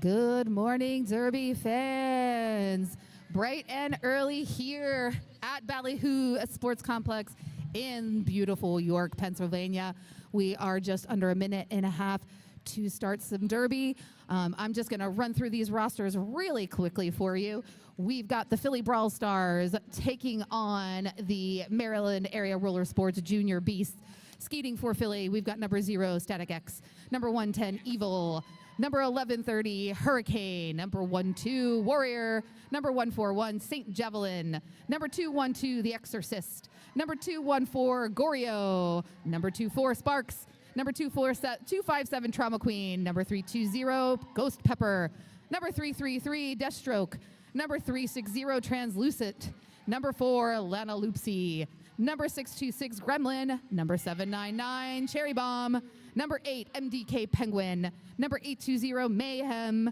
Good morning, Derby fans. Bright and early here at Ballyhoo Sports Complex in beautiful York, Pennsylvania. We are just under a minute and a half to start some Derby. I'm just going to run through these rosters really quickly for you. We've got the Philly Brawlstars taking on the Maryland Area Roller Sports Junior Beasts. Skating for Philly, we've got number 0, Static X, number 110, Evil, number 1130, Hurricane, number 12, Warrior, number 141, Saint Javelin, number 212, The Exorcist, number 214, Goryo, number 24, Sparks, number 257, Trauma Queen, number 320, Ghost Pepper, number 333, Deathstroke, number 360, Translucent, number 4, Lana Loopsy, number 626, Gremlin, number 799, Cherry Bomb, number 8, MDK Penguin, number 820, Mayhem,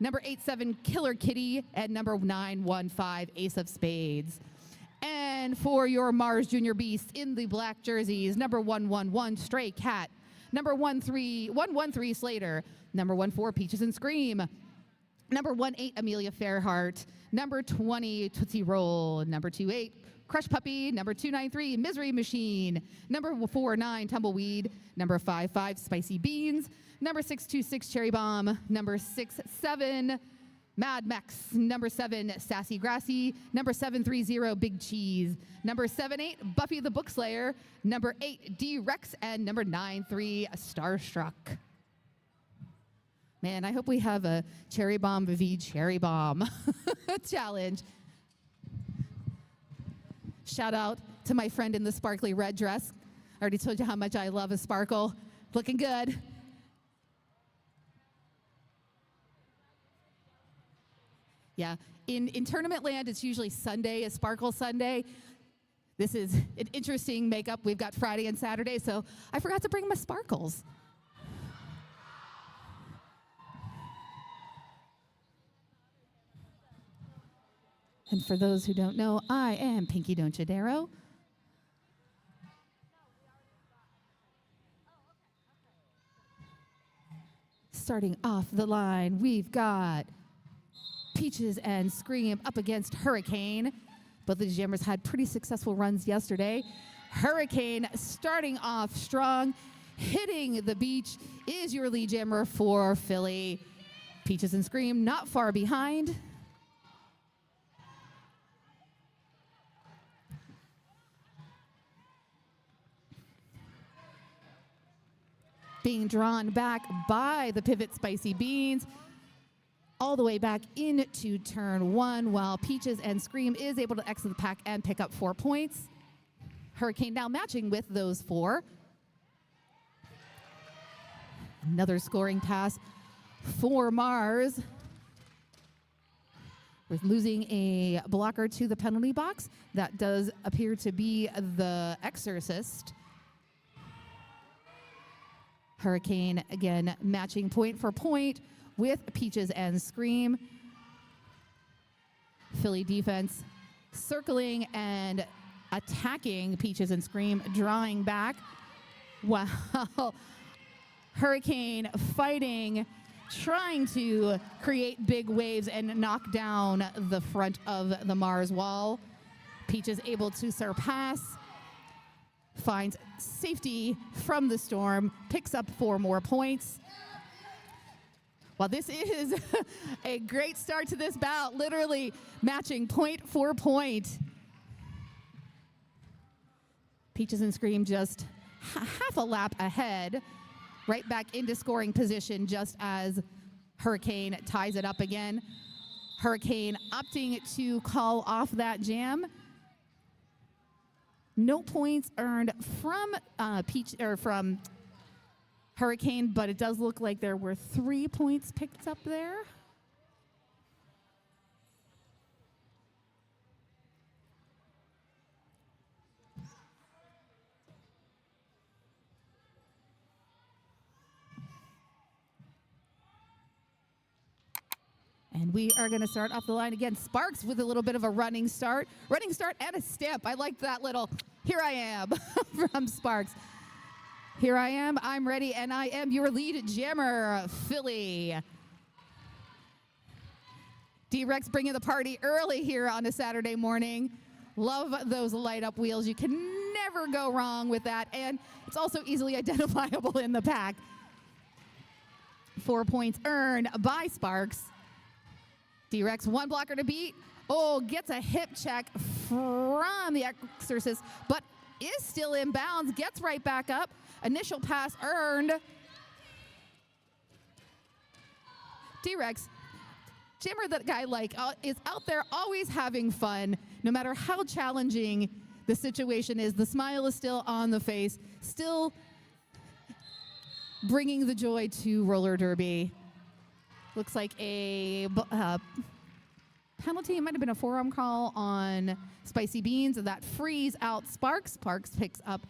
number 87, Killer Kitty, and number 915, Ace of Spades. And for your Mars Junior Beasts in the black jerseys, number 111, Stray Cat, number 113, Slater, number 14, Peaches and Scream, number 18, Amelia Fairheart, number 20, Tootsie Roll, number 28, Crush Puppy, number 293, Misery Machine, number 49, Tumbleweed, number 55, Spicy Beans, number 626, Cherry Bomb, number 67, Mad Max, number 7, Sassy Grassy, number 730, Big Cheese, number 78, Buffy the Bookslayer, number 8, D-Rex, and number 93, Starstruck. Man, I hope we have a Cherry Bomb v. Cherry Bomb challenge. Shout out to my friend in the sparkly red dress. I already told you how much I love a sparkle. Looking good. Yeah, in tournament land, it's usually Sunday, a sparkle Sunday. This is an interesting makeup. We've got Friday and Saturday, so I forgot to bring my sparkles. And for those who don't know, I am Pinky Donchadero. Starting off the line, we've got Peaches and Scream up against Hurricane. Both of the jammers had pretty successful runs yesterday. Hurricane starting off strong, hitting the beach is your lead jammer for Philly. Peaches and Scream not far behind. Being drawn back by the pivot Spicy Beans all the way back into turn 1, while Peaches and Scream is able to exit the pack and pick up 4 points. Hurricane now matching with those 4. Another scoring pass for Mars. With losing a blocker to the penalty box. That does appear to be the Exorcist. Hurricane, again, matching point for point with Peaches and Scream. Philly defense circling and attacking Peaches and Scream, drawing back, while Hurricane fighting, trying to create big waves and knock down the front of the Mars wall. Peaches able to surpass, finds safety from the storm, picks up 4 more points. Well, this is a great start to this bout, literally matching point for point. Peaches and Scream just half a lap ahead, right back into scoring position just as Hurricane ties it up again. Hurricane opting to call off that jam. No points earned from from Hurricane, but it does look like there were 3 points picked up there. And we are going to start off the line again. Sparks with a little bit of a running start. Running start and a stamp. I like that little, here I am, from Sparks. Here I am, I'm ready, and I am your lead jammer, Philly. D-Rex bringing the party early here on a Saturday morning. Love those light up wheels. You can never go wrong with that. And it's also easily identifiable in the pack. 4 points earned by Sparks. D-Rex, one blocker to beat. Oh, gets a hip check from the Exorcist, but is still in bounds. Gets right back up. Initial pass earned. D-Rex, Jimmer, that guy is out there always having fun, no matter how challenging the situation is. The smile is still on the face, still bringing the joy to roller derby. Looks like a penalty. It might have been a forearm call on Spicy Beans, and that frees out Sparks. Sparks picks up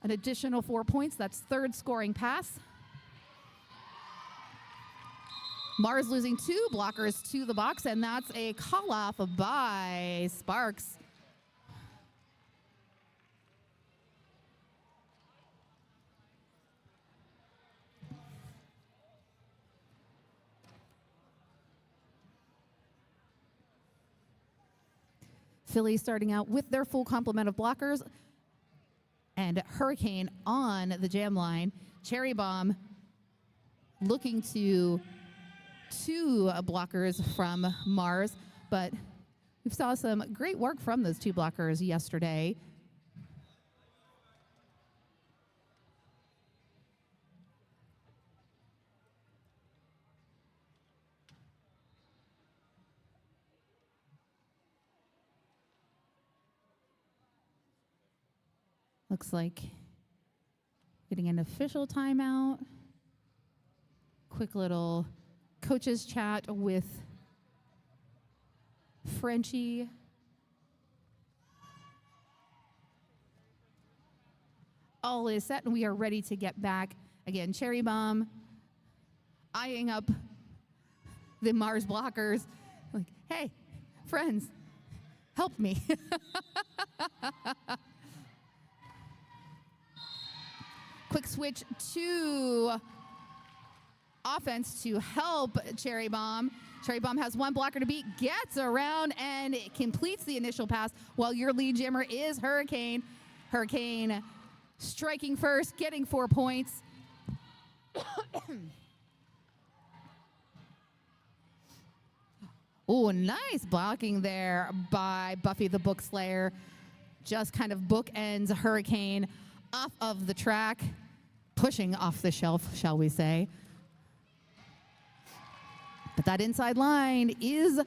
an additional 4 points. That's third scoring pass. Mars losing 2 blockers to the box, and that's a call off by Sparks. Philly starting out with their full complement of blockers, and Hurricane on the jam line. Cherry Bomb looking to 2 blockers from Mars, but we saw some great work from those 2 blockers yesterday. Looks like getting an official timeout. Quick little coaches chat with Frenchie. All is set and we are ready to get back. Again, Cherry Bomb eyeing up the Mars blockers. Like, hey, friends, help me. Quick switch to offense to help Cherry Bomb. Cherry Bomb has 1 blocker to beat, gets around and it completes the initial pass, while your lead Jimmer is Hurricane. Hurricane striking first, getting 4 points. Oh, nice blocking there by Buffy the Book Slayer. Just kind of bookends Hurricane off of the track, pushing off the shelf, shall we say. But that inside line is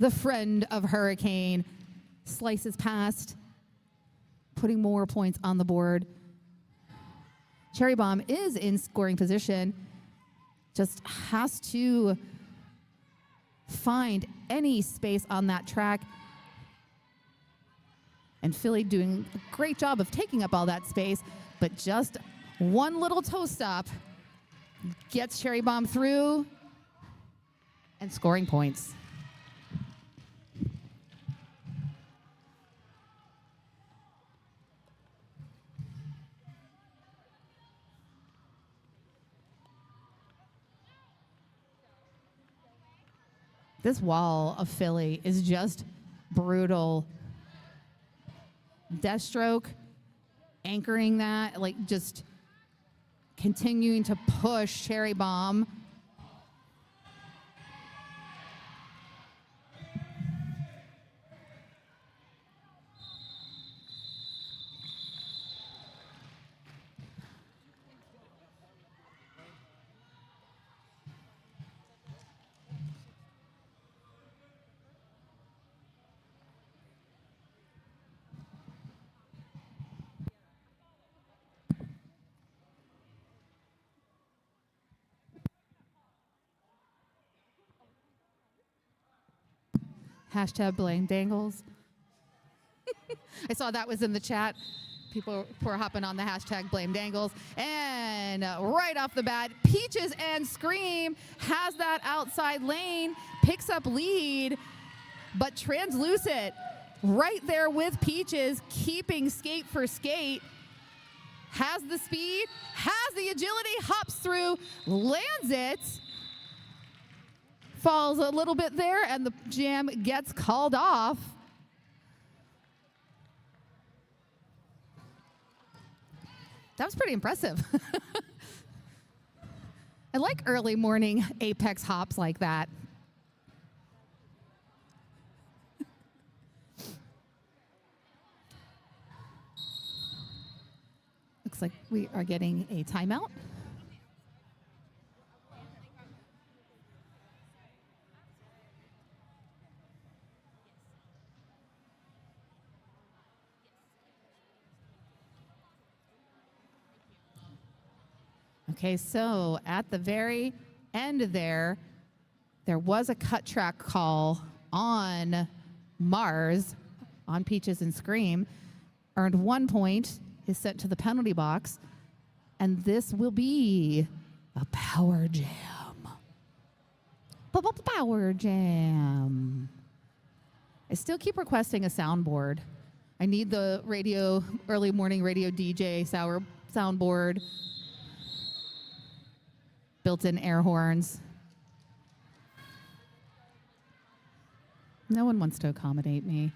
the friend of Hurricane. Slices past, putting more points on the board. Cherry Bomb is in scoring position, just has to find any space on that track. And Philly doing a great job of taking up all that space, but just one little toe stop gets Cherry Bomb through and scoring points. This wall of Philly is just brutal. Deathstroke anchoring that, like just continuing to push Cherry Bomb. Hashtag blame Dangles. I saw that was in the chat. People were hopping on the hashtag blame Dangles. And right off the bat, Peaches and Scream has that outside lane, picks up lead, but Translucent right there with Peaches, keeping skate for skate. Has the speed, has the agility, hops through, lands it. falls a little bit there, and the jam gets called off. That was pretty impressive. I like early morning Apex hops like that. Looks like we are getting a timeout. Okay, so at the very end there was a cut track call on Mars, on Peaches and Scream, earned 1 point, is sent to the penalty box, and this will be a power jam. Power jam. I still keep requesting a soundboard. I need the radio, early morning radio DJ soundboard. Built-in air horns. No one wants to accommodate me.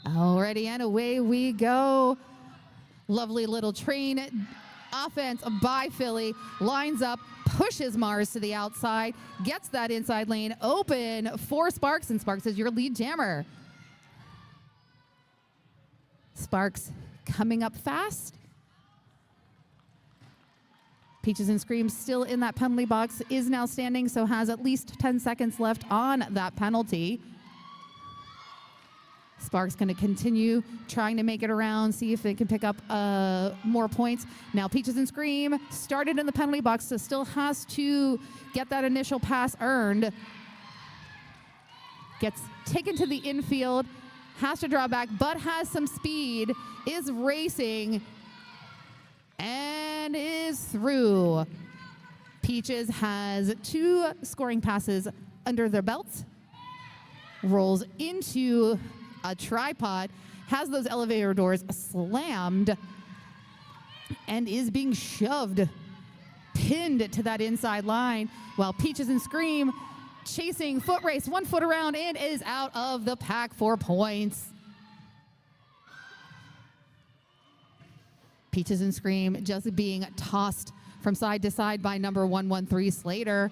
Alrighty, and away we go. Lovely little train offense by Philly. Lines up, pushes Mars to the outside, gets that inside lane open for Sparks, and Sparks is your lead jammer. Sparks coming up fast. Peaches and Scream still in that penalty box, is now standing, so has at least 10 seconds left on that penalty. Sparks going to continue trying to make it around, see if they can pick up more points. Now Peaches and Scream started in the penalty box, so still has to get that initial pass earned. Gets taken to the infield. Has to draw back, but has some speed, is racing, and is through. Peaches has 2 scoring passes under their belts, rolls into a tripod, has those elevator doors slammed, and is being shoved, pinned to that inside line, while Peaches and Scream chasing foot race, 1 foot around, and is out of the pack for points. Peaches and Scream just being tossed from side to side by number 113 Slater.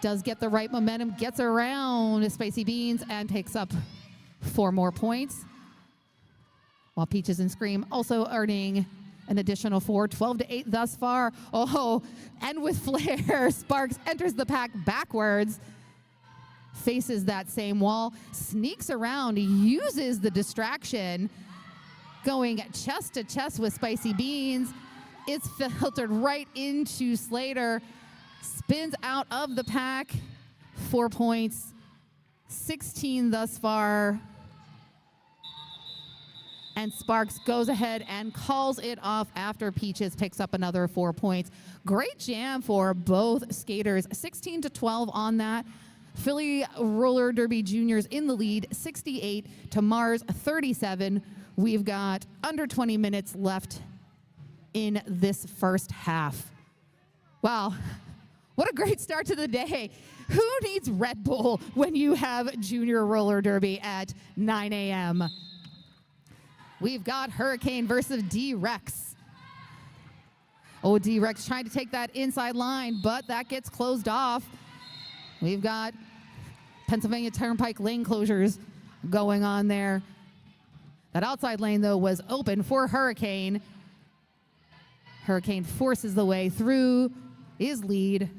Does get the right momentum, gets around Spicy Beans, and picks up 4 more points. While Peaches and Scream also earning an additional 4, 12-8 thus far. Oh, and with flair, Sparks enters the pack backwards, faces that same wall, sneaks around, uses the distraction, going chest to chest with Spicy Beans. It's filtered right into Slater, spins out of the pack, 4 points, 16 thus far. And Sparks goes ahead and calls it off after Peaches picks up another 4 points. Great jam for both skaters. 16-12 on that. Philly Roller Derby Juniors in the lead, 68 to Mars 37. We've got under 20 minutes left in this first half. Wow, what a great start to the day. Who needs Red Bull when you have Junior Roller Derby at 9 a.m.? We've got Hurricane versus D-Rex. Oh, D-Rex trying to take that inside line, but that gets closed off. We've got Pennsylvania Turnpike lane closures going on there. That outside lane, though, was open for Hurricane. Hurricane forces the way through, is lead.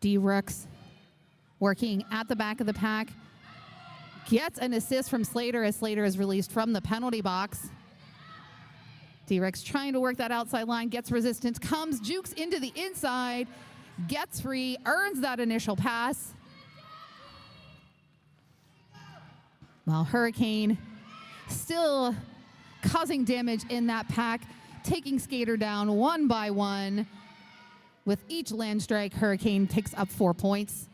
D-Rex working at the back of the pack. Gets an assist from Slater as Slater is released from the penalty box. D-Rex trying to work that outside line, gets resistance, comes, jukes into the inside, gets free, earns that initial pass. While Hurricane still causing damage in that pack, taking Skater down one by one. With each land strike, Hurricane picks up 4 points.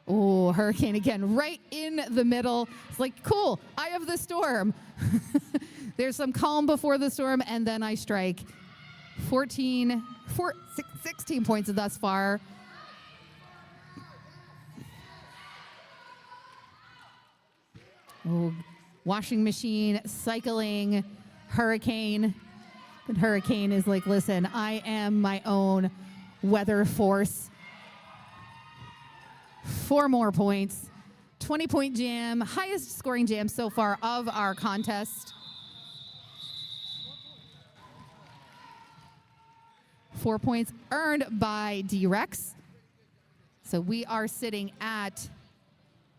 Oh, Hurricane again, right in the middle. It's like, cool, eye of the storm. There's some calm before the storm, and then I strike. 16 points thus far. Oh, washing machine cycling Hurricane. But Hurricane is like, listen, I am my own weather force. 4 more points. 20-point jam, highest scoring jam so far of our contest. 4 points earned by D-Rex. So we are sitting at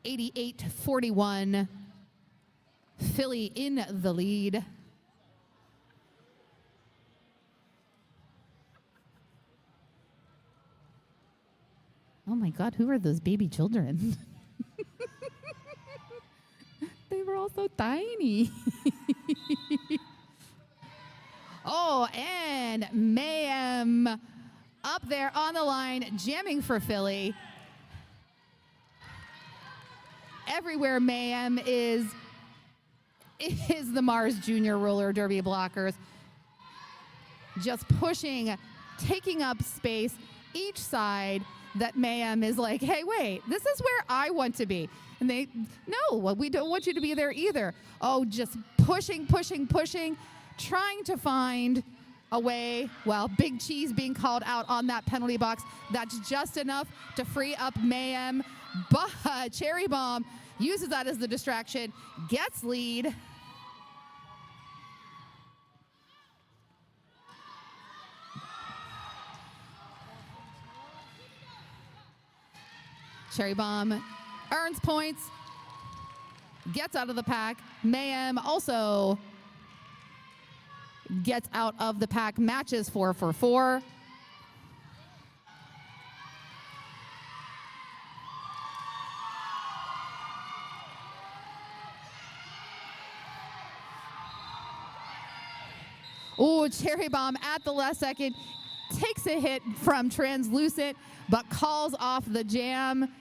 88-41. Philly in the lead. Oh my God, who are those baby children? They were all so tiny. Oh, and Mayhem up there on the line, jamming for Philly. Everywhere Mayhem is the Mars Junior roller derby blockers. Just pushing, taking up space each side that Mayhem is like, hey, wait, this is where I want to be. And they, no, we don't want you to be there either. Oh, just pushing, trying to find a way. Well, Big Cheese being called out on that penalty box. That's just enough to free up Mayhem. But Cherry Bomb uses that as the distraction, gets lead. Cherry Bomb earns points, gets out of the pack. Mayhem also gets out of the pack, matches 4 for 4. Oh, Cherry Bomb at the last second takes a hit from Translucent, but calls off the jam,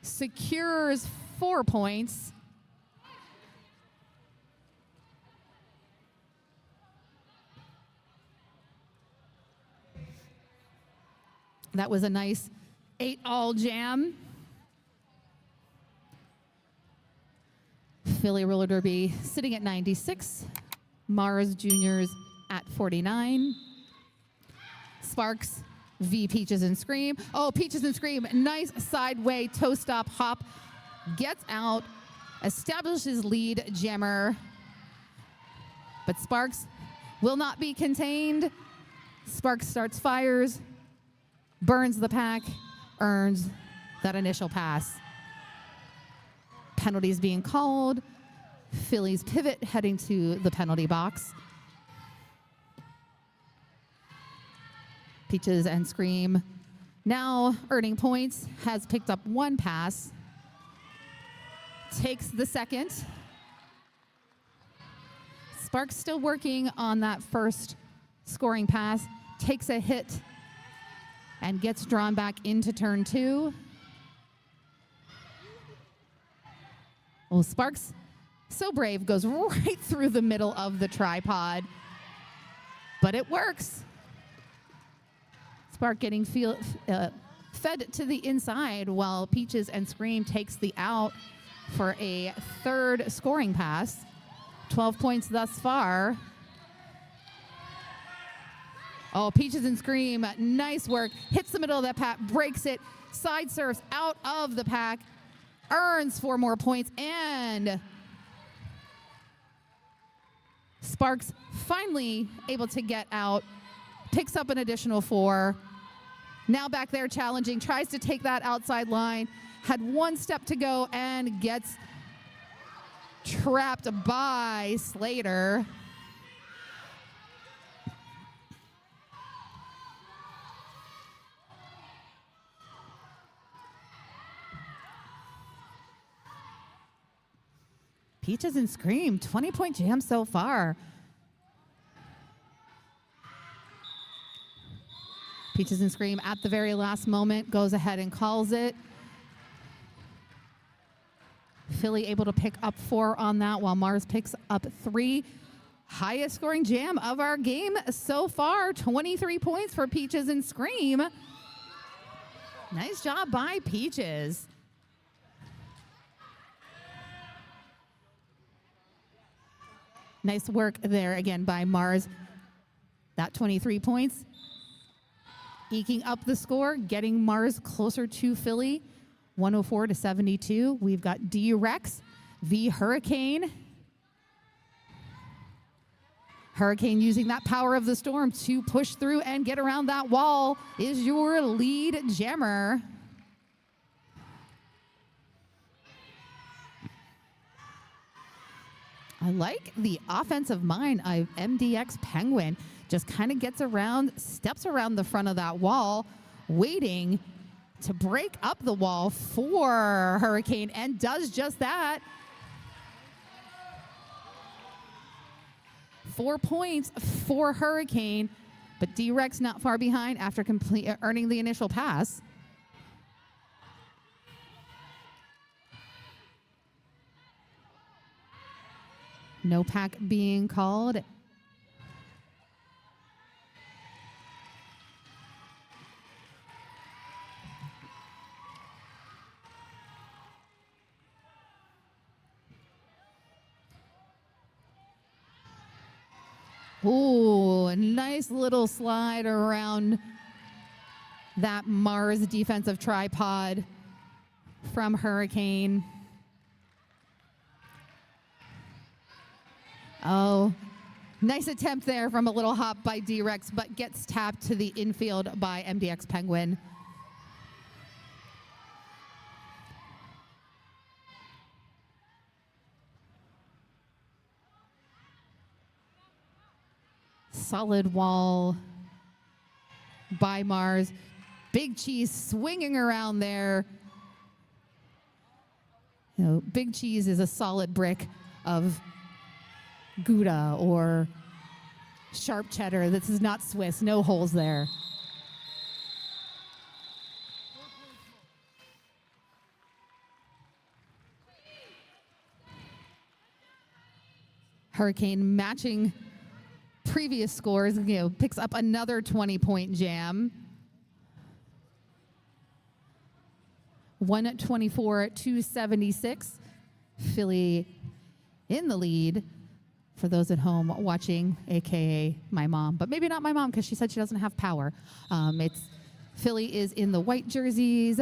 secures 4 points. That was a nice 8-all jam. Philly Roller Derby sitting at 96. Mars Juniors at 49. Sparks v Peaches and Scream. Oh, Peaches and Scream, nice sideway toe stop hop. Gets out, establishes lead jammer. But Sparks will not be contained. Sparks starts fires, burns the pack, earns that initial pass. Penalties being called. Philly's pivot heading to the penalty box. Peaches and Scream now earning points, has picked up 1 pass. Takes the second. Sparks still working on that first scoring pass. Takes a hit and gets drawn back into turn 2. Well, Sparks, so brave, goes right through the middle of the tripod, but it works. Spark getting fed to the inside while Peaches and Scream takes the out for a 3rd scoring pass. 12 points thus far. Oh, Peaches and Scream, nice work. Hits the middle of that pack, breaks it, side surfs out of the pack, earns 4 more points, and Sparks finally able to get out, picks up an additional 4. Now back there challenging, tries to take that outside line, had 1 step to go and gets trapped by Slater. Peaches and Scream, 20-point jam so far. Peaches and Scream at the very last moment goes ahead and calls it. Philly able to pick up 4 on that, while Mars picks up 3. Highest scoring jam of our game so far, 23 points for Peaches and Scream. Nice job by Peaches. Nice work there again by Mars. That 23 points. Eking up the score, getting Mars closer to Philly, 104-72. We've got D-Rex v Hurricane. Hurricane using that power of the storm to push through and get around that wall is your lead jammer. I like the offensive mind of MDX Penguin. Just kind of gets around, steps around the front of that wall, waiting to break up the wall for Hurricane, and does just that. 4 points for Hurricane, but D-Rex not far behind after earning the initial pass. No pack being called. Ooh, a nice little slide around that Mars defensive tripod from Hurricane. Oh, nice attempt there from a little hop by D-Rex, but gets tapped to the infield by MDX Penguin. Solid wall by Mars. Big Cheese swinging around there. You know, Big Cheese is a solid brick of Gouda or sharp cheddar. This is not Swiss. No holes there. Hurricane matching previous scores, picks up another 20-point jam. 124-76. Philly in the lead. For those at home watching, aka my mom, but maybe not my mom because she said she doesn't have power. Philly is in the white jerseys,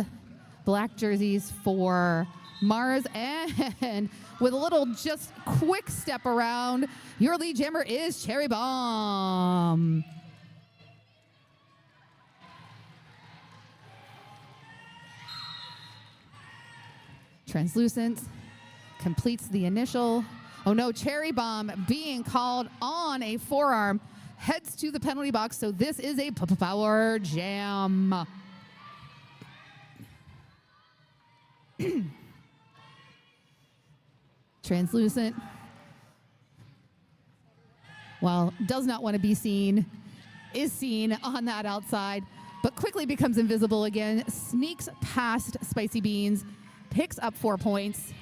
black jerseys for Mars, and with a little just quick step around, your lead jammer is Cherry Bomb. Translucent completes the initial. Oh no, Cherry Bomb being called on a forearm, heads to the penalty box, so this is a power jam. Translucent, while does not want to be seen, is seen on that outside, but quickly becomes invisible again, sneaks past Spicy Beans, picks up 4 points.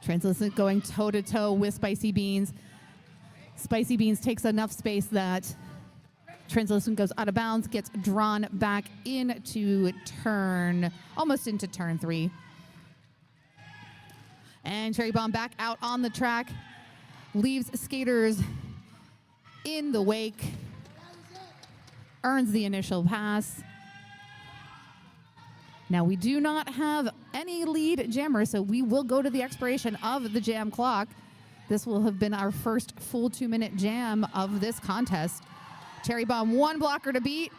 Translucent going toe-to-toe with Spicy Beans. Spicy Beans takes enough space that Translucent goes out of bounds, gets drawn back into almost into turn 3. And Cherry Bomb back out on the track, leaves skaters in the wake, earns the initial pass. Now, we do not have any lead jammer, so we will go to the expiration of the jam clock. This will have been our first full 2-minute jam of this contest. Cherry Bomb, 1 blocker to beat,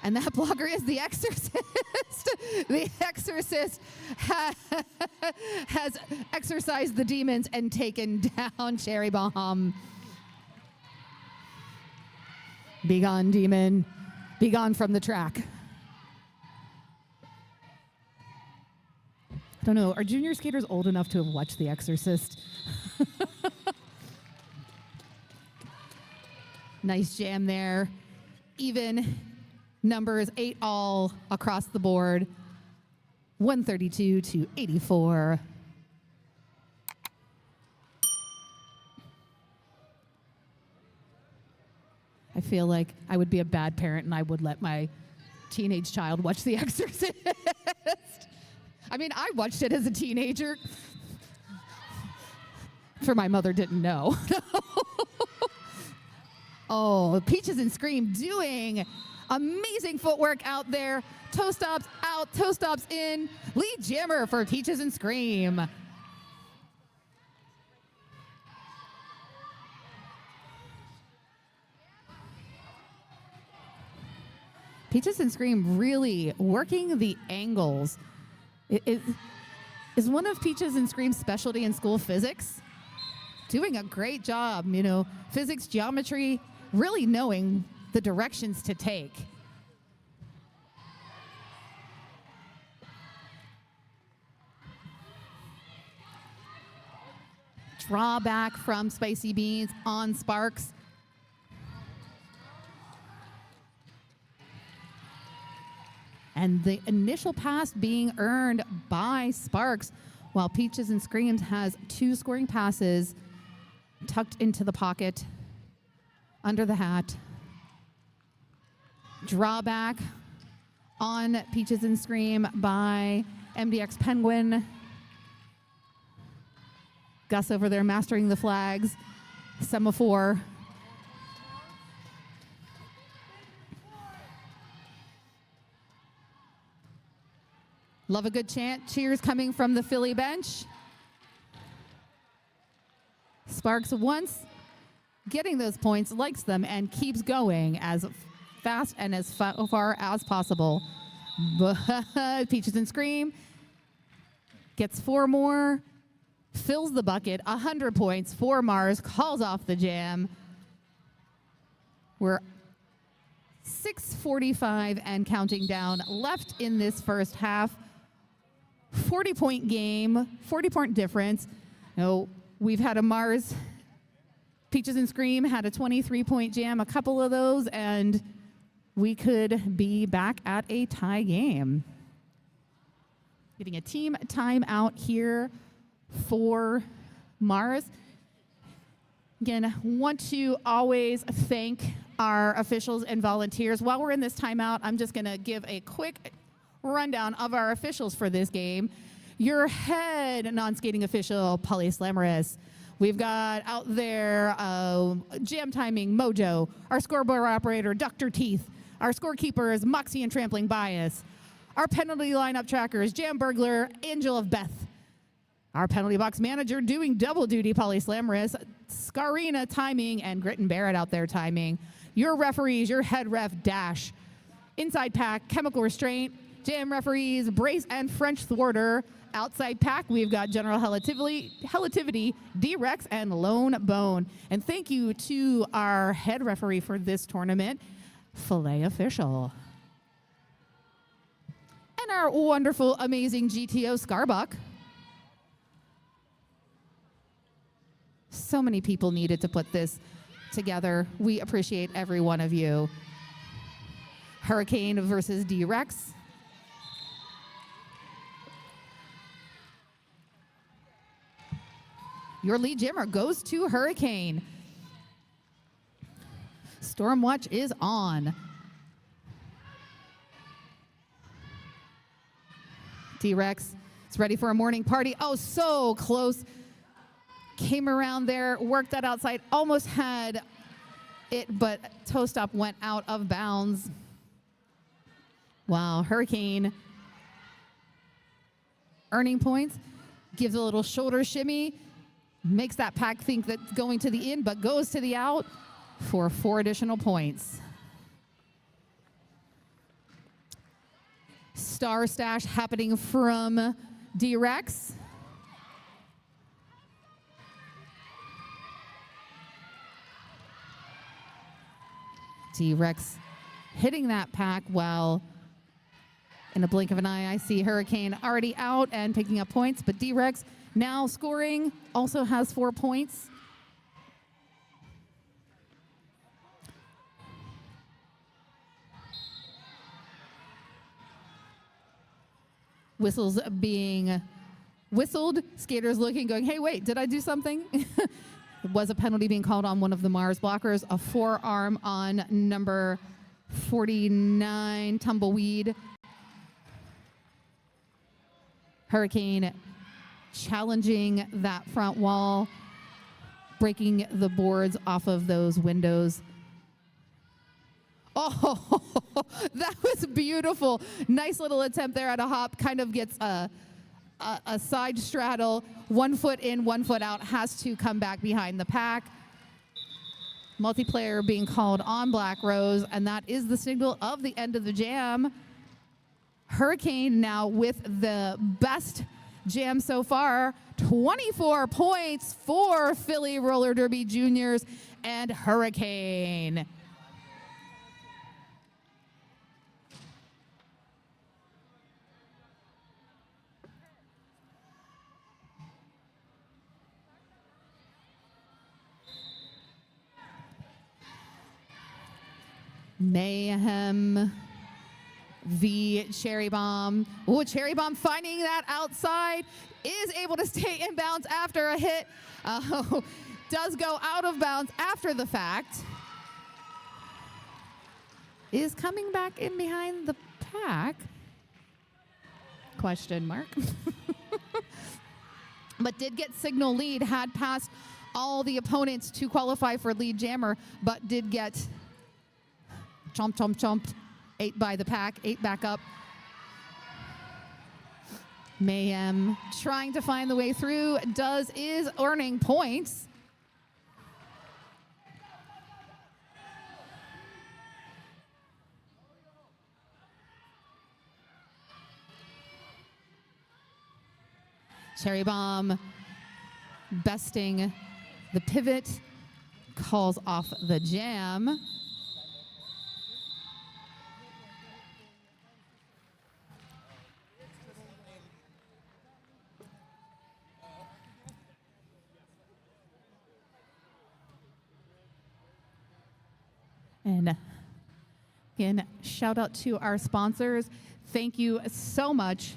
and that blocker is the Exorcist. The Exorcist has exorcised the demons and taken down Cherry Bomb. Be gone, demon. Be gone from the track. I don't know. Are junior skaters old enough to have watched The Exorcist? Nice jam there. Even numbers, 8 all across the board. 132 to 84. I feel like I would be a bad parent and I would let my teenage child watch The Exorcist. I mean, I watched it as a teenager. For my mother didn't know. Oh, Peaches and Scream doing amazing footwork out there. Toe stops out, toe stops in. Lead jammer for Peaches and Scream. Peaches and Scream really working the angles. Is one of Peaches and Scream's specialty in school physics? Doing a great job, you know, physics, geometry, really knowing the directions to take. Draw back from Spicy Beans on Sparks. And the initial pass being earned by Sparks, while Peaches and Screams has 2 scoring passes tucked into the pocket, under the hat. Drawback on Peaches and Scream by MDX Penguin. Gus over there mastering the flags. Semaphore. Love a good chant. Cheers coming from the Philly bench. Sparks once getting those points, likes them, and keeps going as fast and as far as possible. But Peaches and Scream gets 4 more, fills the bucket, 100 points for Mars, calls off the jam. We're 6:45 and counting down left in this first half. 40-point game, 40-point difference. No, we've had a Mars. Peaches and Scream had a 23-point jam, a couple of those, and we could be back at a tie game. Getting a team timeout here for Mars. Again, want to always thank our officials and volunteers. While we're in this timeout, I'm just going to give a quick rundown of our officials for this game. Your head non-skating official, Polly Slammerus. We've got out there jam timing, Mojo. Our scoreboard operator, Dr. Teeth. Our scorekeepers, Moxie and Trampling Bias. Our penalty lineup trackers, Jam Burglar, Angel of Beth. Our penalty box manager doing double duty, Polly Slammerus. Scarina timing, and Grit and Barrett out there timing. Your referees, your head ref, Dash. Inside pack, Chemical Restraint. Jam referees, Brace and French Thwarter. Outside pack, we've got General Helativity, D-Rex, and Lone Bone. And thank you to our head referee for this tournament, Filet Official. And our wonderful, amazing GTO, Scarbuck. So many people needed to put this together. We appreciate every one of you. Hurricane versus D-Rex. Your lead jammer goes to Hurricane. Storm Watch is on. D-Rex is ready for a morning party. Oh, so close. Came around there, worked that outside, almost had it, but toe stop went out of bounds. Wow, Hurricane earning points, gives a little shoulder shimmy, makes that pack think that's going to the in, but goes to the out for 4 additional points. Star Stash happening from D-Rex. T-Rex hitting that pack well. In a blink of an eye, I see Hurricane already out and picking up points, but D-Rex now scoring, also has 4 points. Whistles being whistled, skaters looking, going, hey, wait, did I do something? It was a penalty being called on one of the Mars blockers, a forearm on number 49, Tumbleweed. Hurricane challenging that front wall, breaking the boards off of those windows. Oh, that was beautiful. Nice little attempt there at a hop. Kind of gets a side straddle. 1 foot in, 1 foot out. Has to come back behind the pack. Multiplayer being called on Black Rose, and that is the signal of the end of the jam. Hurricane now with the best jam so far. 24 points for Philly Roller Derby Juniors and Hurricane. Mayhem v Cherry Bomb. Oh, Cherry Bomb finding that outside, is able to stay in bounds after a hit. Does go out of bounds after the fact. Is coming back in behind the pack. Question mark. But did get signal lead, had passed all the opponents to qualify for lead jammer, but did get chomp, chomp, chomp. 8 by the pack, 8 back up. Mayhem trying to find the way through, is earning points. Cherry Bomb besting the pivot, calls off the jam. And again, shout out to our sponsors. Thank you so much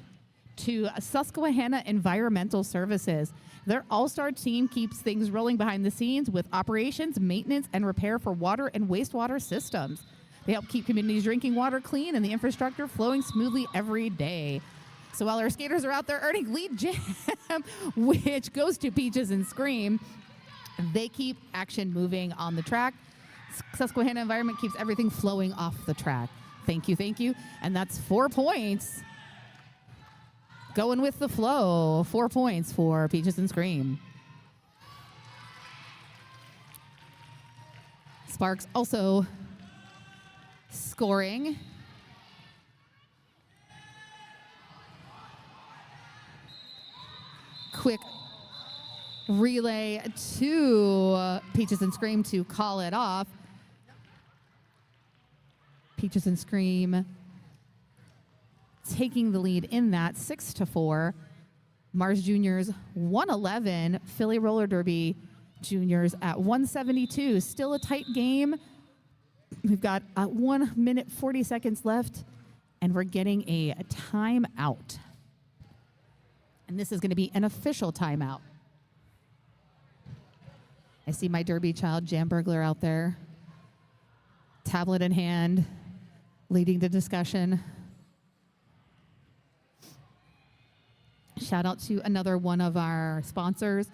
to Susquehanna Environmental Services. Their all-star team keeps things rolling behind the scenes with operations, maintenance, and repair for water and wastewater systems. They help keep communities' drinking water clean and the infrastructure flowing smoothly every day. So while our skaters are out there earning lead jam, which goes to Peaches and Scream, they keep action moving on the track. Susquehanna Environment keeps everything flowing off the track. Thank you, thank you. And that's 4 points. Going with the flow. 4 points for Peaches and Scream. Sparks also scoring. Quick relay to Peaches and Scream to call it off. Peaches and Scream taking the lead in that 6-4. Mars Juniors 111. Philly Roller Derby Juniors at 172. Still a tight game. We've got 1 minute 40 seconds left, and we're getting a timeout. And this is going to be an official timeout. I see my Derby child, Jam Burglar, out there. Tablet in hand, leading the discussion. Shout out to another one of our sponsors.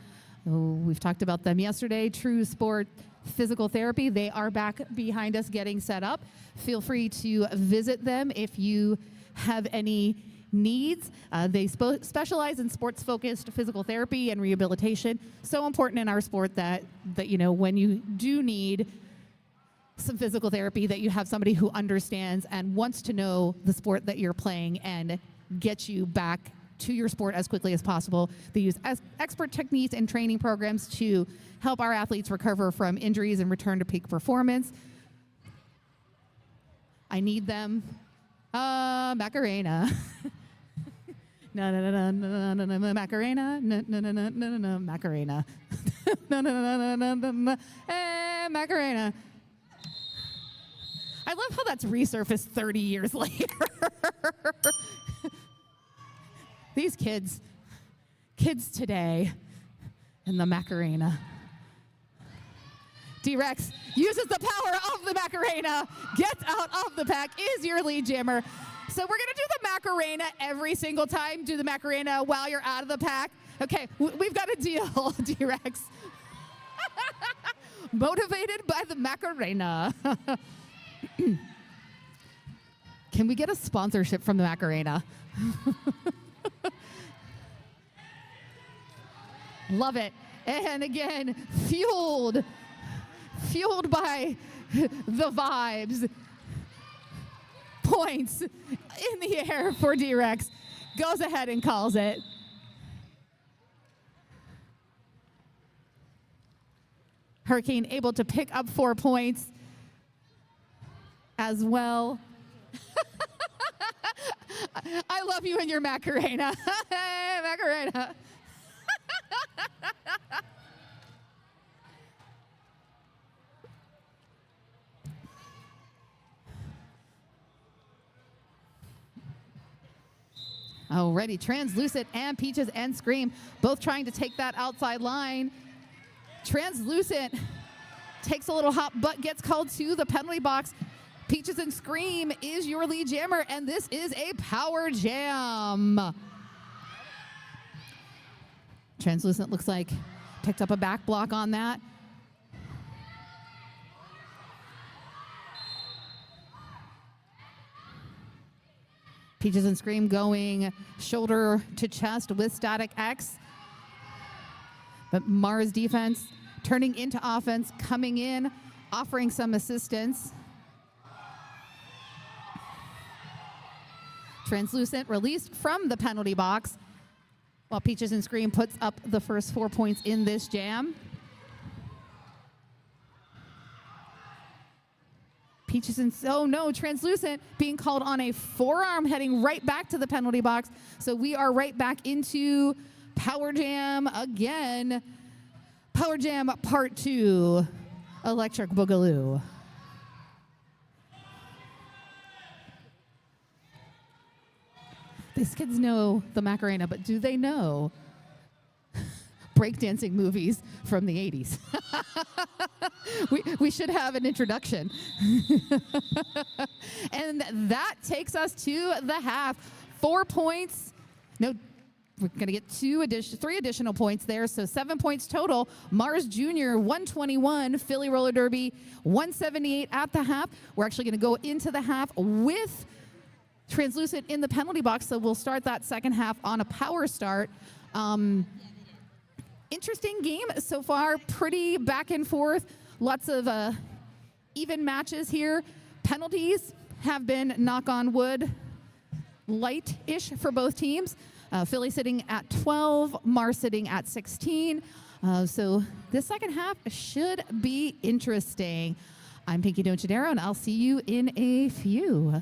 We've talked about them yesterday, True Sport Physical Therapy. They are back behind us getting set up. Feel free to visit them if you have any needs. They specialize in sports-focused physical therapy and rehabilitation. So important in our sport that you know, when you do need some physical therapy, that you have somebody who understands and wants to know the sport that you're playing and get you back to your sport as quickly as possible. They use expert techniques and training programs to help our athletes recover from injuries and return to peak performance. I need them. Macarena. No, no, no, no, no, no, no, Macarena. No, no, no, no, no, no, Macarena. No, no, no, no, no, no, Macarena. I love how that's resurfaced 30 years later. These kids today in the Macarena. D-Rex uses the power of the Macarena, gets out of the pack, is your lead jammer. So we're going to do the Macarena every single time. Do the Macarena while you're out of the pack. Okay, we've got a deal, D-Rex. Motivated by the Macarena. Can we get a sponsorship from the Macarena? Love it. And again, fueled by the vibes. Points in the air for D-Rex. Goes ahead and calls it. Hurricane able to pick up 4 points as well. I love you and your Macarena. Macarena. Alrighty, Translucent and Peaches and Scream both trying to take that outside line. Translucent takes a little hop, but gets called to the penalty box. Peaches and Scream is your lead jammer, and this is a power jam. Translucent looks like picked up a back block on that. Peaches and Scream going shoulder to chest with Static X. But Mars defense turning into offense, coming in, offering some assistance. Translucent released from the penalty box, while Peaches and Scream puts up the first 4 points in this jam. Peaches and, oh no, Translucent being called on a forearm, heading right back to the penalty box. So we are right back into Power Jam again. Power Jam Part 2, Electric Boogaloo. These kids know the Macarena, but do they know breakdancing movies from the 80s? we should have an introduction. And that takes us to the half. 4 points. No, we're going to get 3 additional points there, so 7 points total. Mars Jr., 121. Philly Roller Derby, 178 at the half. We're actually going to go into the half with Translucent in the penalty box, so we'll start that second half on a power start. Interesting game so far, pretty back and forth. Lots of even matches here. Penalties have been, knock on wood, light-ish for both teams. Philly sitting at 12, Mars sitting at 16. So this second half should be interesting. I'm Pinky Donchadero, and I'll see you in a few.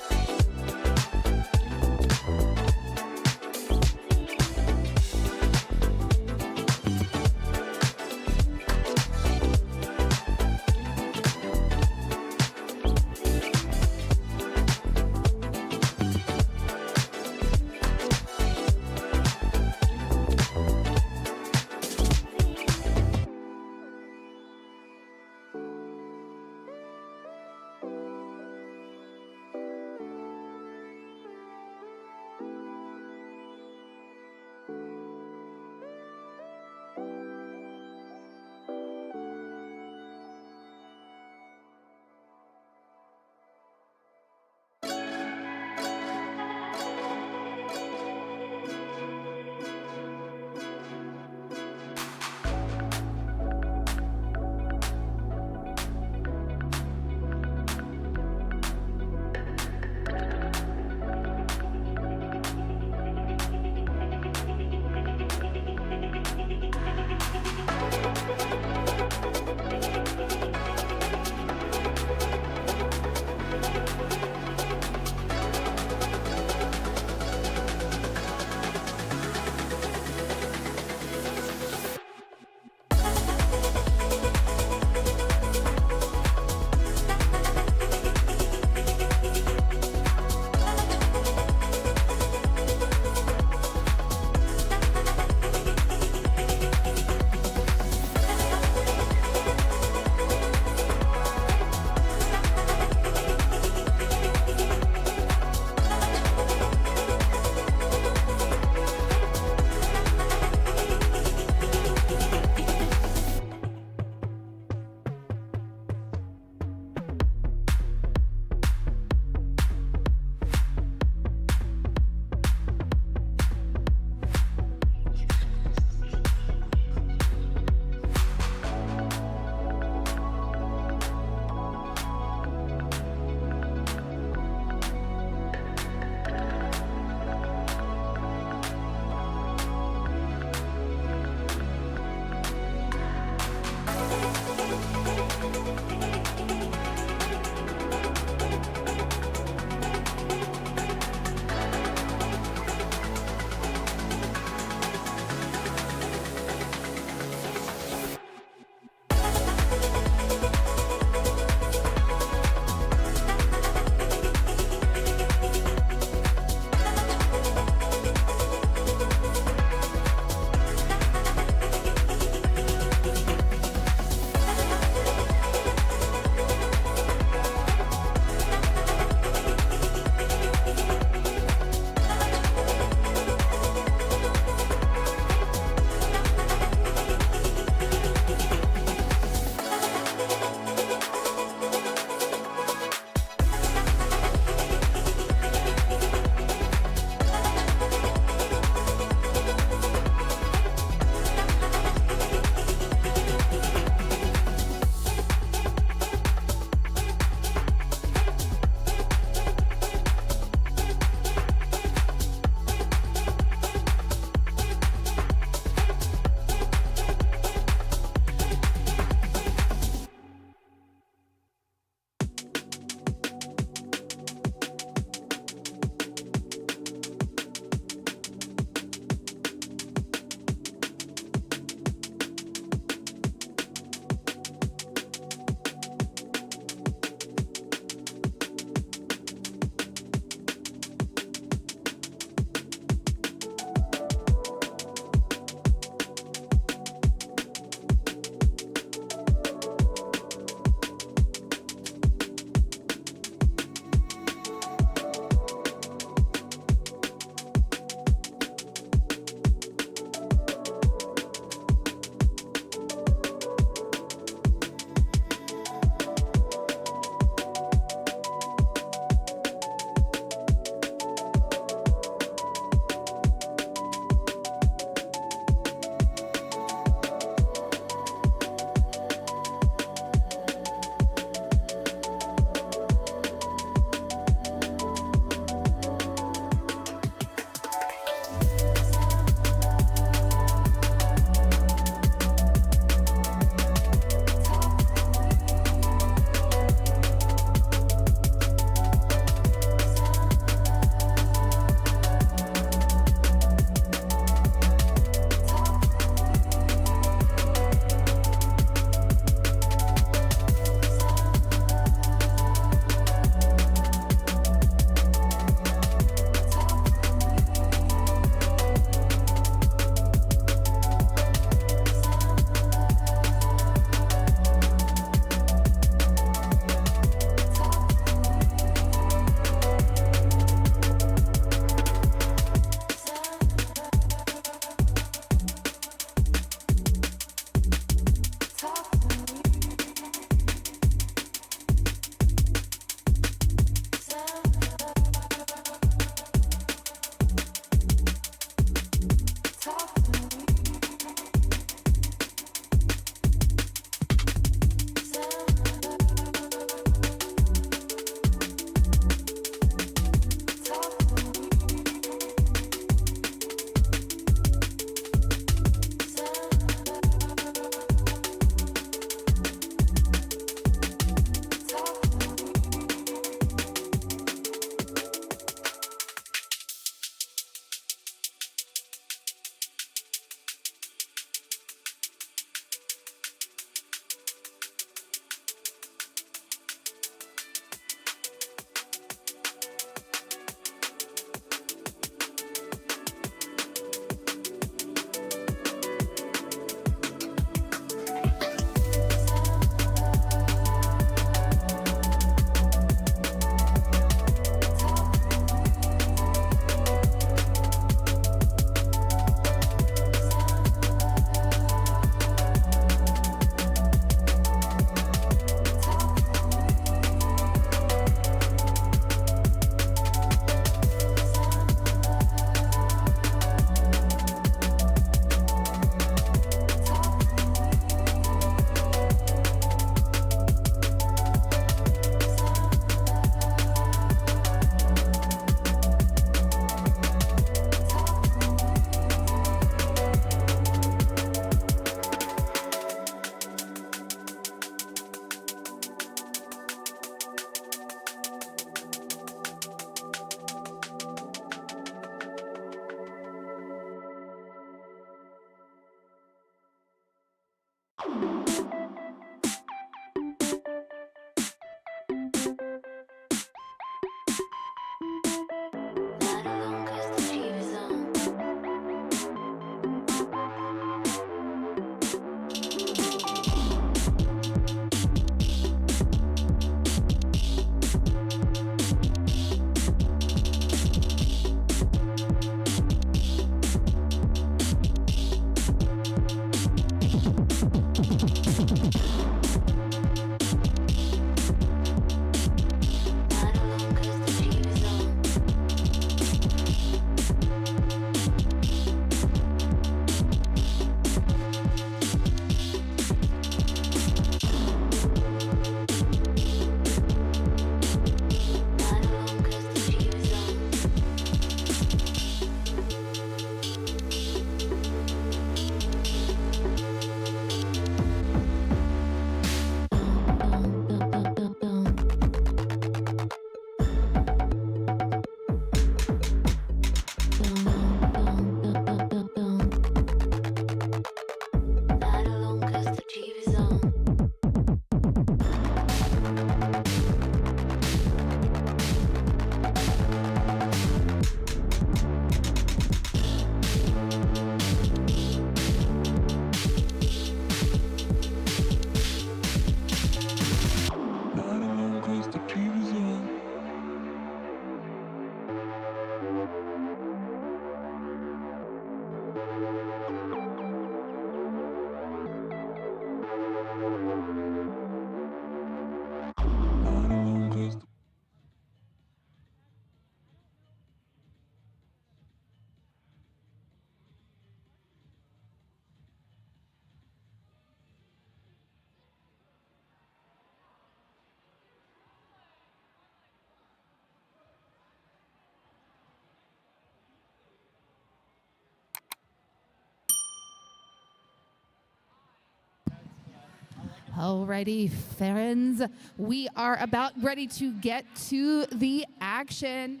Alrighty, friends, we are about ready to get to the action.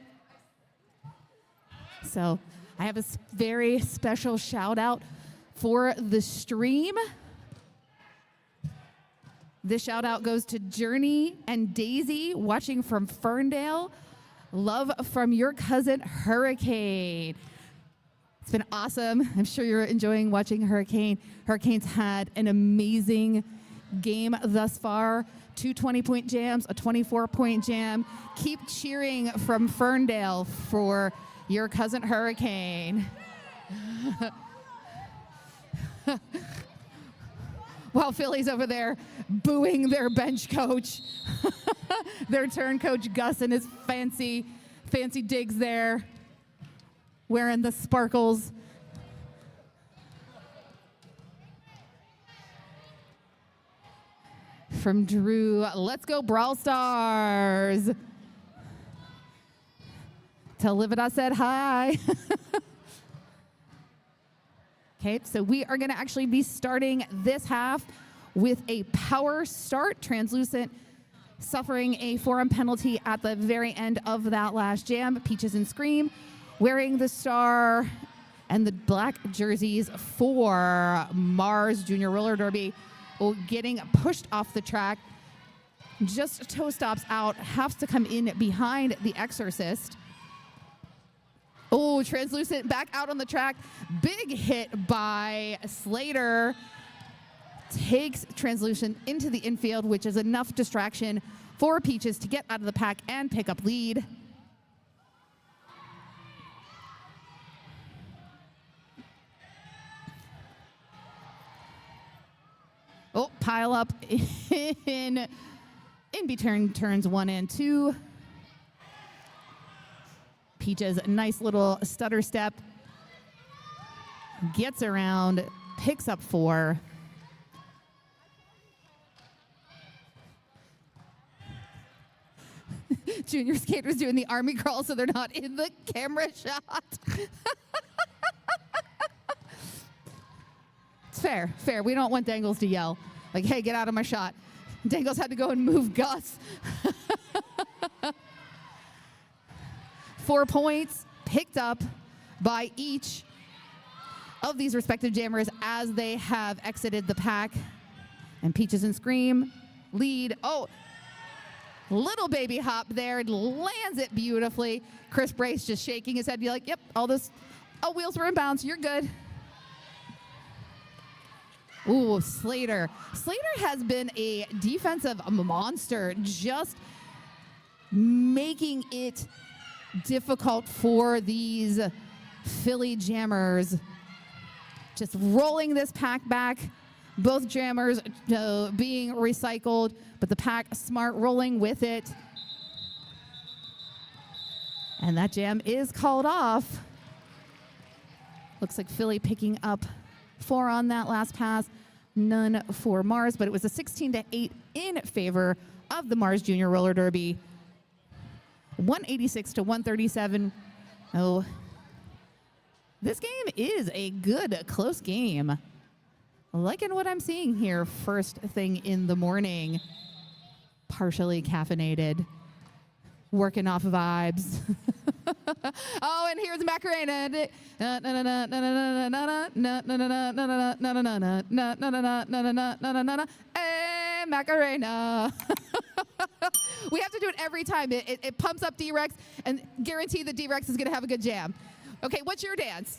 So I have a very special shout out for the stream. This shout out goes to Journey and Daisy watching from Ferndale. Love from your cousin Hurricane. It's been awesome. I'm sure you're enjoying watching Hurricane. Hurricane's had an amazing game thus far. 2 20-point jams, a 24-point jam. Keep cheering from Ferndale for your cousin Hurricane. While Philly's over there booing their bench coach. Their turn coach Gus and his fancy digs there, wearing the sparkles. From Drew, let's go Brawlstars. Tell Livid I said hi. Okay, so we are going to actually be starting this half with a power start. Translucent suffering a forearm penalty at the very end of that last jam. Peaches and Scream wearing the star and the black jerseys for Mars Junior Roller Derby. Getting pushed off the track, just toe stops out, has to come in behind the Exorcist. Oh, Translucent back out on the track. Big hit by Slater. Takes Translucent into the infield, which is enough distraction for Peaches to get out of the pack and pick up lead. Oh, pile up in between turns 1 and 2. Peaches, nice little stutter step. Gets around, picks up 4. Junior skaters doing the army crawl so they're not in the camera shot. It's fair. We don't want Dangles to yell, like, hey, get out of my shot. Dangles had to go and move Gus. 4 points picked up by each of these respective jammers as they have exited the pack. And Peaches and Scream lead. Oh, little baby hop there, lands it beautifully. Chris Brace just shaking his head, be like, yep, all wheels were in bounds, you're good. Ooh, Slater. Slater has been a defensive monster, just making it difficult for these Philly jammers. Just rolling this pack back. Both jammers being recycled, but the pack smart rolling with it. And that jam is called off. Looks like Philly picking up 4 on that last pass. None for Mars, but it was a 16-8 in favor of the Mars Junior Roller Derby. 186 to 137. Oh, this game is a good, close game. Liking what I'm seeing here first thing in the morning. Partially caffeinated. Working off vibes. Oh, and here's Macarena. Hey, Macarena. We have to do it every time. It pumps up D-Rex and guarantee that D-Rex is going to have a good jam. Okay, what's your dance?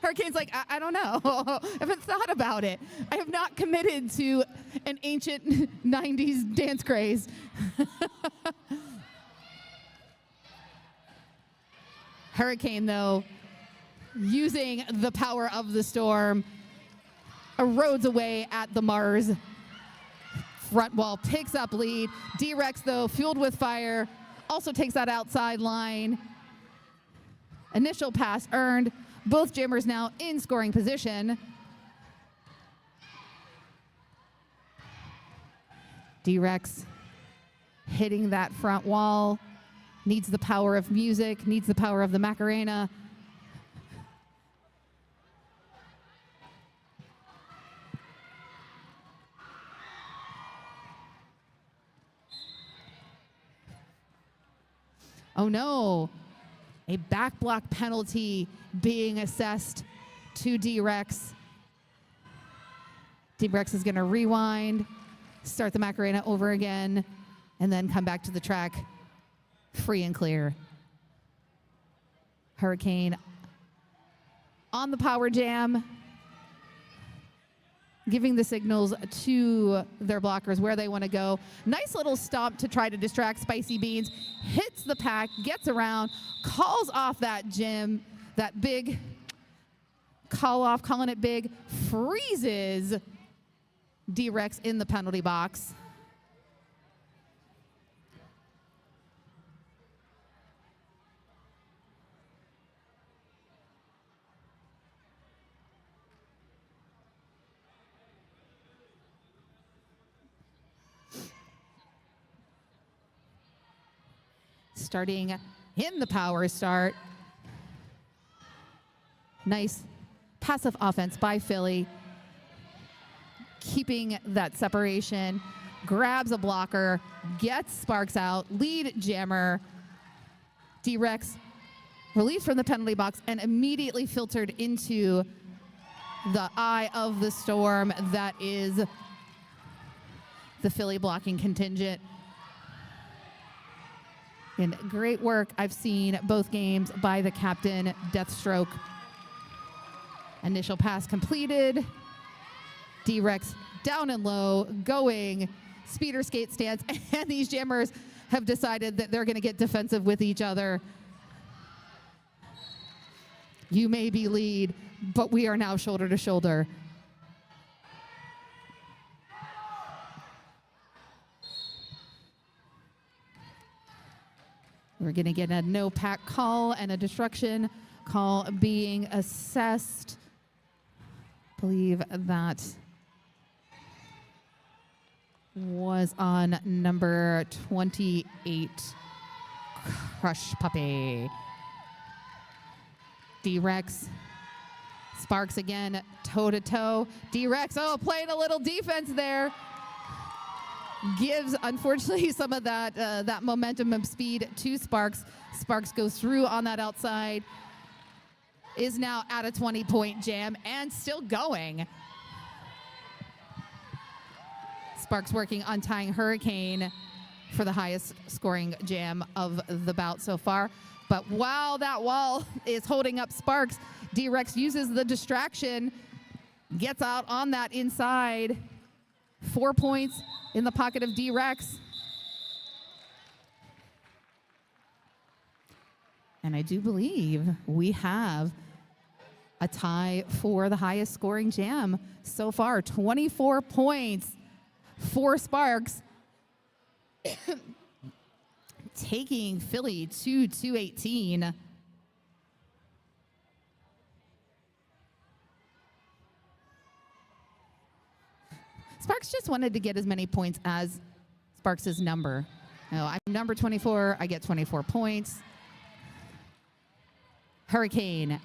Hurricane's like, I don't know. I haven't thought about it. I have not committed to an ancient 90s dance craze. Hurricane, though, using the power of the storm, erodes away at the Mars front wall, picks up lead. D-Rex, though, fueled with fire, also takes that outside line. Initial pass earned. Both jammers now in scoring position. D-Rex hitting that front wall. Needs the power of music, needs the power of the Macarena. Oh no, a back block penalty being assessed to D-Rex. D-Rex is gonna rewind, start the Macarena over again, and then come back to the track free and clear. Hurricane on the power jam, giving the signals to their blockers where they want to go. Nice little stomp to try to distract Spicy Beans. Hits the pack, gets around, calls off that big call off, calling it big, freezes D-Rex in the penalty box. Starting in the power start. Nice passive offense by Philly. Keeping that separation. Grabs a blocker. Gets Sparks out. Lead jammer. D-Rex released from the penalty box and immediately filtered into the eye of the storm that is the Philly blocking contingent. And great work I've seen both games by the captain, Deathstroke. Initial pass completed. D-Rex down and low, going speeder skate stance, and these jammers have decided that they're gonna get defensive with each other. You may be lead, but we are now shoulder to shoulder. We're going to get a no pack call and a destruction call being assessed. I believe that was on number 28, Crush Puppy. D-Rex, Sparks again, toe-to-toe. D-Rex, playing a little defense there. Gives, unfortunately, some of that momentum and speed to Sparks. Sparks goes through on that outside. Is now at a 20-point jam and still going. Sparks working on tying Hurricane for the highest scoring jam of the bout so far. But while that wall is holding up Sparks, D-Rex uses the distraction, gets out on that inside. 4 points in the pocket of D-Rex. And I do believe we have a tie for the highest scoring jam so far. 24 points for Sparks. Taking Philly to 218. Sparks just wanted to get as many points as Sparks' number. I'm number 24, I get 24 points. Hurricane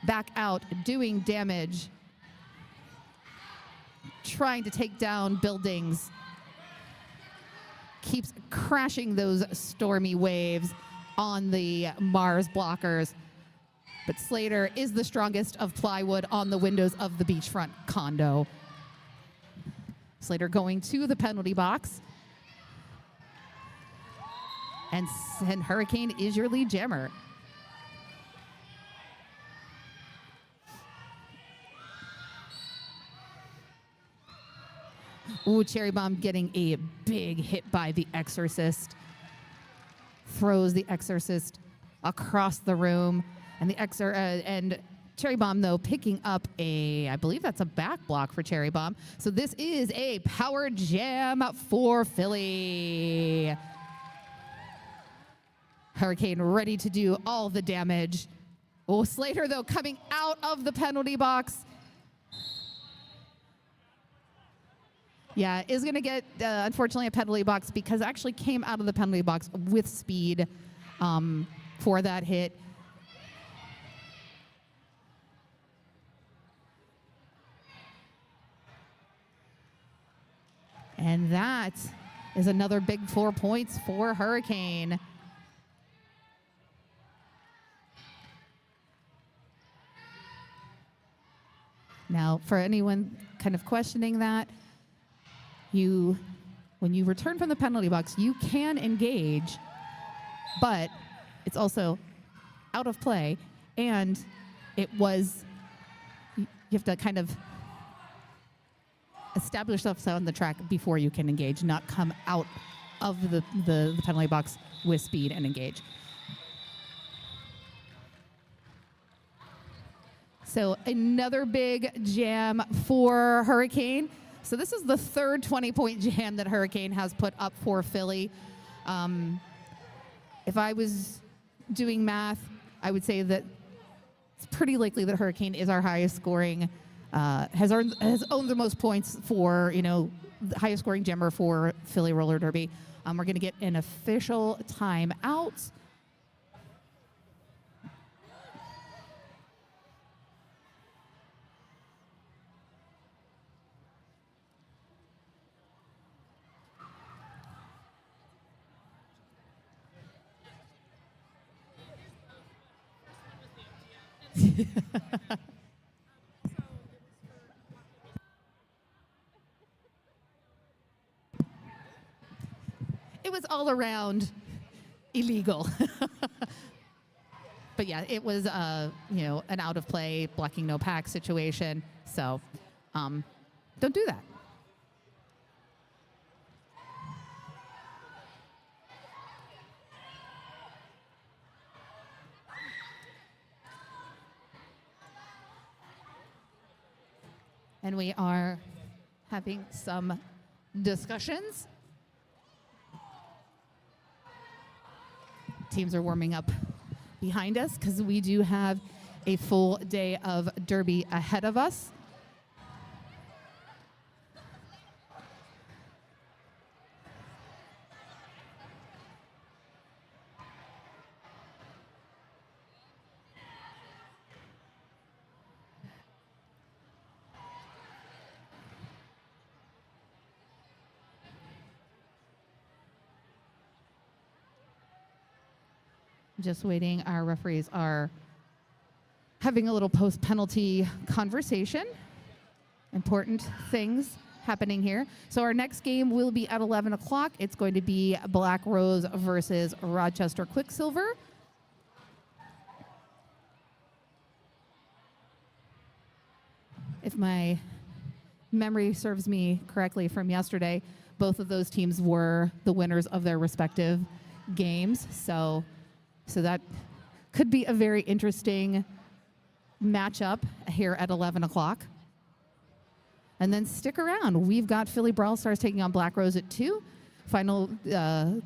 back out, doing damage. Trying to take down buildings. Keeps crashing those stormy waves on the Mars blockers. But Slater is the strongest of plywood on the windows of the beachfront condo. Slater going to the penalty box. And Hurricane is your lead jammer. Ooh, Cherry Bomb getting a big hit by the Exorcist. Throws the Exorcist across the room. And and Cherry Bomb, though, picking up I believe that's a back block for Cherry Bomb. So this is a power jam for Philly. Hurricane ready to do all the damage. Oh, Slater, though, coming out of the penalty box. Yeah, is going to get, unfortunately, a penalty box because it actually came out of the penalty box with speed for that hit. And that is another big 4 points for Hurricane. Now, for anyone kind of questioning that, when you return from the penalty box, you can engage, but it's also out of play, and you have to kind of establish yourself on the track before you can engage, not come out of the penalty box with speed and engage. So another big jam for Hurricane. So this is the third 20-point jam that Hurricane has put up for Philly. If I was doing math, I would say that it's pretty likely that Hurricane is our highest scoring, has owned the most points for, the highest scoring jammer for Philly Roller Derby. We're going to get an official timeout. It was all around illegal. But yeah, it was an out of play, blocking no pack situation. So don't do that. And we are having some discussions. Teams are warming up behind us because we do have a full day of Derby ahead of us. Just waiting. Our referees are having a little post-penalty conversation. Important things happening here. So our next game will be at 11 o'clock. It's going to be Black Rose versus Rochester Quicksilver. If my memory serves me correctly from yesterday, both of those teams were the winners of their respective games. So that could be a very interesting matchup here at 11 o'clock. And then stick around. We've got Philly Brawlstars taking on Black Rose at 2. Final,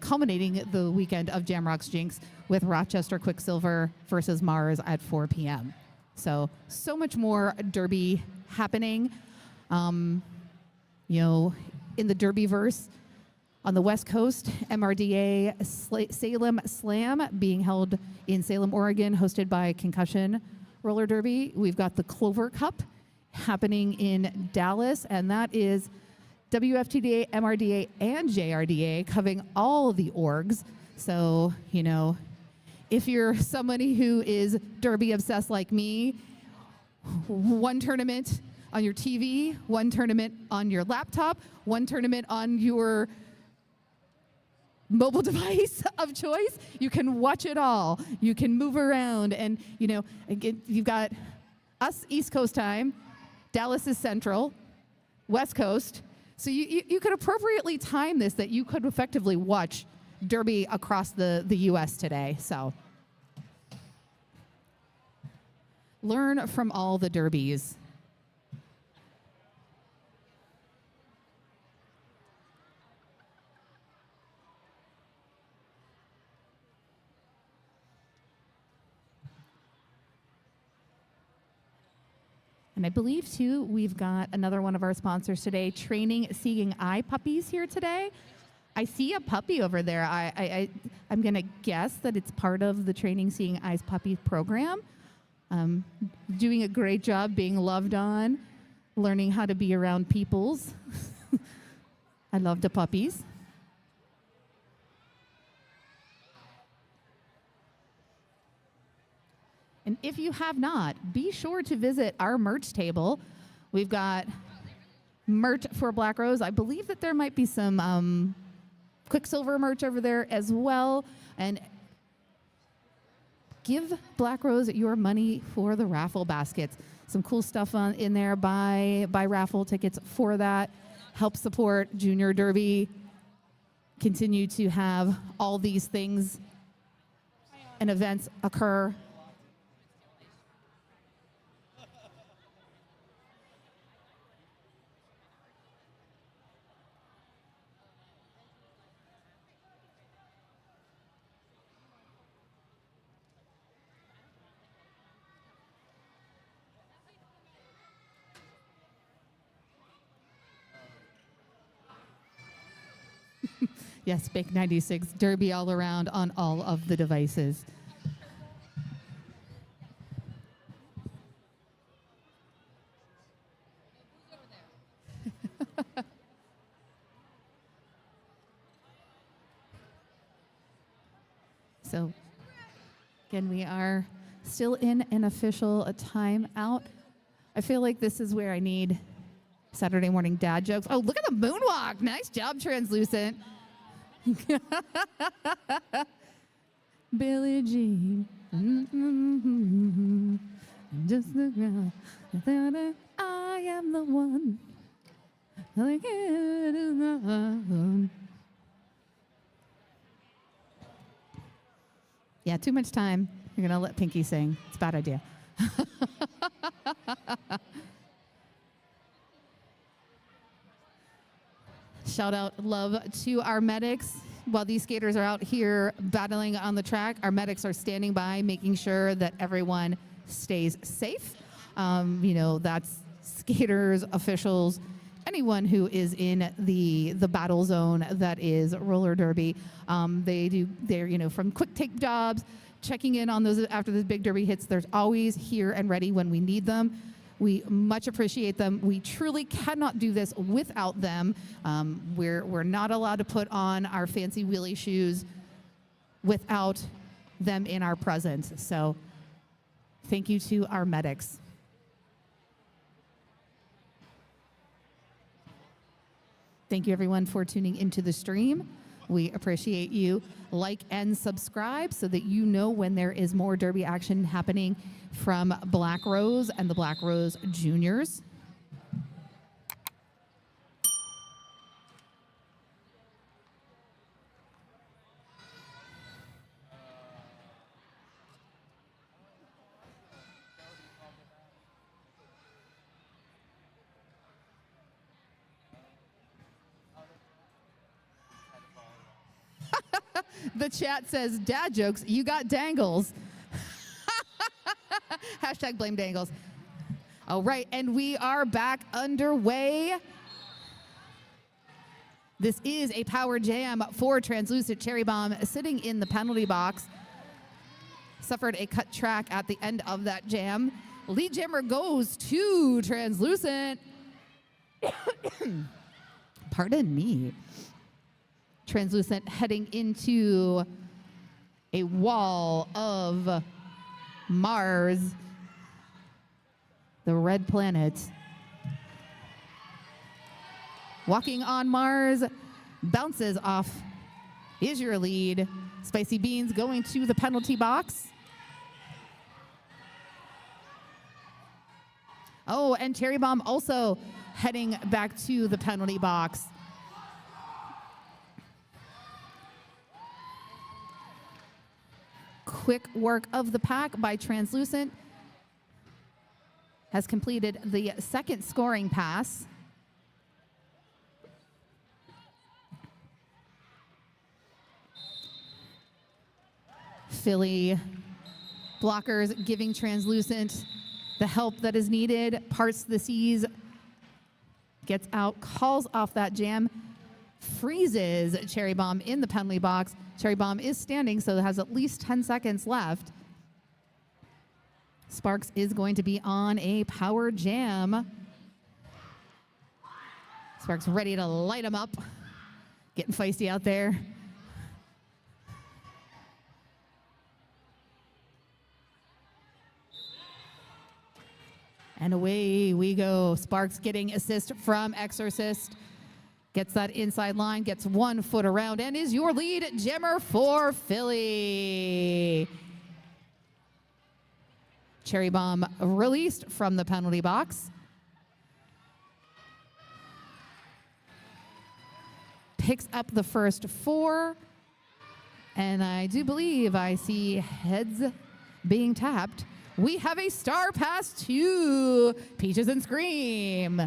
culminating the weekend of Jamrock's Jinx with Rochester Quicksilver versus Mars at 4 p.m. So much more Derby happening. In the Derbyverse, on the West Coast, MRDA Salem Slam being held in Salem, Oregon, hosted by Concussion Roller Derby. We've got the Clover Cup happening in Dallas, and that is WFTDA, MRDA, and JRDA covering all the orgs. So, if you're somebody who is Derby obsessed like me, one tournament on your TV, one tournament on your laptop, one tournament on your mobile device of choice, you can watch it all. You can move around, and again, you've got us East Coast time, Dallas is Central, West Coast. So you could appropriately time this that you could effectively watch Derby across the U.S. today. So learn from all the Derbies. And I believe, too, we've got another one of our sponsors today, Training Seeing Eye Puppies here today. I see a puppy over there. I'm going to guess that it's part of the Training Seeing Eyes Puppy program. Doing a great job being loved on, learning how to be around peoples. I love the puppies. And if you have not, be sure to visit our merch table. We've got merch for Black Rose. I believe that there might be some Quicksilver merch over there as well. And give Black Rose your money for the raffle baskets. Some cool stuff in there. Buy raffle tickets for that. Help support Junior Derby. Continue to have all these things and events occur. Yes, Bake 96, Derby all around on all of the devices. So, again, we are still in an official timeout. I feel like this is where I need Saturday morning dad jokes. Oh, look at the moonwalk. Nice job, Translucent. Billie Jean. Just the girl. I am the one. Like it is not. Yeah, too much time. You're going to let Pinky sing. It's a bad idea. Shout out love to our medics. While these skaters are out here battling on the track, our medics are standing by, making sure that everyone stays safe. That's skaters, officials, anyone who is in the battle zone that is roller derby. They're from quick take jobs, checking in on those after the big derby hits. They're always here and ready when we need them. We much appreciate them. We truly cannot do this without them. We're not allowed to put on our fancy wheelie shoes without them in our presence. So thank you to our medics. Thank you everyone for tuning into the stream. We appreciate you. Like and subscribe so that you know when there is more derby action happening from Black Rose and the Black Rose Juniors. The chat says, dad jokes, you got dangles. Hashtag blame dangles. All right, and we are back underway. This is a power jam for Translucent Cherry Bomb sitting in the penalty box. Suffered a cut track at the end of that jam. Lead jammer goes to Translucent. Pardon me. Translucent heading into a wall of Mars, the red planet. Walking on Mars, bounces off, is your lead. Spicy Beans going to the penalty box. Oh, and Cherry Bomb also heading back to the penalty box. Quick work of the pack by Translucent. Has completed the second scoring pass. Philly blockers giving Translucent the help that is needed. Parts the seas. Gets out, calls off that jam. Freezes Cherry Bomb in the penalty box. Cherry Bomb is standing, so it has at least 10 seconds left. Sparks is going to be on a power jam. Sparks ready to light him up. Getting feisty out there. And away we go. Sparks getting assist from Exorcist. Gets that inside line, gets 1 foot around, and is your lead jammer for Philly. Cherry Bomb released from the penalty box. Picks up the first 4. And I do believe I see heads being tapped. We have a star pass to Peaches and Scream.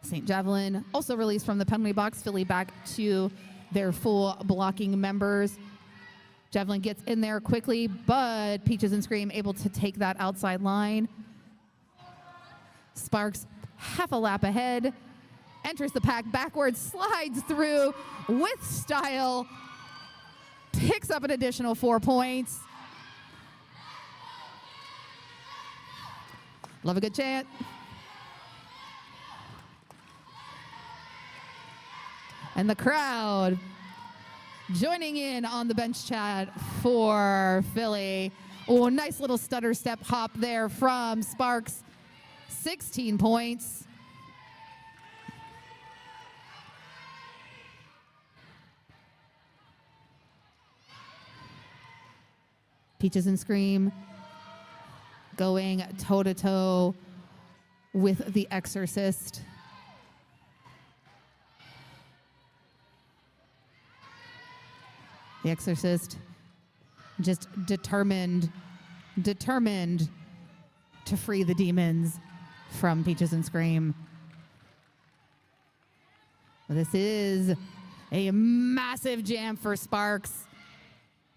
St. Javelin also released from the penalty box. Philly back to their full blocking members. Javelin gets in there quickly, but Peaches and Scream able to take that outside line. Sparks half a lap ahead. Enters the pack backwards, slides through with style. Picks up an additional 4 points. Love a good chant. And the crowd joining in on the bench chat for Philly. Oh, nice little stutter step hop there from Sparks. 16 points. Peaches and Scream going toe-to-toe with the Exorcist. The Exorcist just determined to free the demons from Peaches and Scream. This is a massive jam for Sparks.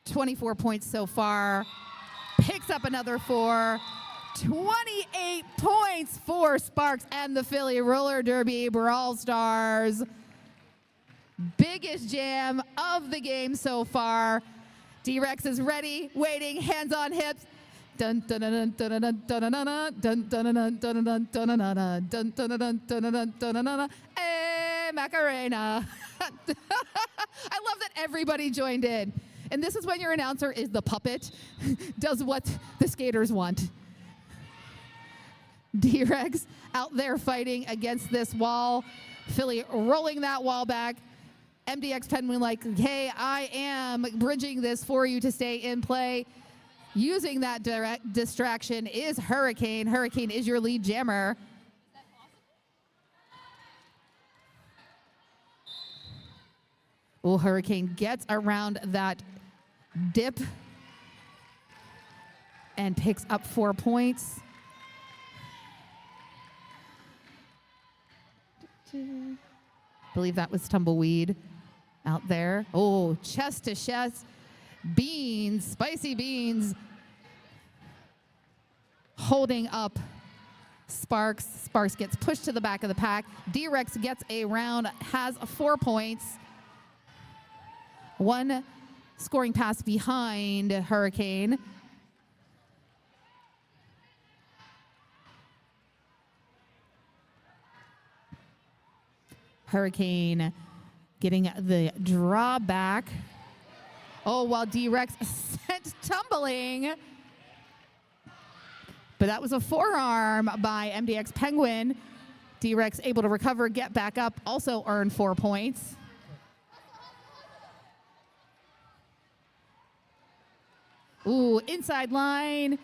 24 points so far. Picks up another 4. 28 points for Sparks and the Philly Roller Derby Brawlstars. Biggest jam of the game so far. D-Rex is ready, waiting, hands on hips. Dun dun dun dun dun dun dun dun dun dun dun dun dun dun dun dun dun dun dun dun. Hey, Macarena. I love that everybody joined in. And this is when your announcer is the puppet, does what the skaters want. D-Rex out there fighting against this wall. Philly rolling that wall back. MDX Penguin like, hey, I am bridging this for you to stay in play. Using that direct distraction is Hurricane. Hurricane is your lead jammer. Oh, Hurricane gets around that dip and picks up 4 points. Believe that was Tumbleweed out there. Oh, chest to chest. Beans, Spicy Beans, holding up Sparks. Sparks gets pushed to the back of the pack. D-Rex gets a round, has 4 points. 1 scoring pass behind Hurricane. Hurricane getting the draw back. Oh, while D-Rex sent tumbling. But that was a forearm by MDX Penguin. D-Rex able to recover, get back up, also earn 4 points. Ooh, inside line,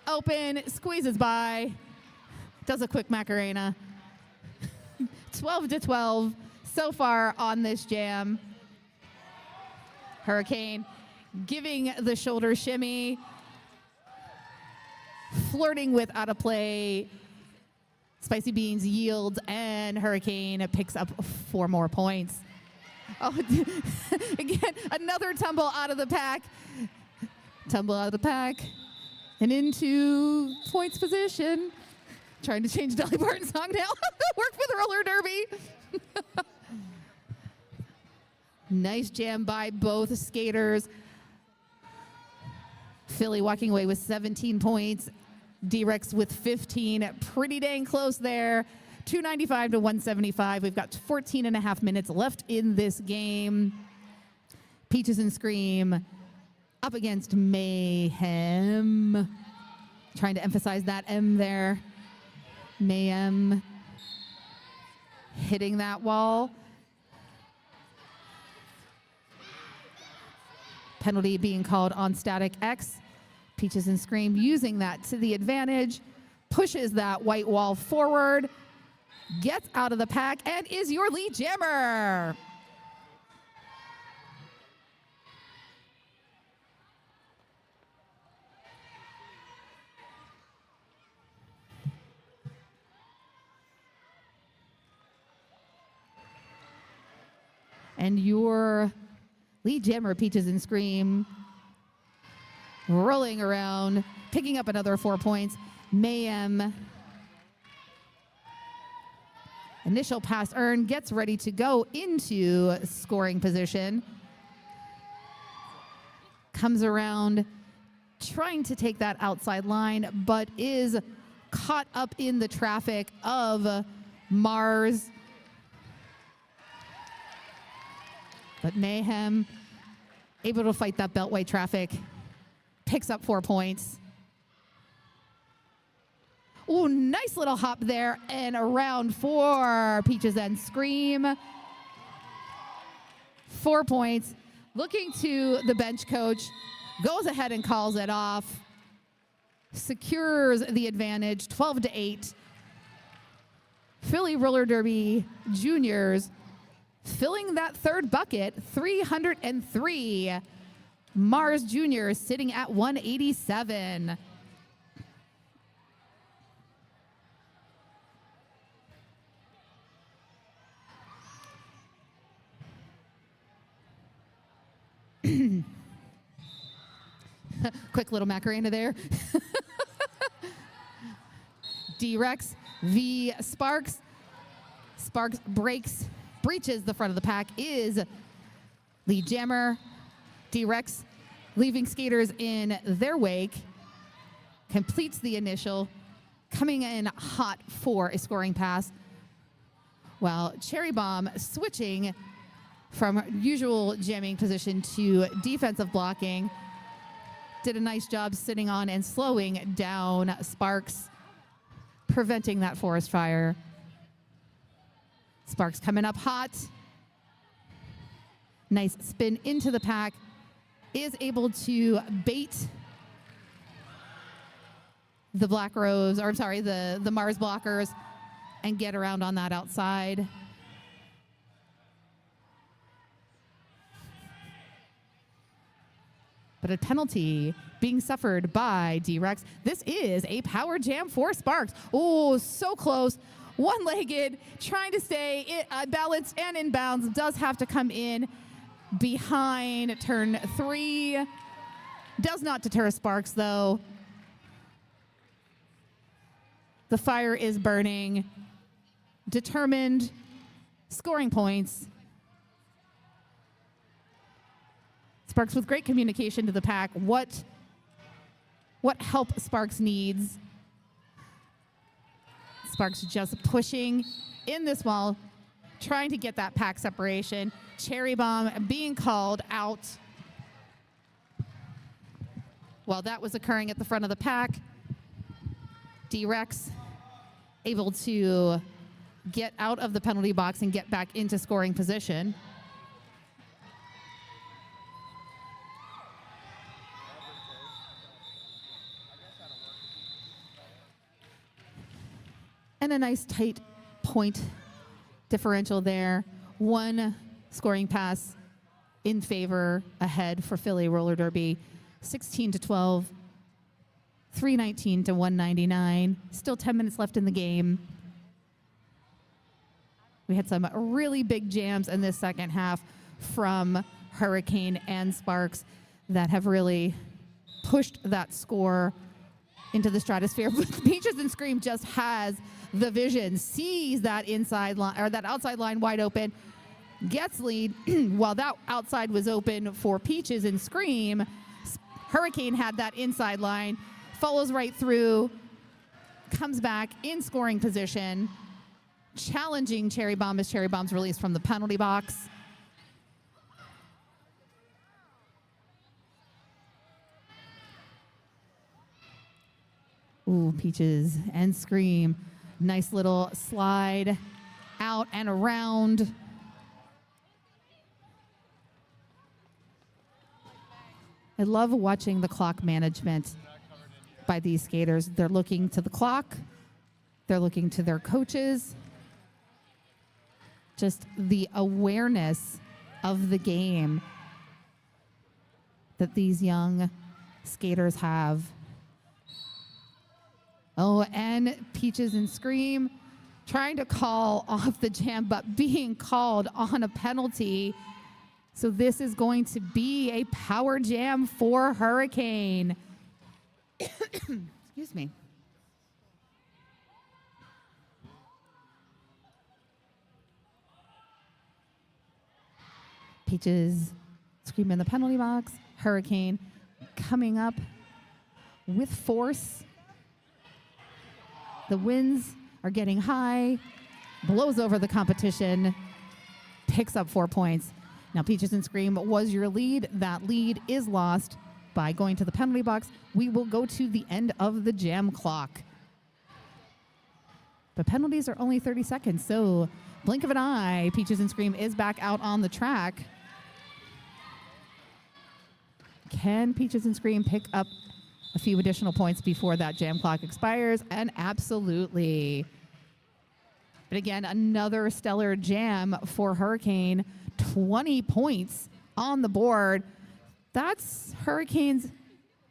open, squeezes by, does a quick Macarena. 12-12 so far on this jam. Hurricane giving the shoulder shimmy, flirting with out of play. Spicy Beans yields, and Hurricane picks up 4 more points. Oh, again, another tumble out of the pack. Tumble out of the pack and into points position. Trying to change Dolly Parton's song now. Work for the roller derby. Nice jam by both skaters. Philly walking away with 17 points. D-Rex with 15. Pretty dang close there. 295 to 175. We've got 14 and a half minutes left in this game. Peaches and Scream up against Mayhem. Trying to emphasize that M there. Mayhem hitting that wall. Penalty being called on static X. Peaches and Scream using that to the advantage. Pushes that white wall forward. Gets out of the pack and is your lead jammer. And your lead jammer, Peaches and Scream, rolling around, picking up another 4 points. Mayhem, initial pass earned, gets ready to go into scoring position. Comes around, trying to take that outside line, but is caught up in the traffic of Mars. But Mayhem able to fight that beltway traffic, picks up 4 points. Ooh, nice little hop there and around for Peaches and Scream. 4 points. Looking to the bench coach, goes ahead and calls it off. Secures the advantage, 12-8. Philly Roller Derby Juniors filling that third bucket, 303. Mars Juniors sitting at 187. Quick little Macarena there. D-Rex v Sparks. Sparks breaches the front of the pack, is lead jammer. D-Rex leaving skaters in their wake. Completes the initial, coming in hot for a scoring pass. While Cherry Bomb switching from usual jamming position to defensive blocking. Did a nice job sitting on and slowing down Sparks, preventing that forest fire. Sparks coming up hot. Nice spin into the pack. Is able to bait the Black Rose, or I'm sorry, the Mars blockers and get around on that outside. But a penalty being suffered by D-Rex. This is a power jam for Sparks. Oh, so close. One-legged, trying to stay balanced and in bounds. Does have to come in behind turn 3. Does not deter Sparks, though. The fire is burning. Determined. Scoring points. Sparks with great communication to the pack. What help Sparks needs. Sparks just pushing in this wall, trying to get that pack separation. Cherry Bomb being called out. While that was occurring at the front of the pack, D-Rex able to get out of the penalty box and get back into scoring position. And a nice tight point differential there. One scoring pass in favor ahead for Philly Roller Derby. 16-12, 319 to 199. Still 10 minutes left in the game. We had some really big jams in this second half from Hurricane and Sparks that have really pushed that score into the stratosphere. But Peaches and Scream just has the vision, sees that inside line or that outside line wide open, gets lead. While that outside was open for Peaches and Scream, Hurricane had that inside line, follows right through, comes back in scoring position, challenging Cherry Bomb as Cherry Bomb's released from the penalty box. Ooh, Peaches and Scream. Nice little slide out and around. I love watching the clock management by these skaters. They're looking to the clock. They're looking to their coaches. Just the awareness of the game that these young skaters have. Oh, and Peaches and Scream trying to call off the jam, but being called on a penalty. So this is going to be a power jam for Hurricane. Excuse me. Peaches, Scream in the penalty box. Hurricane coming up with force. The winds are getting high, blows over the competition, picks up 4 points. Now, Peaches and Scream was your lead. That lead is lost by going to the penalty box. We will go to the end of the jam clock. But penalties are only 30 seconds, so blink of an eye, Peaches and Scream is back out on the track. Can Peaches and Scream pick up a few additional points before that jam clock expires? And absolutely. But again, another stellar jam for Hurricane. 20 points on the board. That's Hurricane's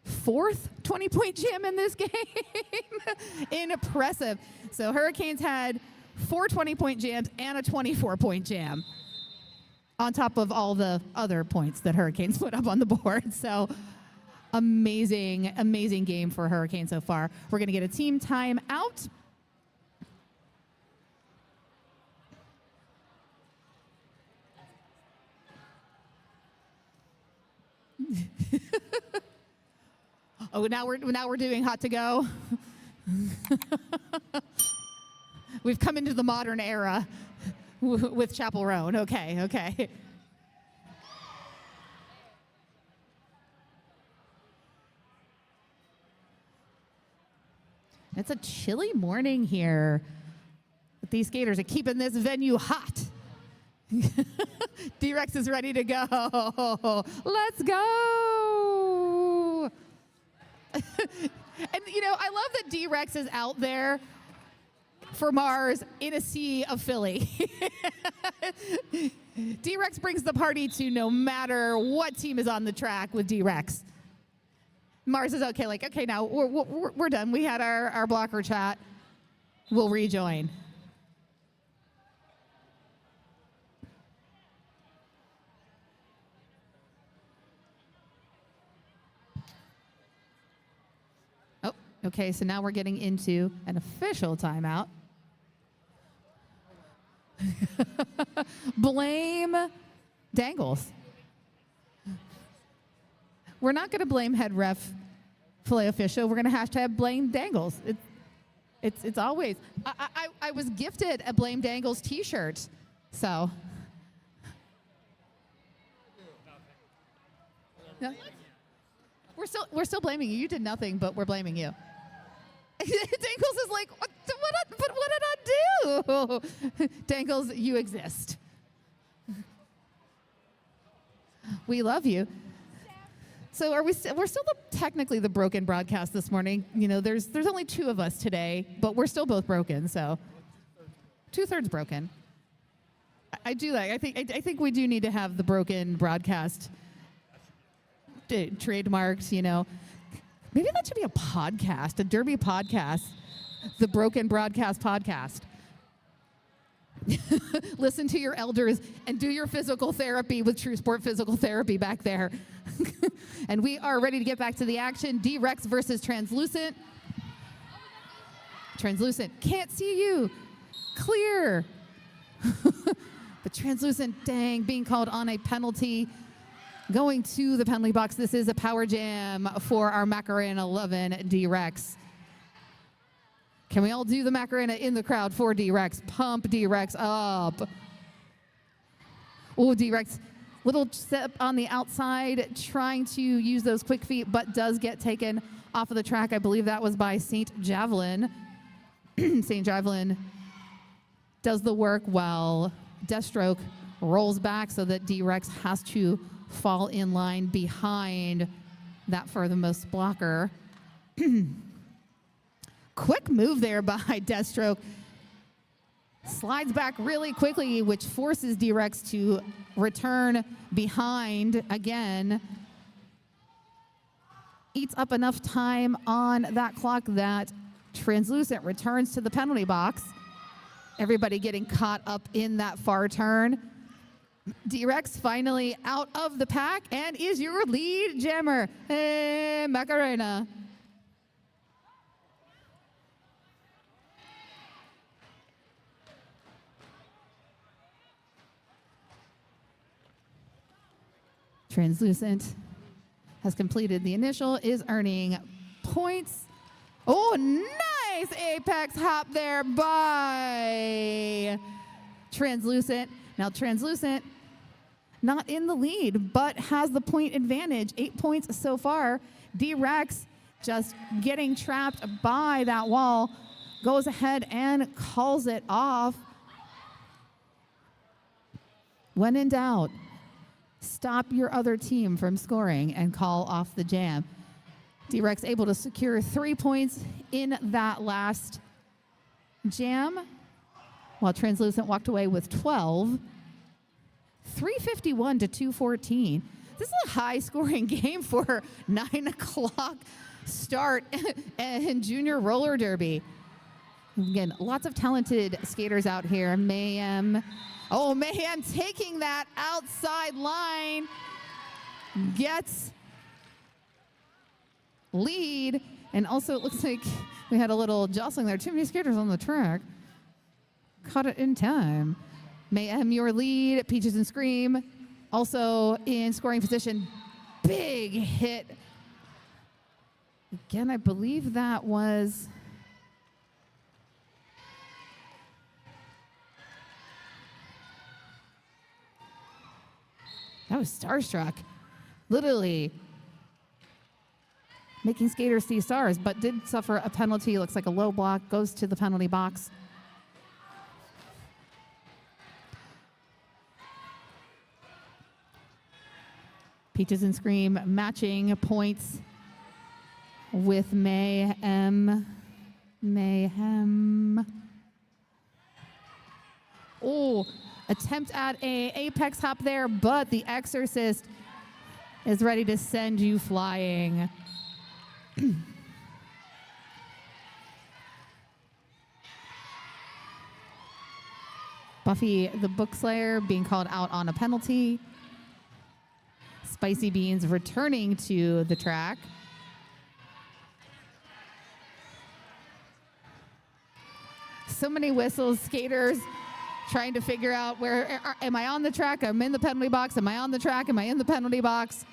fourth 20-point jam in this game. Impressive. So Hurricanes had 4 20-point jams and a 24-point jam on top of all the other points that Hurricanes put up on the board. So amazing, amazing game for Hurricane so far. We're going to get a team time out. Oh, now we're doing hot to go. We've come into the modern era with Chapel Roan. Okay. It's a chilly morning here. But these skaters are keeping this venue hot. D-Rex is ready to go. Let's go. And, you know, I love that D-Rex is out there for Mars in a sea of Philly. D-Rex brings the party to no matter what team is on the track with D-Rex. Mars is okay, like, okay, now we're done. We had our blocker chat. We'll rejoin. Okay, so now we're getting into an official timeout. Blame Dangles. We're not going to blame head ref Filet Official. We're going to hashtag blame Dangles. It's always. I was gifted a blame Dangles T-shirt, so. No? We're still blaming you. You did nothing, but we're blaming you. Dangles is like, what did I do? Dangles, you exist. We love you. So we're still technically the broken broadcast this morning. You know, there's only 2 of us today, but we're still both broken. So 2/3 broken. I do like. I think we do need to have the broken broadcast trademarked. You know. Maybe that should be a podcast, a Derby podcast, the Broken Broadcast Podcast. Listen to your elders and do your physical therapy with True Sport Physical Therapy back there. And we are ready to get back to the action. D-Rex versus Translucent. Translucent, can't see you. Clear. But Translucent, dang, being called on a penalty. Going to the penalty box. This is a power jam for our Macarena 11 D-Rex. Can we all do the Macarena in the crowd for D-Rex? Pump D-Rex up. Oh, D-Rex Little step on the outside, trying to use those quick feet, but does get taken off of the track. I believe that was by St. Javelin. St. Javelin does the work while Deathstroke rolls back so that D-Rex has to fall in line behind that furthermost blocker. Quick move there by Deathstroke. Slides back really quickly, which forces D-Rex to return behind again. Eats up enough time on that clock that Translucent returns to the penalty box. Everybody getting caught up in that far turn. D-Rex finally out of the pack and is your lead jammer. Hey, Macarena. Translucent has completed the initial, is earning points. Oh, nice apex hop there by Translucent. Now Translucent not in the lead, but has the point advantage. 8 points so far. D-Rex just getting trapped by that wall, goes ahead and calls it off. When in doubt, stop your other team from scoring and call off the jam. D-Rex able to secure 3 points in that last jam, while Translucent walked away with 12. 351 to 214. This is a high scoring game for 9 o'clock start in Junior Roller Derby. Again, lots of talented skaters out here. Mayhem. Oh, Mayhem taking that outside line. Gets lead. And also it looks like we had a little jostling there. Too many skaters on the track. Caught it in time. Mayhem, your lead. Peaches and Scream also in scoring position. Big hit. Again, I believe that was... That was Starstruck. Literally making skaters see stars, but did suffer a penalty. Looks like a low block, goes to the penalty box. Peaches and Scream matching points with Mayhem. Oh, attempt at a apex hop there, but the Exorcist is ready to send you flying. Buffy the Bookslayer being called out on a penalty. Spicy Beans returning to the track. So many whistles, skaters trying to figure out where, am I on the track? I'm in the penalty box. Am I on the track? Am I in the penalty box?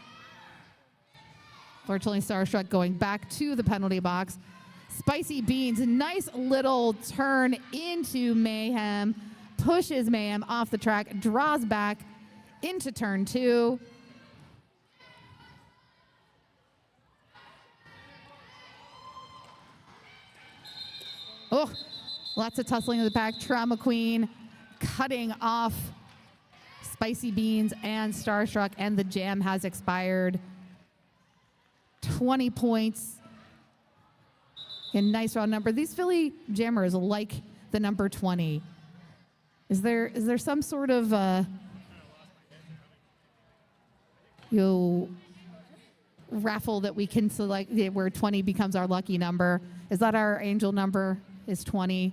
Fortunately, Starstruck going back to the penalty box. Spicy Beans, nice little turn into Mayhem, pushes Mayhem off the track, draws back into turn 2. Oh, lots of tussling in the back. Trauma Queen cutting off Spicy Beans and Starstruck, and the jam has expired. 20 points. A nice round number. These Philly jammers like the number 20. Is there some sort of raffle that we can select where 20 becomes our lucky number? Is that our angel number? Is 20?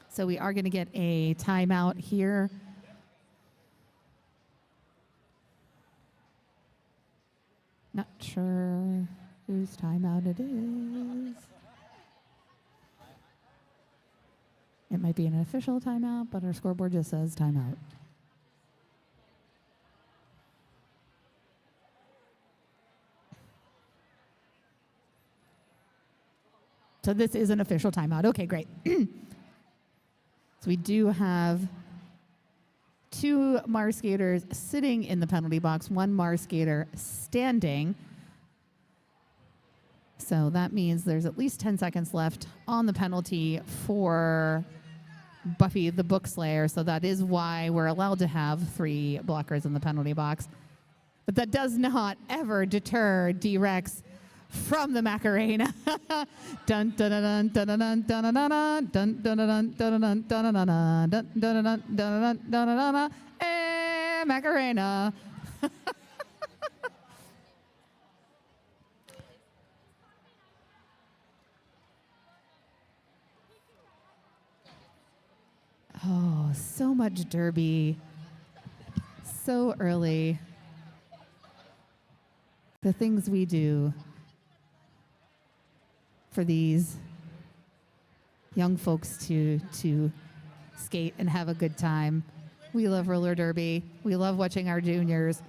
So we are going to get a timeout here. Not sure whose timeout it is. It might be an official timeout, but our scoreboard just says timeout. So this is an official timeout. Okay, great. So we do have 2 Mars skaters sitting in the penalty box, 1 Mars skater standing. So that means there's at least 10 seconds left on the penalty for Buffy the Bookslayer. So that is why we're allowed to have 3 blockers in the penalty box. But that does not ever deter D-Rex from the Macarena. Dun dun dun dun dun dun dun dun dun dun dun dun dun dun dun dun dun dun dun dun Macarena. Oh, so much derby. So early. The things we do for these young folks to skate and have a good time. We love roller derby. We love watching our juniors.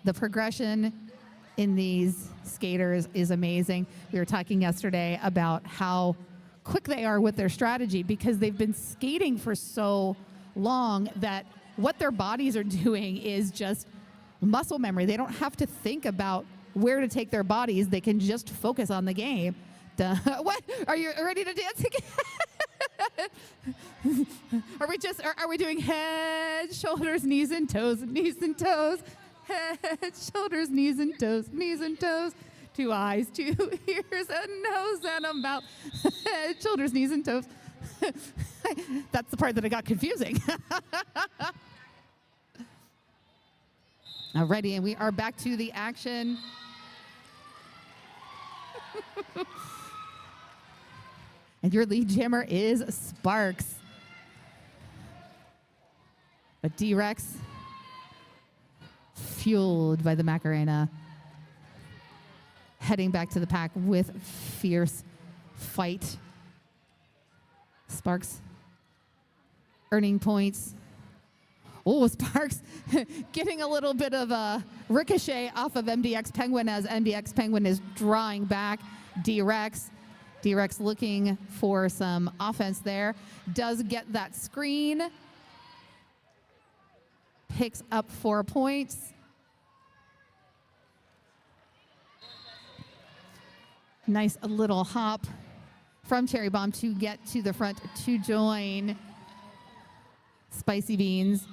The progression in these skaters is amazing. We were talking yesterday about how quick they are with their strategy because they've been skating for so long that what their bodies are doing is just muscle memory. They don't have to think about where to take their bodies. They can just focus on the game. What? Are you ready to dance again? Are we doing head, shoulders, knees and toes, head, shoulders, knees and toes, 2 eyes, 2 ears, a nose and a mouth, head, shoulders, knees and toes. That's the part that it got confusing. Alrighty, and we are back to the action. And your lead jammer is Sparks. But D-Rex, fueled by the Macarena, heading back to the pack with fierce fight. Sparks earning points. Oh, Sparks getting a little bit of a ricochet off of MDX Penguin as MDX Penguin is drawing back D-Rex. D-Rex looking for some offense there. Does get that screen. Picks up 4 points. Nice little hop from Cherry Bomb to get to the front to join Spicy Beans.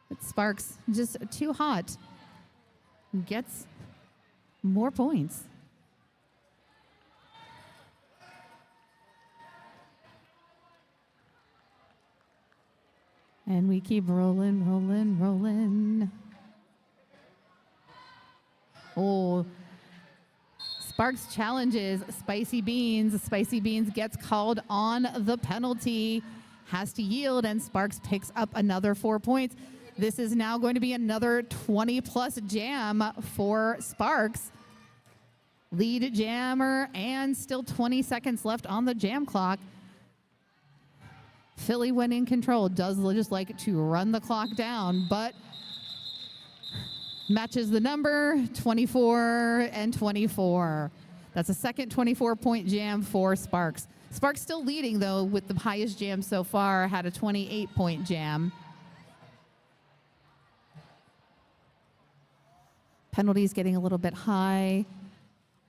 But Sparks just too hot. Gets more points. And we keep rolling, rolling, rolling. Oh, Sparks challenges Spicy Beans. Spicy Beans gets called on the penalty, has to yield, and Sparks picks up another 4 points. This is now going to be another 20-plus jam for Sparks. Lead jammer, and still 20 seconds left on the jam clock. Philly, when in control, does just like to run the clock down, but matches the number 24 and 24. That's a second 24-point jam for Sparks. Sparks still leading, though, with the highest jam so far, had a 28-point jam. Penalties getting a little bit high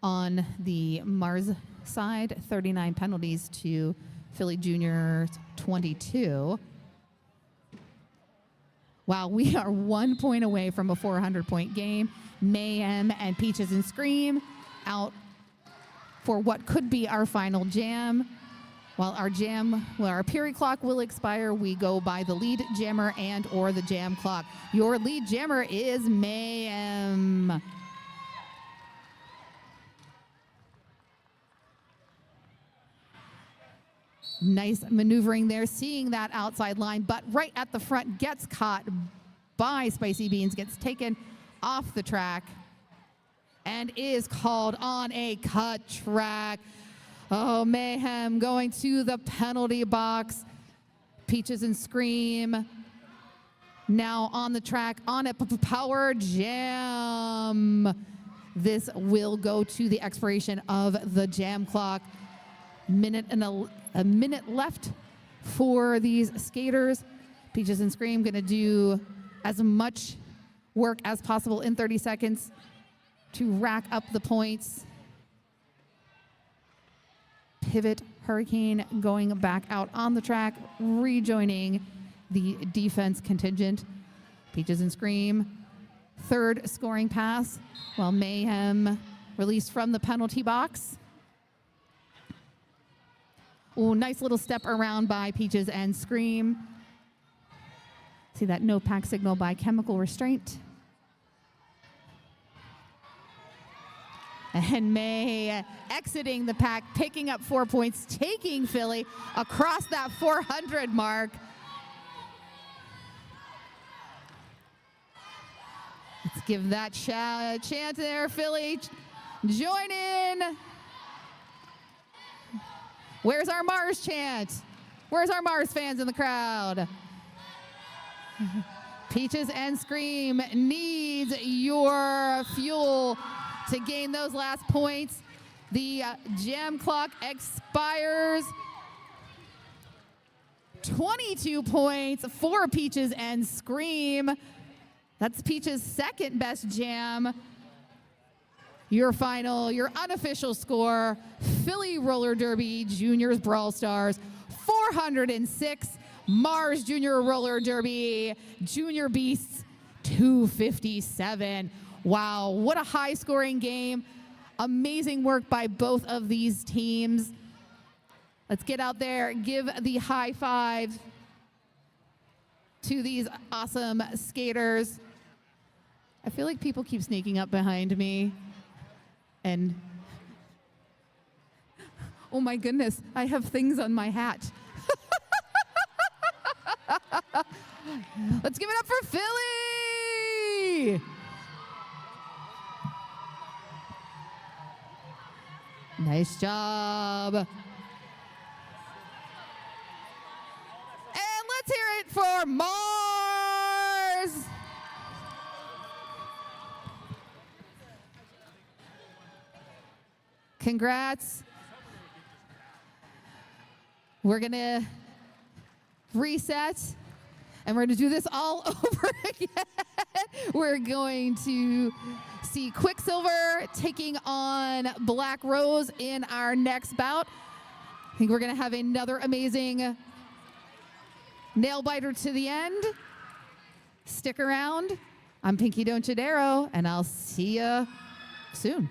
on the Mars side, 39 penalties to Philly Junior 22. Wow, we are 1 point away from a 400-point game. Mayhem and Peaches and Scream out for what could be our final jam. While our period clock will expire, we go by the lead jammer and or the jam clock. Your lead jammer is Mayhem. Nice maneuvering there, seeing that outside line, but right at the front gets caught by Spicy Beans, gets taken off the track, and is called on a cut track. Oh, Mayhem going to the penalty box. Peaches and Scream now on the track on a power jam. this will go to the expiration of the jam clock. A minute left for these skaters. Peaches and Scream gonna do as much work as possible in 30 seconds to rack up the points. Pivot Hurricane going back out on the track, rejoining the defense contingent. Peaches and Scream, third scoring pass, while Mayhem released from the penalty box. Oh, nice little step around by Peaches and Scream. See that no pack signal by Chemical Restraint. And May exiting the pack, picking up 4 points, taking Philly across that 400 mark. Let's give that chant there, Philly. Join in. Where's our Mars chant? Where's our Mars fans in the crowd? Peaches and Scream needs your fuel to gain those last points. The jam clock expires. 22 points for Peaches and Scream. That's Peaches' second best jam. Your final, your unofficial score, Philly Roller Derby Juniors Brawlstars, 406. Mars Junior Roller Derby Junior Beasts, 257. Wow, what a high scoring game. Amazing work by both of these teams. Let's get out there, give the high five to these awesome skaters. I feel like people keep sneaking up behind me. And oh my goodness, I have things on my hat. Let's give it up for Philly! Nice job. And let's hear it for Mars! Congrats. We're gonna reset, and we're gonna do this all over again. We're going to see Quicksilver taking on Black Rose in our next bout. I think we're gonna have another amazing nail biter to the end. Stick around. I'm Pinky Donchadero, and I'll see ya soon.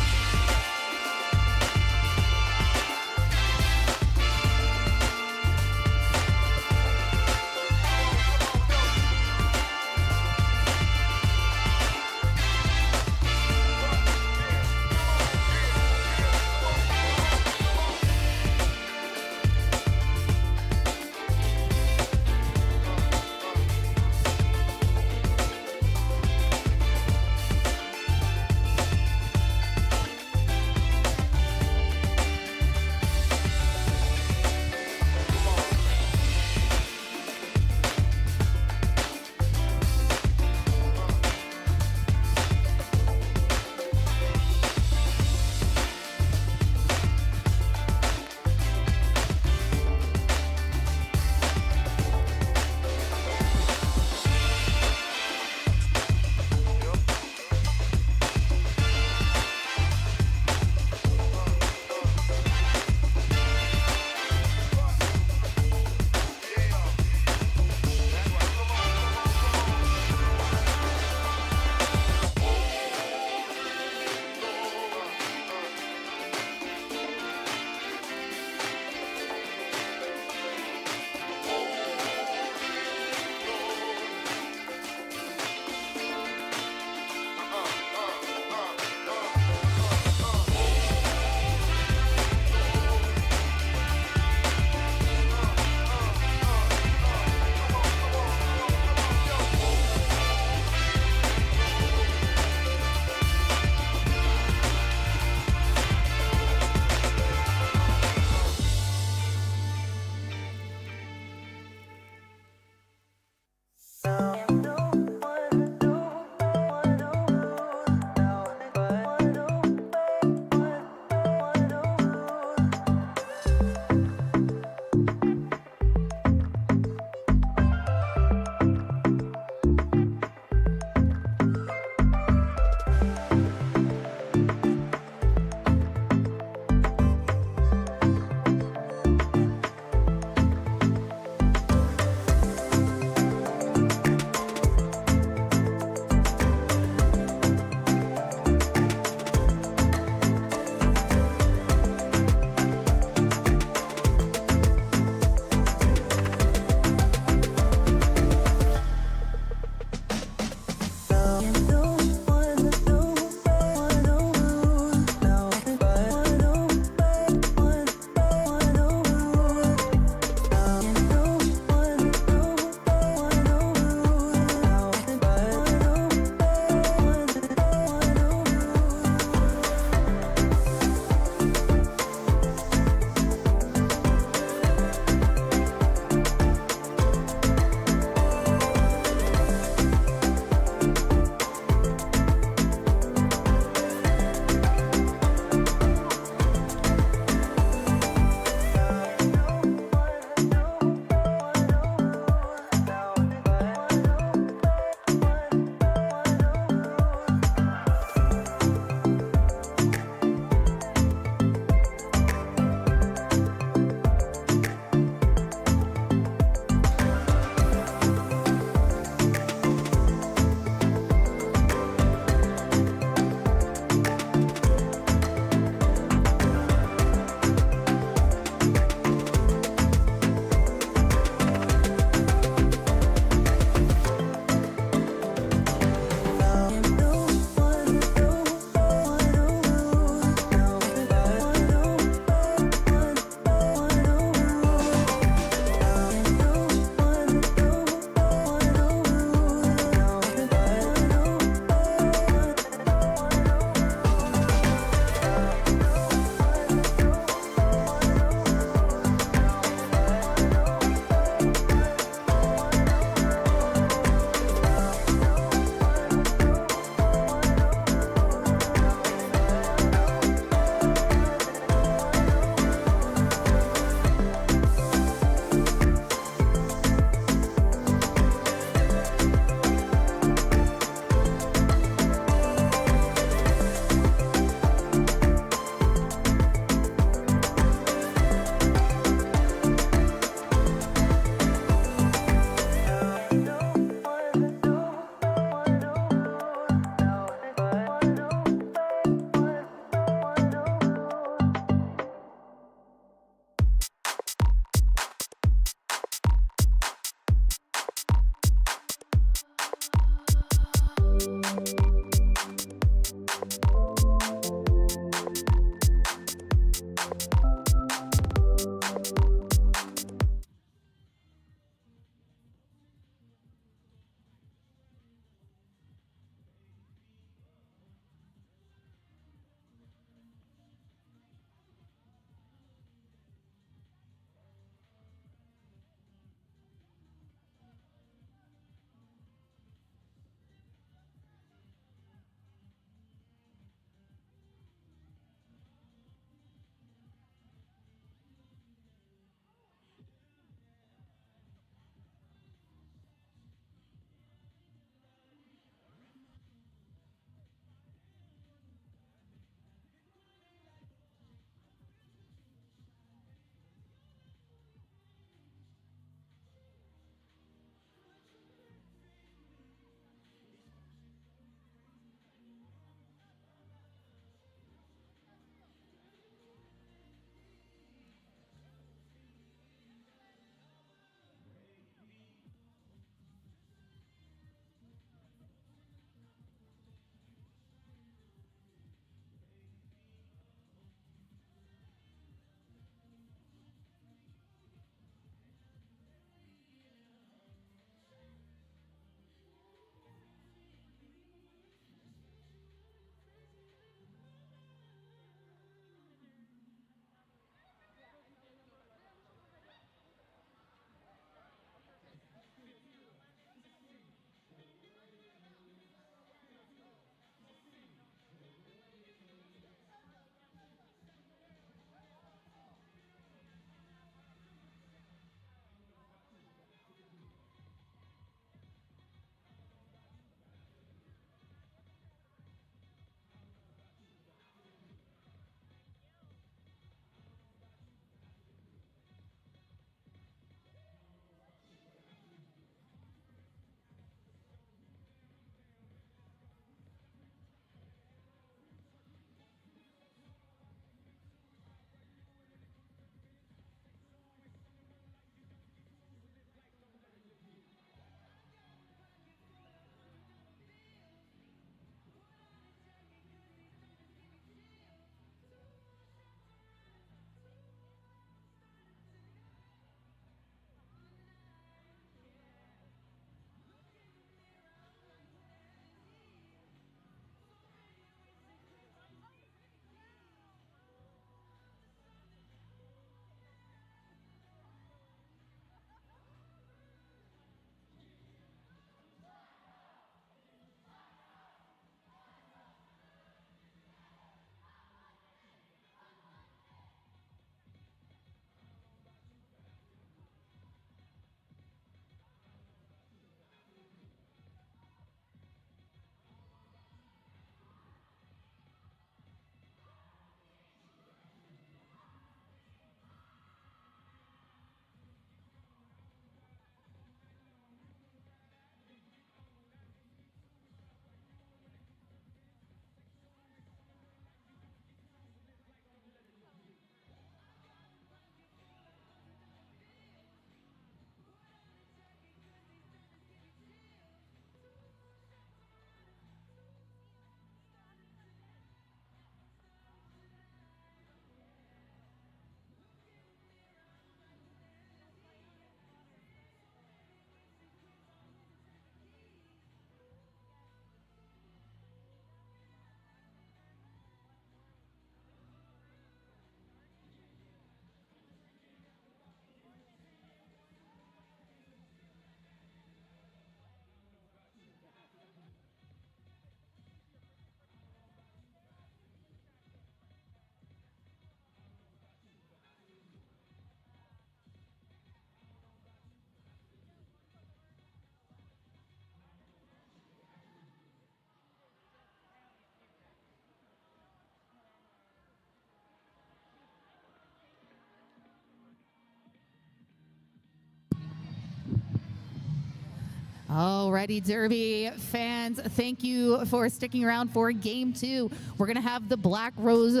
Alrighty, Derby fans, thank you for sticking around for game 2. We're going to have the Black Rose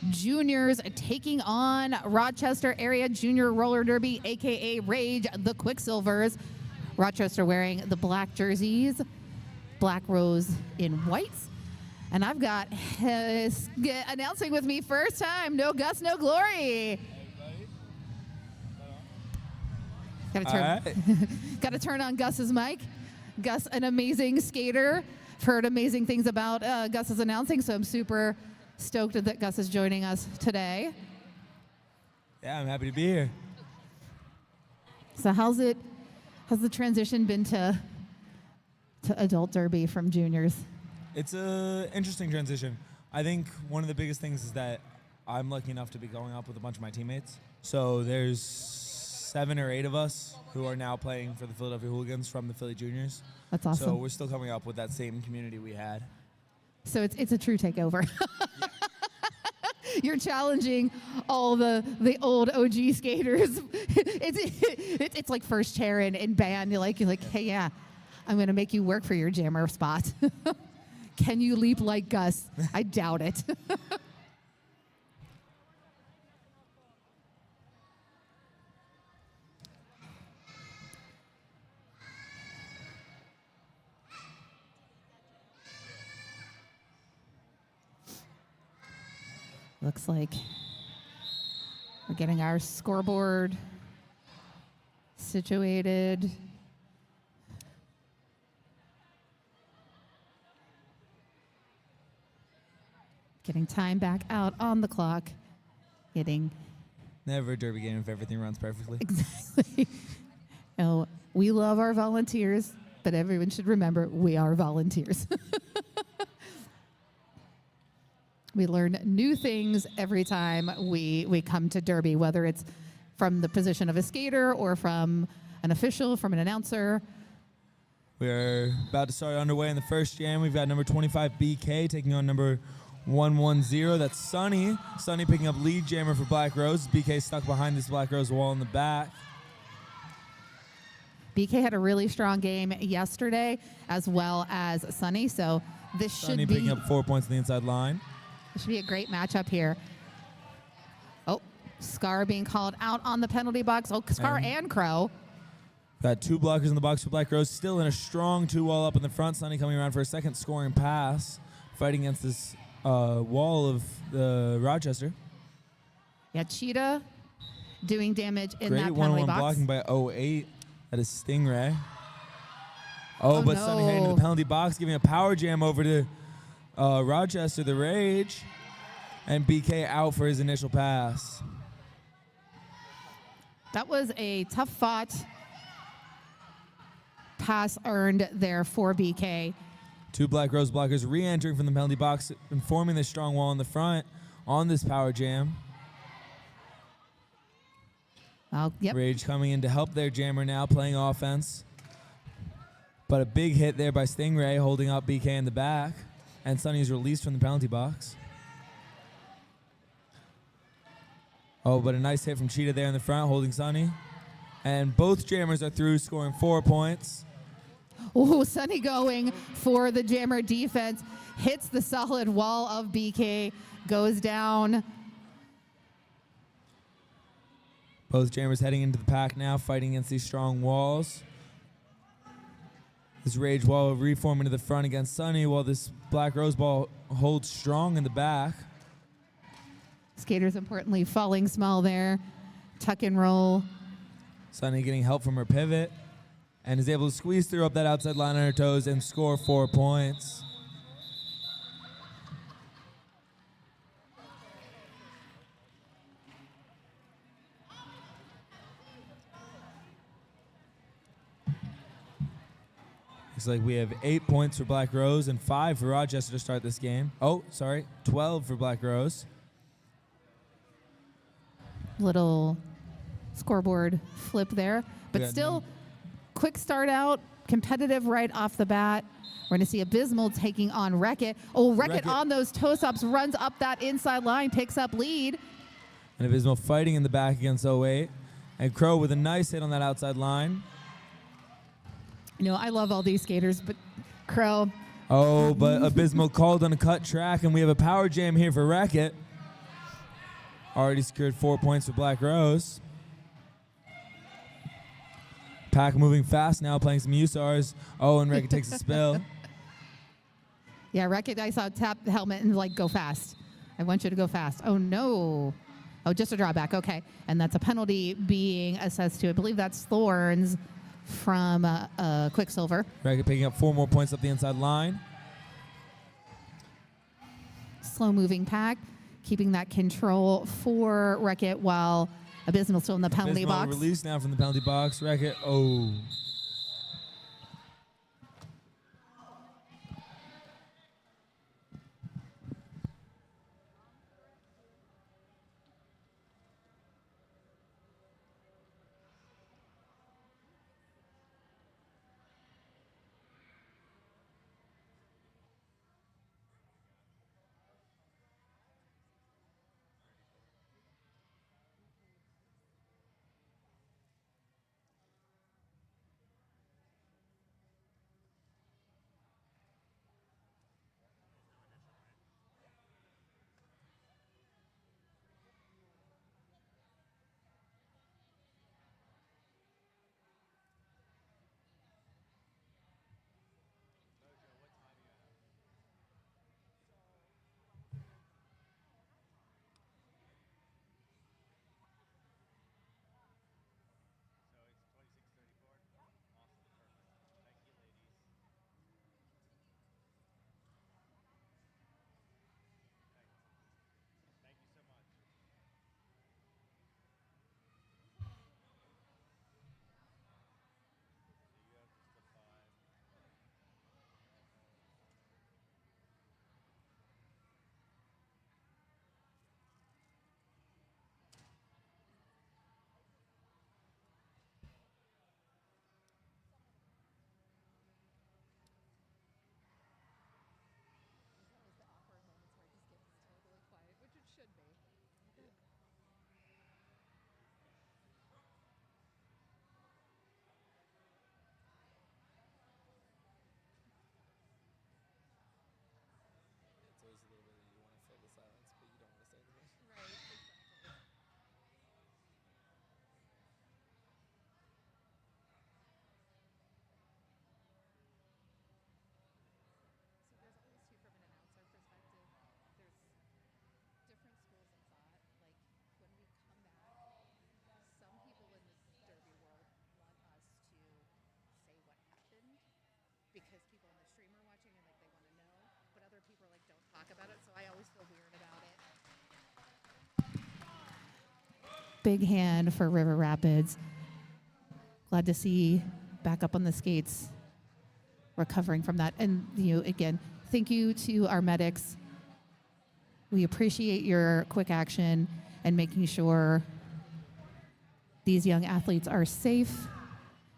Juniors taking on Rochester Area Junior Roller Derby, aka Rage, the Quicksilvers. Rochester wearing the black jerseys, Black Rose in whites. And I've got announcing with me first time, no Gus, no glory. Got to turn on Gus's mic. Gus, an amazing skater. I've heard amazing things about Gus's announcing, so I'm super stoked that Gus is joining us today. Yeah, I'm happy to be here. So has the transition been to adult derby from juniors? It's an interesting transition. I think one of the biggest things is that I'm lucky enough to be going up with a bunch of my teammates. So there's 7 or 8 of us who are now playing for the Philadelphia Hooligans from the Philly Juniors. That's awesome. So we're still coming up with that same community we had. So it's a true takeover. Yeah. You're challenging all the old OG skaters. It's like first chair in band. You're like, hey, yeah, I'm going to make you work for your jammer spot. Can you leap like Gus? I doubt it. Looks like we're getting our scoreboard situated. Getting time back out on the clock. Never a derby game if everything runs perfectly. Exactly. Oh, we love our volunteers, but everyone should remember we are volunteers. We learn new things every time we come to derby, whether it's from the position of a skater or from an official, from an announcer. We're about to start underway in the first jam. We've got number 25, BK, taking on number 110. That's Sunny. Sunny picking up lead jammer for Black Rose. BK stuck behind this Black Rose wall in the back. BK had a really strong game yesterday, as well as Sunny, so this Sunny should be... picking up 4 points on the inside line. This should be a great matchup here. Oh, Scar being called out on the penalty box. Oh, Scar and Crow. Got 2 blockers in the box for Black Rose. Still in a strong 2-wall up in the front. Sunny coming around for a second scoring pass. Fighting against this wall of the Rochester. Yeah, Cheetah doing damage in Great that penalty box. blocking by 08. That is Stingray. But no. Sunny heading to the penalty box, giving a power jam over to Rochester, the Rage. And BK out for his initial pass. That was a tough fought pass earned there for BK. 2 Black Rose blockers re-entering from the penalty box and forming this strong wall in the front on this power jam. Yep. Rage coming in to help their jammer now, playing offense. But a big hit there by Stingray, holding up BK in the back. And Sunny's released from the penalty box. But a nice hit from Cheetah there in the front, holding Sunny. And both jammers are through, scoring 4 points. Oh, Sunny going for the jammer defense. Hits the solid wall of BK. Goes down. Both jammers heading into the pack now, fighting against these strong walls. This Rage wall reforming to the front against Sunny, while this Black Rose ball holds strong in the back. Skaters, importantly, falling small there. Tuck and roll. Sunny getting help from her pivot and is able to squeeze through up that outside line on her toes and score 4 points. Looks like we have 8 points for Black Rose and 5 for Rochester to start this game. 12 for Black Rose. Little scoreboard flip there. But still, quick start out, competitive right off the bat. We're going to see Abysmal taking on Wreck-It. Oh, Wreck-It on those toe-ups, runs up that inside line, picks up lead. And Abysmal fighting in the back against 08. And Crow with a nice hit on that outside line. You know, I love all these skaters, but Crow. Oh, but Abysmal called on a cut track, and we have a power jam here for Wreck-It. Already secured 4 points for Black Rose. Pack moving fast now, playing some USARs. Oh, and Wreck-It takes a spill. Yeah, Wreck-It, I saw tap the helmet and like go fast. I want you to go fast. Oh no. Oh, just a drawback. Okay. And that's a penalty being assessed to, I believe that's Thorns from Quicksilver. Wreck-It picking up 4 more points up the inside line. Slow moving pack, keeping that control for Wreck-It while Abysmal still in the penalty Abysmal box. released now from the penalty box. Wreck-It, oh. Because people in the stream are watching and like they want to know, but other people like don't talk about it, so I always feel weird about it. Big hand for River Rapids. Glad to see back up on the skates, recovering from that. And you know, again, thank you to our medics. We appreciate your quick action and making sure these young athletes are safe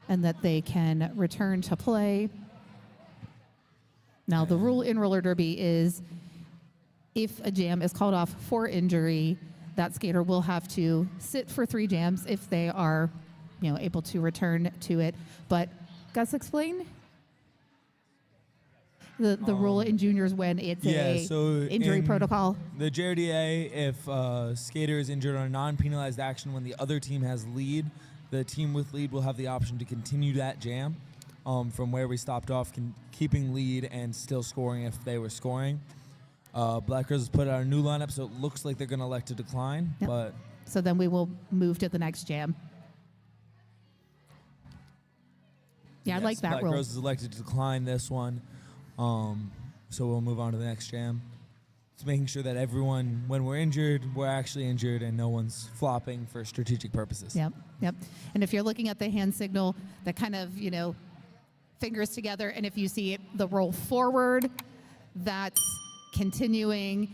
and that they can return to play. Now, the rule in roller derby is if a jam is called off for injury, that skater will have to sit for 3 jams if they are, you know, able to return to it. But Gus, explain the rule in juniors when it's injury protocol. The JRDA, if a skater is injured on a non-penalized action when the other team has lead, the team with lead will have the option to continue that jam from where we stopped off, keeping lead and still scoring if they were scoring. Black Rose has put out a new lineup, so it looks like they're going to elect to decline. Yep. But so then we will move to the next jam. Yeah, yes, I like that Black rule. Rose is elected to decline this one. So we'll move on to the next jam. It's making sure that everyone, when we're injured, we're actually injured and no one's flopping for strategic purposes. Yep, yep. And if you're looking at the hand signal, that kind of, you know, fingers together, and if you see it, the roll forward, that's continuing.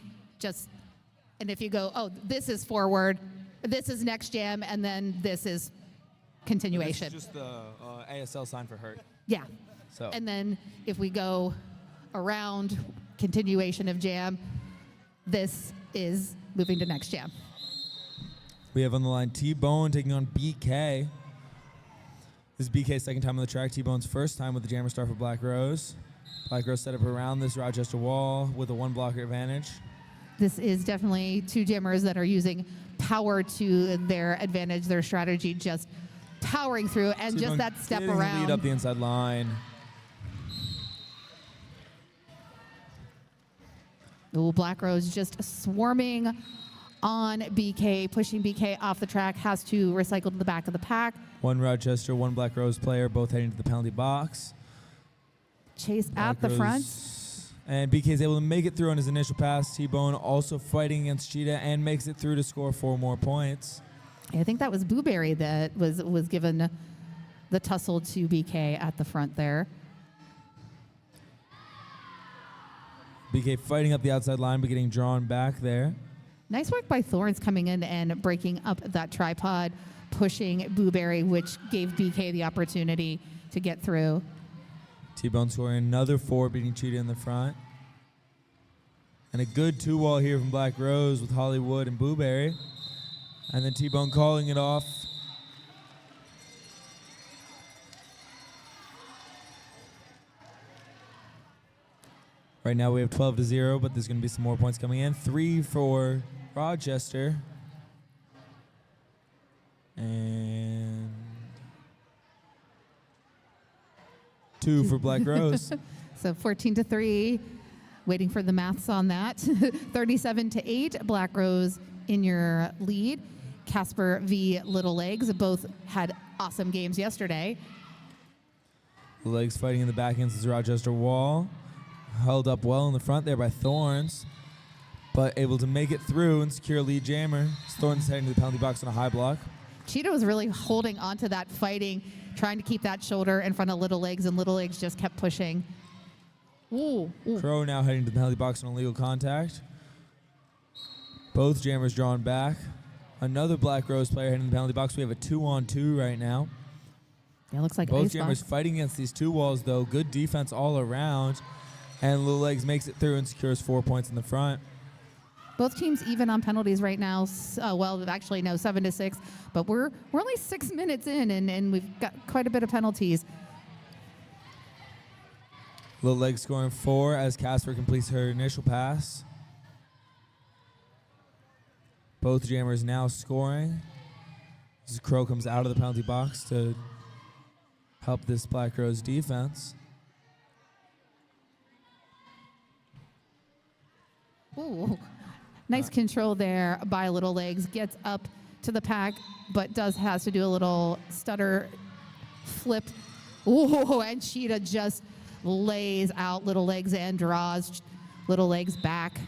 And if you go, oh, this is forward, this is next jam, and then this is continuation. This is just the ASL sign for hurt. Yeah. So. And then if we go around, continuation of jam, this is moving to next jam. We have on the line T-Bone taking on BK. This is BK's second time on the track. T-Bone's first time with the Jammer Star for Black Rose. Black Rose set up around this Rochester wall with a 1-blocker advantage. This is definitely two jammers that are using power to their advantage, their strategy just powering through, and just that step around. Lead up the inside line. Ooh, Black Rose just swarming on BK, pushing BK off the track, has to recycle to the back of the pack. One Rochester, one Black Rose player, both heading to the penalty box. Chase Black at the Rose, front. And BK is able to make it through on his initial pass. T-Bone also fighting against Cheetah and makes it through to score 4 more points. I think that was Booberry that was given the tussle to BK at the front there. BK fighting up the outside line, but getting drawn back there. Nice work by Thorns coming in and breaking up that tripod, pushing Booberry, which gave BK the opportunity to get through. T-Bone scoring another 4, beating Cheetah in the front. And a good 2-wall here from Black Rose with Hollywood and Booberry. And then T-Bone calling it off. Right now we have 12-0, but there's going to be some more points coming in. 3 for Rochester. And 2 for Black Rose. So 14-3, waiting for the maths on that. 37-8, Black Rose in your lead. Casper v. Little Legs both had awesome games yesterday. The Legs fighting in the back against the Rochester wall. Held up well in the front there by Thorns, but able to make it through and secure a lead jammer. Thorns heading to the penalty box on a high block. Cheetah was really holding onto that, fighting, trying to keep that shoulder in front of Little Legs, and Little Legs just kept pushing. Ooh. Crow now heading to the penalty box on illegal contact. Both jammers drawn back. Another Black Rose player heading to the penalty box. We have a 2-on-2 right now. Yeah, looks like both ice jammers box. fighting against these 2 walls, though. Good defense all around. And Little Legs makes it through and secures 4 points in the front. Both teams even on penalties right now. Well, actually, no, 7-6. But we're only 6 minutes in, and we've got quite a bit of penalties. Little Legs scoring 4 as Casper completes her initial pass. Both jammers now scoring. As Crow comes out of the penalty box to help this Black Rose defense. Ooh, nice control there by Little Legs. Gets up to the pack, but has to do a little stutter flip. Ooh, and Cheetah just lays out Little Legs and draws Little Legs back.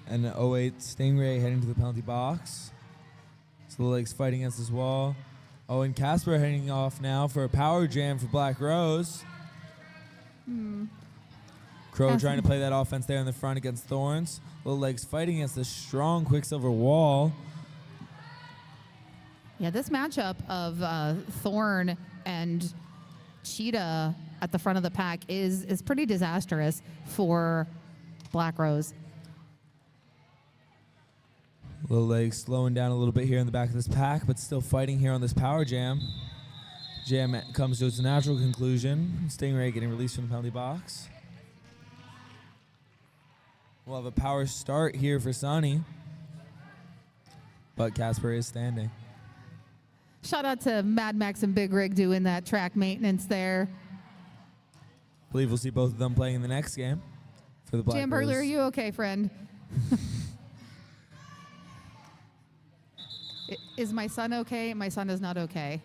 And the 08 Stingray heading to the penalty box. So Little Legs fighting against this wall. Oh, and Casper heading off now for a power jam for Black Rose. Crow trying to play that offense there in the front against Thorns. Little Legs fighting against the strong Quicksilver wall. Yeah, this matchup of Thorn and Cheetah at the front of the pack is pretty disastrous for Black Rose. Little Legs slowing down a little bit here in the back of this pack, but still fighting here on this power jam. Jam comes to its natural conclusion. Stingray getting released from the penalty box. We'll have a power start here for Sonny, but Casper is standing. Shout out to Mad Max and Big Rig doing that track maintenance there. I believe we'll see both of them playing in the next game for the Black Jam Burglar, Rose. are you okay, friend? Is my son okay? My son is not okay.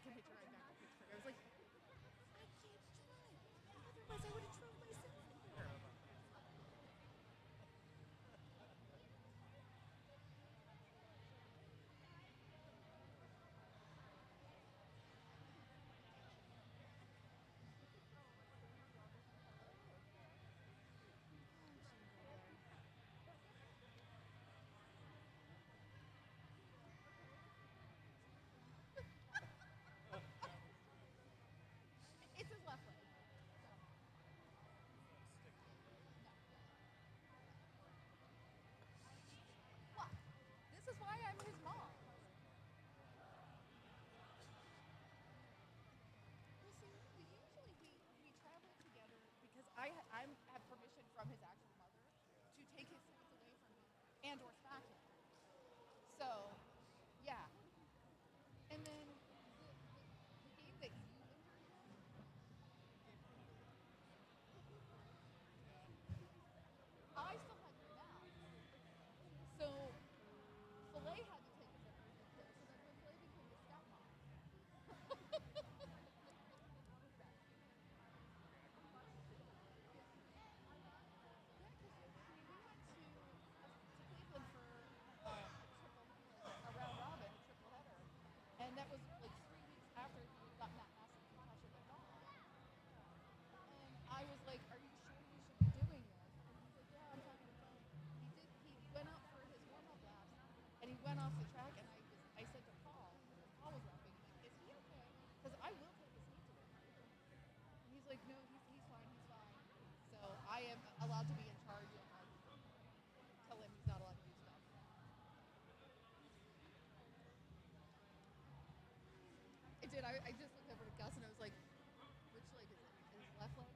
I can hit you right back to Pittsburgh. I was like, I can't drive. Otherwise, I would have drove myself there. It's his left leg. What? This is why I'm his mom. Well, see, we travel together because I have permission from his actual mother to take his tickets away from him and or smack him. So, yeah. And then the game that you injured him, I still had three mouths. So Filet had to take a very good care. So then when Filet became his stepmom. Yeah, because we went to Cleveland for a round robin, a triple header, and that was like 3 weeks after he had gotten that massive concussion at dawn. And I was like, "Are you sure you should be doing this?" And he's like, "Yeah, I'm talking to Tony." He went out for his warm-up laps, and he went off the track, and I said to Paul, because Paul was rapping, "Is he okay? Because I will take his heat away from him." And he's like, "No, he's fine, he's fine." So I am allowed to be in charge and like tell him he's not allowed to do stuff. I did. I just looked over to Gus and I was like, "Which leg is it? His left leg?"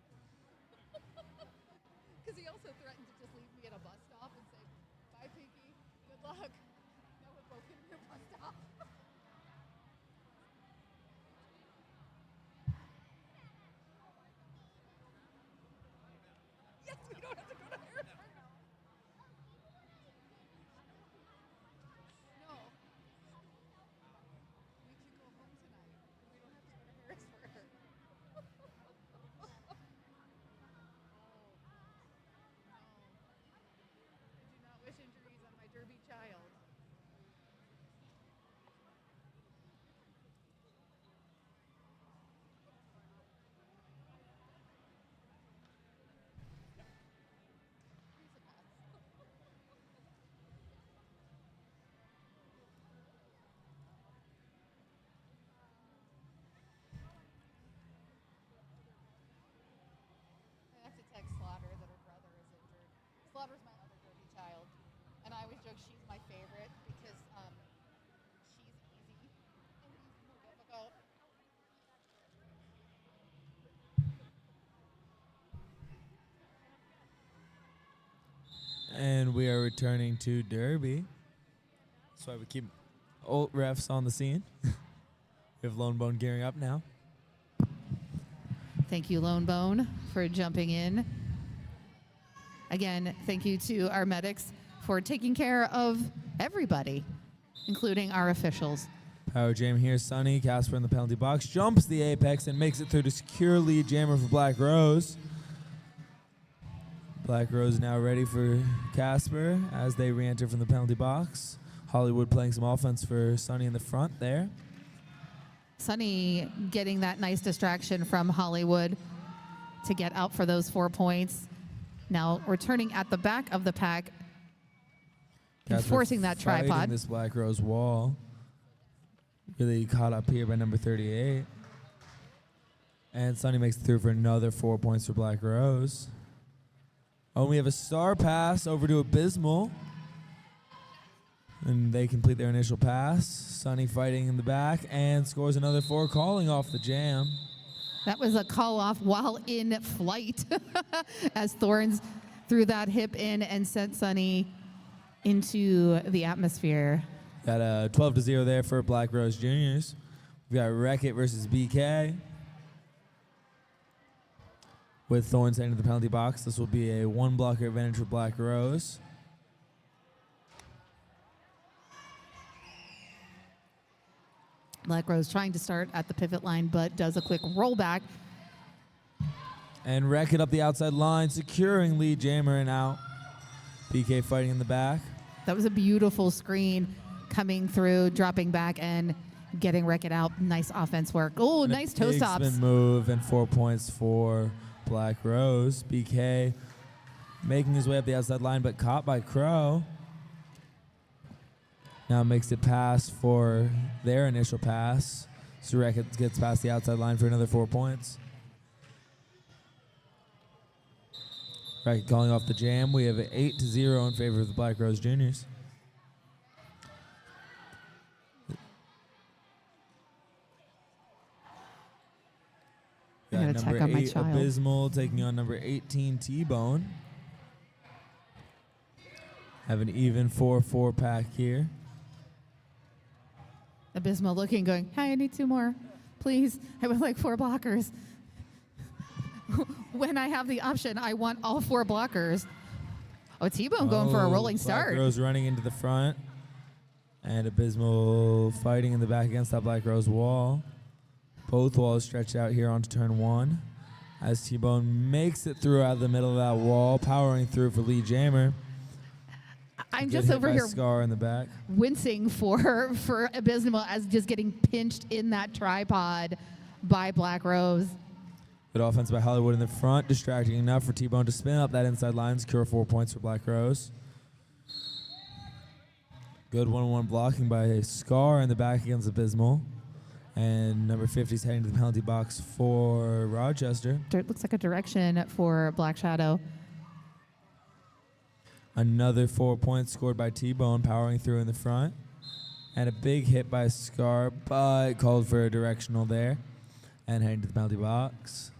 Because he also threatened to just leave me at a bus stop and say, "Bye, Pinky. Good luck." Now we're both going to be a bus stop. Yes, we don't have to go to Harrisburg. No. We can go home tonight. We don't have to go to Harrisburg. Oh, no. I do not wish injuries on my derby child. He's a mess. I have to text Slaughter that her brother is injured. Slaughter's my other derby child. And I always joke she's my favorite because she's easy and he's more difficult. And we are returning to Derby. That's why we keep old refs on the scene. We have Lone Bone gearing up now. Thank you, Lone Bone, for jumping in. Again, thank you to our medics for taking care of everybody, including our officials. Power jam here, Sonny. Casper in the penalty box. Jumps the apex and makes it through to secure lead jammer for Black Rose. Black Rose now ready for Casper as they re-enter from the penalty box. Hollywood playing some offense for Sonny in the front there. Sonny getting that nice distraction from Hollywood to get out for those 4 points. Now returning at the back of the pack, enforcing that fighting tripod. This Black Rose wall. Really caught up here by number 38. And Sonny makes it through for another 4 points for Black Rose. Oh, we have a star pass over to Abysmal. And they complete their initial pass. Sonny fighting in the back and scores another 4, calling off the jam. That was a call off while in flight as Thorns threw that hip in and sent Sonny into the atmosphere. Got a 12-0 there for Black Rose Juniors. We've got Wreck-It versus BK. With Thorns heading to the penalty box, this will be a 1-blocker advantage for Black Rose. Black Rose trying to start at the pivot line, but does a quick rollback. And wreck it up the outside line, securing lead jammer and out. BK fighting in the back. That was a beautiful screen coming through, dropping back and getting Wreck It out. Nice offense work. Oh, And nice a toe big stops. spin move and 4 points for Black Rose. BK making his way up the outside line, but caught by Crow. Now makes it pass for their initial pass. So Wreck It gets past the outside line for another 4 points. Wreck It calling off the jam. We have an 8-0 in favor of the Black Rose Juniors. I'm gonna Got number check on my 8 child. Abysmal taking on number 18 T-Bone. Have an even 4-4 pack here. Abysmal looking, going, hey, I need 2 more. Please, I would like 4 blockers. When I have the option, I want all 4 blockers. Oh, T-Bone going for a rolling start. Black Rose running into the front. And Abysmal fighting in the back against that Black Rose wall. Both walls stretched out here onto turn 1. As T-Bone makes it through out of the middle of that wall, powering through for lead jammer. I'm Get just hit over by here Scar in the back. wincing for Abysmal as just getting pinched in that tripod by Black Rose. Good offense by Hollywood in the front, distracting enough for T-Bone to spin up that inside line, secure 4 points for Black Rose. Good 1-on-1 blocking by Scar in the back against Abysmal. And number 50 is heading to the penalty box for Rochester. Looks like a direction for Black Shadow. Another 4 points scored by T-Bone, powering through in the front. And a big hit by Scar, but called for a directional there. And heading to the penalty box.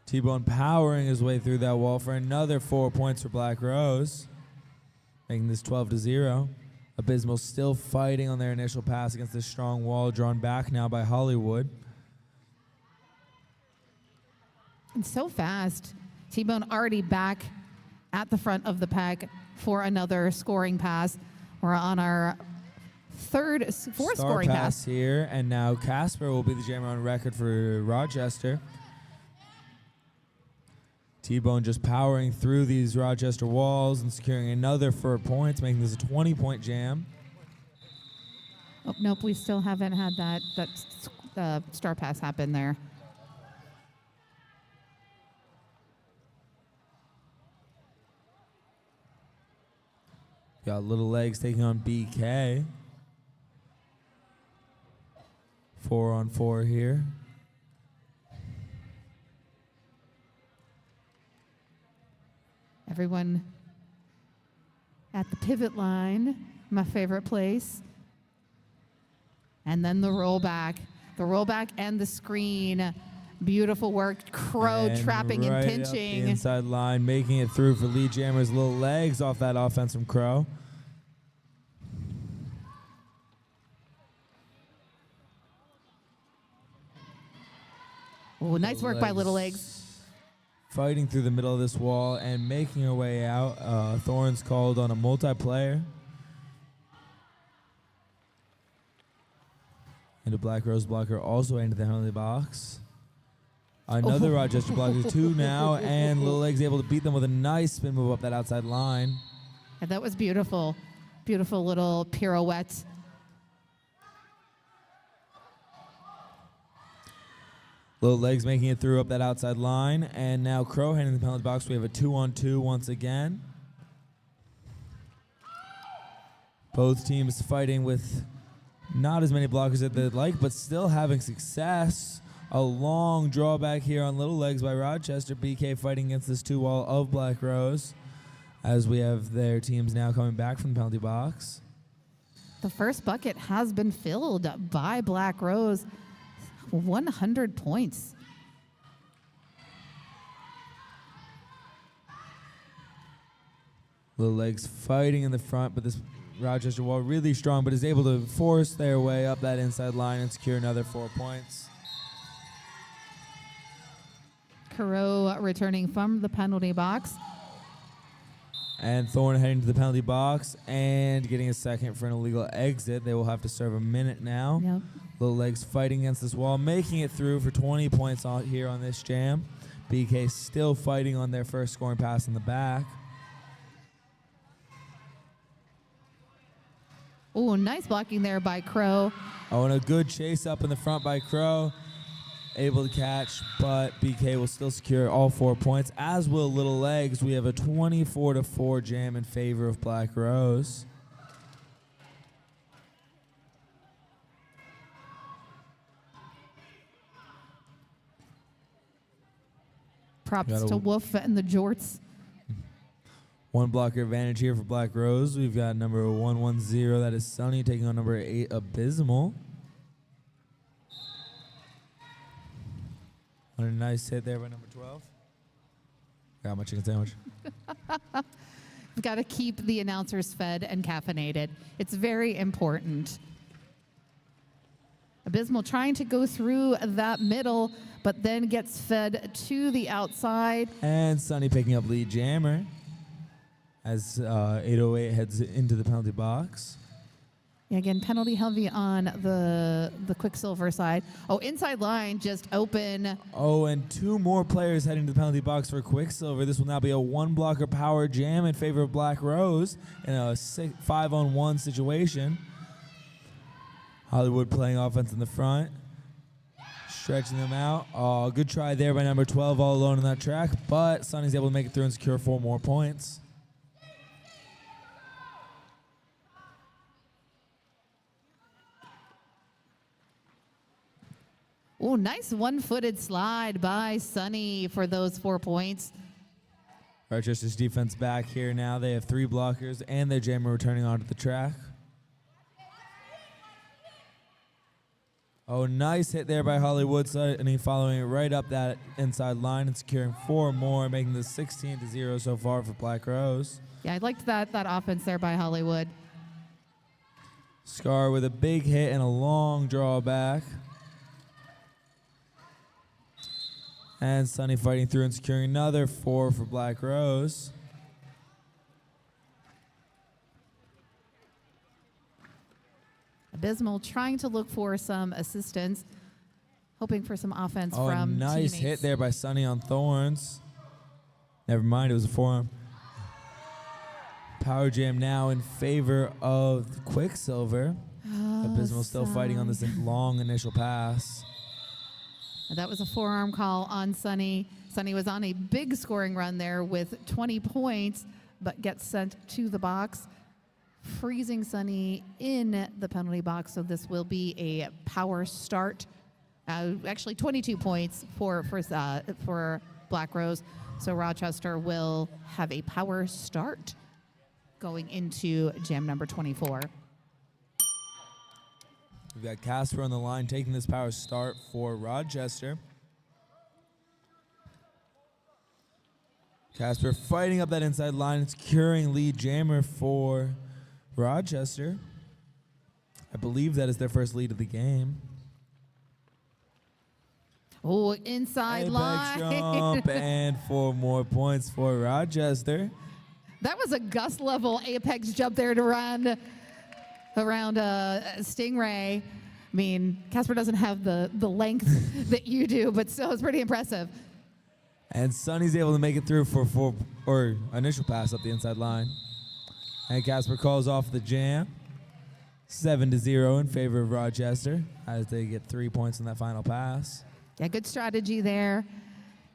T-Bone powering his way through that wall for another 4 points for Black Rose, making this 12-0. Abysmal still fighting on their initial pass against this strong wall, drawn back now by Hollywood. And so fast. T-Bone already back at the front of the pack for another scoring pass. We're on our fourth Star scoring pass. here, and now Casper will be the jammer on record for Rochester. T-Bone just powering through these Rochester walls and securing another 4 points, making this a 20-point jam. Oh, nope, we still haven't had that star pass happen there. Got Little Legs taking on BK. 4-on-4 here. Everyone at the pivot line, my favorite place. And then the rollback. The rollback and the screen. Beautiful work. Crow And trapping right and up pinching. the inside line, making it through for lead jammers. Little Legs off that offense from Crow. Oh, nice work by Little Legs. Fighting through the middle of this wall and making her way out. Thorns called on a multiplayer. And a Black Rose blocker also into the penalty box. Another Rochester blocker, 2 now, and Little Legs able to beat them with a nice spin move up that outside line. And that was beautiful. Beautiful little pirouette. Little Legs making it through up that outside line, and now Crow heading to the penalty box. We have a 2-on-2 once again. Both teams fighting with not as many blockers as they'd like, but still having success. A long drawback here on Little Legs by Rochester. BK fighting against this 2-wall of Black Rose, as we have their teams now coming back from the penalty box. The first bucket has been filled by Black Rose. 100 points. Little Legs fighting in the front, but this Rochester wall really strong, but is able to force their way up that inside line and secure another 4 points. Crow returning from the penalty box. And Thorn heading to the penalty box and getting a second for an illegal exit. They will have to serve a minute now. Yep. Little Legs fighting against this wall, making it through for 20 points here on this jam. BK still fighting on their first scoring pass in the back. Oh, nice blocking there by Crow. Oh, and a good chase up in the front by Crow. Able to catch, but BK will still secure all 4 points, as will Little Legs. We have a 24-4 jam in favor of Black Rose. Props to Wolf and the Jorts. One blocker advantage here for Black Rose. We've got number 110, that is Sunny, taking on number 8, Abysmal. What a nice hit there by number 12. Got my chicken sandwich. We've got to keep the announcers fed and caffeinated. It's very important. Abysmal trying to go through that middle, but then gets fed to the outside. And Sunny picking up lead jammer as 808 heads into the penalty box. Yeah, again, penalty heavy on the Quicksilver side. Oh, inside line just open. Oh, and 2 more players heading to the penalty box for Quicksilver. This will now be a 1-blocker power jam in favor of Black Rose in a 5-on-1 situation. Hollywood playing offense in the front, stretching them out. Oh, good try there by number 12 all alone on that track, but Sunny's able to make it through and secure 4 more points. Oh, nice one-footed slide by Sunny for those 4 points. Rochester's defense back here now. They have 3 blockers and their jammer returning onto the track. Oh, nice hit there by Hollywood, and he following it right up that inside line and securing 4 more, making this 16-0 so far for Black Rose. Yeah, I liked that offense there by Hollywood. Scar with a big hit and a long draw back. And Sunny fighting through and securing another 4 for Black Rose. Abysmal trying to look for some assistance, hoping for some offense from nice teammates. hit there by Sunny on Thorns. Never mind, it was a forearm. Power jam now in favor of Quicksilver. Abysmal still fighting on this long initial pass. That was a forearm call on Sunny. Sunny was on a big scoring run there with 20 points, but gets sent to the box, freezing Sunny in the penalty box. So this will be a power start. Actually, 22 points for Black Rose. So Rochester will have a power start going into jam number 24. We've got Casper on the line taking this power start for Rochester. Casper fighting up that inside line and securing lead jammer for Rochester. I believe that is their first lead of the game. Oh, inside Apex line. jump and 4 more points for Rochester. That was a Gus level apex jump there to run around Stingray. I mean, Casper doesn't have the length that you do, but still it's pretty impressive. And Sunny's able to make it through for initial pass up the inside line. And Casper calls off the jam. 7-0 in favor of Rochester as they get 3 points in that final pass. Yeah, good strategy there.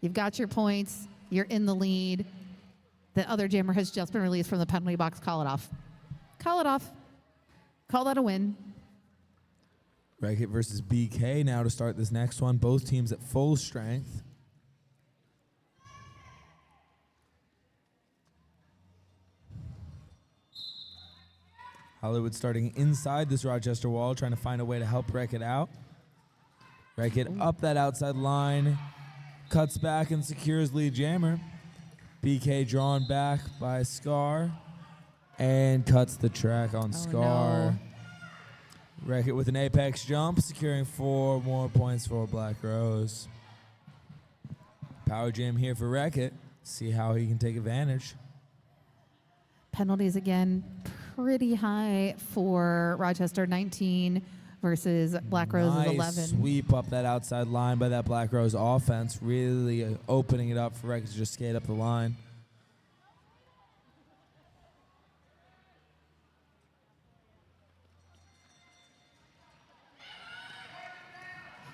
You've got your points. You're in the lead. The other jammer has just been released from the penalty box. Call it off. Call it off. Call that a win. Racket versus BK now to start this next one. Both teams at full strength. Hollywood starting inside this Rochester wall, trying to find a way to help Racket out. Racket up that outside line, cuts back and secures lead jammer. BK drawn back by Scar and cuts the track on Scar. No. Racket with an apex jump, securing 4 more points for Black Rose. Power jam here for Racket. See how he can take advantage. Penalties again, pretty high for Rochester, 19 versus Black Rose's Nice 11. sweep up that outside line by that Black Rose offense, really opening it up for Rec to just skate up the line.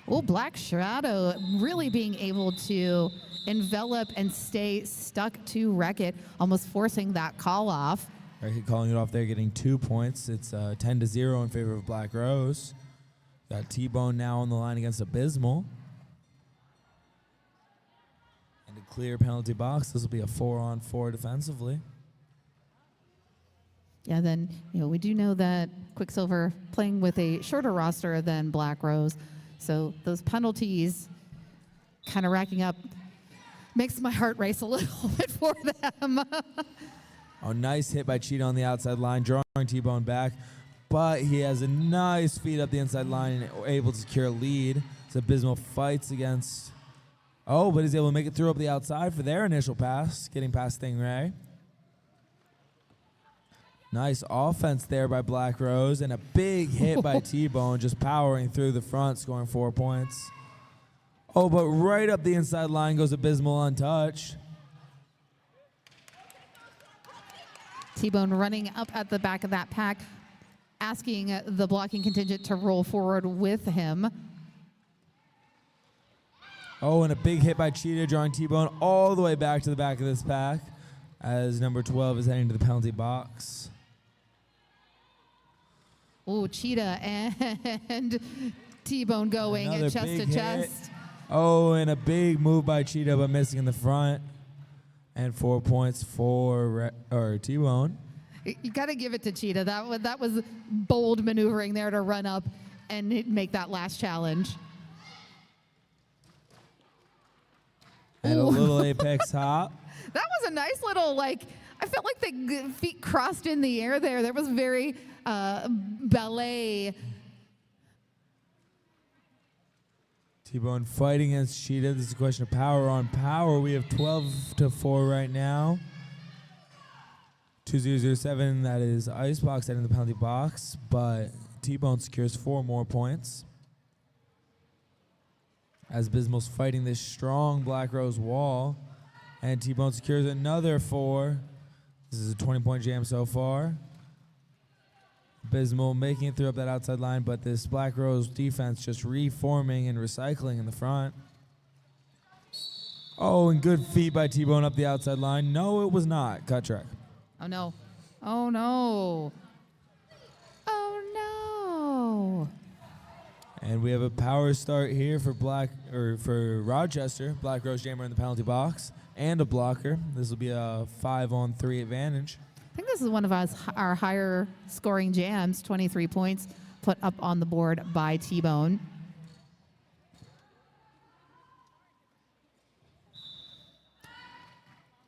Oh, Black Shadow really being able to envelop and stay stuck to Wreck-It, almost forcing that call off. Wreck-It calling it off there, getting 2 points. It's 10-0 in favor of Black Rose. Got T-Bone now on the line against Abysmal. And a clear penalty box. This will be a 4-on-4 defensively. Yeah, then we do know that Quicksilver playing with a shorter roster than Black Rose. So those penalties kind of racking up makes my heart race a little bit for them. Oh, nice hit by Cheetah on the outside line, drawing T-Bone back. But he has a nice feed up the inside line and able to secure a lead. So Abysmal fights against... Oh, but he's able to make it through up the outside for their initial pass, getting past Stingray. Nice offense there by Black Rose, and a big hit by T-Bone, just powering through the front, scoring 4 points. Oh, but right up the inside line goes Abysmal untouched. T-Bone running up at the back of that pack, asking the blocking contingent to roll forward with him. Oh, and a big hit by Cheetah, drawing T-Bone all the way back to the back of this pack as number 12 is heading to the penalty box. Oh, Cheetah and T-Bone going Another chest to big chest. hit. Oh, and a big move by Cheetah, but missing in the front. And 4 points for T-Bone. You got to give it to Cheetah. That was bold maneuvering there to run up and make that last challenge. And Ooh. a little apex hop. That was a nice little, I felt like the feet crossed in the air there. That was very ballet. T-Bone fighting against Cheetah. This is a question of power on power. We have 12-4 right now. 2007, that is Icebox heading to the penalty box, but T-Bone secures 4 more points. As Abysmal's fighting this strong Black Rose wall, and T-Bone secures another 4. This is a 20-point jam so far. Abysmal making it through up that outside line, but this Black Rose defense just reforming and recycling in the front. Oh, and good feed by T-Bone up the outside line. No, it was not. Cut track. Oh, no. Oh, no. Oh, no. And we have a power start here for Rochester. Black Rose Jammer in the penalty box and a blocker. This will be a 5-on-3 advantage. I think this is one of our higher scoring jams, 23 points put up on the board by T-Bone.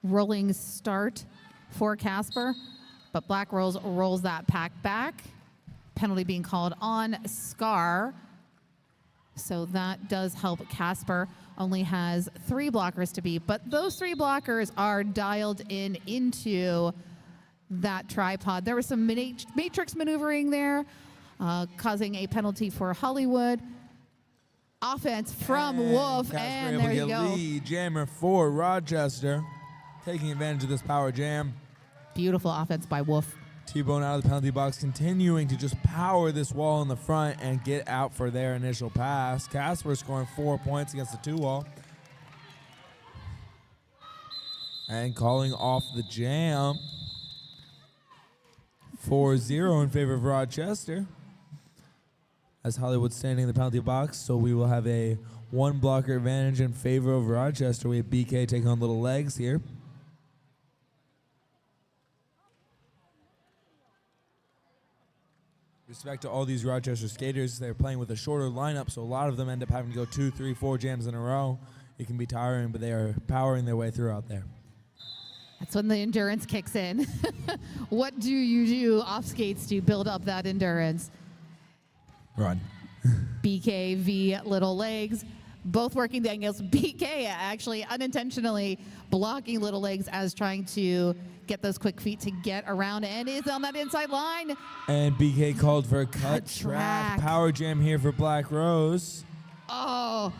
Rolling start for Casper, but Black Rose rolls that pack back. Penalty being called on Scar. So that does help Casper. Only has 3 blockers to beat, but those 3 blockers are dialed into that tripod. There was some matrix maneuvering there, causing a penalty for Hollywood. Offense from Wolf, Casper and able there to you get go. lead jammer for Rochester, taking advantage of this power jam. Beautiful offense by Wolf. T-Bone out of the penalty box, continuing to just power this wall in the front and get out for their initial pass. Casper scoring 4 points against the 2-wall. And calling off the jam. 4-0 in favor of Rochester. As Hollywood standing in the penalty box, so we will have a 1 blocker advantage in favor of Rochester. We have BK taking on Little Legs here. Respect to all these Rochester skaters, they're playing with a shorter lineup, so a lot of them end up having to go 2, 3, 4 jams in a row. It can be tiring, but they are powering their way through out there. That's when the endurance kicks in. What do you do off skates to build up that endurance? Run. BKV Little Legs both working the angles. BK actually unintentionally blocking Little Legs as trying to get those quick feet to get around, and is on that inside line. And BK called for a cut track. track. Power jam here for Black Rose. Oh,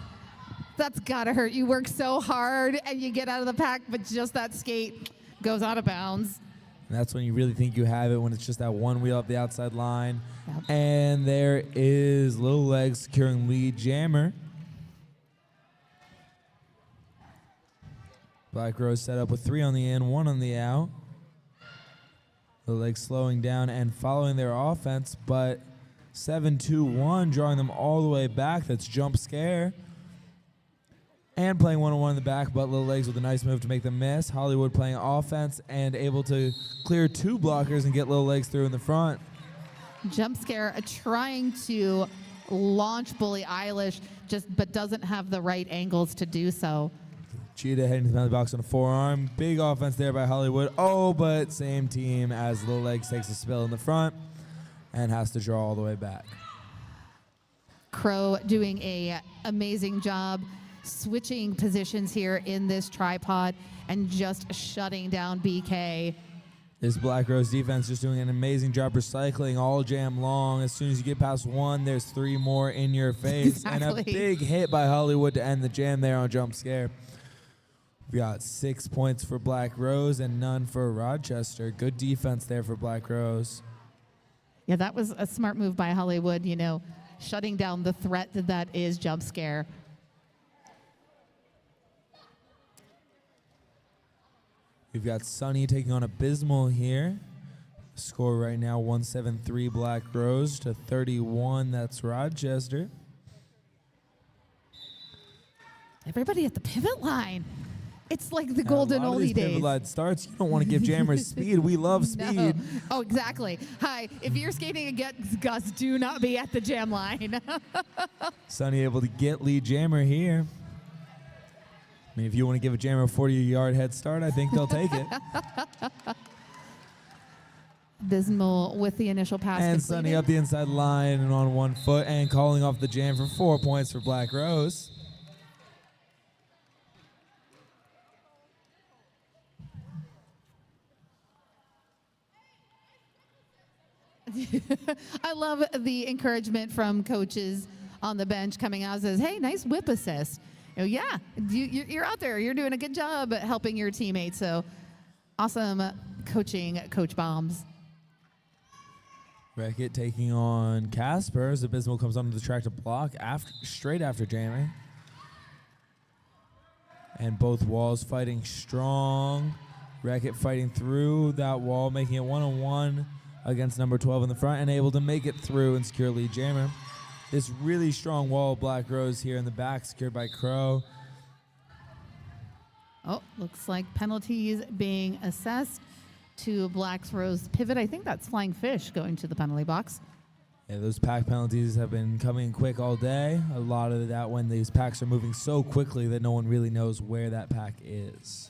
that's gotta hurt. You work so hard and you get out of the pack, but just that skate goes out of bounds. And that's when you really think you have it, when it's just that one wheel up the outside line. Yep. And there is Little Legs securing lead jammer. Black Rose set up with 3 on the in, 1 on the out. Little Legs slowing down and following their offense, but 7-2-1, drawing them all the way back. That's jump scare. And playing 1-on-1 in the back, but Little Legs with a nice move to make them miss. Hollywood playing offense and able to clear 2 blockers and get Little Legs through in the front. Jump scare trying to launch Bully Eilish, but doesn't have the right angles to do so. Cheetah heading to the penalty box on a forearm. Big offense there by Hollywood. Oh, but same team as Little Legs takes a spill in the front and has to draw all the way back. Crow doing a amazing job switching positions here in this tripod and just shutting down BK. This Black Rose defense just doing an amazing job recycling all jam long. As soon as you get past 1, there's 3 more in your face. Exactly. And a big hit by Hollywood to end the jam there on jump scare. We got 6 points for Black Rose and none for Rochester. Good defense there for Black Rose. Yeah, that was a smart move by Hollywood, shutting down the threat that is jump scare. We've got Sunny taking on Abysmal here. Score right now 173 Black Rose to 31. That's Rochester. Everybody at the pivot line. It's like the golden a lot of oldie these pivot days. line starts. You don't want to give jammers speed. We love speed. No. Oh, exactly. Hi, if you're skating against Gus, do not be at the jam line. Sunny able to get lead jammer here. I mean, if you want to give a jammer a 40-yard head start, I think they'll take it. Abysmal with the initial pass And completed. Sunny up the inside line and on 1 foot and calling off the jam for 4 points for Black Rose. I love the encouragement from coaches on the bench coming out and says, hey, nice whip assist. Yeah, you're out there. You're doing a good job at helping your teammates. So awesome coaching, Coach Bombs. Beckett taking on Casper as Abysmal comes onto the track to block straight after jamming. And both walls fighting strong. Beckett fighting through that wall, making it 1-on-1 against number 12 in the front and able to make it through and secure lead jammer. This really strong wall of Black Rose here in the back, secured by Crow. Oh, looks like penalties being assessed to Black Rose pivot. I think that's Flying Fish going to the penalty box. Yeah, those pack penalties have been coming quick all day. A lot of that when these packs are moving so quickly that no one really knows where that pack is.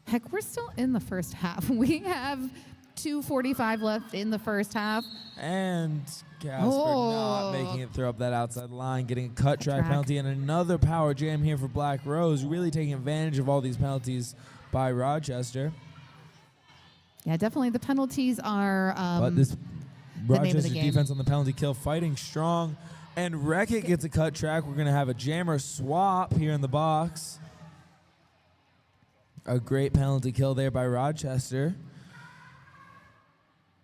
Heck, we're still in the first half. We have 2:45 left in the first half. And Casper not making it through up that outside line, getting a cut track penalty, and another power jam here for Black Rose, really taking advantage of all these penalties by Rochester. Yeah, definitely the penalties are But this Rochester game. defense on the penalty kill fighting strong, and Wreck-It gets a cut track. We're going to have a jammer swap here in the box. A great penalty kill there by Rochester.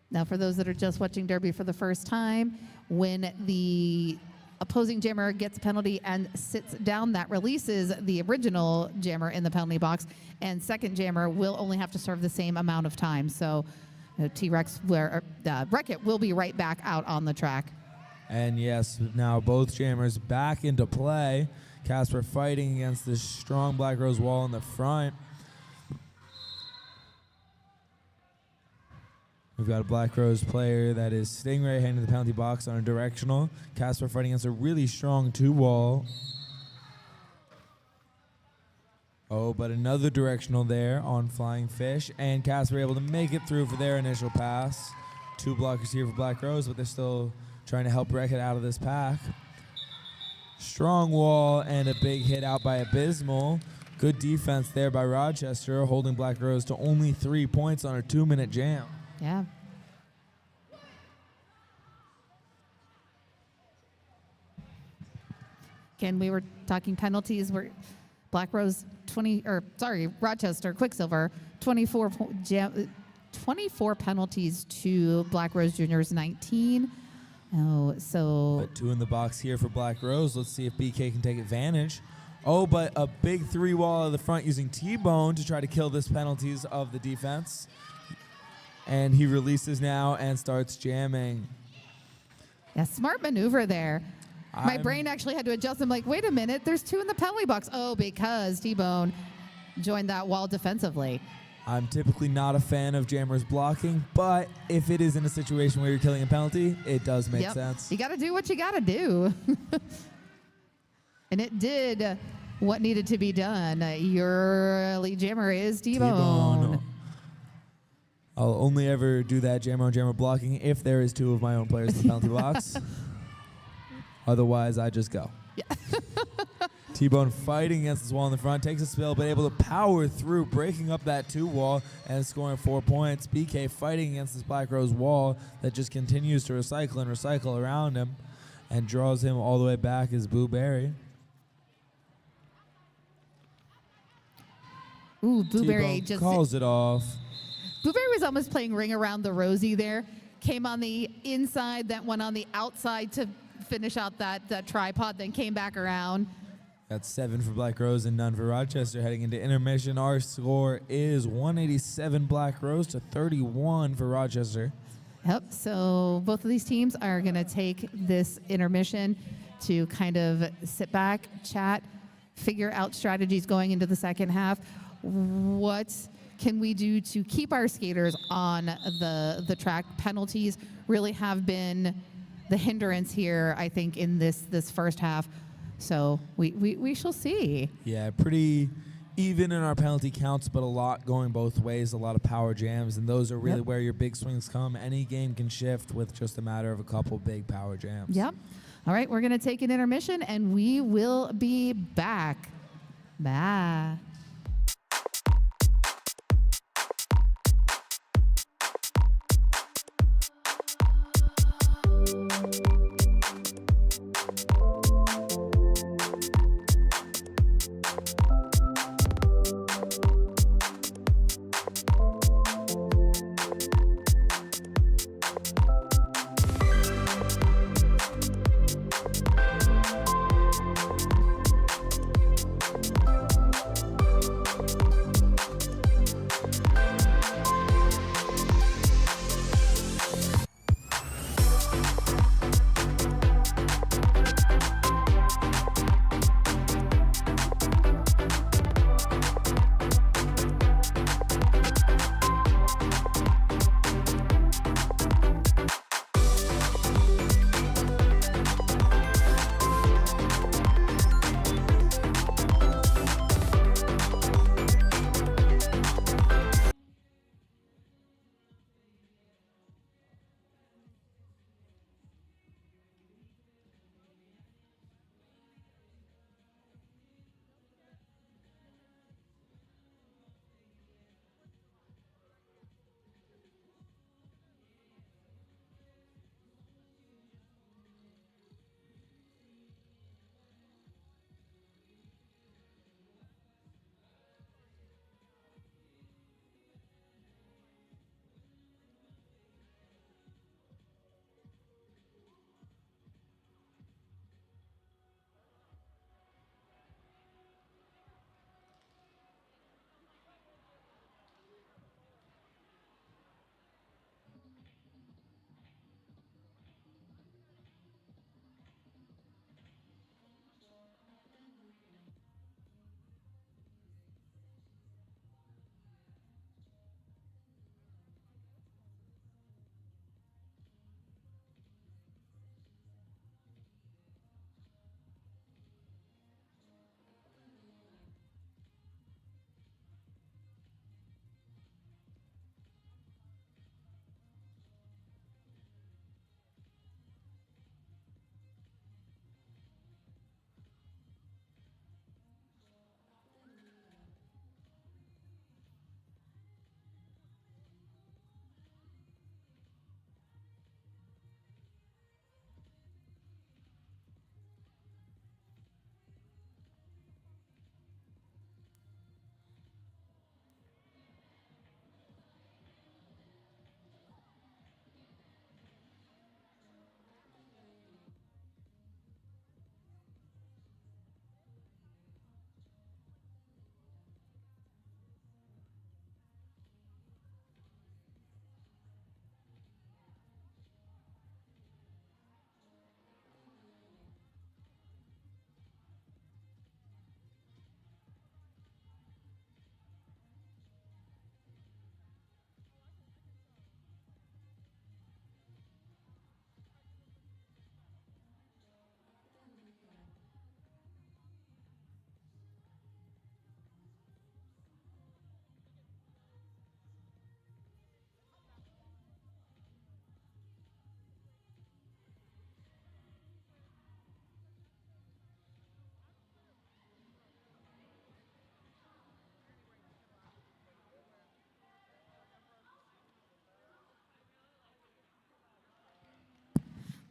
Now, for those that are just watching Derby for the first time, when the opposing jammer gets a penalty and sits down, that releases the original jammer in the penalty box, and second jammer will only have to serve the same amount of time. So T-Rex, Wreck-It will be right back out on the track. And yes, now both jammers back into play. Casper fighting against this strong Black Rose wall in the front. We've got a Black Rose player that is Stingray heading to the penalty box on a directional. Casper fighting against a really strong 2-wall. Oh, but another directional there on Flying Fish. And Casper able to make it through for their initial pass. 2 blockers here for Black Rose, but they're still trying to help Wreck-It out of this pack. Strong wall and a big hit out by Abysmal. Good defense there by Rochester, holding Black Rose to only 3 points on a 2-minute jam. Yeah. Again, we were talking penalties. Black Rose Rochester Quicksilver 24 penalties to Black Rose Juniors 19. Oh, so But 2 in the box here for Black Rose. Let's see if BK can take advantage. Oh, but a big 3-wall at the front using T-Bone to try to kill this penalties of the defense. And he releases now and starts jamming. yeah, smart maneuver there. My brain actually had to adjust. I'm like, wait a minute, there's 2 in the penalty box. Oh, because T-Bone joined that wall defensively. I'm typically not a fan of jammers blocking, but if it is in a situation where you're killing a penalty, it does make sense. You got to do what you got to do. And it did what needed to be done. Your lead jammer is T-Bone. I'll only ever do that jammer on jammer blocking if there is 2 of my own players in the penalty box. Otherwise, I just go. Yeah. T-Bone fighting against this wall in the front, takes a spill, but able to power through, breaking up that 2 wall and scoring 4 points. BK fighting against this Black Rose wall that just continues to recycle and recycle around him and draws him all the way back as Boo Berry. Ooh, Blueberry T-Bone just calls it off. Blueberry was almost playing ring around the rosy there. Came on the inside, that went on the outside to finish out that tripod, then came back around. That's 7 for Black Rose and none for Rochester. Heading into intermission, our score is 187 Black Rose to 31 for Rochester. Yep, so both of these teams are going to take this intermission to kind of sit back, chat, figure out strategies going into the second half. What can we do to keep our skaters on the track? Penalties really have been the hindrance here, I think, in this first half. So we shall see. Yeah, pretty even in our penalty counts, but a lot going both ways, a lot of power jams, and those are really where your big swings come. Any game can shift with just a matter of a couple big power jams. Yep. All right, we're going to take an intermission, and we will be back. Bye.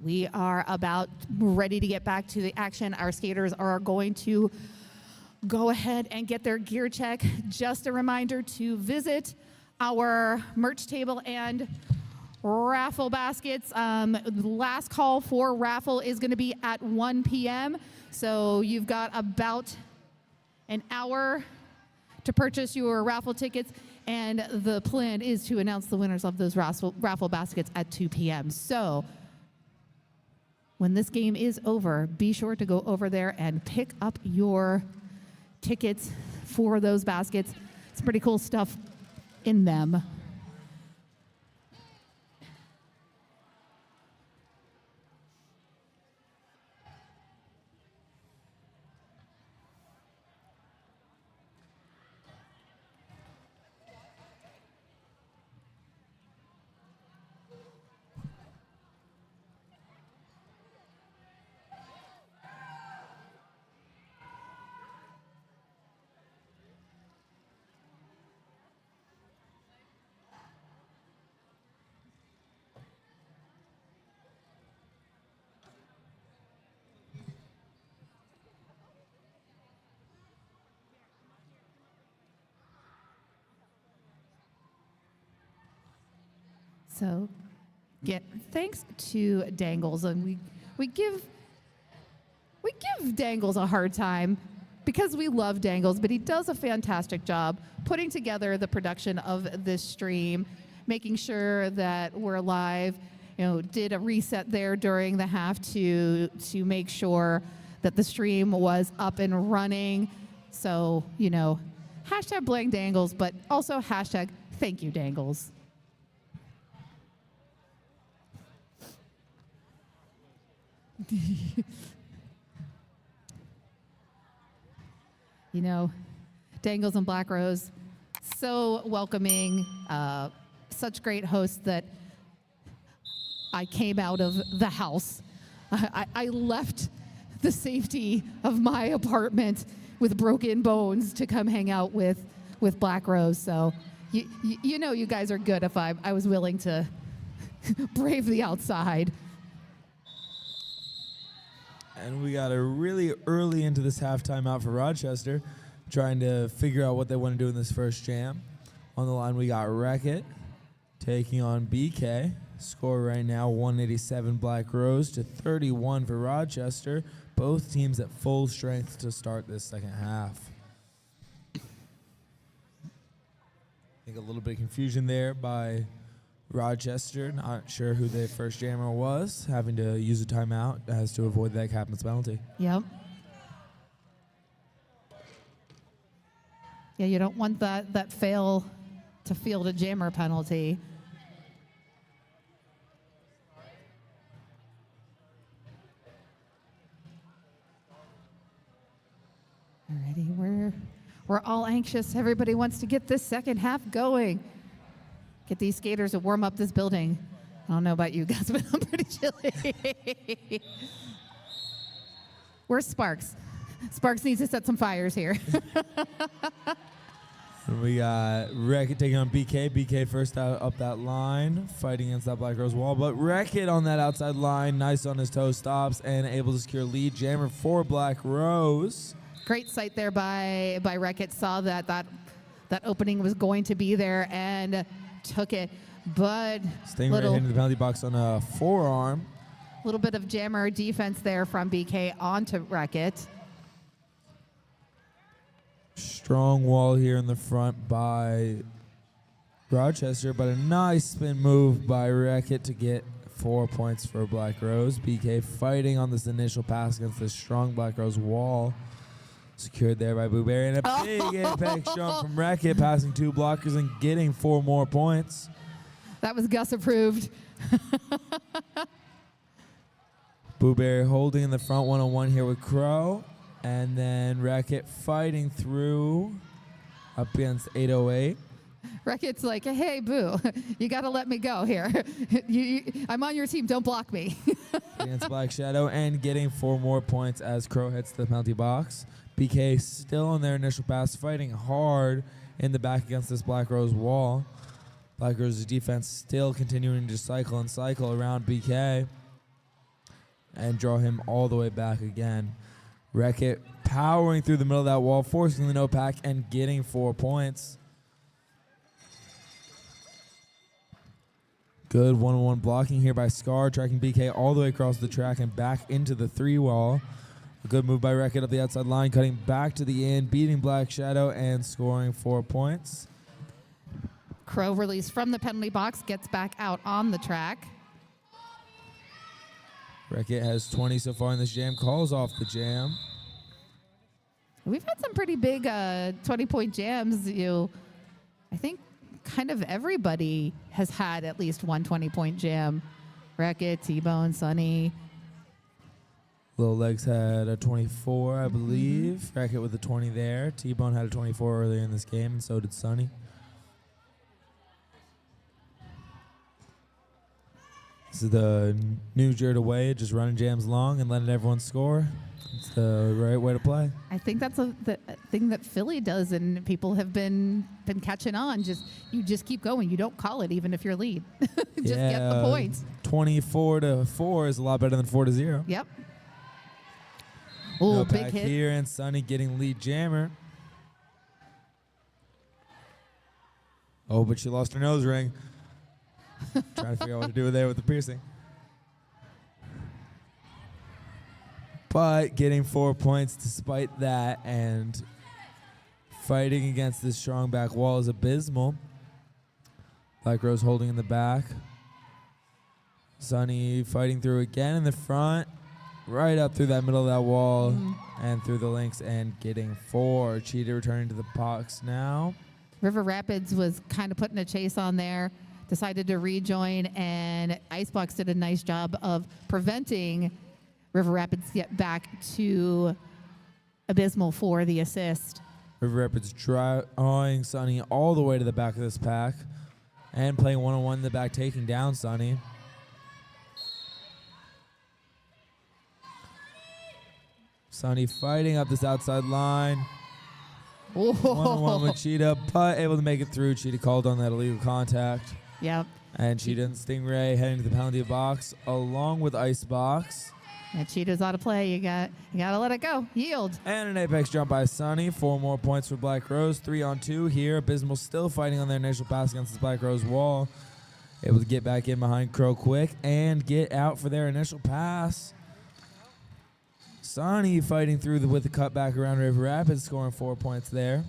We are about ready to get back to the action. Our skaters are going to go ahead and get their gear check. Just a reminder to visit our merch table and raffle baskets. Last call for raffle is going to be at 1 p.m. So you've got about an hour to purchase your raffle tickets, and the plan is to announce the winners of those raffle baskets at 2 p.m. So when this game is over, be sure to go over there and pick up your tickets for those baskets. It's pretty cool stuff in them. So, thanks to Dangles, and we give Dangles a hard time because we love Dangles, but he does a fantastic job putting together the production of this stream, making sure that we're live. You know, did a reset there during the half to make sure that the stream was up and running. So, you know, hashtag blame Dangles, but also hashtag thank you, Dangles. You know, Dangles and Black Rose, so welcoming, such great hosts that I came out of the house. I left the safety of my apartment with broken bones to come hang out with Black Rose. So you know you guys are good if I was willing to brave the outside. And we got a really early into this halftime out for Rochester, trying to figure out what they want to do in this first jam. On the line, we got Wreck-It taking on BK. Score right now, 187 Black Rose to 31 for Rochester. Both teams at full strength to start this second half. I think a little bit of confusion there by Rochester, not sure who their first jammer was, having to use a timeout as to avoid that captain's penalty. Yep. Yeah, you don't want that fail to field a jammer penalty. Alrighty, we're all anxious. Everybody wants to get this second half going. Get these skaters to warm up this building. I don't know about you guys, but I'm pretty chilly. Where's Sparks? Sparks needs to set some fires here. And we got Wreck-It taking on BK. BK first out up that line, fighting against that Black Rose wall. But Wreck-It on that outside line, nice on his toe, stops, and able to secure lead jammer for Black Rose. Great sight there by Wreck-It. Saw that opening was going to be there and took it, but Staying right into the penalty box on a forearm. A little bit of jammer defense there from BK onto Wreck-It. Strong wall here in the front by Rochester, but a nice spin move by Wreck-It to get 4 points for Black Rose. BK fighting on this initial pass against this strong Black Rose wall. Secured there by Blueberry, and a big apex jump from Wreck-It, passing two blockers and getting 4 more points. That was Gus approved. Blueberry holding in the front one-on-one here with Crow, and then Wreck-It fighting through up against 808. Wreck-It's like, hey, Boo, you got to let me go here. I'm on your team. Don't block me. Against Black Shadow, and getting 4 more points as Crow hits the penalty box. BK still on their initial pass, fighting hard in the back against this Black Rose wall. Black Rose's defense still continuing to cycle and cycle around BK. and draw him all the way back again. Wreck-It powering through the middle of that wall, forcing the no-pack and getting 4 points. Good one-on-one blocking here by Scar, tracking BK all the way across the track and back into the 3-wall. A good move by Wreck-It up the outside line, cutting back to the end, beating Black Shadow and scoring 4 points. Crow released from the penalty box, gets back out on the track. Wreck-It has 20 so far in this jam, calls off the jam. We've had some pretty big 20-point jams. I think kind of everybody has had at least one 20-point jam. Wreck-It, T-Bone, Sunny. Little Legs had a 24, I believe. Wreck-It with a 20 there. T-Bone had a 24 earlier in this game, and so did Sunny. This is the New Jersey way, just running jams long and letting everyone score. It's the right way to play. I think that's the thing that Philly does, and people have been catching on. You just keep going. You don't call it, even if you're lead. Just get the points. 24-4 is a lot better than 4-0. Yep. Oh, No big pack hit. here, and Sunny getting lead jammer. Oh, but she lost her nose ring. Trying to figure out what to do there with the piercing. But getting 4 points despite that, and fighting against this strong back wall is abysmal. Black Rose holding in the back. Sunny fighting through again in the front. Right up through that middle of that wall and through the links and getting 4. Cheetah returning to the box now. River Rapids was kind of putting a chase on there, decided to rejoin, and Icebox did a nice job of preventing River Rapids get back to Abysmal for the assist. River Rapids drawing Sunny all the way to the back of this pack and playing one-on-one in the back, taking down Sunny. Sunny fighting up this outside line. One-on-one with Cheetah, but able to make it through. Cheetah called on that illegal contact. Yep. And Cheetah and Stingray heading to the penalty box along with Icebox. And Cheetah's out of play. You gotta let it go. Yield. And an apex jump by Sunny. 4 more points for Black Rose. 3-on-2 here. Abysmal still fighting on their initial pass against this Black Rose wall. Able to get back in behind Crow quick and get out for their initial pass. Sunny fighting through with the cutback around River Rapids, scoring 4 points there.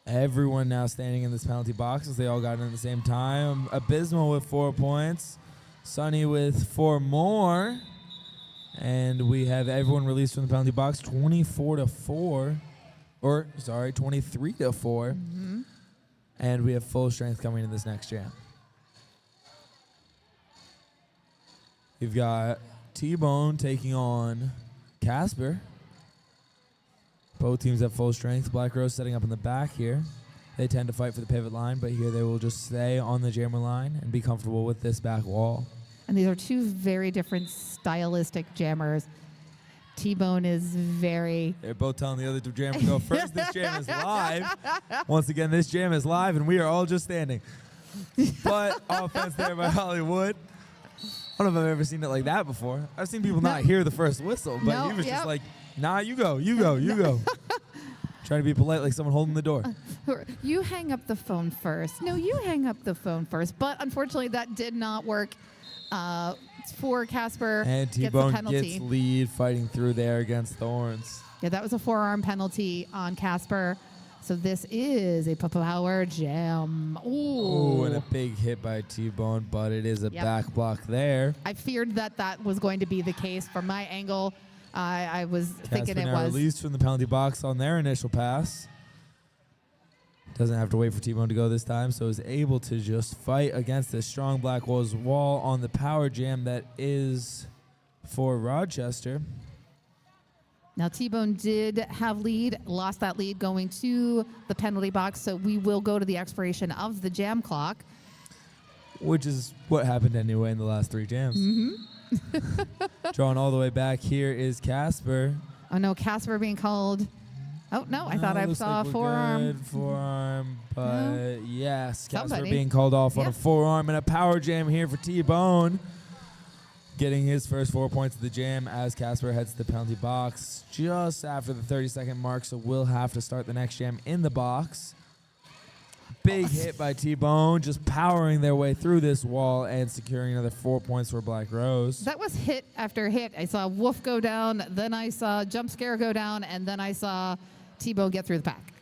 Everyone now standing in this penalty box as they all got in at the same time. Abysmal with 4 points. Sunny with 4 more. And we have everyone released from the penalty box 24-4. Or, sorry, 23-4. And we have full strength coming in this next jam. We've got T-Bone taking on Casper. Both teams have full strength. Black Rose setting up in the back here. They tend to fight for the pivot line, but here they will just stay on the jammer line and be comfortable with this back wall. And these are two very different stylistic jammers. T-Bone is very... They're both telling the other two jammer to go first. This jam is live. Once again, this jam is live, and we are all just standing. But offense there by Hollywood. I don't know if I've ever seen it like that before. I've seen people not hear the first whistle, but he was just like, nah, you go. Trying to be polite like someone holding the door. You hang up the phone first. No, you hang up the phone first. But unfortunately, that did not work for Casper. And T-Bone gets lead fighting through there against Thorns. Yeah, that was a forearm penalty on Casper. So this is a power jam. Ooh, and a big hit by T-Bone, but it is a back block there. I feared that was going to be the case from my angle. I was thinking it was. Released from the penalty box on their initial pass. Doesn't have to wait for T-Bone to go this time, so is able to just fight against this strong Black Wolves wall on the power jam that is for Rochester. Now, T-Bone did have lead, lost that lead going to the penalty box, so we will go to the expiration of the jam clock. Which is what happened anyway in the last 3 jams. Drawing all the way back here is Casper. Oh, no, Casper being called Oh, no, I thought I looks saw like a we're forearm. good. Forearm, but yes, Casper Somebody. being called off on Yeah. a forearm, and a power jam here for T-Bone. Getting his first 4 points of the jam as Casper heads to the penalty box just after the 30-second mark, so we'll have to start the next jam in the box. Big hit by T-Bone, just powering their way through this wall and securing another 4 points for Black Rose. That was hit after hit. I saw Wolf go down, then I saw Jump Scare go down, and then I saw T-Bone get through the pack.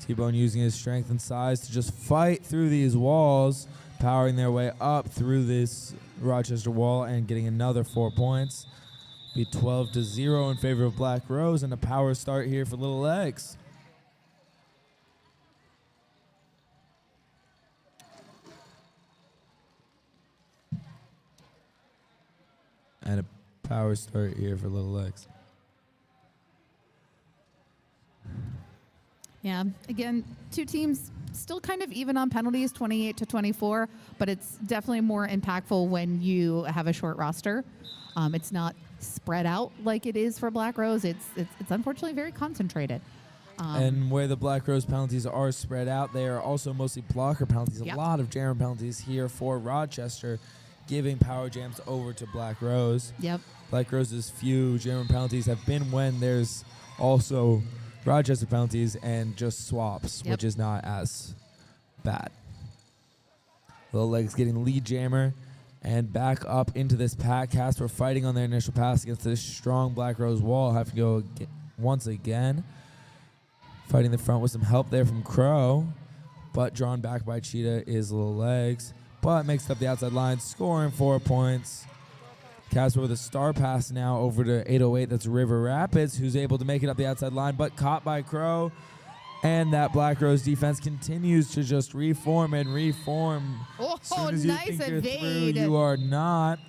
T-Bone using his strength and size to just fight through these walls, powering their way up through this Rochester wall and getting another 4 points. Be 12-0 in favor of Black Rose, and a power start here for Little Legs. And a power start here for Little Legs. Yeah, again, two teams still kind of even on penalties, 28-24, but it's definitely more impactful when you have a short roster. It's not spread out like it is for Black Rose. It's unfortunately very concentrated. And where the Black Rose penalties are spread out, they are also mostly blocker penalties. Yep. A lot of jam penalties here for Rochester, giving power jams over to Black Rose. Yep. Black Rose's few jam penalties have been when there's also Rochester penalties and just swaps, Yep. which is not as bad. Little Legs getting lead jammer and back up into this pack. Casper fighting on their initial pass against this strong Black Rose wall. Have to go once again. Fighting the front with some help there from Crow, but drawn back by Cheetah is Little Legs, but makes it up the outside line, scoring 4 points. Casper with a star pass now over to 808. That's River Rapids, who's able to make it up the outside line, but caught by Crow. And that Black Rose defense continues to just reform and reform. Oh, As soon as you nice think you're evade. through, you are not.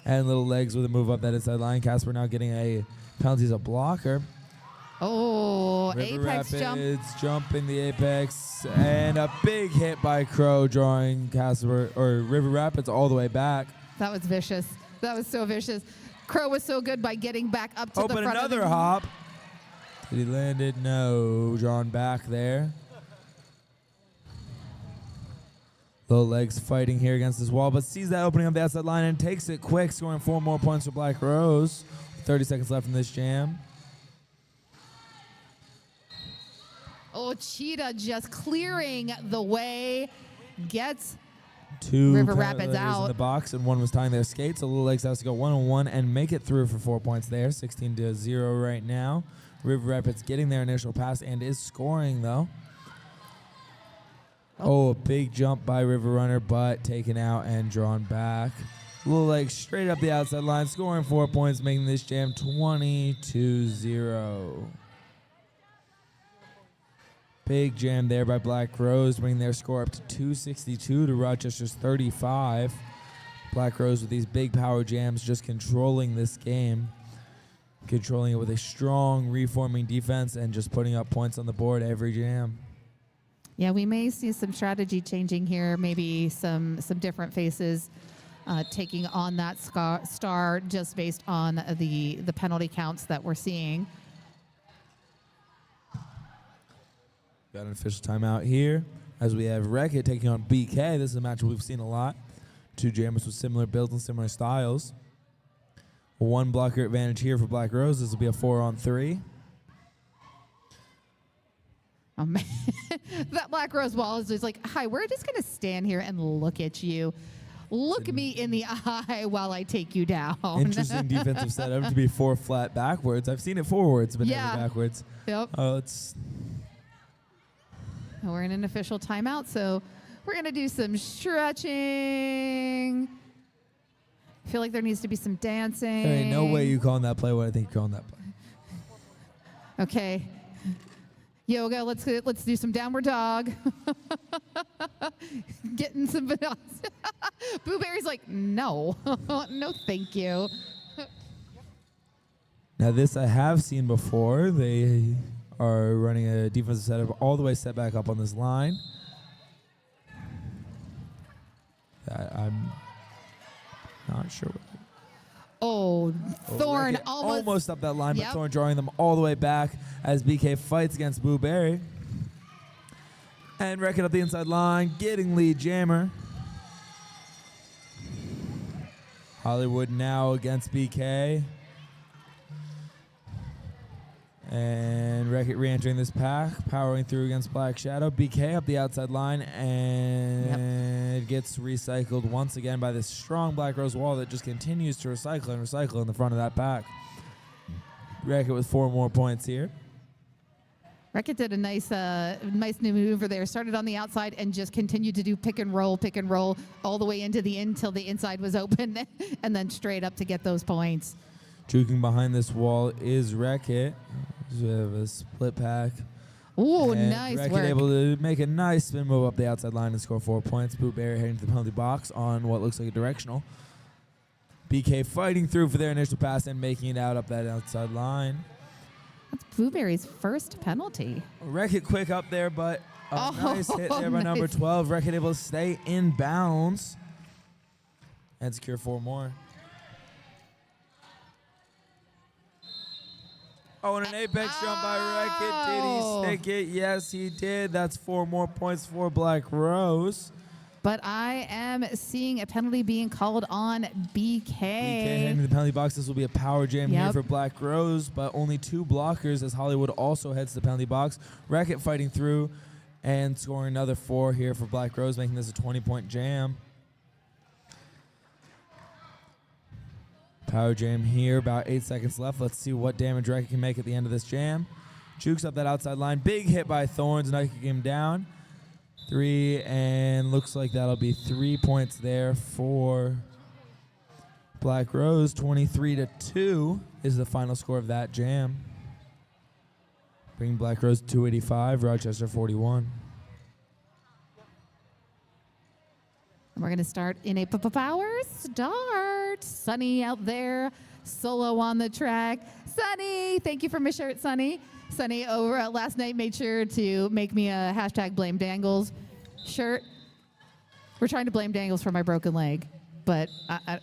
And Little Legs with a move up that inside line. Casper now getting a penalty as a blocker. Oh, River apex Rapids jump. jumping the apex, and a big hit by Crow, drawing Casper or River Rapids all the way back. That was vicious. That was so vicious. Crow was so good by getting back up to Oh, the but front of another the hop. Did he land it? No. Drawn back there. Little Legs fighting here against this wall, but sees that opening up the outside line and takes it quick, scoring 4 more points for Black Rose. 30 seconds left in this jam. Oh, Cheetah just clearing the way. Gets Two River players Rapids in out. the box, and one was tying their skates. So Little Legs has to go 1-on-1 and make it through for 4 points there. 16-0 right now. River Rapids getting their initial pass and is scoring, though. Oh, a big jump by River Runner, but taken out and drawn back. Little Legs straight up the outside line, scoring 4 points, making this jam 20-0. Big jam there by Black Rose, bringing their score up to 262 to Rochester's 35. Black Rose with these big power jams just controlling this game. Controlling it with a strong reforming defense and just putting up points on the board every jam. Yeah, we may see some strategy changing here, maybe some different faces taking on that star just based on the penalty counts that we're seeing. Got an official timeout here as we have Wreck-It taking on BK. This is a match we've seen a lot. Two jammers with similar builds and similar styles. One blocker advantage here for Black Rose. This will be a 4-on-3. Oh, man. That Black Rose wall is just like, hi, we're just going to stand here and look at you. Look me in the eye while I take you down. Interesting defensive setup to be 4 flat backwards. I've seen it forwards, but Yeah. never backwards. Yep. Oh, it's We're in an official timeout, so we're going to do some stretching. I feel like there needs to be some dancing. there ain't no way you calling that play what I think you're calling that play. Okay. Yoga, let's do some downward dog. Getting some bananas. Boo Berry's like, no. No, thank you. Now this I have seen before. They are running a defensive setup all the way set back up on this line. I'm not sure. Oh, Thorn Rickett almost. up that line, Yep. but Thorn drawing them all the way back as BK fights against Blueberry. And Rickett up the inside line, getting lead jammer. Hollywood now against BK. And Rickett re-entering this pack, powering through against Black Shadow. BK up the outside line, and it gets recycled once again by this strong Black Rose wall that just continues to recycle and recycle in the front of that pack. Rickett with 4 more points here. Rickett did a nice new maneuver there. Started on the outside and just continued to do pick and roll all the way into the end till the inside was open, and then straight up to get those points. Juking behind this wall is Rickett. We have a split pack. Ooh, And nice Rickett work. able to make a nice spin move up the outside line and score 4 points. Blueberry heading to the penalty box on what looks like a directional. BK fighting through for their initial pass and making it out up that outside line. That's Blueberry's first penalty. Rickett quick up there, but a nice hit there by number nice. 12. Rickett able to stay in bounds and secure 4 more. Oh, and an apex jump by Rickett. Did he stick it? Yes, he did. That's 4 more points for Black Rose. But I am seeing a penalty being called on BK. BK heading to the penalty box. This will be a power jam here Yep. for Black Rose, but only 2 blockers as Hollywood also heads to the penalty box. Rickett fighting through and scoring another 4 here for Black Rose, making this a 20-point jam. Power jam here, about 8 seconds left. Let's see what damage Rickett can make at the end of this jam. Jukes up that outside line. Big hit by Thorns, knocking him down. 3, and looks like that'll be 3 points there for Black Rose. 23-2 is the final score of that jam. Bringing Black Rose to 285, Rochester 41. And we're going to start in a power start. Sunny out there, solo on the track. Sunny, thank you for my shirt, Sunny. Sunny over last night made sure to make me a hashtag blame Dangles shirt. We're trying to blame Dangles for my broken leg, but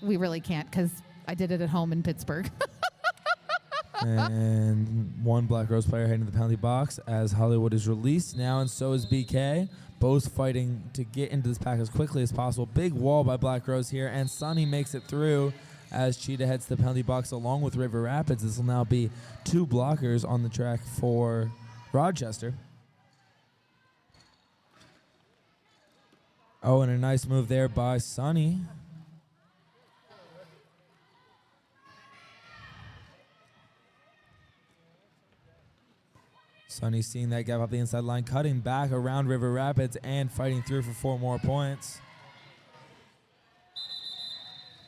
we really can't because I did it at home in Pittsburgh. And 1 Black Rose player heading to the penalty box as Hollywood is released now, and so is BK. Both fighting to get into this pack as quickly as possible. Big wall by Black Rose here, and Sunny makes it through as Cheetah heads to the penalty box along with River Rapids. This will now be 2 blockers on the track for Rochester. Oh, and a nice move there by Sunny. Sunny seeing that gap up the inside line, cutting back around River Rapids and fighting through for 4 more points.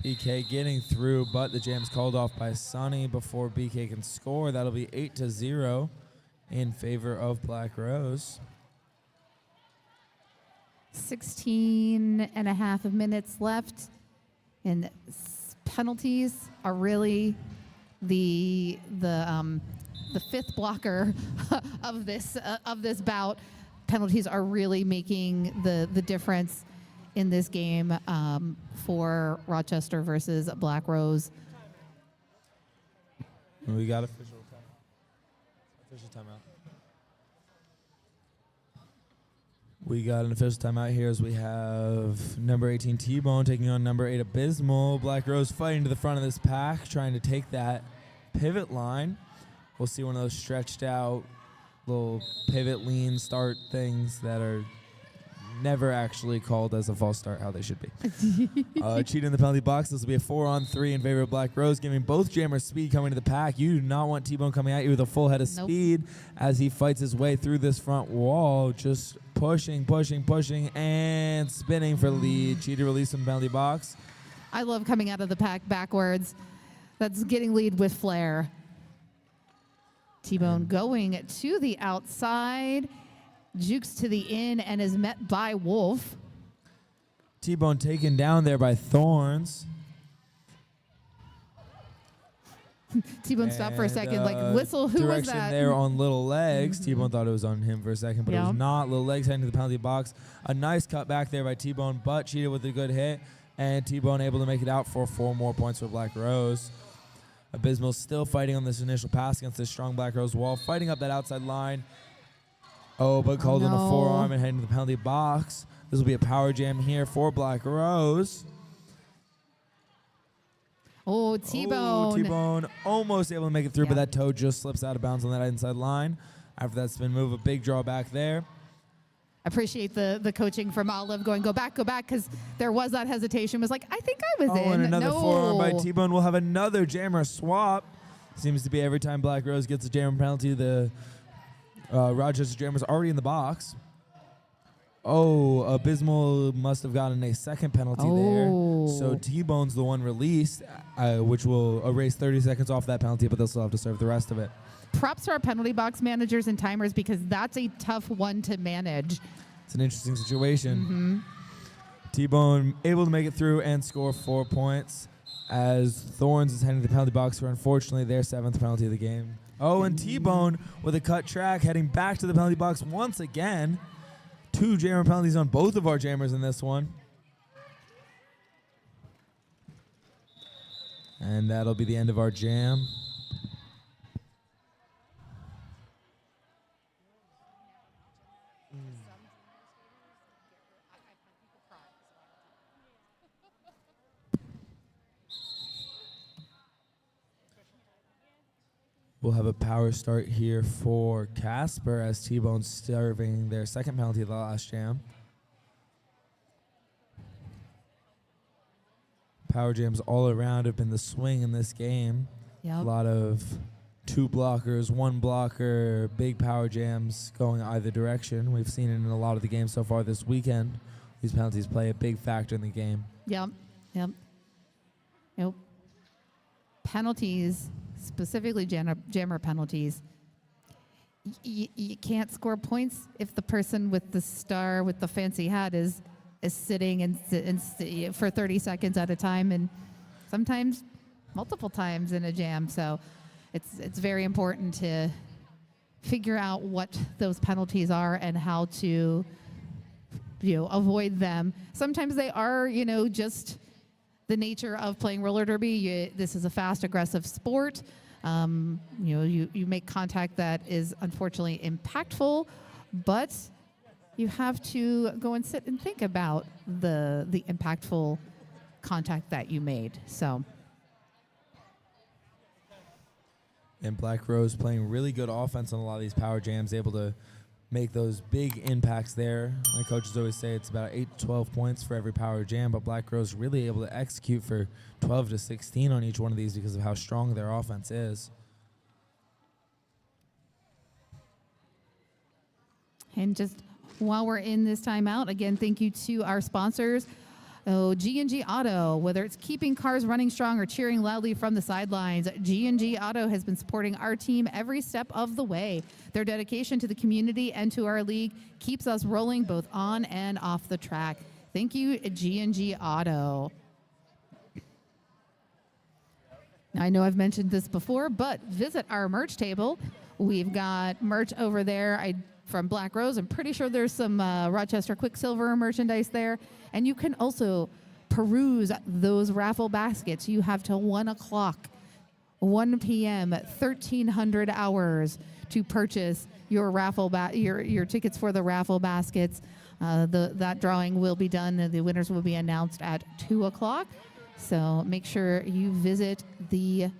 BK getting through, but the jam's called off by Sunny before BK can score. That'll be 8-0 in favor of Black Rose. 16 and a half minutes left, and penalties are really the 5th blocker of this bout. Penalties are really making the difference in this game for Rochester versus Black Rose. We got official timeout. We got an official timeout here as we have number 18 T-Bone taking on number 8 Abysmal. Black Rose fighting to the front of this pack, trying to take that pivot line. We'll see one of those stretched out little pivot lean start things that are never actually called as a false start how they should be. Cheetah in the penalty box. This will be a 4-on-3 in favor of Black Rose, giving both jammers speed coming to the pack. You do not want T-Bone coming at you with a full head of speed as he fights his way through this front wall, just pushing, and spinning for the lead. Cheetah released from the penalty box. I love coming out of the pack backwards. That's getting lead with flair. T-Bone going to the outside, jukes to the in, and is met by Wolf. T-Bone taken down there by Thorns. T-Bone stopped for a second, like, whistle, who was direction that? there on Little Legs. T-Bone thought it was on him for a second, but it was not. Little Legs heading to the penalty box. A nice cut back there by T-Bone, but Cheetah with a good hit. And T-Bone able to make it out for 4 more points for Black Rose. Abysmal still fighting on this initial pass against this strong Black Rose wall, fighting up that outside line. Oh, but called in a forearm and heading to the penalty box. This will be a power jam here for Black Rose. Oh, T-Bone. Oh, T-Bone almost able to make it through, but that toe just slips out of bounds on that inside line. After that spin move, a big drawback there. Appreciate the coaching from Olive going, go back, because there was that hesitation. Was like, I think I was in. And another forearm by No. T-Bone. We'll have another jammer swap. Seems to be every time Black Rose gets a jammer penalty, the Rochester jammer's already in the box. Oh, Abysmal must have gotten a second penalty there. So T-Bone's the one released, which will erase 30 seconds off that penalty, but they'll still have to serve the rest of it. Props to our penalty box managers and timers because that's a tough one to manage. It's an interesting situation. T-Bone able to make it through and score 4 points as Thorns is heading to the penalty box for, unfortunately, their 7th penalty of the game. Oh, and T-Bone with a cut track heading back to the penalty box once again. 2 jammer penalties on both of our jammers in this one. And that'll be the end of our jam. We'll have a power start here for Casper as T-Bone's serving their 2nd penalty of the last jam. Power jams all around have been the swing in this game. Yep. A lot of 2 blockers, 1 blocker, big power jams going either direction. We've seen it in a lot of the games so far this weekend. These penalties play a big factor in the game. Yep. Penalties, specifically jammer penalties. You can't score points if the person with the star with the fancy hat is sitting and for 30 seconds at a time, and sometimes multiple times in a jam. So it's very important to figure out what those penalties are and how to avoid them. Sometimes they are just the nature of playing roller derby. This is a fast, aggressive sport. You make contact that is unfortunately impactful, but you have to go and sit and think about the impactful contact that you made. So. And Black Rose playing really good offense on a lot of these power jams, able to make those big impacts there. My coaches always say it's about 8 to 12 points for every power jam, but Black Rose really able to execute for 12 to 16 on each one of these because of how strong their offense is. And just while we're in this timeout, again, thank you to our sponsors. G&G Auto, whether it's keeping cars running strong or cheering loudly from the sidelines, G&G Auto has been supporting our team every step of the way. Their dedication to the community and to our league keeps us rolling both on and off the track. Thank you, G&G Auto. Now, I know I've mentioned this before, but visit our merch table. We've got merch over there from Black Rose. I'm pretty sure there's some Rochester Quicksilver merchandise there. And you can also peruse those raffle baskets. You have till 1 p.m., 1,300 hours to purchase your your tickets for the raffle baskets. That drawing will be done. The winners will be announced at 2 o'clock. So make sure you visit the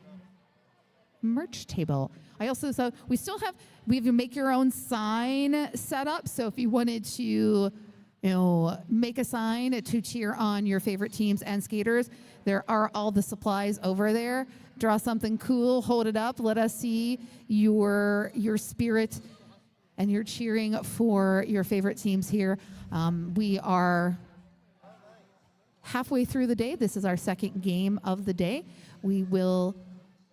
merch table. I also saw we have a make your own sign set up. So if you wanted to make a sign to cheer on your favorite teams and skaters, there are all the supplies over there. Draw something cool, hold it up, let us see your spirit and your cheering for your favorite teams here. We are halfway through the day. This is our 2nd game of the day. We will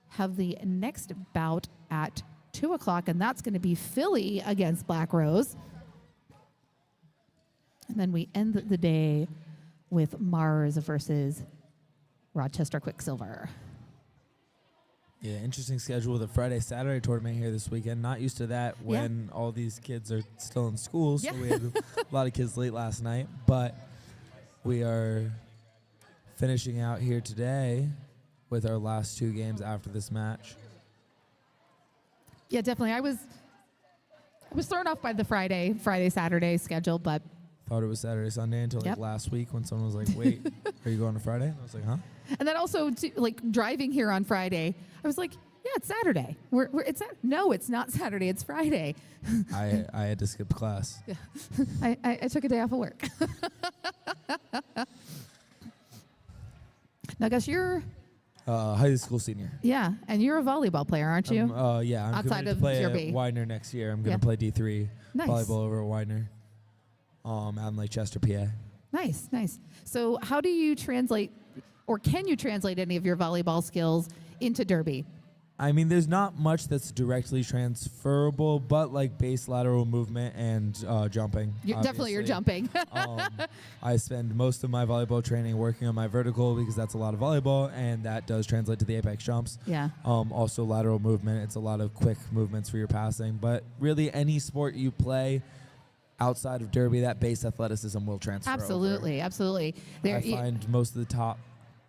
have the next bout at 2 o'clock, and that's going to be Philly against Black Rose. And then we end the day with Mars versus Rochester Quicksilver. Yeah, interesting schedule with a Friday-Saturday tournament here this weekend. Not used to that when all these kids are still in school. So we had a lot of kids late last night. But we are finishing out here today with our last 2 games after this match. Yeah, definitely. I was thrown off by the Saturday schedule, but Thought it was Saturday, Sunday until like last week when someone was like, "Wait, are you going to Friday?" I was like, "Huh?" and then also like driving here on Friday, I was like, "Yeah, it's Saturday. No, it's not Saturday. It's Friday." I had to skip class. Yeah. I took a day off of work. Now, Gus, you're High school senior. and you're a volleyball player, aren't you? I'm Outside committed of to play at Derby. Widener next year. I'm going to play D3 Nice. volleyball over at Widener, out in Rochester, PA. Nice. So how do you translate, or can you translate any of your volleyball skills into Derby? I mean, there's not much that's directly transferable, but like base lateral movement and jumping. Definitely you're jumping. I spend most of my volleyball training working on my vertical because that's a lot of volleyball, and that does translate to the apex jumps. Yeah. Also lateral movement. It's a lot of quick movements for your passing. But really, any sport you play outside of Derby, that base athleticism will transfer over. Absolutely. I find most of the top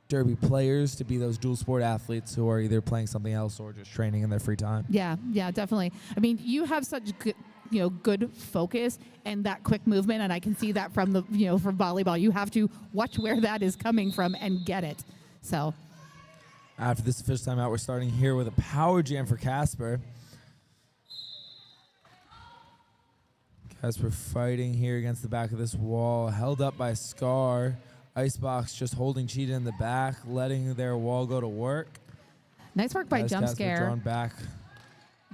Derby players to be those dual sport athletes who are either playing something else or just training in their free time. Yeah, definitely. I mean, you have such good focus and that quick movement, and I can see that from from volleyball. You have to watch where that is coming from and get it. So after this official timeout, we're starting here with a power jam for Casper. Casper fighting here against the back of this wall, held up by Scar. Icebox just holding Cheetah in the back, letting their wall go to work. Nice work by Jump Casper Scare. drawn back.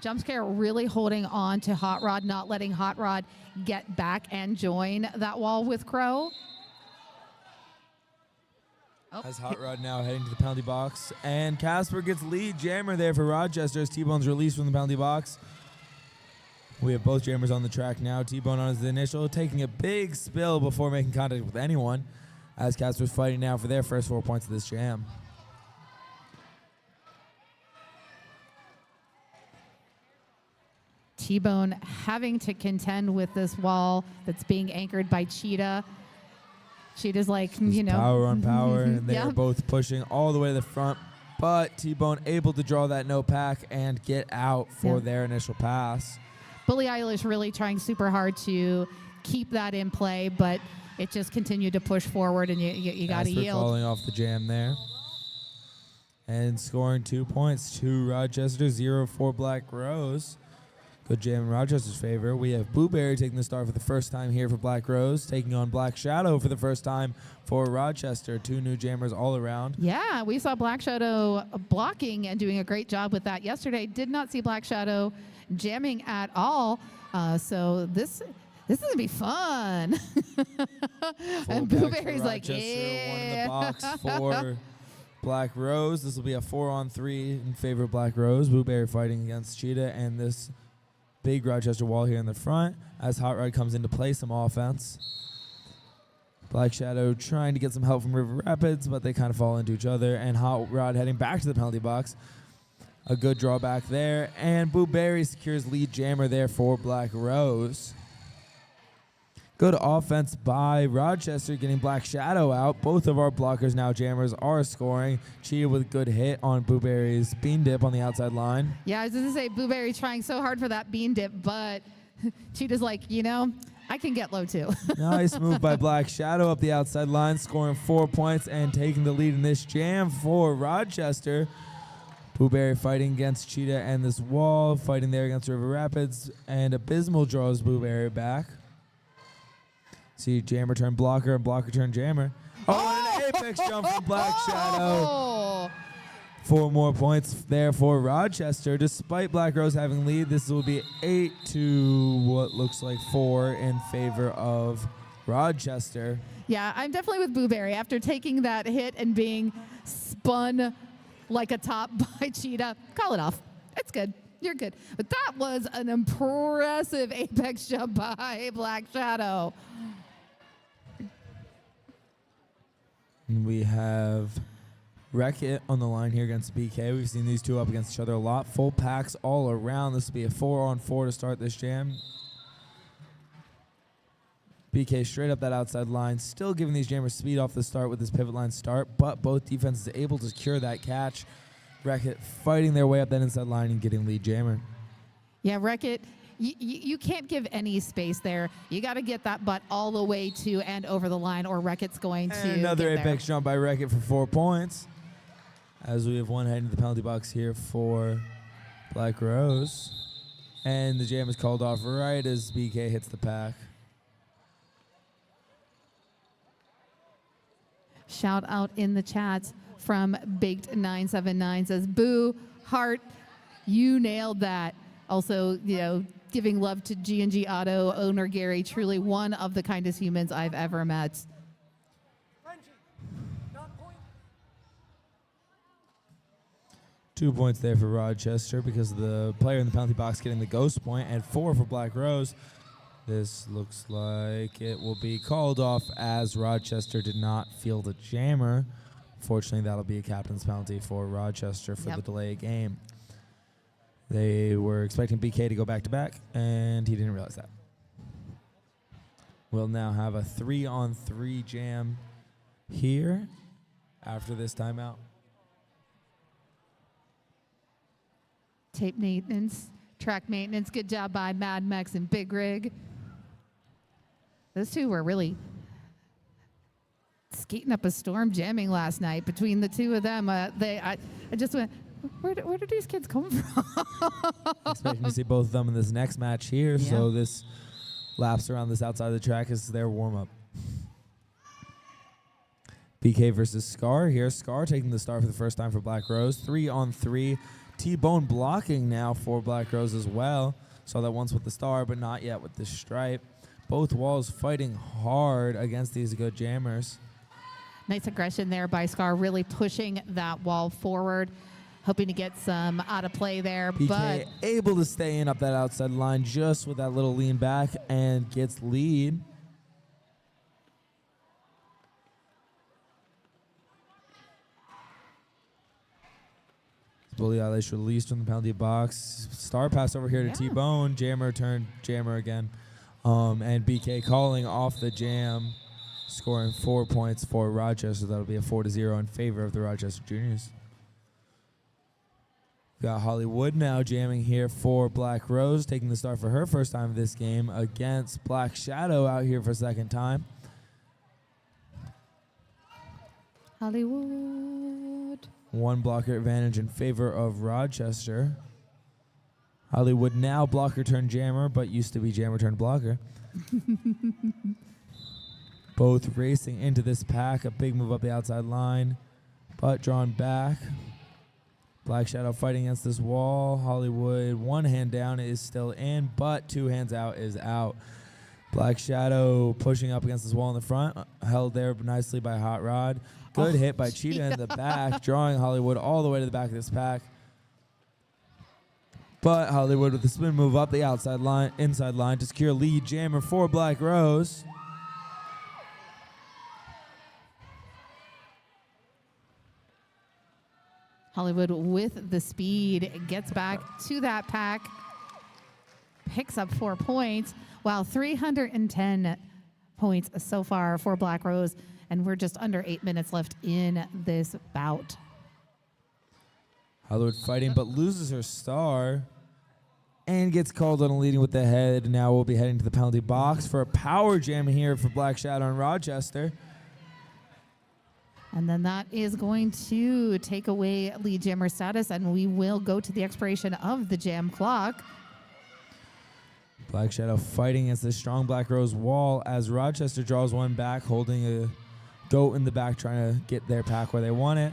Jump Scare really holding on to Hot Rod, not letting Hot Rod get back and join that wall with Crow. As Hot Rod now heading to the penalty box. And Casper gets lead jammer there for Rochester as T-Bone's released from the penalty box. We have both jammers on the track now. T-Bone on his initial, taking a big spill before making contact with anyone. As Casper's fighting now for their first 4 points of this jam. T-Bone having to contend with this wall that's being anchored by Cheetah. Cheetah's like, power on power, and they're Yeah. both pushing all the way to the front. But T-Bone able to draw that no pack and get out for their initial pass. Billie Eilish really trying super hard to keep that in play, but it just continued to push forward, and you got to yield. Falling off the jam there. And scoring 2 points to Rochester, 0 for Black Rose. Good jam in Rochester's favor. We have Blueberry taking the start for the first time here for Black Rose, taking on Black Shadow for the first time for Rochester. 2 new jammers all around. Yeah, we saw Black Shadow blocking and doing a great job with that yesterday. Did not see Black Shadow jamming at all. So this is going to be fun. And Blueberry's like, yeah. One in the box for Black Rose. This will be a 4-on-3 in favor of Black Rose. Blueberry fighting against Cheetah and this big Rochester wall here in the front as Hot Rod comes into play some offense. Black Shadow trying to get some help from River Rapids, but they kind of fall into each other. And Hot Rod heading back to the penalty box. A good drawback there. And Blueberry secures lead jammer there for Black Rose. Good offense by Rochester, getting Black Shadow out. Both of our blockers now jammers are scoring. Cheetah with a good hit on Blueberry's bean dip on the outside line. Yeah, I was going to say Blueberry trying so hard for that bean dip, but Cheetah's like, I can get low too. Nice move by Black Shadow up the outside line, scoring 4 points and taking the lead in this jam for Rochester. Blueberry fighting against Cheetah and this wall, fighting there against River Rapids, and Abysmal draws Blueberry back. See jammer turn blocker and blocker turn jammer. Oh, and an apex jump from Black Shadow. 4 more points there for Rochester. Despite Black Rose having lead, this will be 8 to what looks like 4 in favor of Rochester. Yeah, I'm definitely with Blueberry. After taking that hit and being spun like a top by Cheetah, call it off. It's good. You're good. But that was an impressive apex jump by Black Shadow. We have Wreck-It on the line here against BK. We've seen these two up against each other a lot. Full packs all around. This will be a 4-on-4 to start this jam. BK straight up that outside line, still giving these jammers speed off the start with this pivot line start, but both defenses able to secure that catch. Wreck-It fighting their way up that inside line and getting lead jammer. Yeah, Wreck-It, you can't give any space there. You got to get that butt all the way to and over the line, or Wreck-It's going to And another get apex there. jump by Wreck-It for 4 points. As we have one heading to the penalty box here for Black Rose. And the jam is called off right as BK hits the pack. Shout out in the chats from Baked979 says, boo, heart, you nailed that. Also, giving love to G&G Auto owner Gary, truly one of the kindest humans I've ever met. 2 points there for Rochester because of the player in the penalty box getting the ghost point, and 4 for Black Rose. This looks like it will be called off as Rochester did not field a jammer. Fortunately, that'll be a captain's penalty for Rochester for the delay game. They were expecting BK to go back-to-back, and he didn't realize that. We'll now have a 3-on-3 jam here after this timeout. Tape maintenance, track maintenance, good job by Mad Max and Big Rig. Those two were really skating up a storm jamming last night. Between the two of them, I just went, where did these kids come from? Expecting to see both of them in this next match here, so this laps around this outside of the track is their warm-up. BK versus Scar here. Scar taking the start for the first time for Black Rose. 3-on-3. T-Bone blocking now for Black Rose as well. Saw that once with the star, but not yet with the stripe. Both walls fighting hard against these good jammers. Nice aggression there by Scar, really pushing that wall forward, hoping to get some out of play there. BK but able to stay in up that outside line just with that little lean back and gets lead. Bully Eilish released from the penalty box. Star pass over here to T-Bone. Jammer turned jammer again. And BK calling off the jam, scoring 4 points for Rochester. That'll be a 4-0 in favor of the Rochester Juniors. Got Hollywood now jamming here for Black Rose, taking the start for her first time in this game against Black Shadow out here for a second time. Hollywood. One blocker advantage in favor of Rochester. Hollywood now blocker turned jammer, but used to be jammer turned blocker. Both racing into this pack. A big move up the outside line, but drawn back. Black Shadow fighting against this wall. Hollywood, one hand down is still in, but 2 hands out is out. Black Shadow pushing up against this wall in the front, held there nicely by Hot Rod. Good hit by Cheetah in the back, drawing Hollywood all the way to the back of this pack. But Hollywood with the spin move up the outside line, inside line to secure lead jammer for Black Rose. Hollywood with the speed gets back to that pack, picks up 4 points. Wow, 310 points so far for Black Rose, and we're just under 8 minutes left in this bout. Hollywood fighting, but loses her star and gets called on a leading with the head. Now we'll be heading to the penalty box for a power jam here for Black Shadow and Rochester. And then that is going to take away lead jammer status, and we will go to the expiration of the jam clock. Black Shadow fighting against this strong Black Rose wall as Rochester draws one back, holding a goat in the back, trying to get their pack where they want it.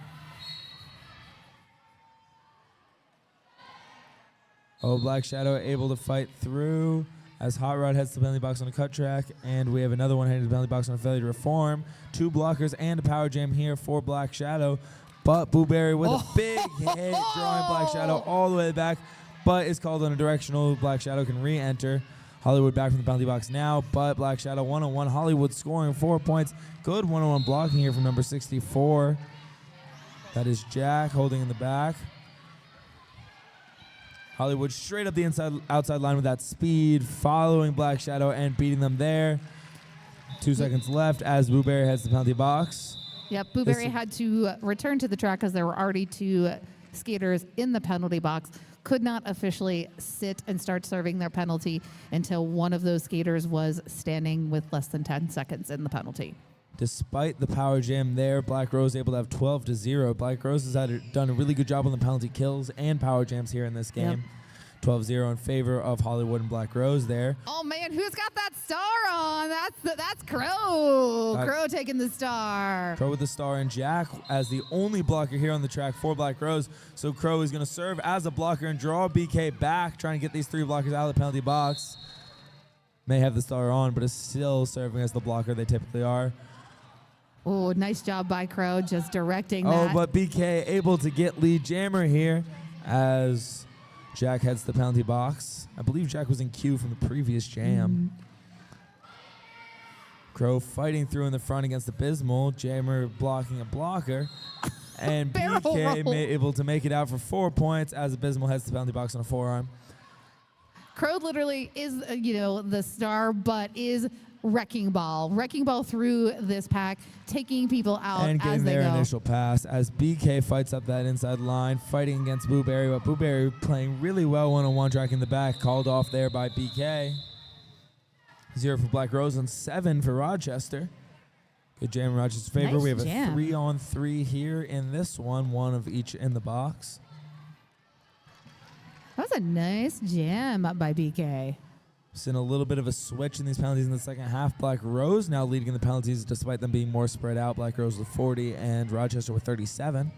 Oh, Black Shadow able to fight through as Hot Rod heads to the penalty box on a cut track, and we have another one heading to the penalty box on a failure to reform. 2 blockers and a power jam here for Black Shadow, but Booberry with a big hit, drawing Black Shadow all the way back, but is called on a directional. Black Shadow can re-enter. Hollywood back from the penalty box now, but Black Shadow 1-on-1. Hollywood scoring 4 points. Good 1-on-1 blocking here from number 64. That is Jack holding in the back. Hollywood straight up the outside line with that speed, following Black Shadow and beating them there. 2 seconds left as Blueberry heads to the penalty box. Yep, Blueberry had to return to the track because there were already 2 skaters in the penalty box. Could not officially sit and start serving their penalty until one of those skaters was standing with less than 10 seconds in the penalty. Despite the power jam there, Black Rose able to have 12-0. Black Rose has done a really good job on the penalty kills and power jams here in this game. 12-0 in favor of Hollywood and Black Rose there. Oh man, who's got that star on? That's Crow. Crow taking the star. Crow with the star and Jack as the only blocker here on the track for Black Rose. So Crow is going to serve as a blocker and draw BK back, trying to get these 3 blockers out of the penalty box. May have the star on, but is still serving as the blocker they typically are. Oh, nice job by Crow, just directing that. Oh, but BK able to get lead jammer here as Jack heads to the penalty box. I believe Jack was in queue from the previous jam. Crow fighting through in the front against Abysmal. Jammer blocking a blocker. And BK able to make it out for 4 points as Abysmal heads to the penalty box on a forearm. Crow literally is, the star, but is wrecking ball through this pack, taking people out and getting as they their go. initial pass as BK fights up that inside line, fighting against Blueberry, but Blueberry playing really well one-on-one, track in the back, called off there by BK. 0 for Black Rose and 7 for Rochester. Good jam in Rochester's favor. Nice We have a jam. 3-on-3 here in this one of each in the box. That was a nice jam by BK. Seen a little bit of a switch in these penalties in the second half. Black Rose now leading in the penalties despite them being more spread out. Black Rose with 40 and Rochester with 37.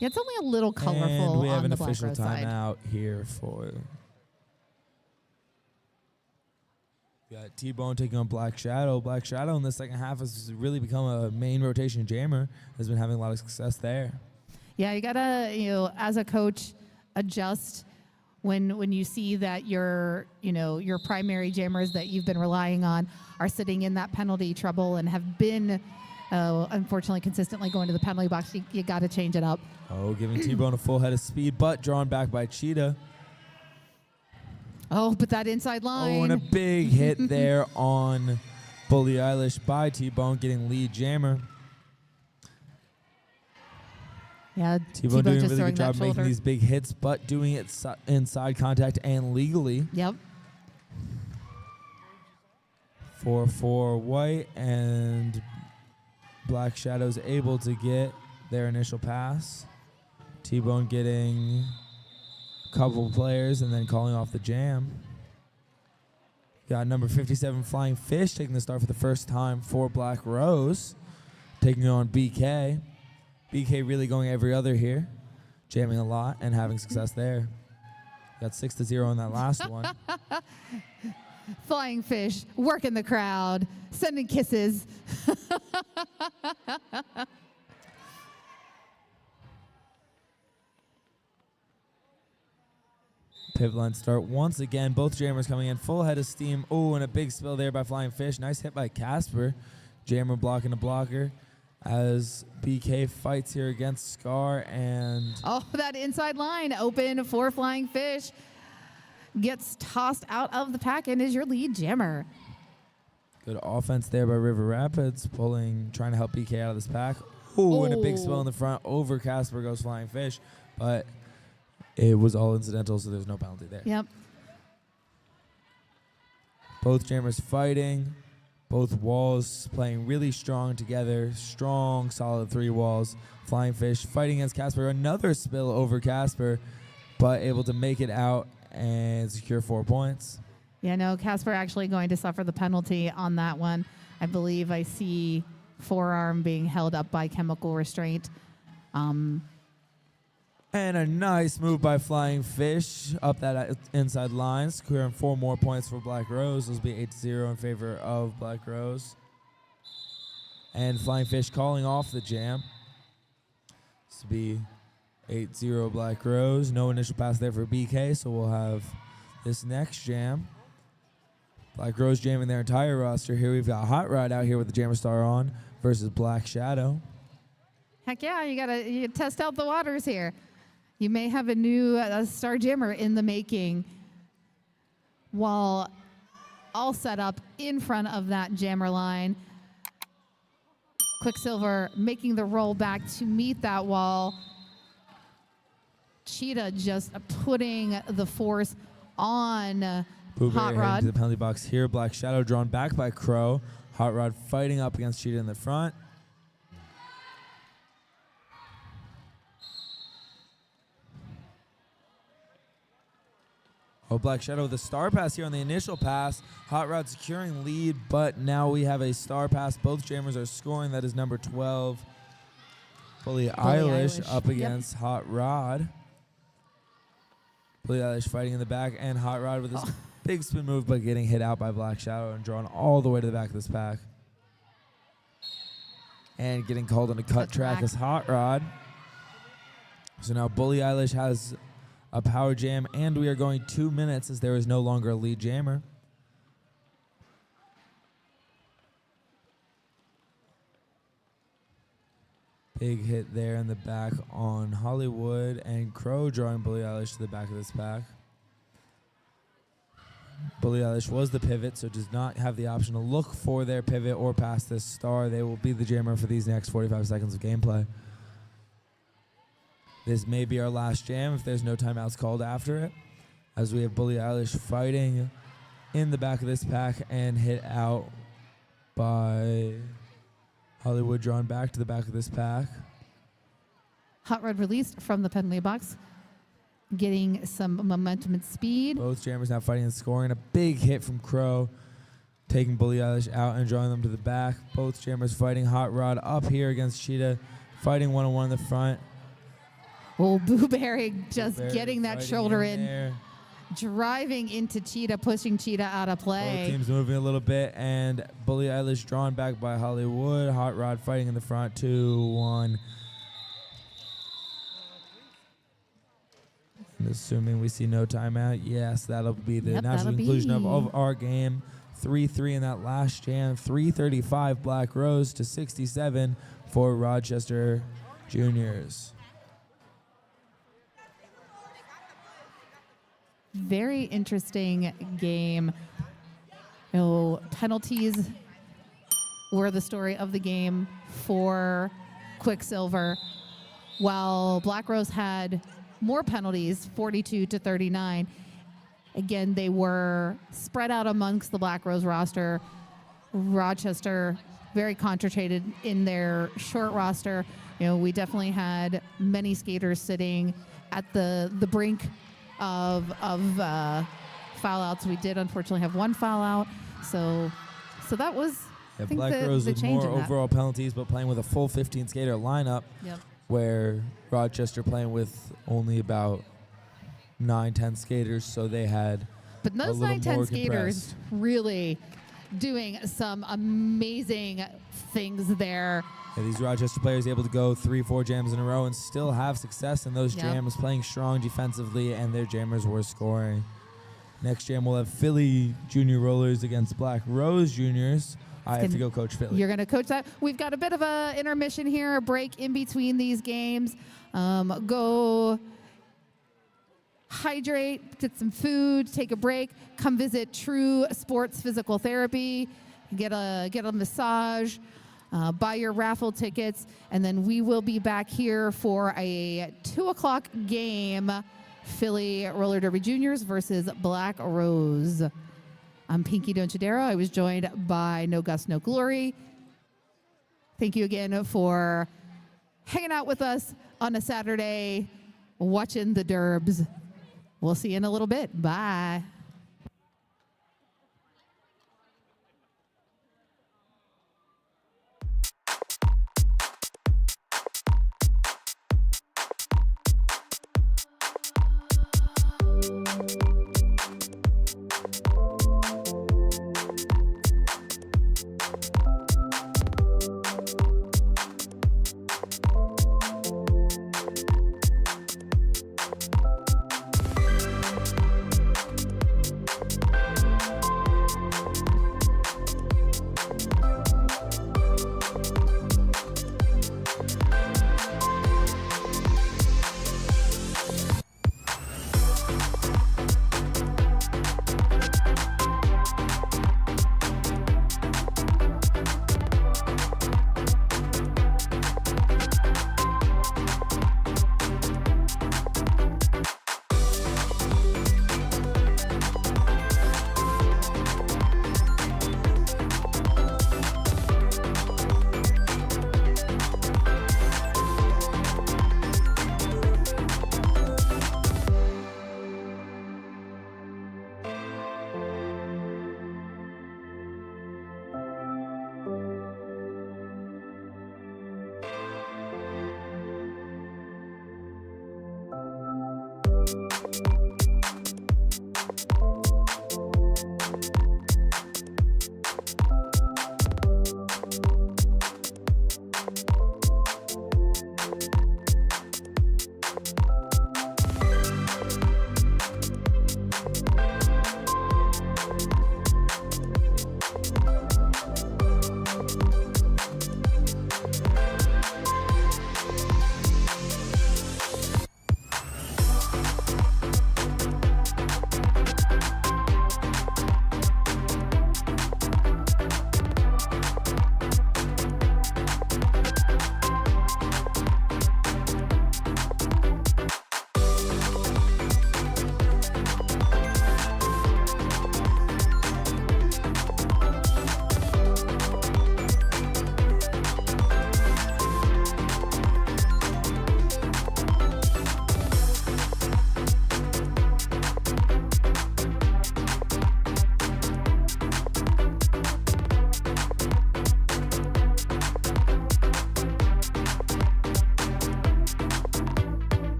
Yeah, it's only a little colorful And we have on an the Black official Rose side. timeout here for... We got T-Bone taking on Black Shadow. Black Shadow in the second half has really become a main rotation jammer. Has been having a lot of success there. Yeah, you gotta, as a coach, adjust when you see that your primary jammers that you've been relying on are sitting in that penalty trouble and have been, unfortunately, consistently going to the penalty box. You got to change it up. Oh, giving T-Bone a full head of speed, but drawn back by Cheetah. Oh, but that inside line. Oh, and a big hit there on Bully Eilish by T-Bone, getting lead jammer. Yeah, T-Bone doing a just really throwing good job that making shoulder. these big hits, but doing it inside contact and legally. Yep. 4-4 white, and Black Shadow's able to get their initial pass. T-Bone getting a couple players and then calling off the jam. Got number 57 Flying Fish taking the start for the first time for Black Rose, taking on BK. BK really going every other here, jamming a lot and having success there. Got 6-0 in that last one. Flying Fish, working the crowd, sending kisses. Pivot line start once again. Both jammers coming in full head of steam. Oh, and a big spill there by Flying Fish. Nice hit by Casper. Jammer blocking a blocker as BK fights here against Scar, and Oh, that inside line open for Flying Fish. Gets tossed out of the pack and is your lead jammer. good offense there by River Rapids, trying to help BK out of this pack. Ooh, and a big spill in the front. Over Casper goes Flying Fish, but it was all incidental, so there's no penalty there. Yep. Both jammers fighting. Both walls playing really strong together. Strong, solid 3 walls. Flying Fish fighting against Casper. Another spill over Casper, but able to make it out and secure 4 points. Yeah, no, Casper actually going to suffer the penalty on that one. I believe I see forearm being held up by chemical restraint. And a nice move by Flying Fish up that inside line, securing 4 more points for Black Rose. This will be 8-0 in favor of Black Rose. And Flying Fish calling off the jam. This will be 8-0 Black Rose. No initial pass there for BK, so we'll have this next jam. Black Rose jamming their entire roster. Here we've got Hot Rod out here with the Jammer Star on versus Black Shadow. Heck yeah, you gotta test out the waters here. You may have a new star jammer in the making. While all set up in front of that jammer line. Quicksilver making the roll back to meet that wall. Cheetah just putting the force on Boo Hot Berry heading Rod. to the penalty box here. Black Shadow drawn back by Crow. Hot Rod fighting up against Cheetah in the front. Oh, Black Shadow with a star pass here on the initial pass. Hot Rod securing lead, but now we have a star pass. Both jammers are scoring. That is number 12. Bully Eilish up against Hot Rod. Bully Eilish fighting in the back, and Hot Rod with this big spin move, but getting hit out by Black Shadow and drawn all the way to the back of this pack. And getting called on a cut track is Hot Rod. So now Bully Eilish has a power jam, and we are going 2 minutes as there is no longer a lead jammer. Big hit there in the back on Hollywood, and Crow drawing Bully Eilish to the back of this pack. Bully Eilish was the pivot, so does not have the option to look for their pivot or pass this star. They will be the jammer for these next 45 seconds of gameplay. This may be our last jam if there's no timeouts called after it, as we have Bully Eilish fighting in the back of this pack and hit out by Hollywood, drawn back to the back of this pack. Hot Rod released from the penalty box, getting some momentum and speed. Both jammers now fighting and scoring. A big hit from Crow, taking Bully Eilish out and drawing them to the back. Both jammers fighting. Hot Rod up here against Cheetah, fighting one-on-one in the front. Oh, Boo Berry just Berry getting that fighting shoulder in, there. driving into Cheetah, pushing Cheetah out of play. Both teams moving a little bit, and Bully Eilish drawn back by Hollywood. Hot Rod fighting in the front, 2-1. And assuming we see no timeout, yes, that'll be the natural conclusion of our game. 3-3 in that last jam. 3:35 Black Rose to 67 for Rochester Juniors. Very interesting game. Penalties were the story of the game for Quicksilver, while Black Rose had more penalties, 42-39. Again, they were spread out amongst the Black Rose roster. Rochester very concentrated in their short roster. We definitely had many skaters sitting at the brink of foul outs. We did unfortunately have one foul out, so that was I think Black the Rose with change more in that. overall penalties, but playing with a full 15 skater lineup. Yep. Where Rochester playing with only about 9-10 skaters, so they had But those a little 9-10 more skaters compressed. really doing some amazing things there. Yeah, these Rochester players able to go 3-4 jams in a row and still have success in those Yep. jams, playing strong defensively, and their jammers were scoring. Next jam, we'll have Philly Junior Rollers against Black Rose Juniors. I have to go coach Philly. You're going to coach that. We've got a bit of a intermission here, a break in between these games. Go hydrate, get some food, take a break, come visit True Sports Physical Therapy, get a massage, buy your raffle tickets, and then we will be back here for a 2:00 game, Philly Roller Derby Juniors versus Black Rose. I'm Pinky Donchadero. I was joined by No Gus, No Glory. Thank you again for hanging out with us on a Saturday, watching the Derbs. We'll see you in a little bit. Bye.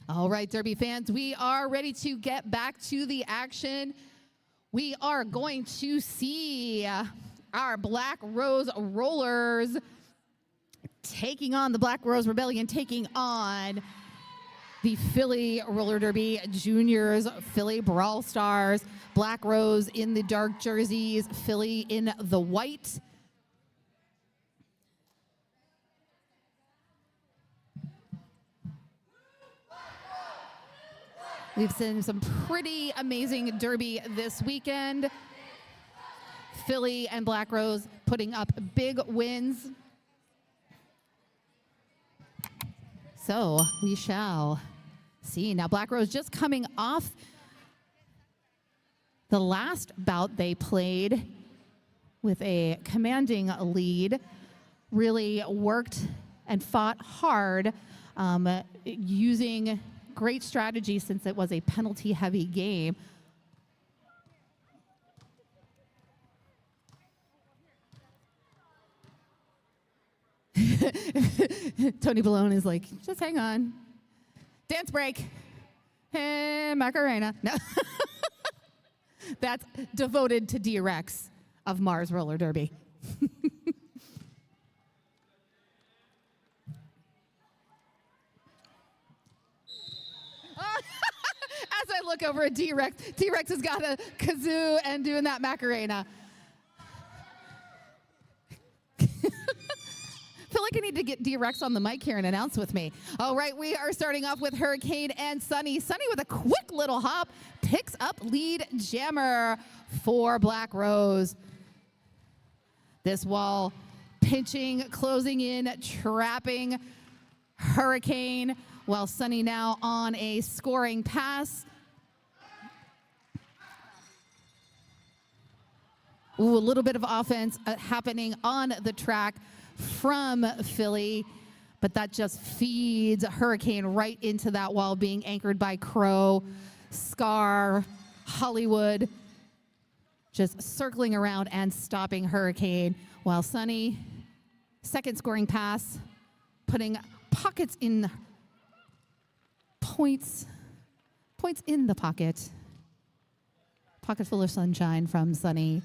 All right, Derby fans, we are ready to get back to the action. We are going to see our Black Rose Rollers taking on the Black Rose Rebellion, taking on the Philly Roller Derby Juniors, Philly Brawlstars. Black Rose in the dark jerseys, Philly in the white. We've seen some pretty amazing derby this weekend. Philly and Black Rose putting up big wins. So we shall see. Now Black Rose just coming off the last bout they played with a commanding lead, really worked and fought hard, using great strategy since it was a penalty-heavy game. Tony Balone is like, just hang on. Dance break. Hey, Macarena. No. That's devoted to D-Rex of Mars Roller Derby. As I look over at D-Rex, D-Rex has got a kazoo and doing that Macarena. I feel like I need to get D-Rex on the mic here and announce with me. All right, we are starting off with Hurricane and Sunny. Sunny with a quick little hop picks up lead jammer for Black Rose. This wall pinching, closing in, trapping Hurricane, while Sunny now on a scoring pass. Ooh, a little bit of offense happening on the track from Philly, but that just feeds Hurricane right into that wall, being anchored by Crow, Scar, Hollywood, just circling around and stopping Hurricane, while Sunny, second scoring pass, putting pockets in points in the pocket. Pocket full of sunshine from Sunny.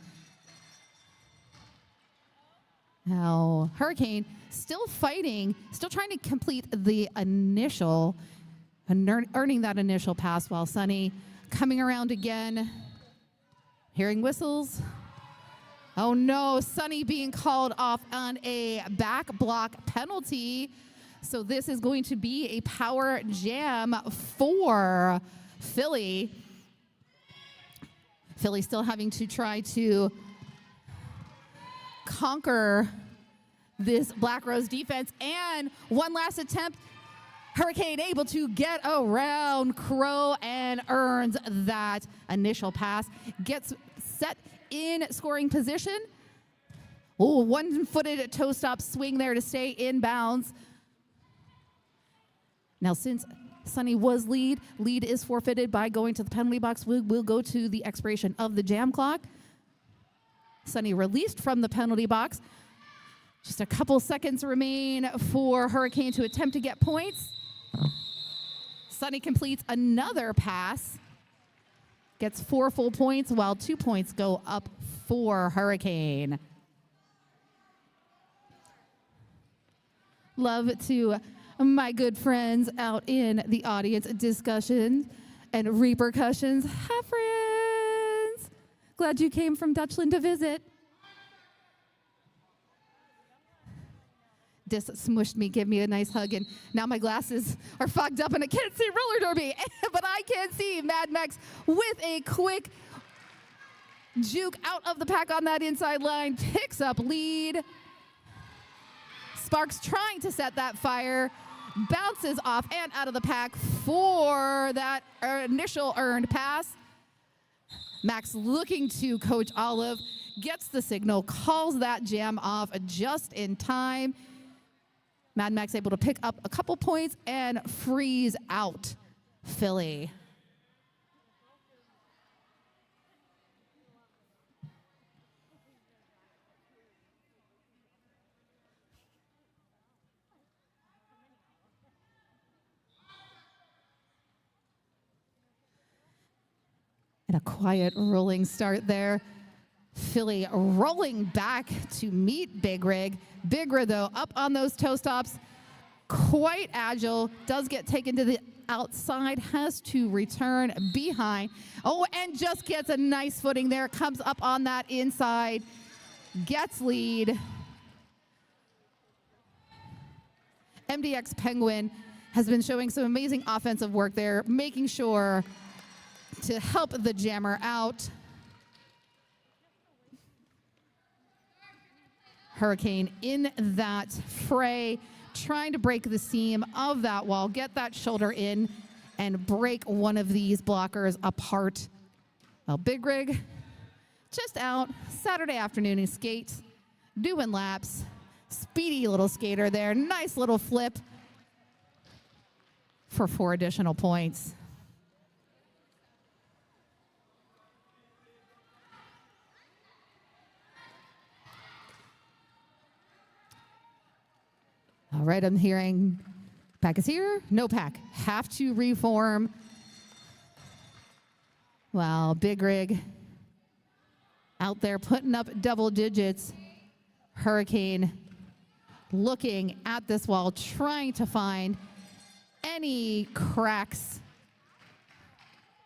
Now, Hurricane still fighting, still trying to complete the initial, earning that initial pass, while Sunny coming around again, hearing whistles. Oh no, Sunny being called off on a back block penalty. So this is going to be a power jam for Philly. Philly still having to try to conquer this Black Rose defense, and one last attempt. Hurricane able to get around Crow and earns that initial pass. Gets set in scoring position. Oh, one-footed toe stop swing there to stay in bounds. Now, since Sunny was lead is forfeited by going to the penalty box. We'll go to the expiration of the jam clock. Sunny released from the penalty box. Just a couple seconds remain for Hurricane to attempt to get points. Sunny completes another pass. Gets 4 full points, while 2 points go up for Hurricane. Love to my good friends out in the audience, discussions and repercussions. Hi, friends. Glad you came from Dutchland to visit. Just smushed me, give me a nice hug, and now my glasses are fogged up and I can't see roller derby, but I can see Mad Max with a quick juke out of the pack on that inside line, picks up lead. Sparks trying to set that fire, bounces off and out of the pack for that initial earned pass. Max looking to Coach Olive, gets the signal, calls that jam off just in time. Mad Max able to pick up a couple points and freeze out Philly. And a quiet rolling start there. Philly rolling back to meet Big Rig. Big Rig, though, up on those toe stops. Quite agile. Does get taken to the outside. Has to return behind. Oh, and just gets a nice footing there. Comes up on that inside. Gets lead. MDX Penguin has been showing some amazing offensive work there, making sure to help the jammer out. Hurricane in that fray, trying to break the seam of that wall, get that shoulder in, and break one of these blockers apart. Well, Big Rig just out Saturday afternoon in skates, doing laps. Speedy little skater there. Nice little flip for 4 additional points. All right, I'm hearing pack is here. No pack. Have to reform. Wow, Big Rig out there putting up double digits. Hurricane looking at this wall, trying to find any cracks,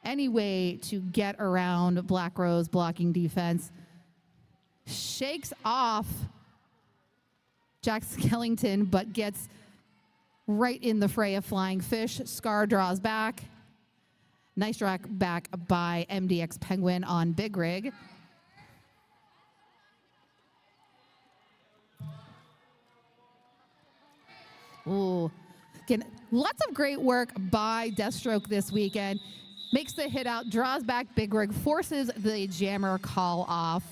any way to get around Black Rose blocking defense. Shakes off Jack Skellington, but gets right in the fray of Flying Fish. Scar draws back. Nice drag back by MDX Penguin on Big Rig. Ooh, again, lots of great work by Deathstroke this weekend. Makes the hit out, draws back Big Rig, forces the jammer call off.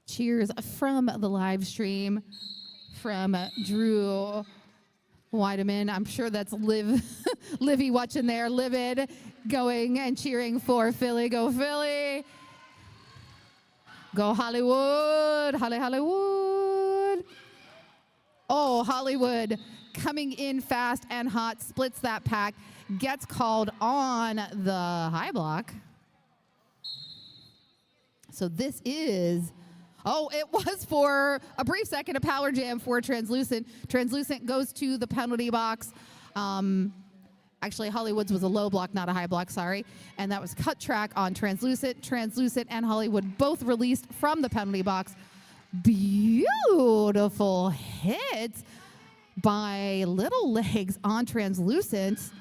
Cheers from the live stream from Drew Weideman. I'm sure that's Livy watching there. Livid going and cheering for Philly. Go Philly. Go Hollywood. Hollywood. Oh, Hollywood coming in fast and hot. Splits that pack. Gets called on the high block. So this is... Oh, it was for a brief second a power jam for Translucent. Translucent goes to the penalty box. Actually, Hollywood's was a low block, not a high block, sorry. And that was cut track on Translucent. Translucent and Hollywood both released from the penalty box. Beautiful hit by Little Legs on Translucent.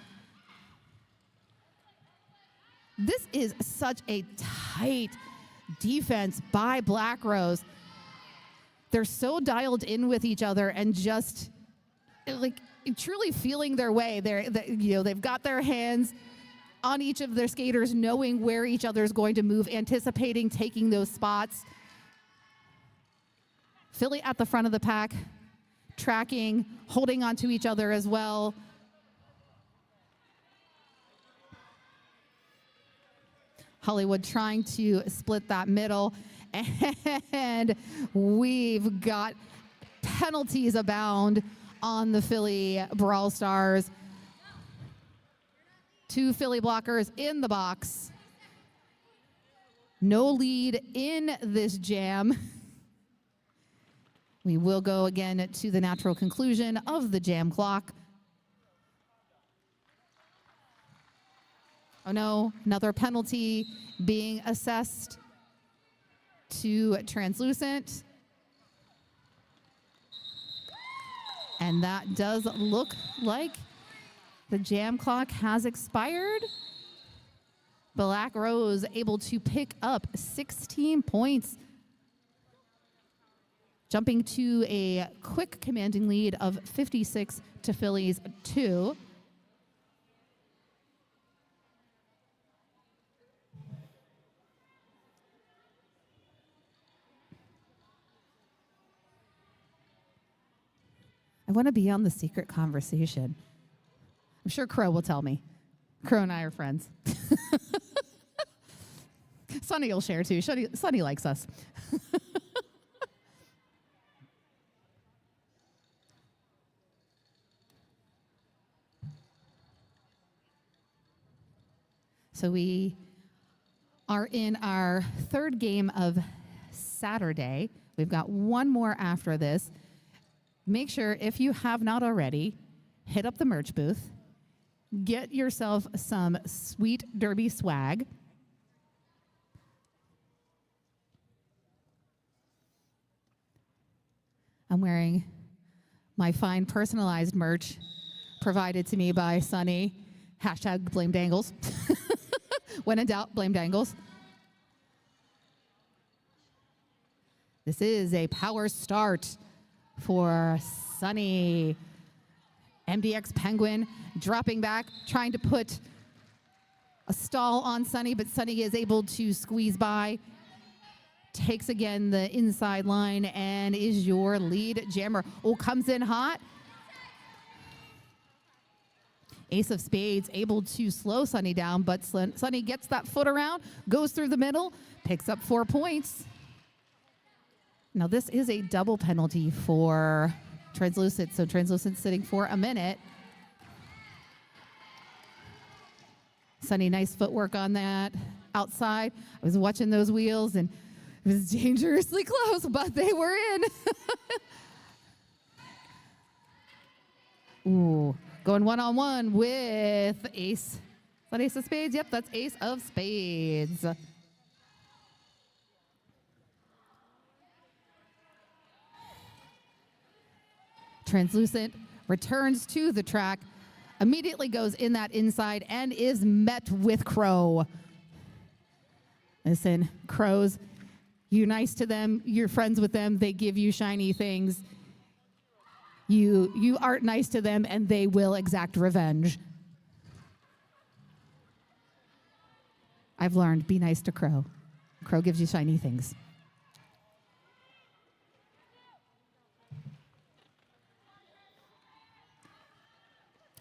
This is such a tight defense by Black Rose. They're so dialed in with each other and just like truly feeling their way. They've got their hands on each of their skaters, knowing where each other is going to move, anticipating taking those spots. Philly at the front of the pack, tracking, holding on to each other as well. Hollywood trying to split that middle, and we've got penalties abound on the Philly Brawlstars. 2 Philly blockers in the box. No lead in this jam. We will go again to the natural conclusion of the jam clock. Oh no, another penalty being assessed to Translucent. And that does look like the jam clock has expired. Black Rose able to pick up 16 points, jumping to a quick commanding lead of 56 to Philly's 2. want to be on the secret conversation. I'm sure Crow will tell me. Crow and I are friends. Sunny will share too. Sunny likes us. So we are in our third game of Saturday. We've got one more after this. Make sure, if you have not already, hit up the merch booth. Get yourself some sweet Derby swag. I'm wearing my fine personalized merch provided to me by Sunny. Hashtag blame Dangles. When in doubt, blame Dangles. This is a power start for Sunny. MDX Penguin dropping back, trying to put a stall on Sunny, but Sunny is able to squeeze by. Takes again the inside line and is your lead jammer. Oh, comes in hot. Ace of Spades able to slow Sunny down, but Sunny gets that foot around, goes through the middle, picks up 4 points. Now this is a double penalty for Translucent, so Translucent sitting for a minute. Sunny, nice footwork on that outside. I was watching those wheels and it was dangerously close, but they were in. Ooh. Going one-on-one with Ace. Is that Ace of Spades? Yep, that's Ace of Spades. Translucent returns to the track, immediately goes in that inside and is met with Crow. Listen, Crows, you're nice to them, you're friends with them, they give you shiny things. You aren't nice to them, and they will exact revenge. I've learned, be nice to Crow. Crow gives you shiny things.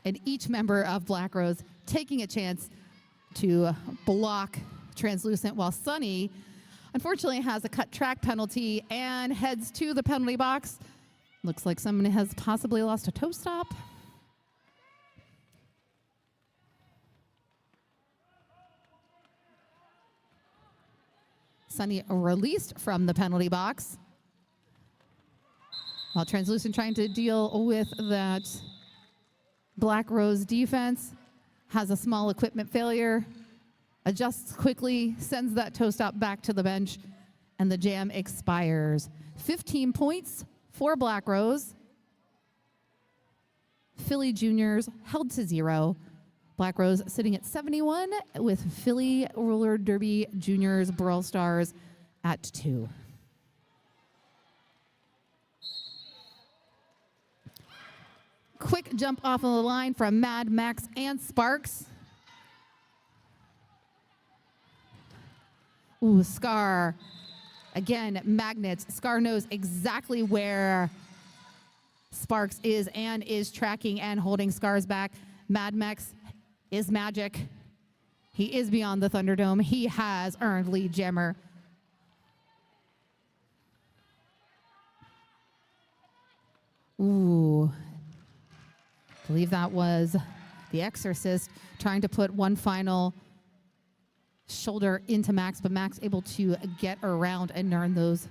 And each member of Black Rose taking a chance to block Translucent, while Sunny, unfortunately, has a cut track penalty and heads to the penalty box. Looks like someone has possibly lost a toe stop. Sunny released from the penalty box, while Translucent trying to deal with that Black Rose defense, has a small equipment failure, adjusts quickly, sends that toe stop back to the bench, and the jam expires. 15 points for Black Rose. Philly Juniors held to 0. Black Rose sitting at 71 with Philly Roller Derby Juniors Brawlstars at 2. Quick jump off of the line from Mad Max and Sparks. Ooh, Scar. Again, magnets. Scar knows exactly where Sparks is and is tracking and holding Scar's back. Mad Max is magic. He is beyond the Thunderdome. He has earned lead jammer. Ooh. I believe that was the Exorcist trying to put one final shoulder into Max, but Max able to get around and earn those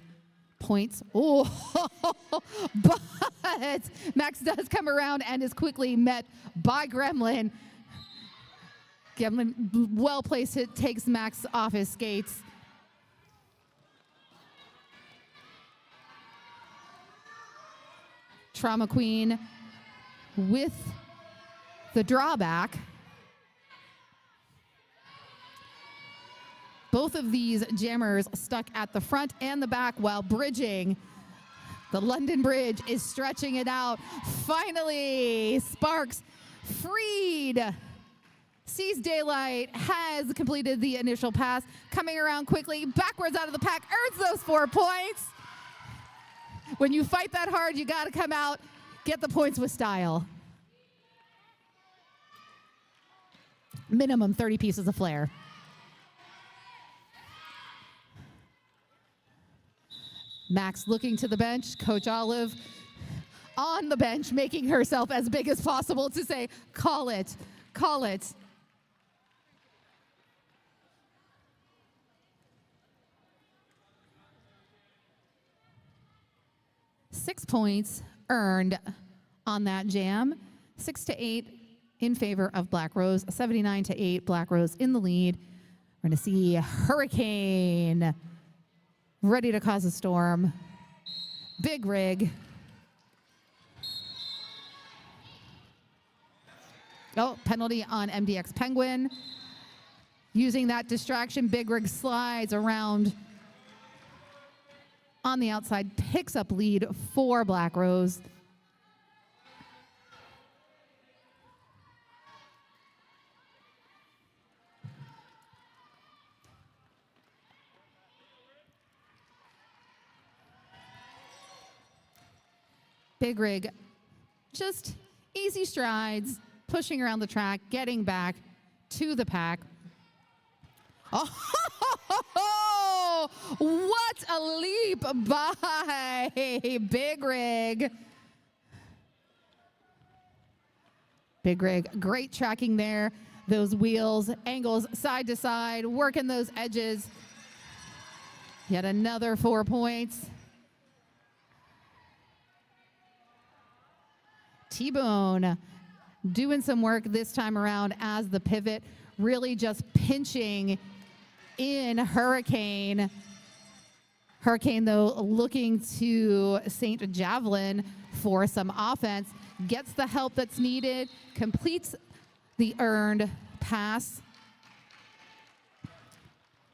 points. Oh, but Max does come around and is quickly met by Gremlin. Gremlin, well-placed hit, takes Max off his skates. Trauma Queen with the drawback. Both of these jammers stuck at the front and the back while bridging. The London Bridge is stretching it out. Finally, Sparks freed. Sees daylight, has completed the initial pass, coming around quickly, backwards out of the pack, earns those 4 points. When you fight that hard, you gotta come out Get the points with style. Minimum 30 pieces of flair. Max looking to the bench. Coach Olive on the bench, making herself as big as possible to say, call it, call it. Six points earned on that jam. 6-8 in favor of Black Rose. 79-8, Black Rose in the lead. We're going to see Hurricane ready to cause a storm. Big rig. Oh, penalty on MDX Penguin. Using that distraction, Big rig slides around on the outside, picks up lead for Black Rose. Big rig, just easy strides, pushing around the track, getting back to the pack. Oh, what a leap by Big Rig. Big Rig, great tracking there. Those wheels, angles side to side, working those edges. Yet another 4 points. T-Bone doing some work this time around as the pivot, really just pinching in Hurricane. Hurricane, though, looking to St. Javelin for some offense, gets the help that's needed, completes the earned pass. A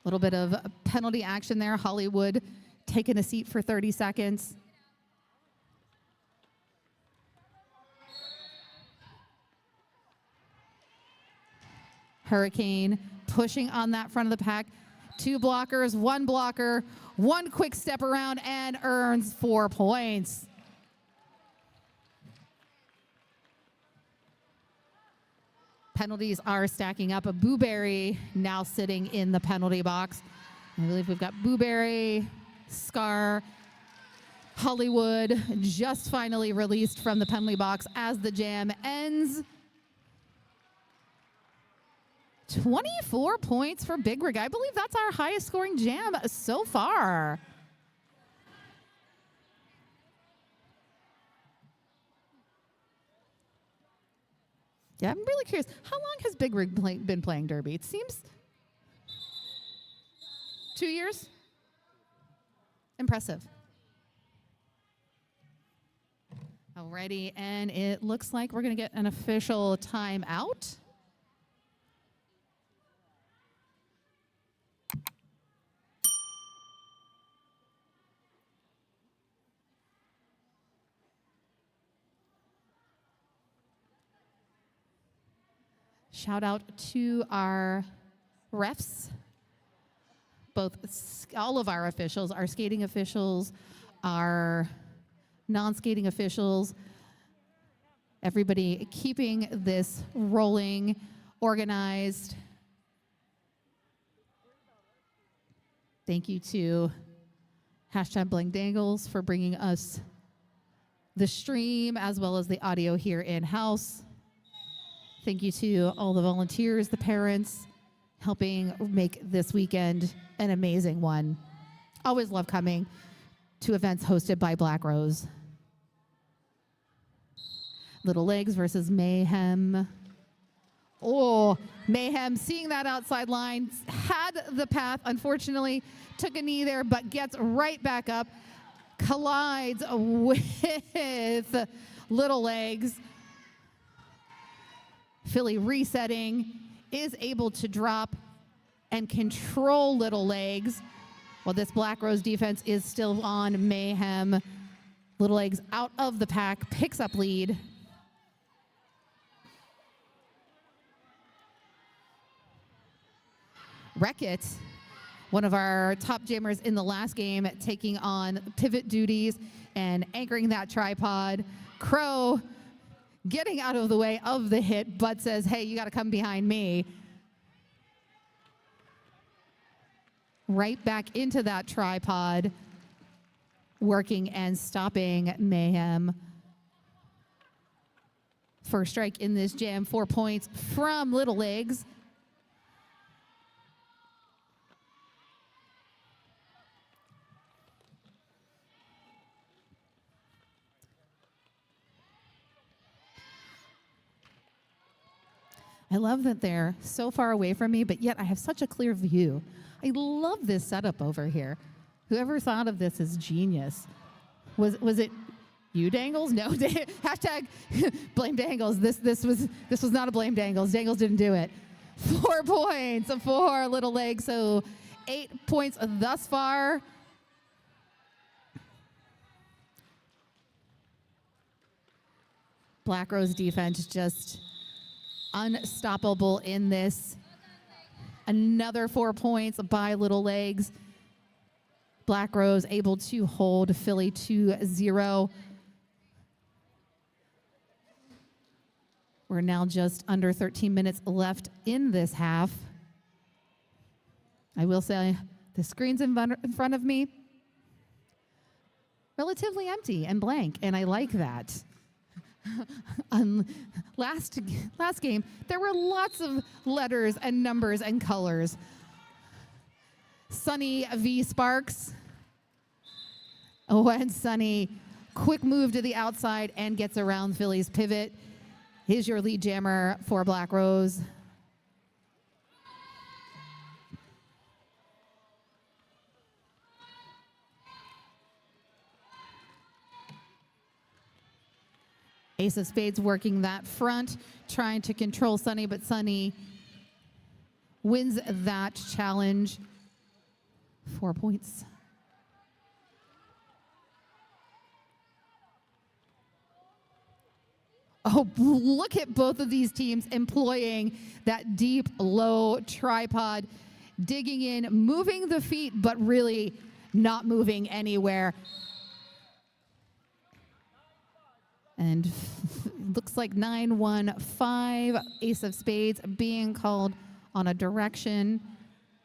little bit of penalty action there. Hollywood taking a seat for 30 seconds. Hurricane pushing on that front of the pack. 2 blockers, 1 blocker, 1 quick step around, and earns 4 points. Penalties are stacking up. A Booberry now sitting in the penalty box. I believe we've got Booberry, Scar, Hollywood just finally released from the penalty box as the jam ends. 24 points for Big Rig. I believe that's our highest scoring jam so far. Yeah, I'm really curious. How long has Big Rig been playing Derby? It seems 2 years? Impressive. Alrighty, and it looks like we're going to get an official timeout. Shout out to our refs, all of our officials, our skating officials, our non-skating officials, everybody keeping this rolling, organized. Thank you to #BlankDangles for bringing us the stream as well as the audio here in-house. Thank you to all the volunteers, the parents, helping make this weekend an amazing one. Always love coming to events hosted by Black Rose. Little Legs versus Mayhem. Oh, Mayhem seeing that outside line, had the path, unfortunately, took a knee there, but gets right back up, collides with Little Legs. Philly resetting, is able to drop and control Little Legs while this Black Rose defense is still on Mayhem. Little Legs out of the pack, picks up lead. Wreck-It, one of our top jammers in the last game, taking on pivot duties and anchoring that tripod. Crow getting out of the way of the hit, but says, hey, you got to come behind me. Right back into that tripod, working and stopping Mayhem. First strike in this jam, 4 points from Little Legs. I love that they're so far away from me, but yet I have such a clear view. I love this setup over here. Whoever thought of this is genius. Was it you, Dangles? No. Hashtag blame Dangles. This was not a blame Dangles. Dangles didn't do it. 4 points for Little Legs. So 8 points thus far. Black Rose defense just unstoppable in this. Another 4 points by Little Legs. Black Rose able to hold Philly 2-0. We're now just under 13 minutes left in this half. I will say the screens in front of me, relatively empty and blank, and I like that. Last game, there were lots of letters and numbers and colors. Sunny v. Sparks. When Sunny, quick move to the outside and gets around Philly's pivot. Here's your lead jammer for Black Rose. Ace of Spades working that front, trying to control Sunny, but Sunny wins that challenge. 4 points. Oh, look at both of these teams employing that deep, low tripod, digging in, moving the feet, but really not moving anywhere. And looks like 9-1-5, Ace of Spades being called on a direction.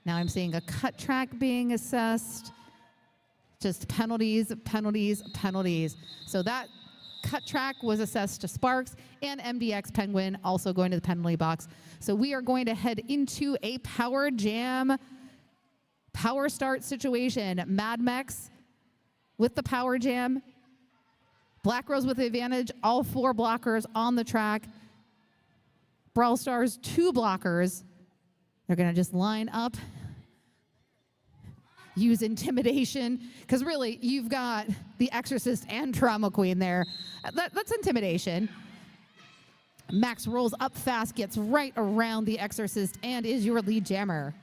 Now I'm seeing a cut track being assessed. Just penalties, penalties, penalties. So that cut track was assessed to Sparks, and MDX Penguin also going to the penalty box. So we are going to head into a power jam, power start situation. Mad Mex with the power jam. Black Rose with the advantage, all 4 blockers on the track. Brawlstars, 2 blockers. They're gonna just line up, use intimidation, because really, you've got the Exorcist and Trauma Queen there. That's intimidation. Max rolls up fast, gets right around the Exorcist, and is your lead jammer.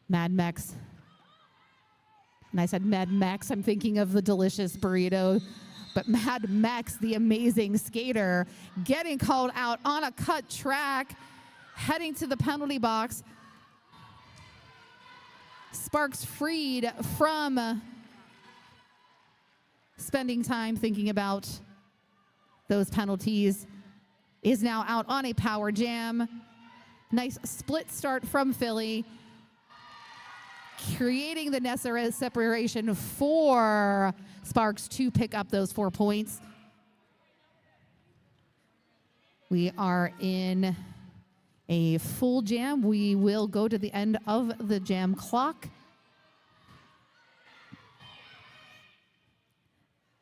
Mad Mex. And I said Mad Mex, I'm thinking of the delicious burrito. But Mad Mex, the amazing skater, getting called out on a cut track, heading to the penalty box. Sparks freed from spending time thinking about those penalties, is now out on a power jam. Nice split start from Philly, creating the necessary separation for Sparks to pick up those 4 points. We are in a full jam. We will go to the end of the jam clock.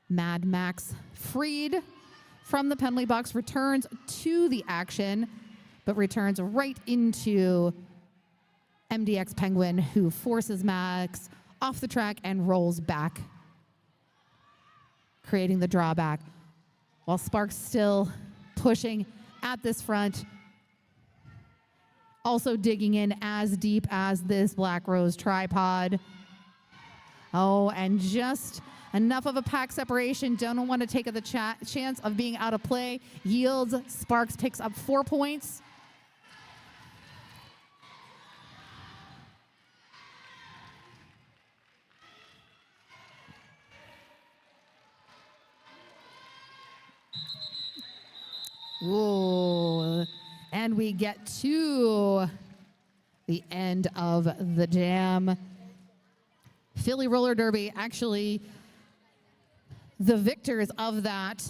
Mad Max freed from the penalty box, returns to the action, but returns right into MDX Penguin, who forces Max off the track and rolls back, creating the drawback. While Sparks still pushing at this front, also digging in as deep as this Black Rose tripod. Oh, and just enough of a pack separation. Don't want to take the chance of being out of play. Yields. Sparks picks up 4 points. Ooh. And we get to the end of the jam. Philly Roller Derby, actually, the victors of that,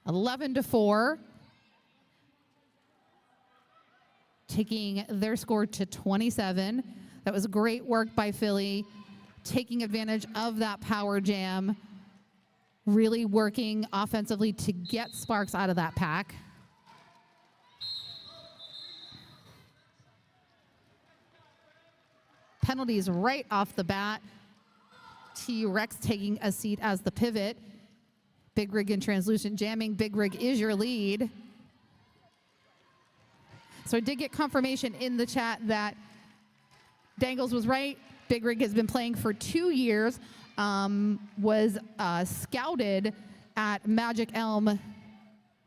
11-4, taking their score to 27. That was great work by Philly, taking advantage of that power jam, really working offensively to get Sparks out of that pack. Penalties right off the bat. T-Rex taking a seat as the pivot. Big Rig and Translucent jamming. Big Rig is your lead. So I did get confirmation in the chat that Dangles was right. Big Rig has been playing for 2 years. Was scouted at Magic Elm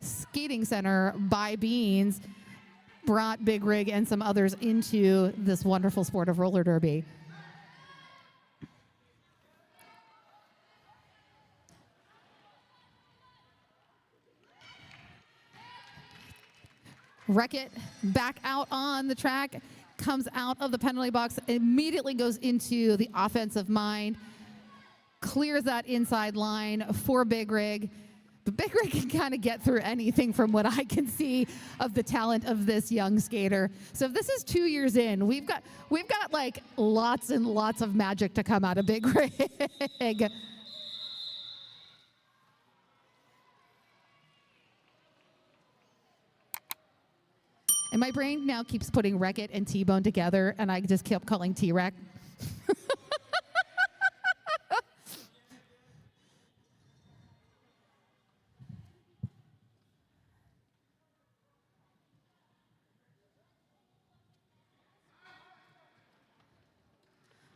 Skating Center by Beans. Brought Big Rig and some others into this wonderful sport of roller derby. Wreck-It back out on the track, comes out of the penalty box, immediately goes into the offensive mind, clears that inside line for Big Rig. But Big Rig can kind of get through anything from what I can see of the talent of this young skater. So if this is 2 years in, we've got like lots and lots of magic to come out of Big Rig. And my brain now keeps putting Wreck-It and T-Bone together, and I just kept calling T-Rex.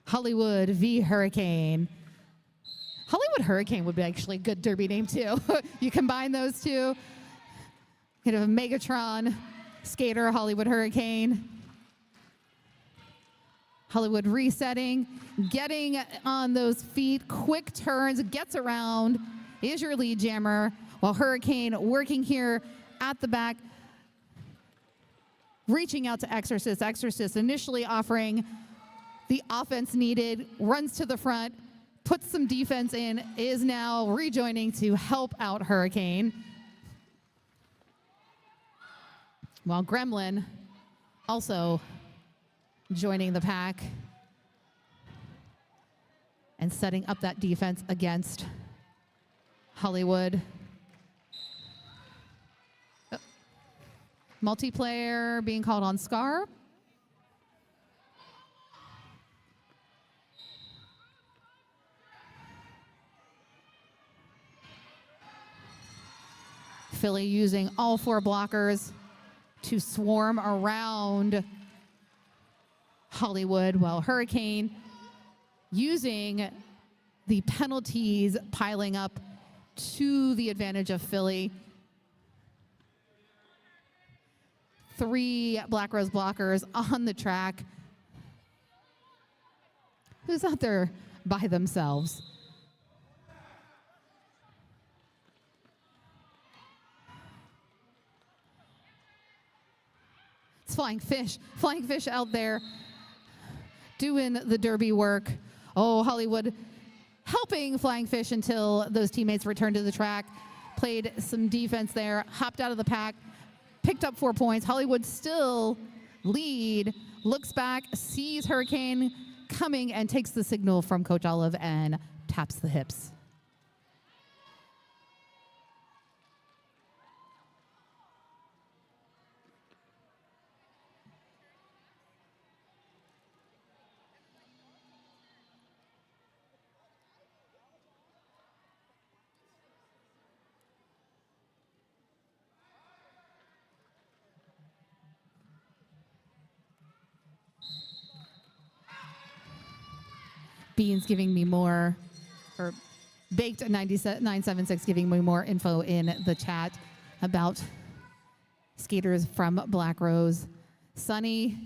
Hollywood v. Hurricane. Hollywood Hurricane would be actually a good derby name too. You combine those two, kind of a Megatron skater, Hollywood Hurricane. Hollywood resetting, getting on those feet, quick turns, gets around, is your lead jammer, while Hurricane working here at the back, reaching out to Exorcist. Exorcist initially offering the offense needed, runs to the front, puts some defense in, is now rejoining to help out Hurricane. While Gremlin also joining the pack and setting up that defense against Hollywood. Oh. Multiplayer being called on Scar. Philly using all 4 blockers to swarm around Hollywood, while Hurricane using the penalties piling up to the advantage of Philly. 3 Black Rose blockers on the track. Who's out there by themselves? It's Flying Fish out there doing the derby work. Oh, Hollywood helping Flying Fish until those teammates returned to the track. Played some defense there, hopped out of the pack, picked up 4 points. Hollywood still lead, looks back, sees Hurricane coming and takes the signal from Coach Olive and taps the hips. Beans giving me more, or Baked 976 giving me more info in the chat about skaters from Black Rose. Sunny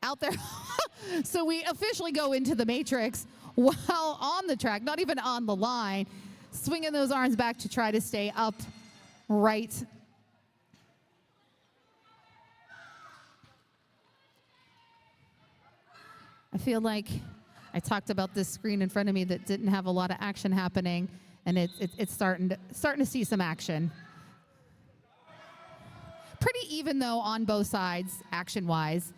out there. So we officially go into the matrix while on the track, not even on the line, swinging those arms back to try to stay upright. I feel like I talked about this screen in front of me that didn't have a lot of action happening, and it's starting to see some action. Pretty even though on both sides, action-wise.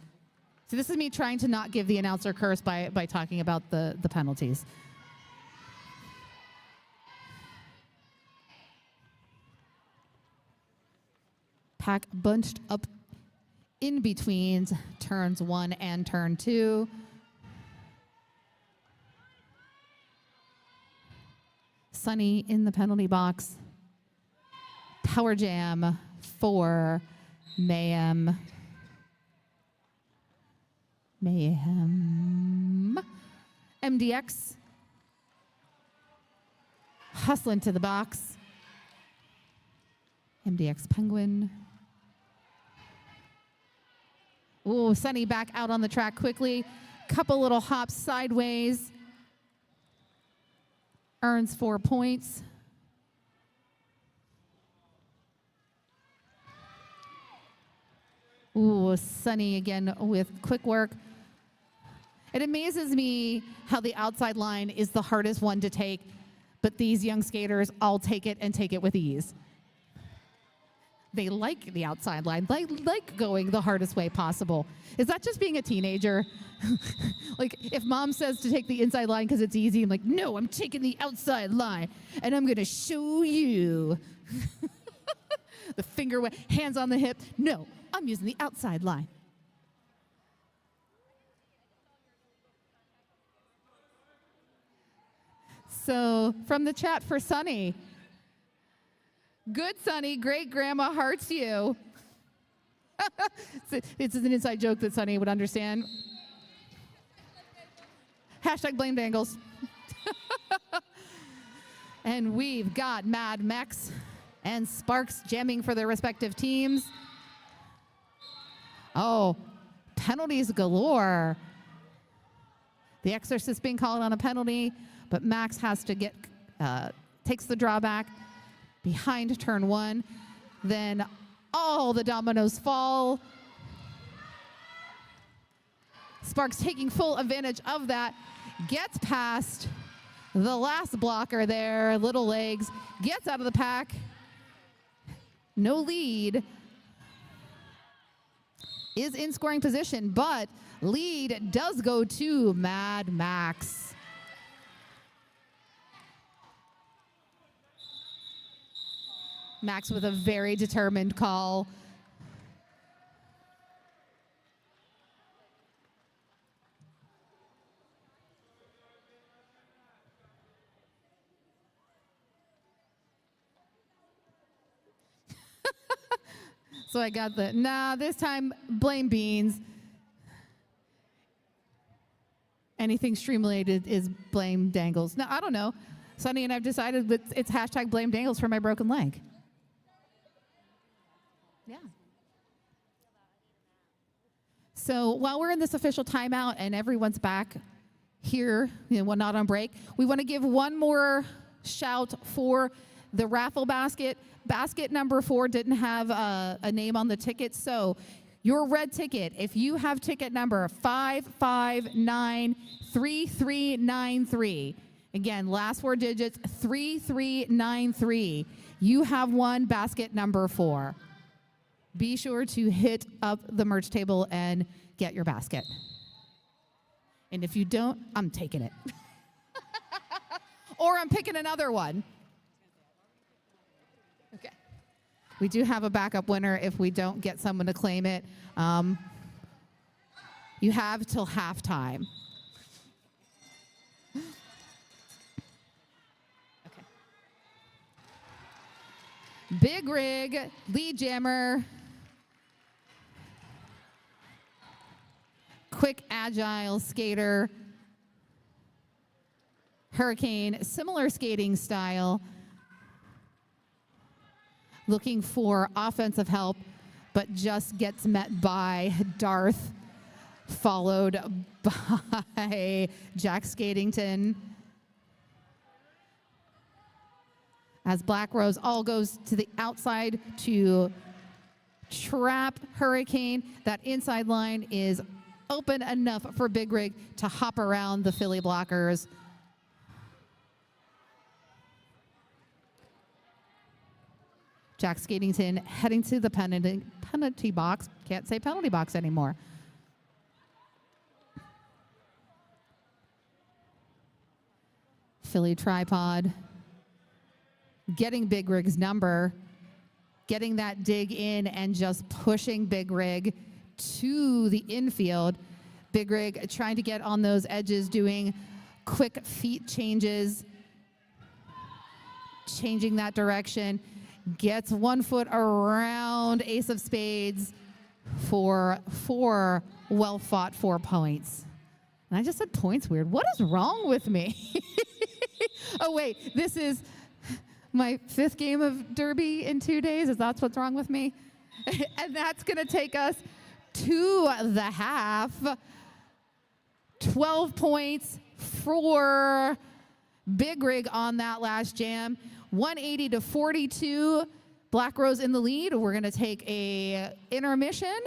So this is me trying to not give the announcer curse by talking about the penalties. Pack bunched up in between turns 1 and turn 2. Sunny in the penalty box. Power jam for Mayhem. MDX. Hustling to the box. MDX Penguin. Ooh, Sunny back out on the track quickly. Couple little hops sideways. Earns 4 points. Ooh, Sunny again with quick work. It amazes me how the outside line is the hardest one to take, but these young skaters all take it and take it with ease. They like the outside line. They like going the hardest way possible. Is that just being a teenager? Like, if mom says to take the inside line because it's easy, I'm like, no, I'm taking the outside line, and I'm going to show you. The finger, hands on the hip. No, I'm using the outside line. So, from the chat for Sunny. Good, Sunny. Great grandma hearts you. It's an inside joke that Sunny would understand. Hashtag blame Dangles. And we've got Mad Mex and Sparks jamming for their respective teams. Oh, penalties galore. The Exorcist being called on a penalty, but Max has to get, takes the drawback behind turn 1. Then all the dominoes fall. Sparks taking full advantage of that. Gets past the last blocker there. Little legs. Gets out of the pack. No lead. Is in scoring position, but lead does go to Mad Max. Max with a very determined call. So I got the, nah, this time blame Beans. Anything stream-related is blame Dangles. No, I don't know. Sunny and I've decided that it's hashtag blame Dangles for my broken leg. Yeah. So while we're in this official timeout and everyone's back here, not on break, we want to give one more shout for the raffle basket. Basket number 4 didn't have a name on the ticket, so your red ticket, if you have ticket number 5593393, again, last 4 digits, 3393, you have won basket number 4. Be sure to hit up the merch table and get your basket. And if you don't, I'm taking it. Or I'm picking another one. Okay. We do have a backup winner if we don't get someone to claim it. You have till halftime. Okay. Big Rig, lead jammer. Quick, agile skater. Hurricane, similar skating style, looking for offensive help, but just gets met by Darth, followed by Jack Skatington. As Black Rose all goes to the outside to trap Hurricane. That inside line is open enough for Big Rig to hop around the Philly blockers. Jack Skatington heading to the penalty box. Can't say penalty box anymore. Philly tripod. Getting Big Rig's number. Getting that dig in and just pushing Big Rig to the infield. Big Rig trying to get on those edges, doing quick feet changes. Changing that direction. Gets 1 foot around Ace of Spades for 4 well-fought 4 points. And I just said points weird. What is wrong with me? Oh, wait. This is my 5th game of Derby in 2 days. Is that what's wrong with me? And that's going to take us to the half. 12 points for Big Rig on that last jam. 180 to 42. Black Rose in the lead. We're going to take a intermission.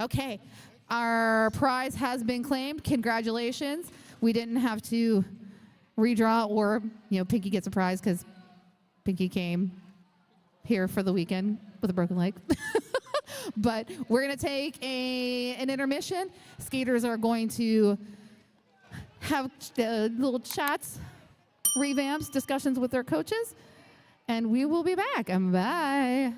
Okay. Our prize has been claimed. Congratulations. We didn't have to redraw, or, Pinky gets a prize because Pinky came here for the weekend with a broken leg. But we're going to take an intermission. Skaters are going to have the little chats, revamps, discussions with their coaches, and we will be back. Bye.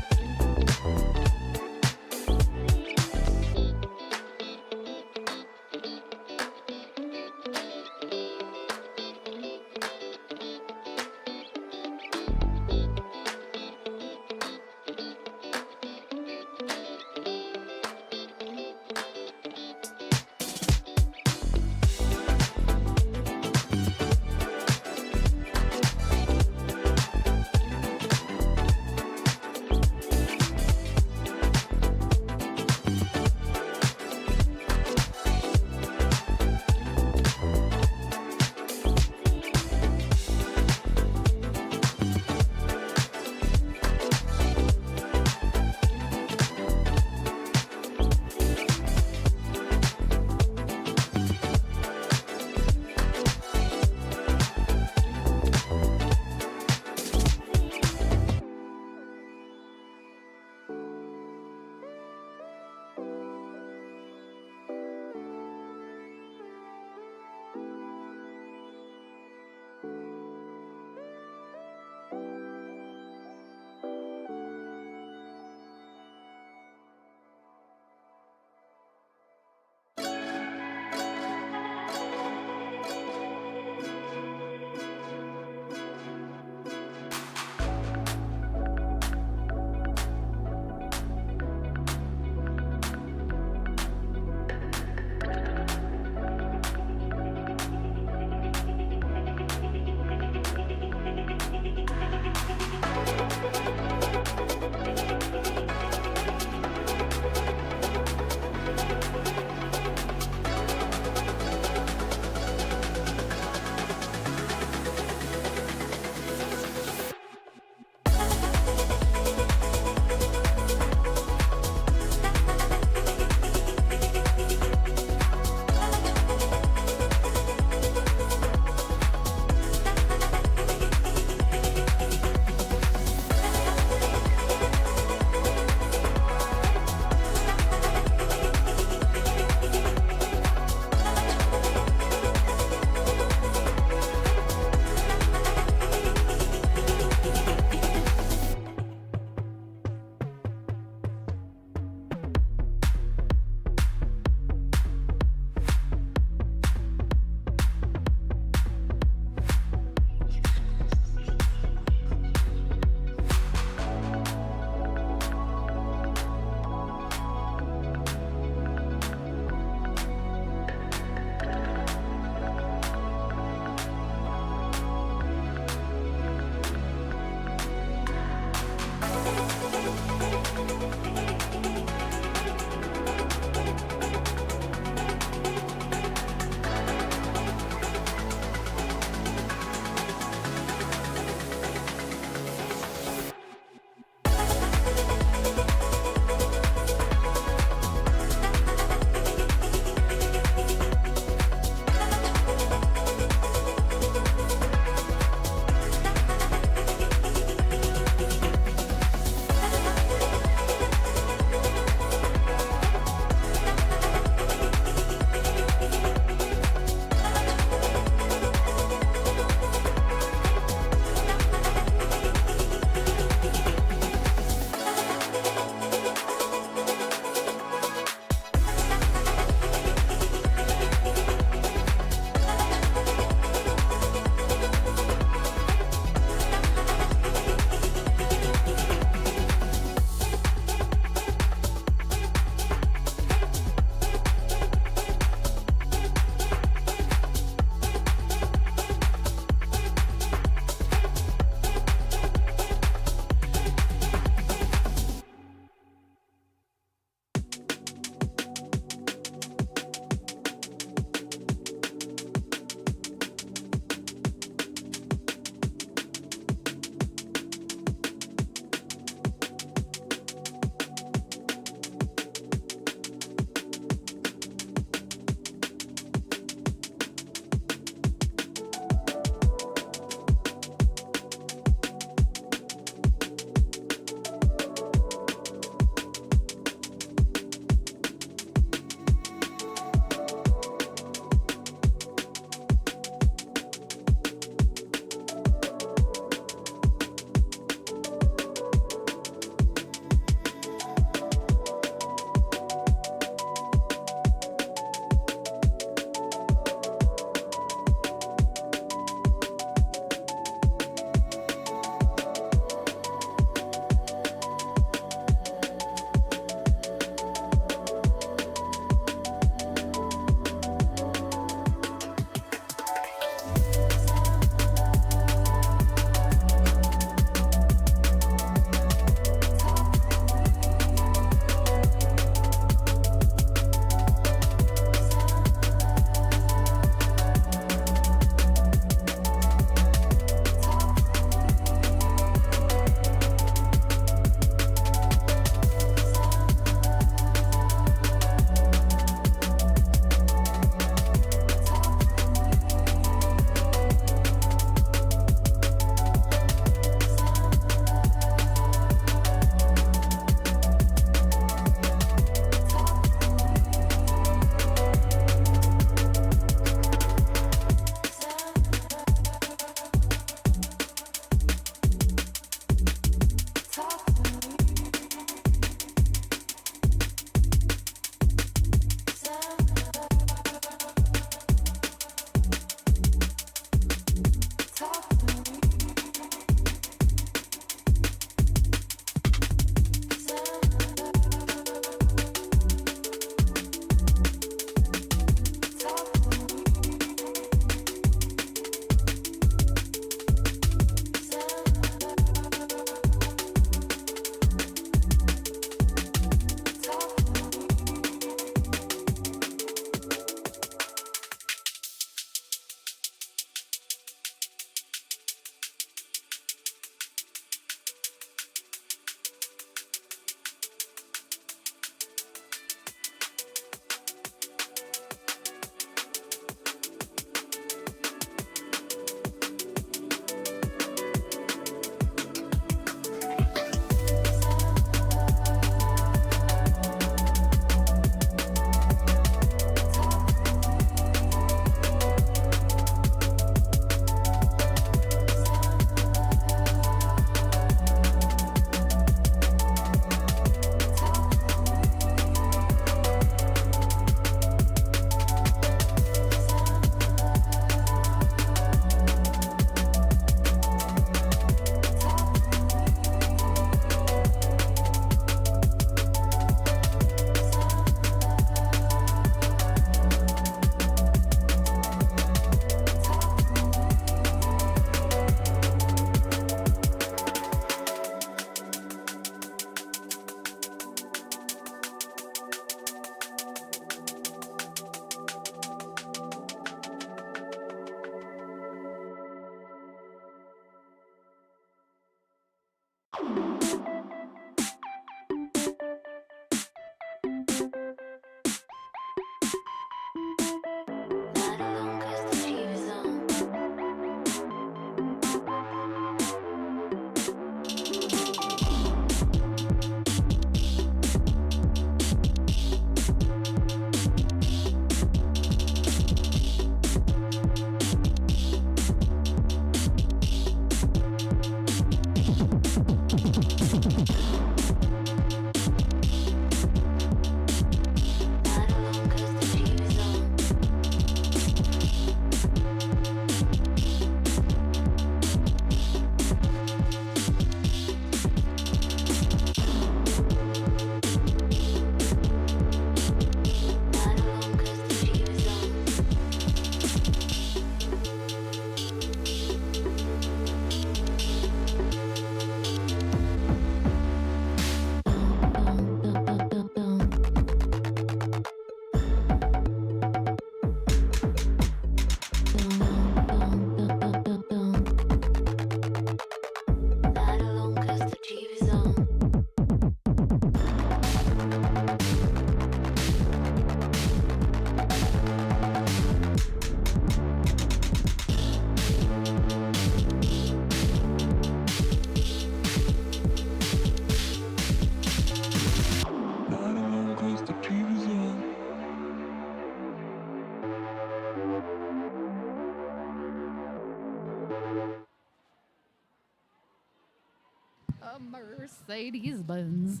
a Mercedes-Benz.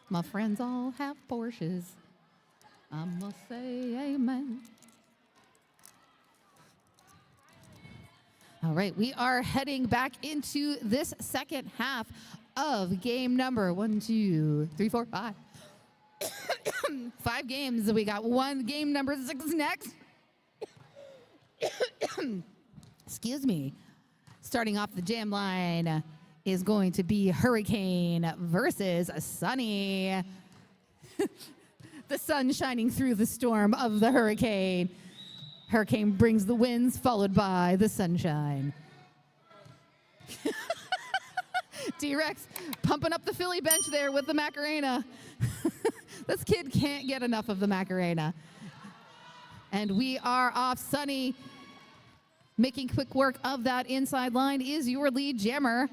My friends all have Porsches. I must say amen. All right, we are heading back into this second half of game number 1, 2, 3, 4, 5. 5 games. We got game number 6 next. Excuse me. Starting off the jam line is going to be Hurricane versus Sunny. The sun shining through the storm of the hurricane. Hurricane brings the winds, followed by the sunshine. T-Rex pumping up the Philly bench there with the Macarena. This kid can't get enough of the Macarena. And we are off. Sunny making quick work of that inside line is your lead jammer.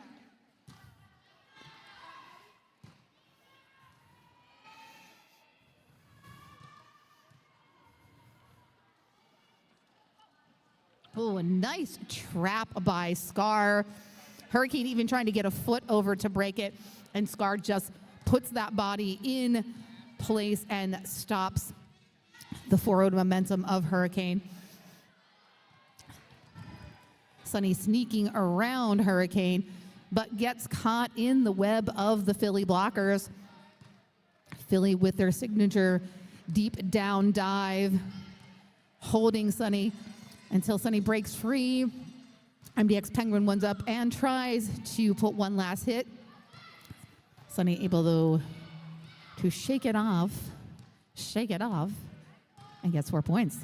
Oh, a nice trap by Scar. Hurricane even trying to get a foot over to break it, and Scar just puts that body in place and stops the forward momentum of Hurricane. Sunny sneaking around Hurricane, but gets caught in the web of the Philly blockers. Philly with their signature deep down dive, holding Sunny until Sunny breaks free. MDX Penguin ones up and tries to put one last hit. Sunny able, though, to shake it off, and gets 4 points.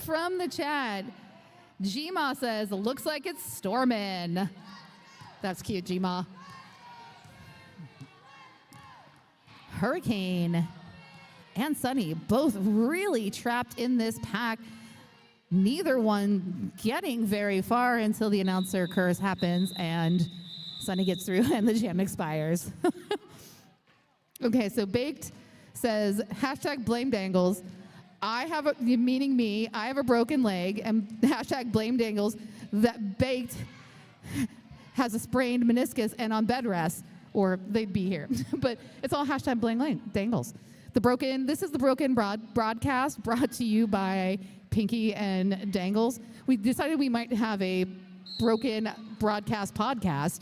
From the chat, Gma says, looks like it's storming. That's cute, Gma. Hurricane and Sunny both really trapped in this pack. Neither one getting very far until the announcer curse happens and Sunny gets through and the jam expires. Okay, so Baked says, hashtag blame Dangles. Meaning me, I have a broken leg, and hashtag blame Dangles, that Baked has a sprained meniscus and on bed rest, or they'd be here. But it's all hashtag blame Dangles. This is the broken broadcast brought to you by Pinky and Dangles. We decided we might have a broken broadcast podcast.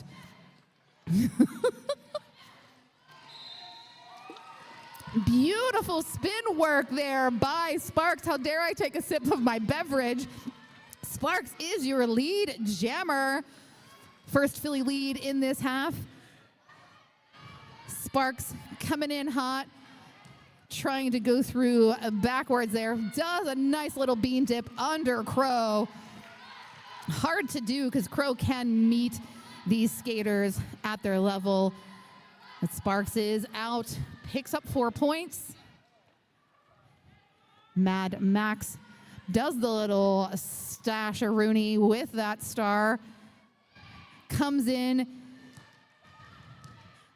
Beautiful spin work there by Sparks. How dare I take a sip of my beverage? Sparks is your lead jammer. First Philly lead in this half. Sparks coming in hot, trying to go through backwards there. Does a nice little bean dip under Crow. Hard to do because Crow can meet these skaters at their level. But Sparks is out, picks up 4 points. Mad Max does the little stash-a-rooney with that star. Comes in.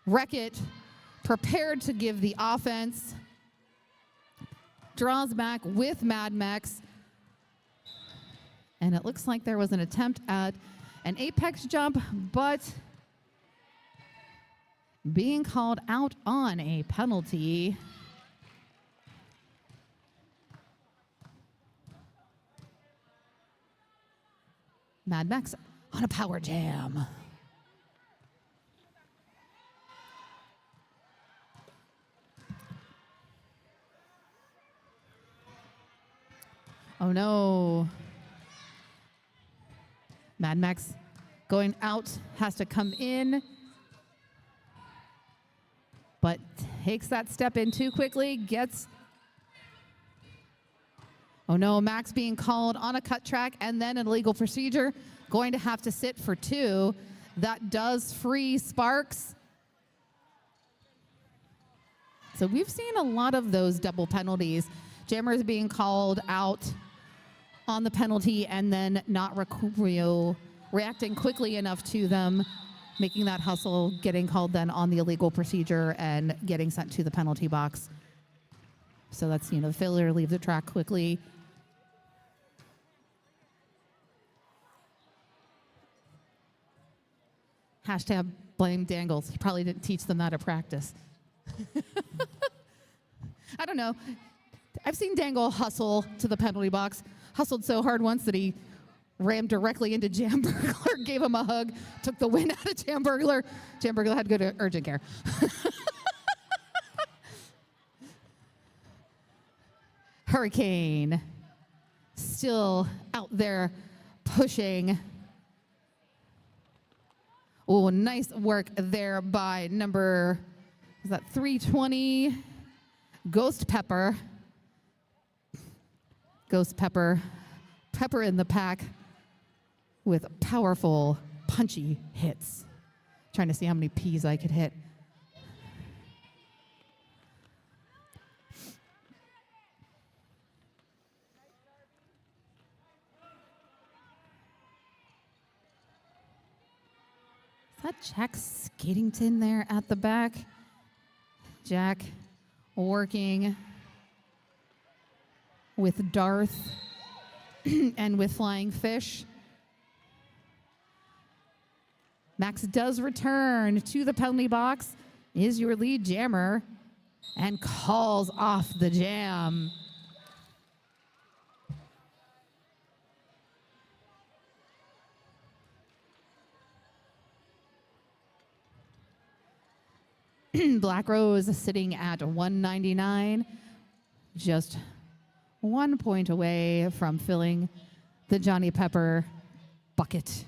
Wreck-It prepared to give the offense. Draws back with Mad Max. And it looks like there was an attempt at an apex jump, but being called out on a penalty. Mad Max on a power jam. Oh no. Mad Max going out, has to come in, but takes that step in too quickly, gets Oh no, Max being called on a cut track and then an illegal procedure. Going to have to sit for 2. That does free Sparks. So we've seen a lot of those double penalties. Jammers being called out on the penalty and then not reacting quickly enough to them, making that hustle, getting called then on the illegal procedure and getting sent to the penalty box. So that's, the failure to leave the track quickly. Hashtag blame Dangles. He probably didn't teach them that at practice. I don't know. I've seen Dangle hustle to the penalty box. Hustled so hard once that he rammed directly into Jam Burglar, gave him a hug, took the wind out of Jam Burglar. Jam Burglar had to go to urgent care. Hurricane still out there pushing. Oh, nice work there by number, is that 320? Ghost Pepper. Ghost Pepper. Pepper in the pack with powerful, punchy hits. Trying to see how many P's I could hit. Is that Jack Skatington there at the back? Jack working with Darth and with Flying Fish. Max does return to the penalty box, is your lead jammer, and calls off the jam. Black Rose sitting at 199, just 1 point away from filling the Johnny Pepper bucket.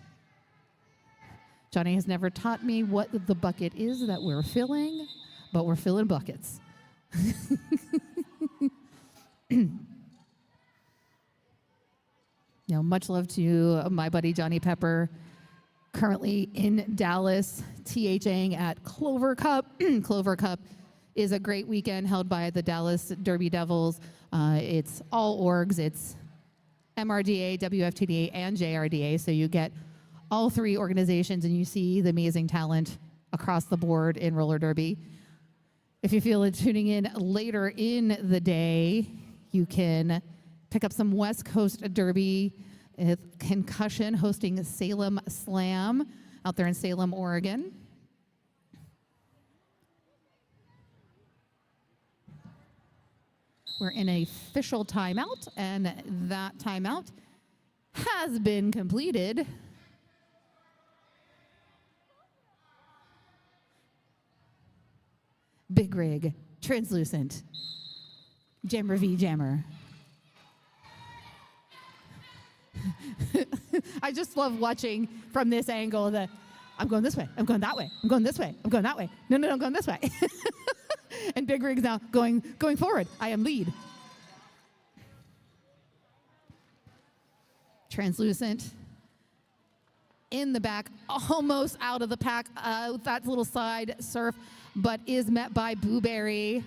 Johnny has never taught me what the bucket is that we're filling, but we're filling buckets. Much love to my buddy Johnny Pepper, currently in Dallas, THing at Clover Cup. Clover Cup is a great weekend held by the Dallas Derby Devils. It's all orgs. It's MRDA, WFTDA, and JRDA. So you get all 3 organizations and you see the amazing talent across the board in roller derby. If you feel like tuning in later in the day, you can pick up some West Coast Derby. Concussion hosting Salem Slam out there in Salem, Oregon. We're in an official timeout, and that timeout has been completed. Big Rig, Translucent, Jammer v. Jammer. I just love watching from this angle that I'm going this way, I'm going that way, I'm going this way, I'm going that way. No, I'm going this way. And Big Rig's now going forward. I am lead. Translucent in the back, almost out of the pack. That little side surf, but is met by Blueberry.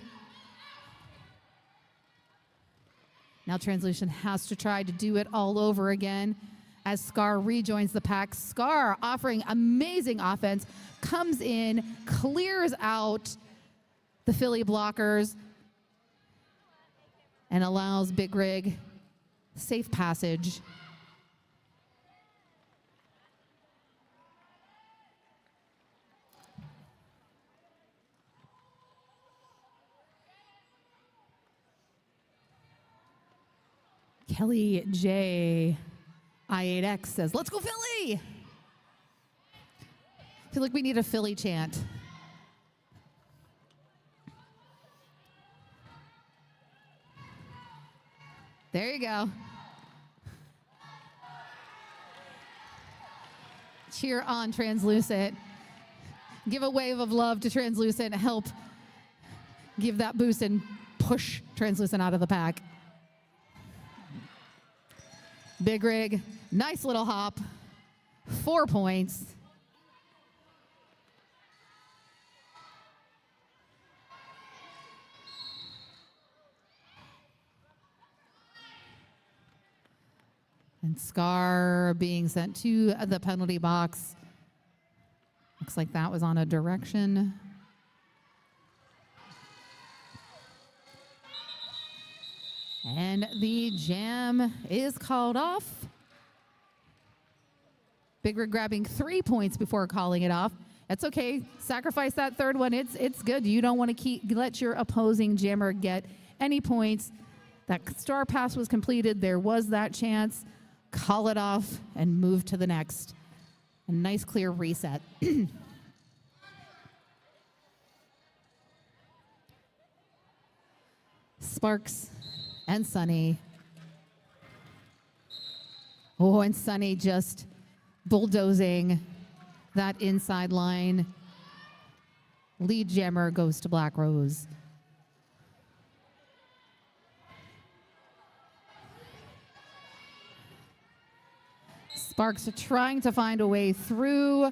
Now Translucent has to try to do it all over again as Scar rejoins the pack. Scar offering amazing offense, comes in, clears out the Philly blockers, and allows Big Rig safe passage. Kelly J. I8X says, "Let's go Philly!" I feel like we need a Philly chant. There you go. Cheer on Translucent. Give a wave of love to Translucent. Help give that boost and push Translucent out of the pack. Big Rig, nice little hop. 4 points. And Scar being sent to the penalty box. Looks like that was on a direction. And the jam is called off. Big Rig grabbing 3 points before calling it off. That's okay. Sacrifice that third one. It's good. You don't want to let your opposing jammer get any points. That star pass was completed. There was that chance. Call it off and move to the next. A nice clear reset. Sparks and Sunny. Oh, and Sunny just bulldozing that inside line. Lead jammer goes to Black Rose. Sparks are trying to find a way through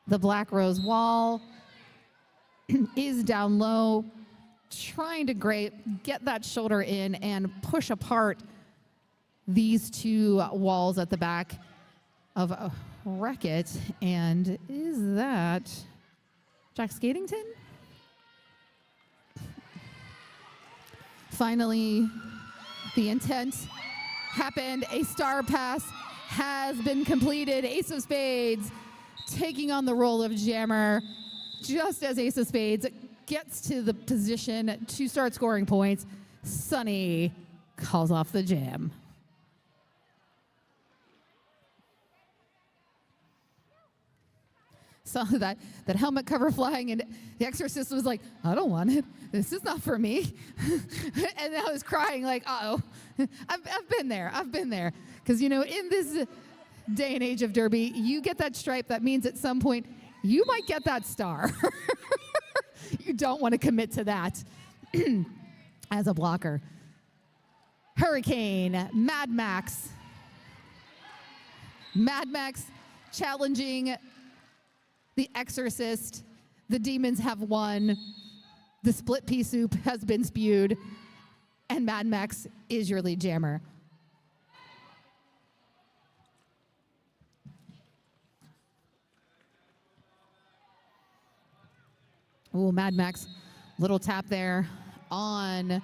the Black Rose wall. Is down low, trying to get that shoulder in and push apart these two walls at the back of Wreck-It. And is that Jack Skatington? Finally, the intent happened. A star pass has been completed. Ace of Spades taking on the role of jammer just as Ace of Spades gets to the position to start scoring points. Sunny calls off the jam. Saw that helmet cover flying, and the Exorcist was like, I don't want it. This is not for me. And I was crying like, uh-oh. I've been there. I've been there. Because, you know, in this day and age of Derby, you get that stripe. That means at some point you might get that star. You don't want to commit to that as a blocker. Hurricane, Mad Max. Mad Max challenging the Exorcist. The demons have won. The split pea soup has been spewed. And Mad Max is your lead jammer. Oh, Mad Max, little tap there on, I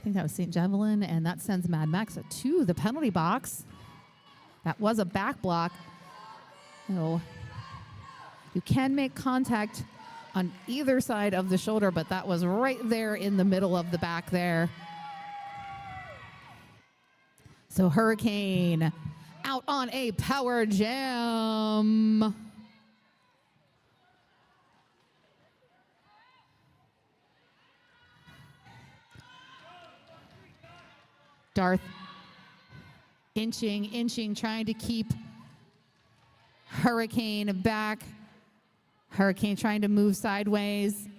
think that was St. Javelin, and that sends Mad Max to the penalty box. That was a back block. Oh, you can make contact on either side of the shoulder, but that was right there in the middle of the back there. So Hurricane out on a power jam. Darth inching, trying to keep Hurricane back. Hurricane trying to move sideways.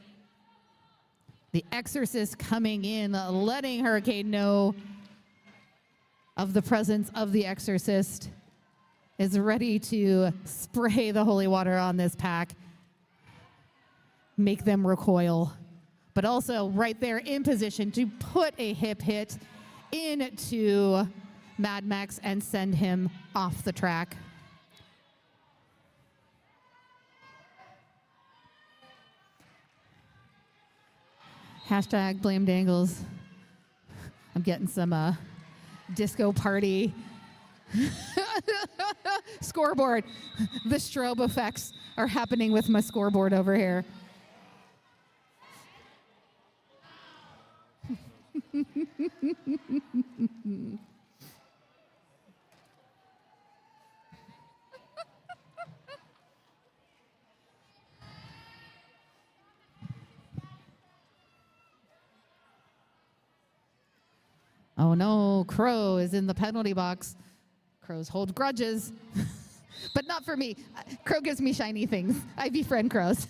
The Exorcist coming in, letting Hurricane know of the presence of the Exorcist. Is ready to spray the holy water on this pack. Make them recoil. But also right there in position to put a hip hit into Mad Max and send him off the track. Hashtag blame Dangles. I'm getting some disco party scoreboard. The strobe effects are happening with my scoreboard over here. Oh no, Crow is in the penalty box. Crows hold grudges, but not for me. Crow gives me shiny things. I befriend crows.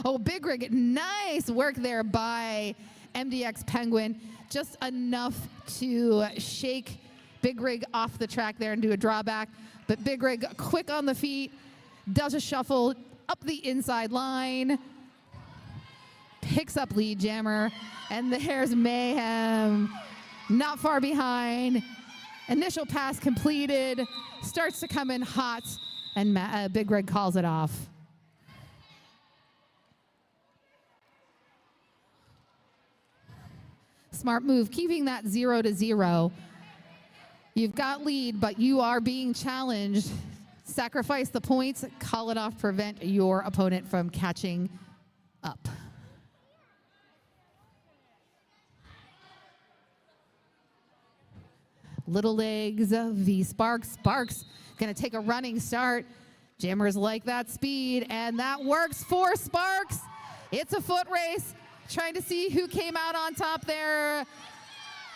Oh, Big Rig, nice work there by MDX Penguin. just enough to shake Big Rig off the track there and do a drawback. But Big Rig quick on the feet, does a shuffle up the inside line, picks up Lead Jammer, and there's Mayhem. Not far behind. Initial pass completed, starts to come in hot, and Big Rig calls it off. Smart move, keeping that 0-0. You've got lead, but you are being challenged. Sacrifice the points, call it off, prevent your opponent from catching up. Little Legs v Sparks. Sparks gonna take a running start. Jammers like that speed, and that works for Sparks. It's a foot race, trying to see who came out on top there.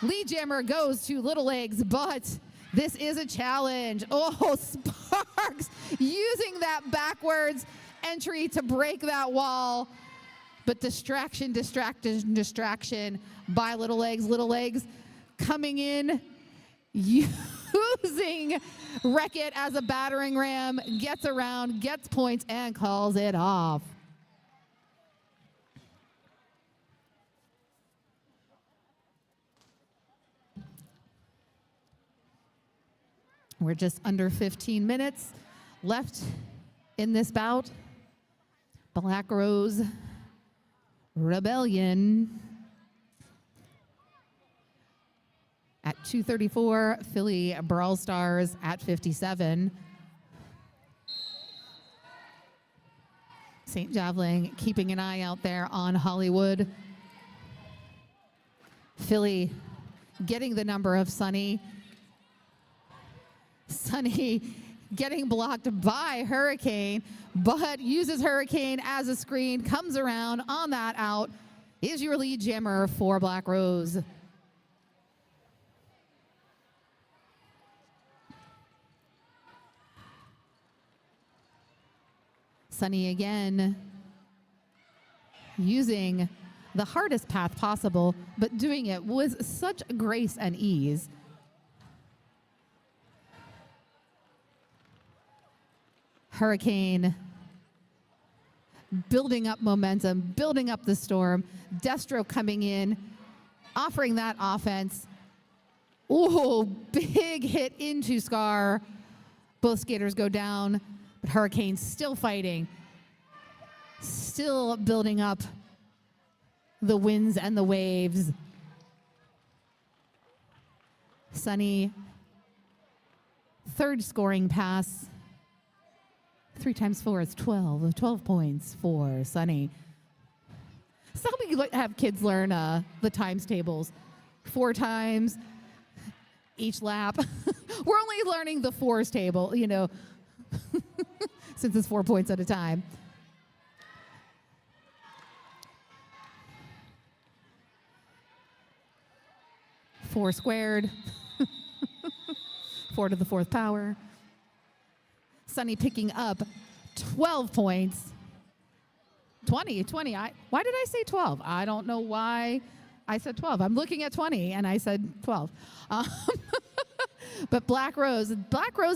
Lead Jammer goes to Little Legs, but this is a challenge. Oh, Sparks using that backwards entry to break that wall, but distraction by Little Legs. Little Legs coming in, using Wreck-It as a battering ram, gets around, gets points, and calls it off. We're just under 15 minutes left in this bout. Black Rose Rebellion at 234, Philly Brawlstars at 57. St. Javelin keeping an eye out there on Hollywood. Philly getting the number of Sunny. Sunny getting blocked by Hurricane, but uses Hurricane as a screen, comes around on that out, is your Lead Jammer for Black Rose. Sunny again, using the hardest path possible, but doing it with such grace and ease. Hurricane building up momentum, building up the storm. Destro coming in, offering that offense. Ooh, big hit into Scar. Both skaters go down, but Hurricane still fighting, still building up the winds and the waves. Sunny, third scoring pass. 3 times 4 is 12. 12 points for Sunny. So we have kids learn the times tables 4 times each lap. We're only learning the fours table, you know, since it's 4 points at a time. Four squared. 4 to the 4th power. Sunny picking up 12 points. 20. Why did I say 12? I don't know why I said 12. I'm looking at 20 and I said 12. But Black Rose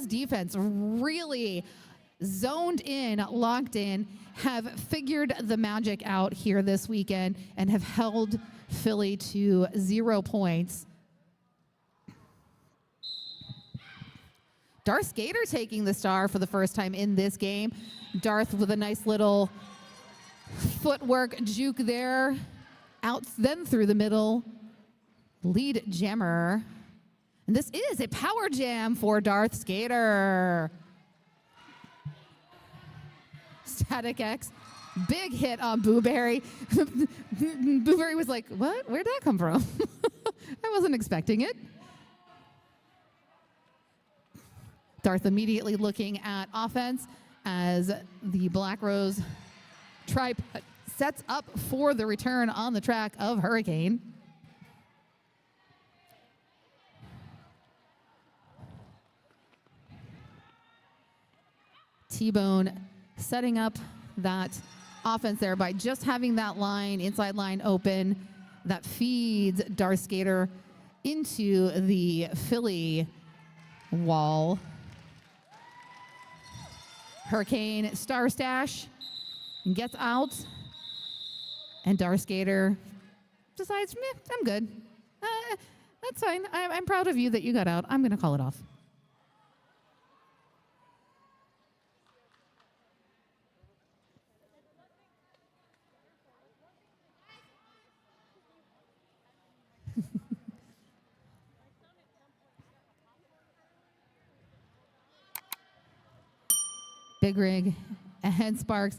defense really zoned in, locked in, have figured the magic out here this weekend and have held Philly to 0 points. Darth Skater taking the star for the first time in this game. Darth with a nice little footwork juke there. Out then through the middle. Lead Jammer. And this is a power jam for Darth Skater. Static X. Big hit on Booberry. Booberry was like, what? Where'd that come from? I wasn't expecting it. Darth immediately looking at offense as the Black Rose tribe sets up for the return on the track of Hurricane. T-Bone setting up that offense there by just having that line, inside line open, that feeds Darth Skater into the Philly wall. Hurricane Star Stash gets out, and Darth Skater decides, meh, I'm good. That's fine. I'm proud of you that you got out. I'm going to call it off. Big Rig and Sparks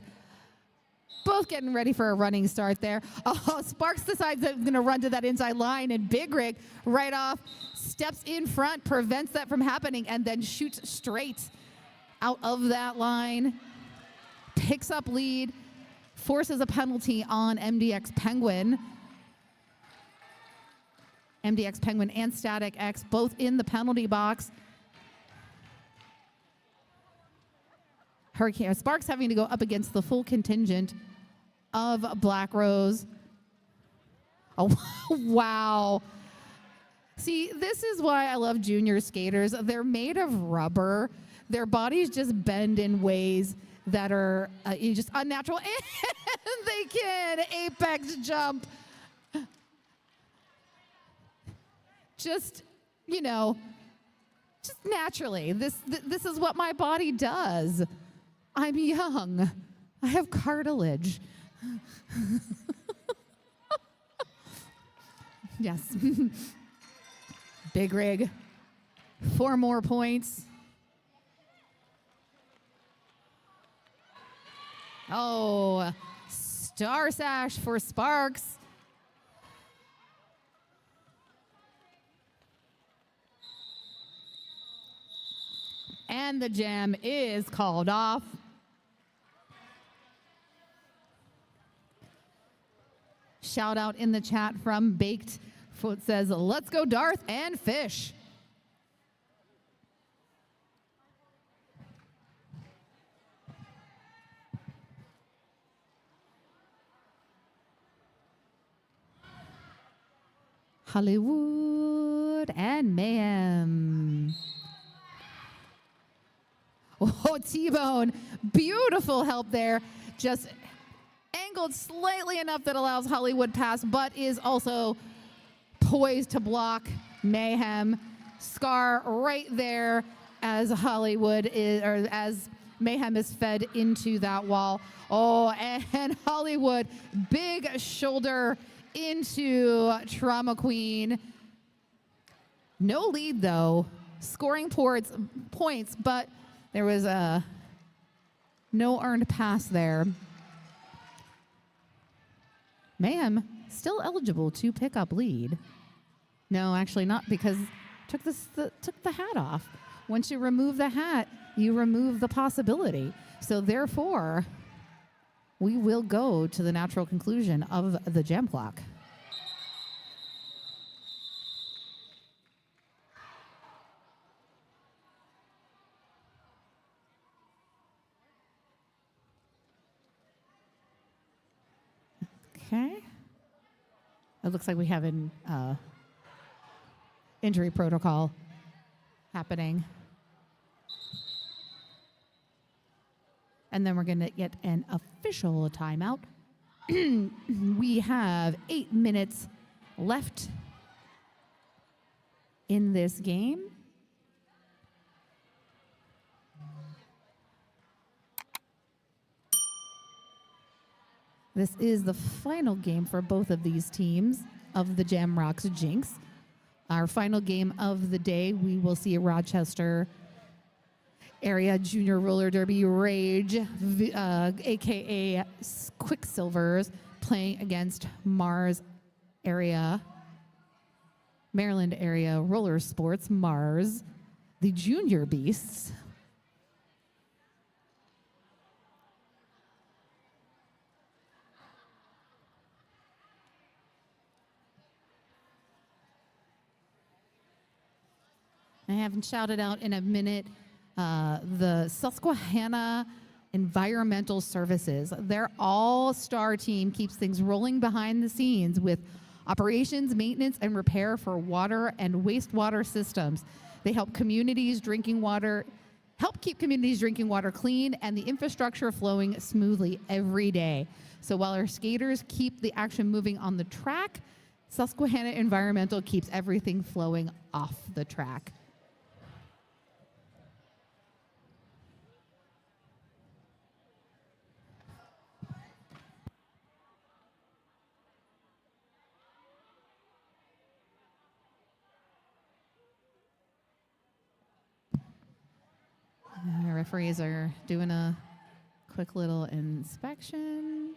both getting ready for a running start there. Oh, Sparks decides that he's going to run to that inside line, and Big Rig right off steps in front, prevents that from happening, and then shoots straight out of that line. Picks up lead, forces a penalty on MDX Penguin. MDX Penguin and Static X both in the penalty box. Hurricane Sparks having to go up against the full contingent of Black Rose. Oh, wow. See, this is why I love junior skaters. They're made of rubber. Their bodies just bend in ways that are just unnatural. And they can apex jump. Just, you know, just naturally. This is what my body does. I'm young. I have cartilage. Yes. Big Rig. 4 more points. Oh, Star Sash for Sparks. And the jam is called off. Shout out in the chat from Baked Foot says, let's go Darth and Fish. Hollywood and Mayhem. Oh, T-Bone. Beautiful help there. Just angled slightly enough that allows Hollywood pass, but is also poised to block Mayhem. Scar right there as Hollywood is, or as Mayhem is fed into that wall. Oh, and Hollywood, big shoulder into Trauma Queen. No lead though, scoring points, but there was no earned pass there. Mayhem still eligible to pick up lead. No, actually not, because took the hat off. Once you remove the hat, you remove the possibility. So therefore, we will go to the natural conclusion of the gem clock. Okay. It looks like we have an injury protocol happening. And then we're going to get an official timeout. We have 8 minutes left in this game. This is the final game for both of these teams of the Jamrocks Jinx. Our final game of the day, we will see Rochester area junior roller derby Rage, aka Quicksilvers, playing against Maryland area roller sports Mars, the junior beasts. I haven't shouted out in a minute the Susquehanna Environmental Services. Their all-star team keeps things rolling behind the scenes with operations, maintenance, and repair for water and wastewater systems. They help keep communities drinking water clean and the infrastructure flowing smoothly every day. So while our skaters keep the action moving on the track, Susquehanna Environmental keeps everything flowing off the track. Referees are doing a quick little inspection.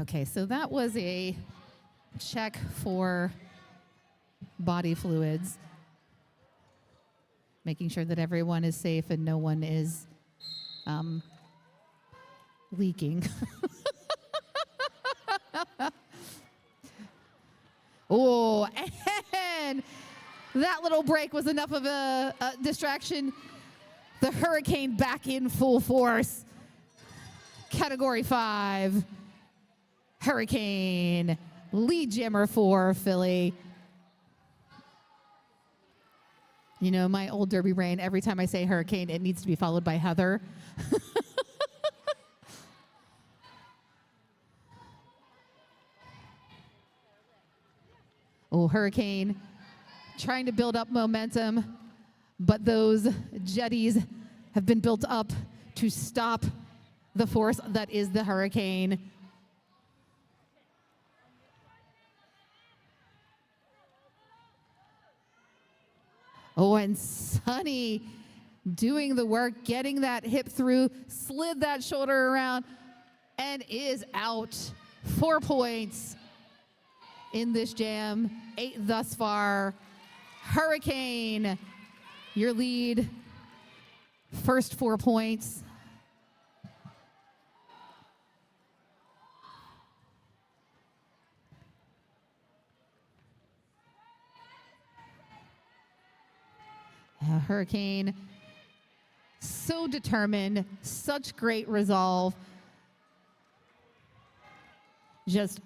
Okay, so that was a check for body fluids, making sure that everyone is safe and no one is leaking. Oh, and that little break was enough of a distraction. The hurricane back in full force. Category 5. Hurricane, lead jammer for Philly. You know, my old Derby brain, every time I say hurricane, it needs to be followed by Heather. Oh, hurricane, trying to build up momentum, but those jetties have been built up to stop the force that is the hurricane. Oh, and Sunny doing the work, getting that hip through, slid that shoulder around, and is out. 4 points in this jam, 8 thus far. Hurricane, your lead, first 4 points. Hurricane, so determined, such great resolve. Just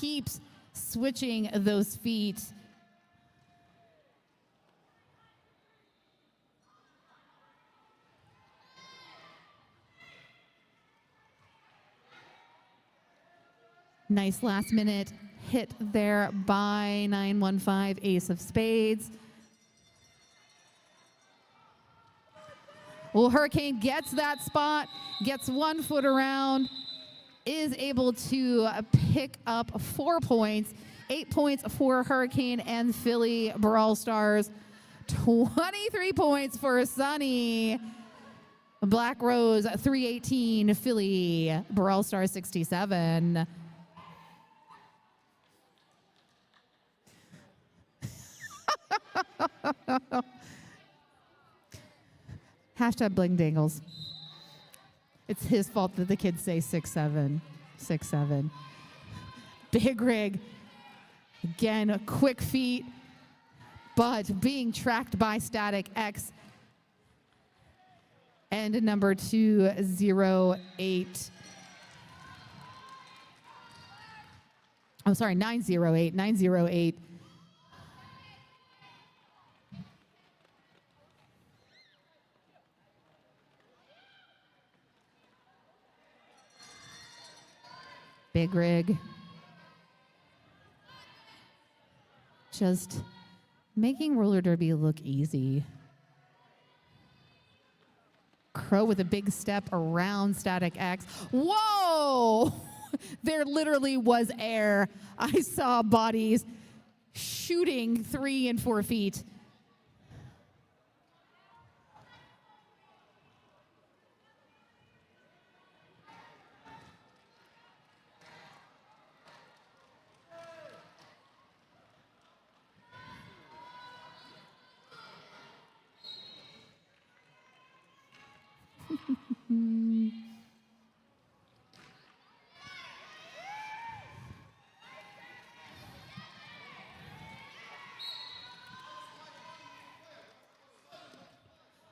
keeps switching those feet. Nice last minute hit there by 915, ace of spades. Well, Hurricane gets that spot, gets 1 foot around, is able to pick up 4 points, 8 points for Hurricane and Philly Brawlstars, 23 points for Sunny. Black Rose 318, Philly Brawlstars 67. Hashtag bling dangles. It's his fault that the kids say 6'7", 6'7". Big rig. Again, a quick feet, but being tracked by Static X. And number 208. Oh, sorry, 908, 908. Big rig. Just making roller derby look easy. Crow with a big step around Static X. Whoa! There literally was air. I saw bodies shooting 3 and 4 feet.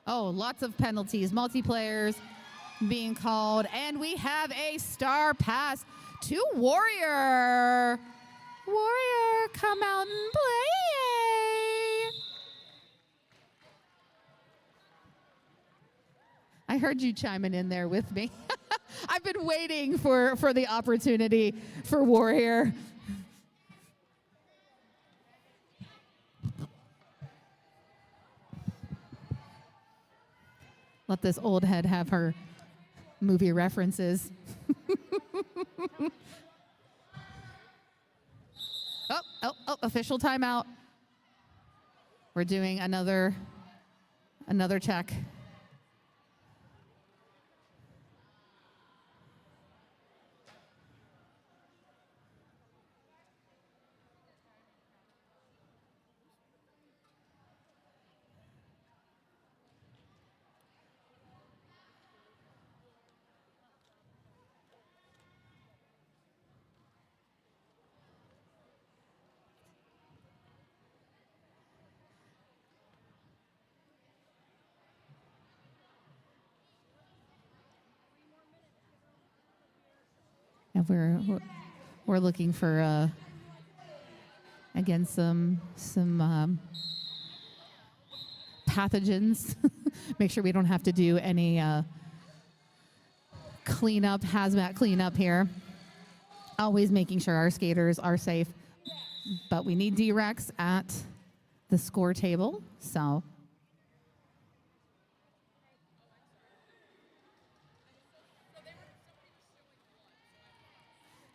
Oh, lots of penalties, multiplayers being called, and we have a star pass to Warrior. Warrior, come out and play. I heard you chiming in there with me. I've been waiting for the opportunity for Warrior. Let this old head have her movie references. Oh, official timeout. We're doing another check. And we're looking for again some pathogens. Make sure we don't have to do any cleanup, hazmat cleanup here. Always making sure our skaters are safe. But we need D-Rex at the score table, so.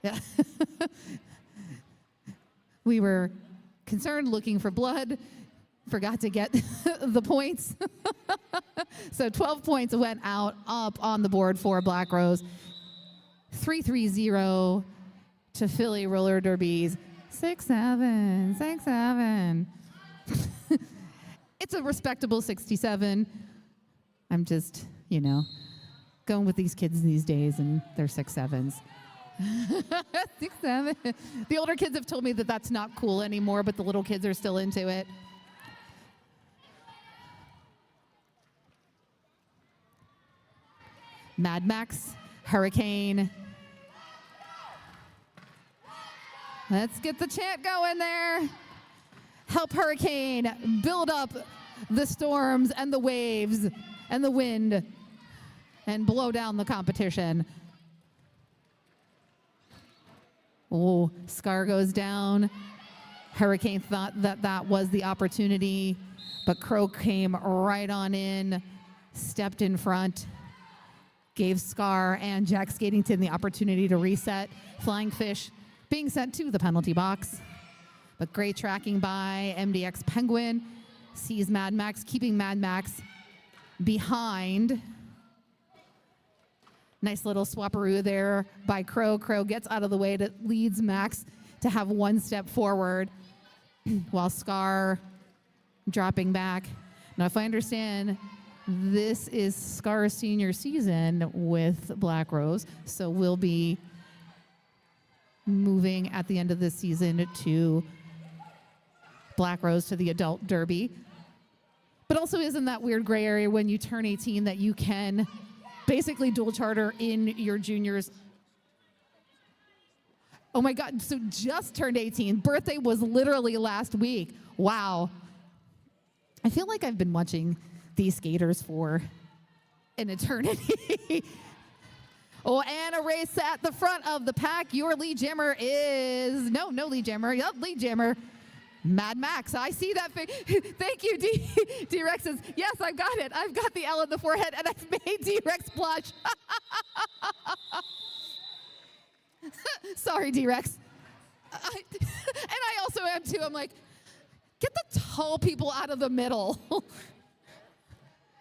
Yeah. We were concerned looking for blood, forgot to get the points. So 12 points went out up on the board for Black Rose. 3-3-0 to Philly Roller Derbies. 6-7, 6-7. It's a respectable 67. I'm just, going with these kids these days, and they're 6-7s. 6-7. The older kids have told me that that's not cool anymore, but the little kids are still into it. Mad Max, Hurricane. Let's get the chant going there. Help Hurricane build up the storms and the waves and the wind and blow down the competition. Oh, Scar goes down. Hurricane thought that was the opportunity, but Crow came right on in, stepped in front, gave Scar and Jack Skatington the opportunity to reset. Flying Fish being sent to the penalty box. But great tracking by MDX Penguin. Sees Mad Max, keeping Mad Max behind. Nice little swapperoo there by Crow. Crow gets out of the way, that leads Max to have one step forward while Scar dropping back. Now, if I understand, this is Scar's senior season with Black Rose, so we'll be moving at the end of this season to Black Rose, to the adult derby. But also isn't that weird gray area when you turn 18 that you can basically dual charter in your juniors? Oh my God, so just turned 18. Birthday was literally last week. Wow. I feel like I've been watching these skaters for an eternity. Oh, and a race at the front of the pack. Your lead jammer is, no lead jammer. Yep, lead jammer. Mad Max, I see that. Thank you, D-Rex says, yes, I've got it. I've got the L in the forehead, and I've made D-Rex blush. Sorry, D-Rex. And I also am, too. I'm like, get the tall people out of the middle.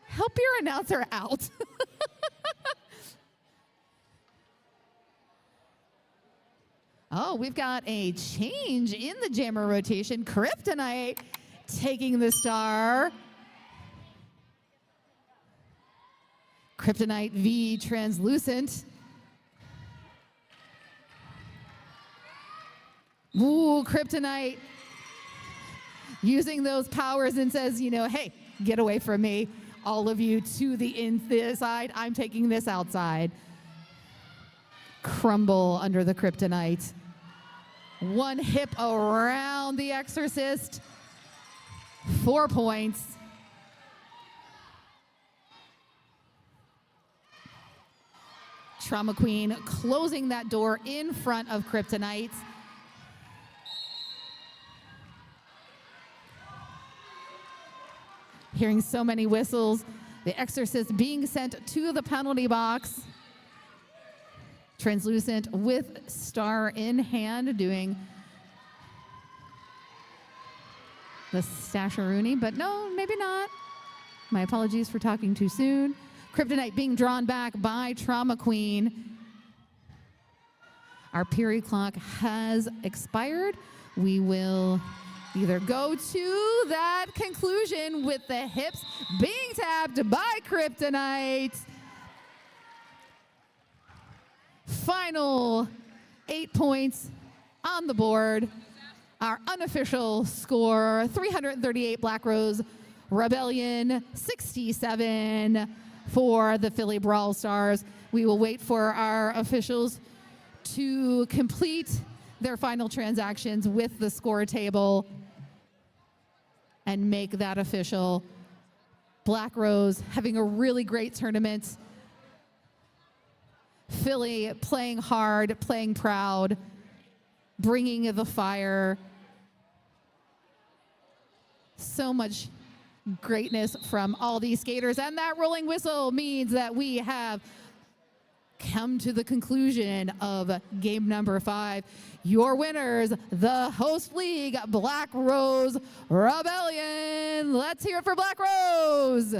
Help your announcer out. Oh, we've got a change in the jammer rotation. Kryptonite taking the star. Kryptonite V translucent. Ooh, Kryptonite using those powers and says, hey, get away from me. all of you to the inside. I'm taking this outside. Crumble under the kryptonite. One hip around the Exorcist. 4 points. Trauma Queen closing that door in front of kryptonite. Hearing so many whistles, the Exorcist being sent to the penalty box. Translucent with star in hand, doing the Stasharoonie, but no, maybe not. My apologies for talking too soon. Kryptonite being drawn back by Trauma Queen. Our period clock has expired. We will either go to that conclusion with the hips being tapped by Kryptonite. Final 8 points on the board. Our unofficial score, 338 Black Rose Rebellion, 67 for the Philly Brawlstars. We will wait for our officials to complete their final transactions with the score table and make that official. Black Rose having a really great tournament. Philly playing hard, playing proud, bringing the fire. So much greatness from all these skaters. And that rolling whistle means that we have come to the conclusion of game number 5. Your winners, the host league, Black Rose Rebellion. Let's hear it for Black Rose.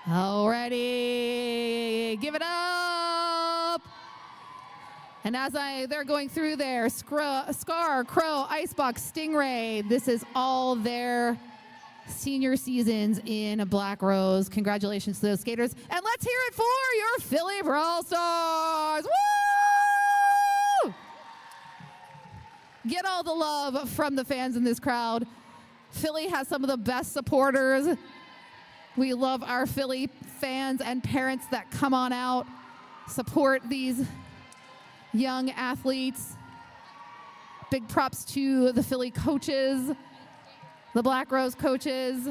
Alrighty, give it up. And as they're going through there, Scar, Crow, Icebox, Stingray, this is all their senior seasons in Black Rose. Congratulations to those skaters. And let's hear it for your Philly Brawlstars. Woo! Get all the love from the fans in this crowd. Philly has some of the best supporters. We love our Philly fans and parents that come on out, support these young athletes. Big props to the Philly coaches, the Black Rose coaches.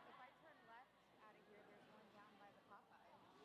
If I turn left out of here, there's one down by the Popeye.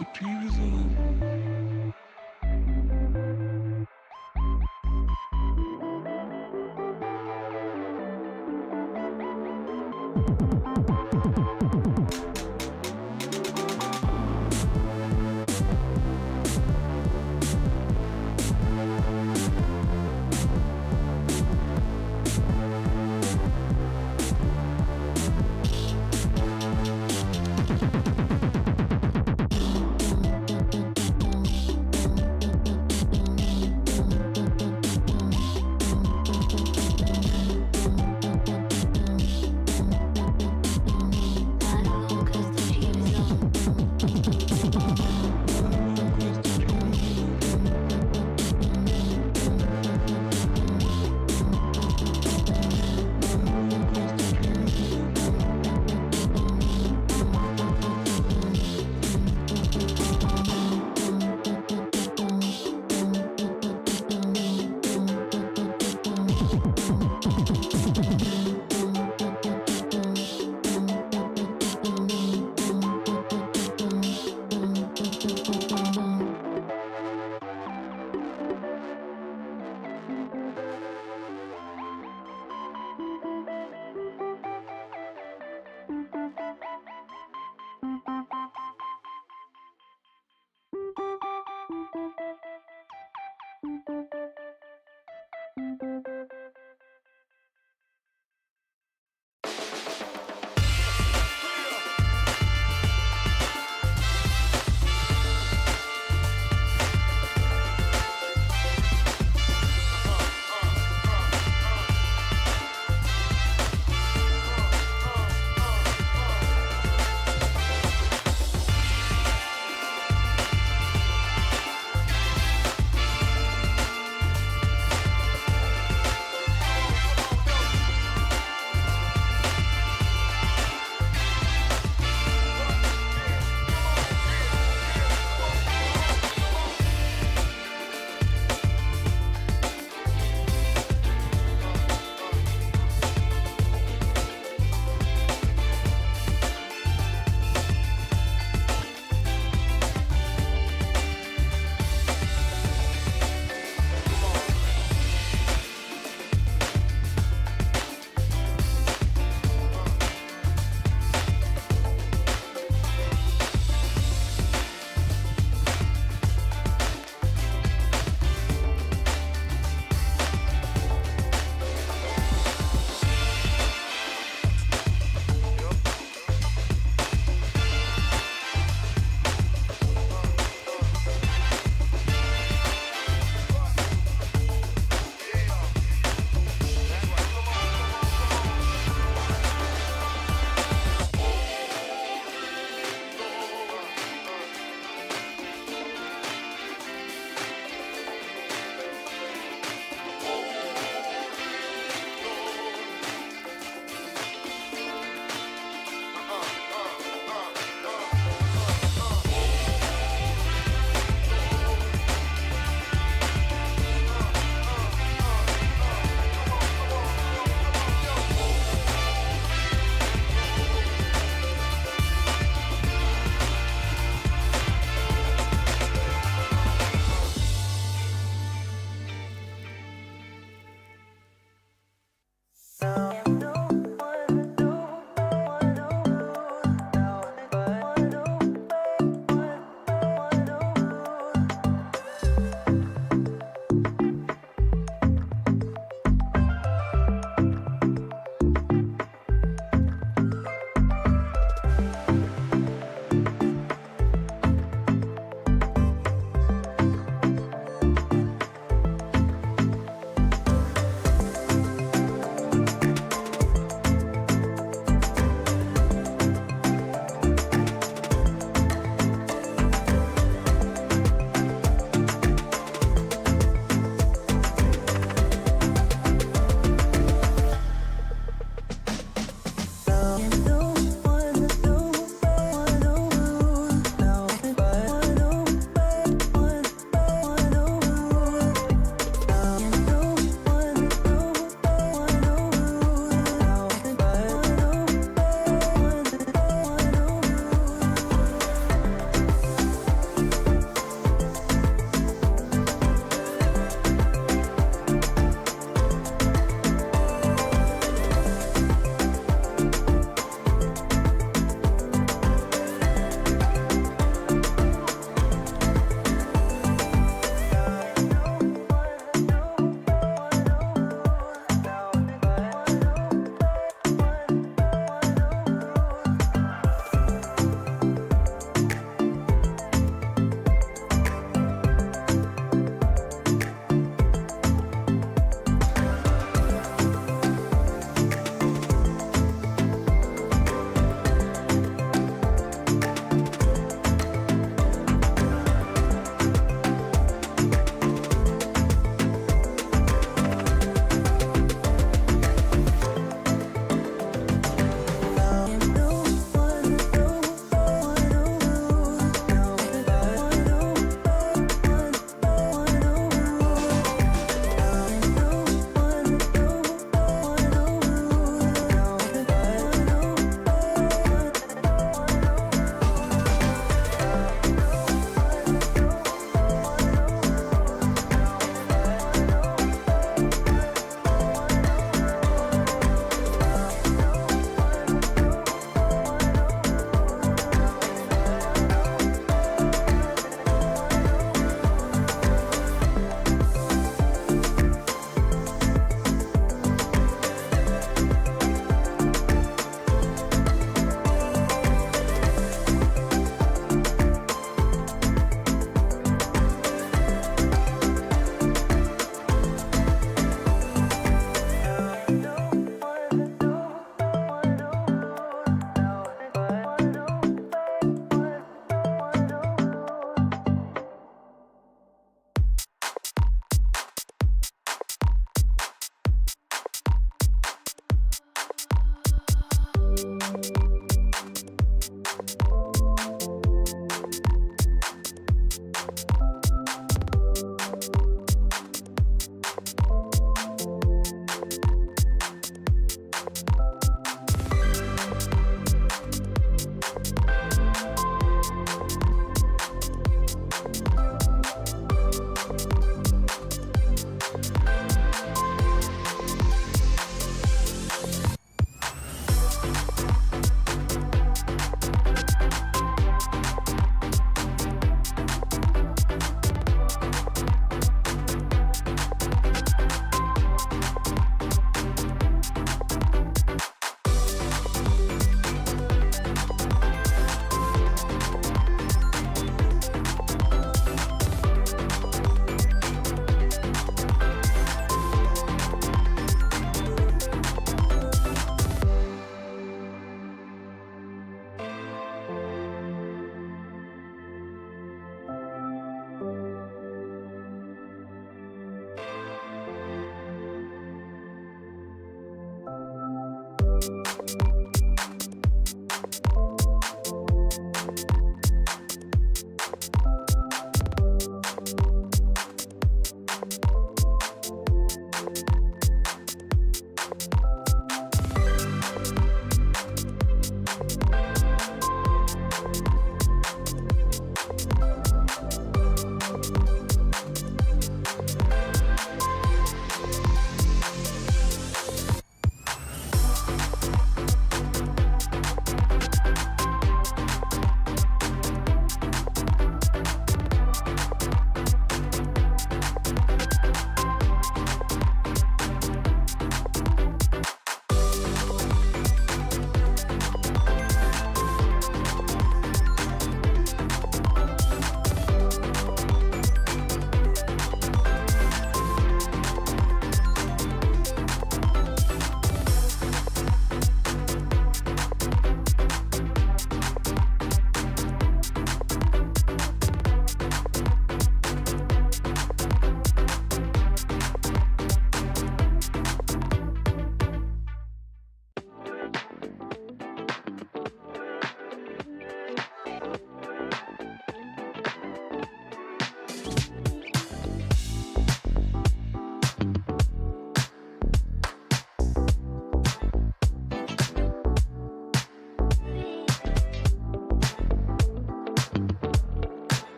the TV's on.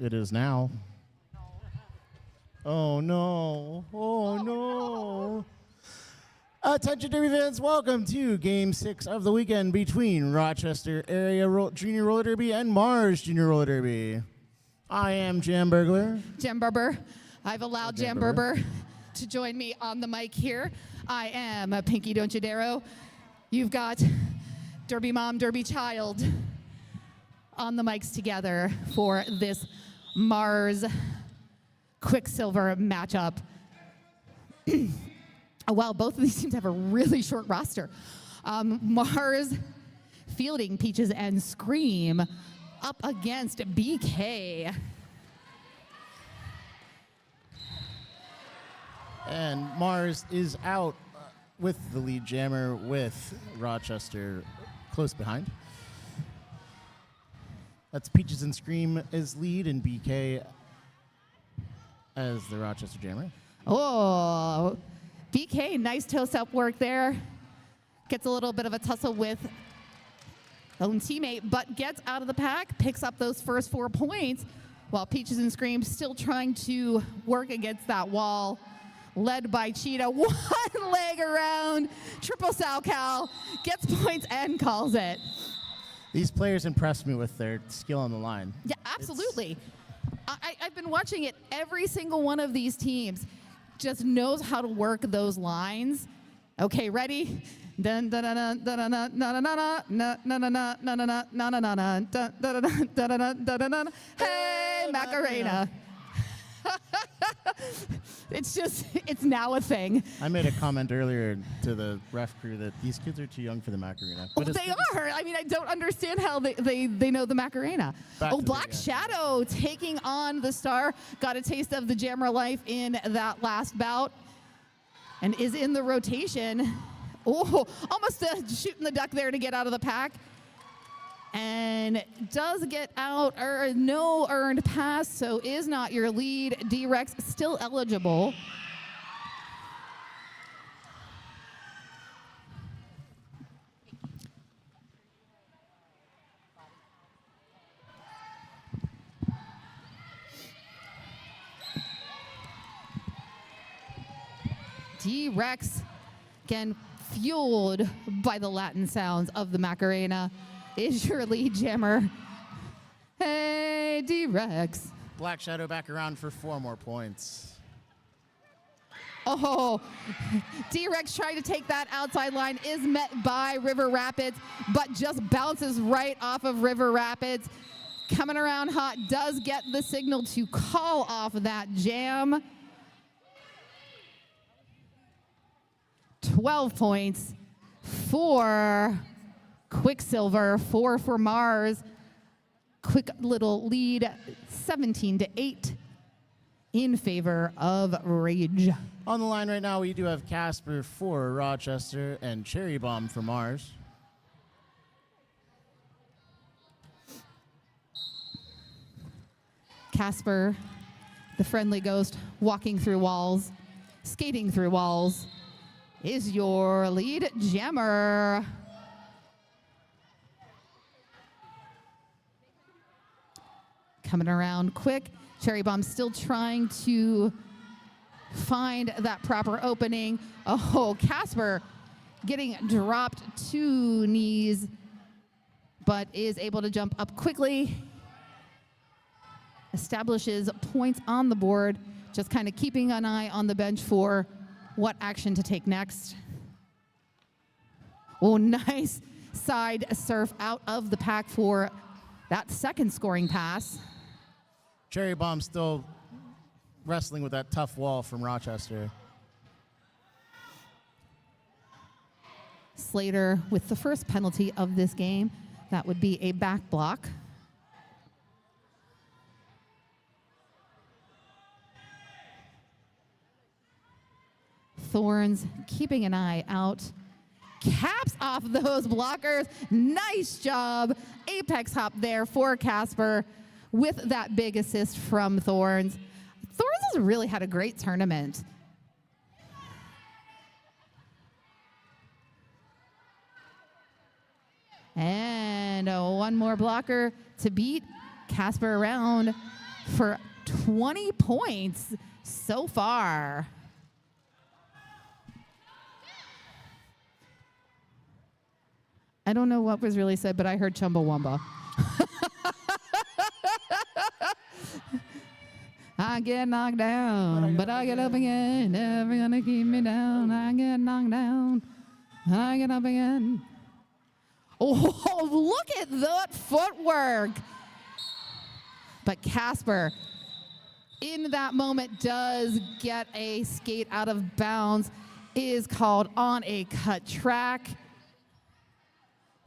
It is now. Oh no. Oh no. Attention Derby fans, welcome to Game 6 of the weekend between Rochester Area Junior Roller Derby and Mars Junior Roller Derby. I am Jam Burglar. Jam Barber. I've allowed Jam Barber to join me on the mic here. I am a Pinky Don't You Dare. You've got Derby Mom, Derby Child on the mics together for this Mars Quicksilver matchup. Oh, wow, both of these teams have a really short roster. Mars fielding Peaches and Scream up against BK. And Mars is out with the lead jammer with Rochester close behind. That's Peaches and Scream as lead and BK as the Rochester jammer. Oh, BK, nice toast-up work there. Gets a little bit of a tussle with own teammate, but gets out of the pack, picks up those first 4 points, while Peaches and Scream still trying to work against that wall, led by Cheetah. One leg around, triple Salcal, gets points and calls it. These players impressed me with their skill on the line. Yeah, absolutely. I've been watching it. Every single one of these teams just knows how to work those lines. Okay, ready? Dun dun dun dun dun dun dun dun dun. Hey, Macarena. It's now a thing. I made a comment earlier to the ref crew that these kids are too young for the Macarena. Oh, they are. I mean, I don't understand how they know the Macarena. Black Shadow taking on the Star. Got a taste of the Jammer life in that last bout and is in the rotation. Oh, almost shooting the duck there to get out of the pack. And does get out, or no earned pass, so is not your lead. D-Rex still eligible. D-Rex, again, fueled by the Latin sounds of the Macarena, is your lead jammer. Hey, D-Rex. Black Shadow back around for 4 more points. Oh, D-Rex trying to take that outside line, is met by River Rapids, but just bounces right off of River Rapids. Coming around hot, does get the signal to call off that jam. 12 points for Quicksilver, 4 for Mars. Quick little lead, 17-8 in favor of Rage. On the line right now, we do have Casper for Rochester and Cherry Bomb for Mars. Casper, the friendly ghost, walking through walls, skating through walls, is your lead jammer. Coming around quick. Cherry Bomb still trying to find that proper opening. Oh, Casper getting dropped to knees, but is able to jump up quickly. Establishes points on the board, just kind of keeping an eye on the bench for what action to take next. Oh, nice side surf out of the pack for that second scoring pass. Cherry Bomb still wrestling with that tough wall from Rochester. Slater with the first penalty of this game. That would be a back block. Thorns keeping an eye out. Caps off those blockers. Nice job. Apex hop there for Casper with that big assist from Thorns. Thorns has really had a great tournament. And one more blocker to beat Casper around. for 20 points so far. I don't know what was really said, but I heard Chumbawamba. I get knocked down, but I get up again. Never gonna keep me down. I get knocked down. I get up again. Oh, look at that footwork. But Casper, in that moment, does get a skate out of bounds, is called on a cut track.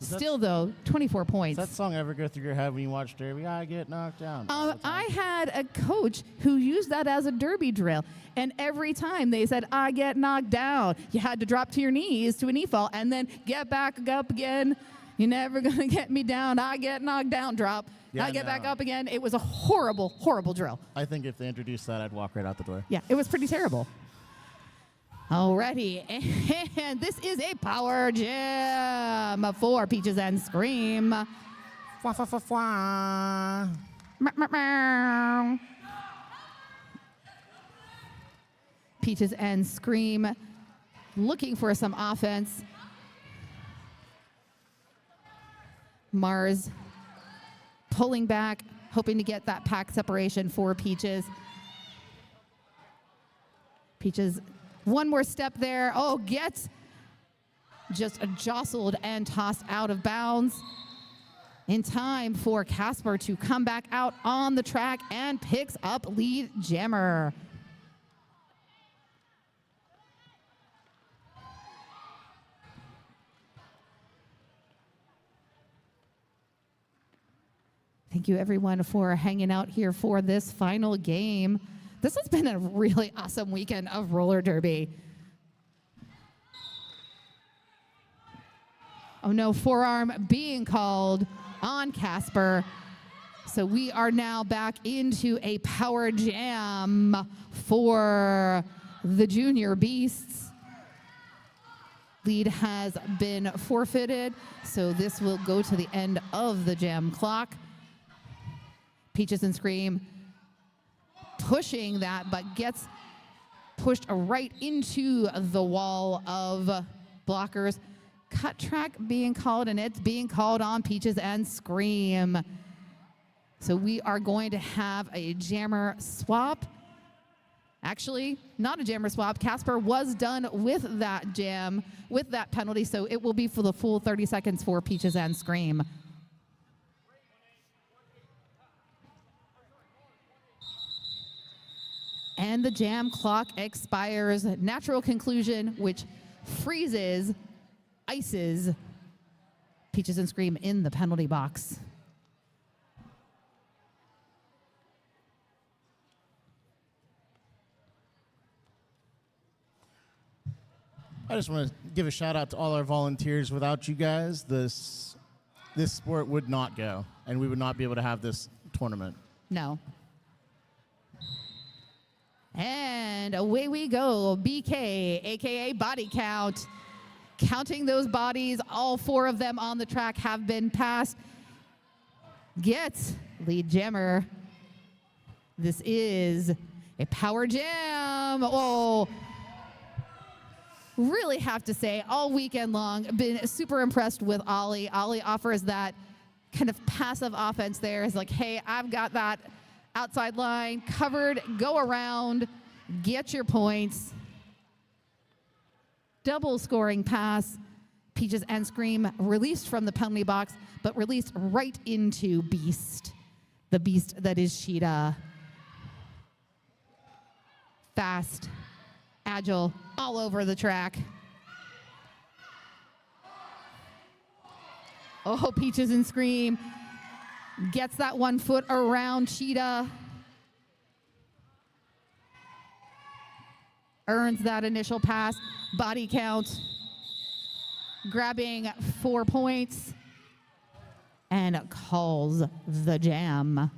Still, though, 24 points. Does that song ever go through your head when you watch Derby? I get knocked down. I had a coach who used that as a derby drill. And every time they said, I get knocked down, you had to drop to your knees to a knee fall and then get back up again. You're never going to get me down. I get knocked down, drop. Yeah, I get back up again. It was a horrible, horrible drill. I think if they introduced that, I'd walk right out the door. Yeah, it was pretty terrible. Alrighty, and this is a power jam for Peaches and Scream. Fwa, fwa, fwa, fwa. Meow, meow, meow. Peaches and Scream looking for some offense. Mars pulling back, hoping to get that pack separation for Peaches. Peaches, one more step there. Oh, gets just jostled and tossed out of bounds. In time for Casper to come back out on the track and picks up lead jammer. Thank you, everyone, for hanging out here for this final game. This has been a really awesome weekend of roller derby. Oh no, forearm being called on Casper. So we are now back into a power jam for the Junior Beasts. Lead has been forfeited, so this will go to the end of the jam clock. Peaches and Scream pushing that, but gets pushed right into the wall of blockers. Cut track being called, and it's being called on Peaches and Scream. So we are going to have a jammer swap. Actually, not a jammer swap. Casper was done with that jam, with that penalty, so it will be for the full 30 seconds for Peaches and Scream. And the jam clock expires. Natural conclusion, which freezes, ices Peaches and Scream in the penalty box. I just want to give a shout out to all our volunteers. Without you guys, this sport would not go, and we would not be able to have this tournament. No. And away we go. BK, aka Body Count. Counting those bodies, all 4 of them on the track have been passed. Gets lead jammer. This is a power jam. Oh, really have to say, all weekend long, been super impressed with Ollie. Ollie offers that kind of passive offense there. It's like, hey, I've got that outside line covered, go around, get your points. Double scoring pass. Peaches and Scream released from the penalty box, but released right into Beast, the beast that is Cheetah. Fast, agile, all over the track. Oh, Peaches and Scream gets that 1 foot around Cheetah. Earns that initial pass. Body count. Grabbing 4 points. And calls the jam.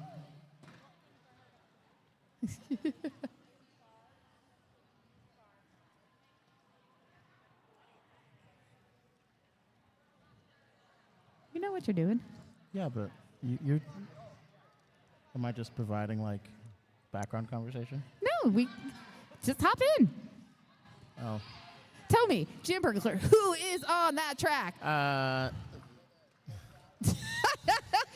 You know what you're doing. Yeah, but you're... Am I just providing like background conversation? No, we just hop in. Oh. Tell me, Jim Burglar, who is on that track?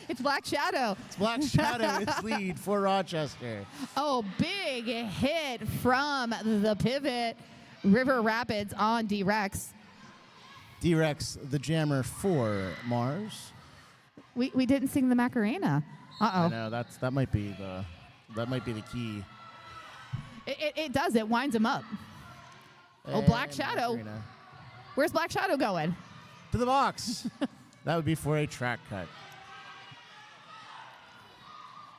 It's Black Shadow. It's Black Shadow. It's lead for Rochester. Oh, big hit from the pivot. River Rapids on D-Rex. D-Rex, the jammer for Mars. We didn't sing the Macarena. I Uh-oh. know that might be the key. It does. It winds him up. Oh, Black And Shadow. Macarena. Where's Black Shadow going? To the box. That would be for a track cut.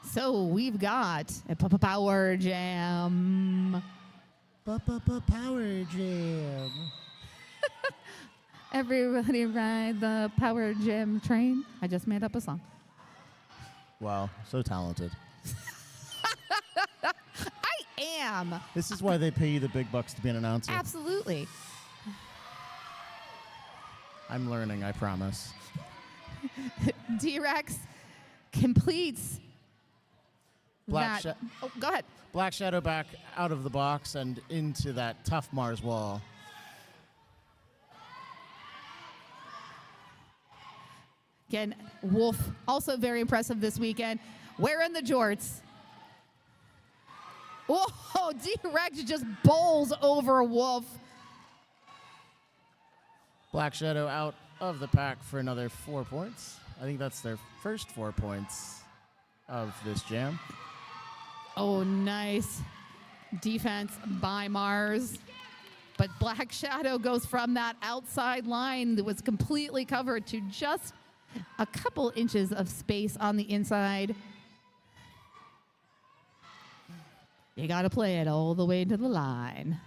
So we've got a power jam. Power jam. Everybody ride the power jam train. I just made up a song. Wow, so talented. I am. This is why they pay you the big bucks to be an announcer. Absolutely. I'm learning, I promise. D-Rex completes Black that. Oh, go ahead. Black Shadow back out of the box and into that tough Mars wall. Again, Wolf, also very impressive this weekend. Wearing the jorts. Oh, D-Rex just bowls over Wolf. Black Shadow out of the pack for another 4 points. I think that's their first 4 points of this jam. Oh, nice defense by Mars. But Black Shadow goes from that outside line that was completely covered to just a couple inches of space on the inside. You got to play it all the way to the line.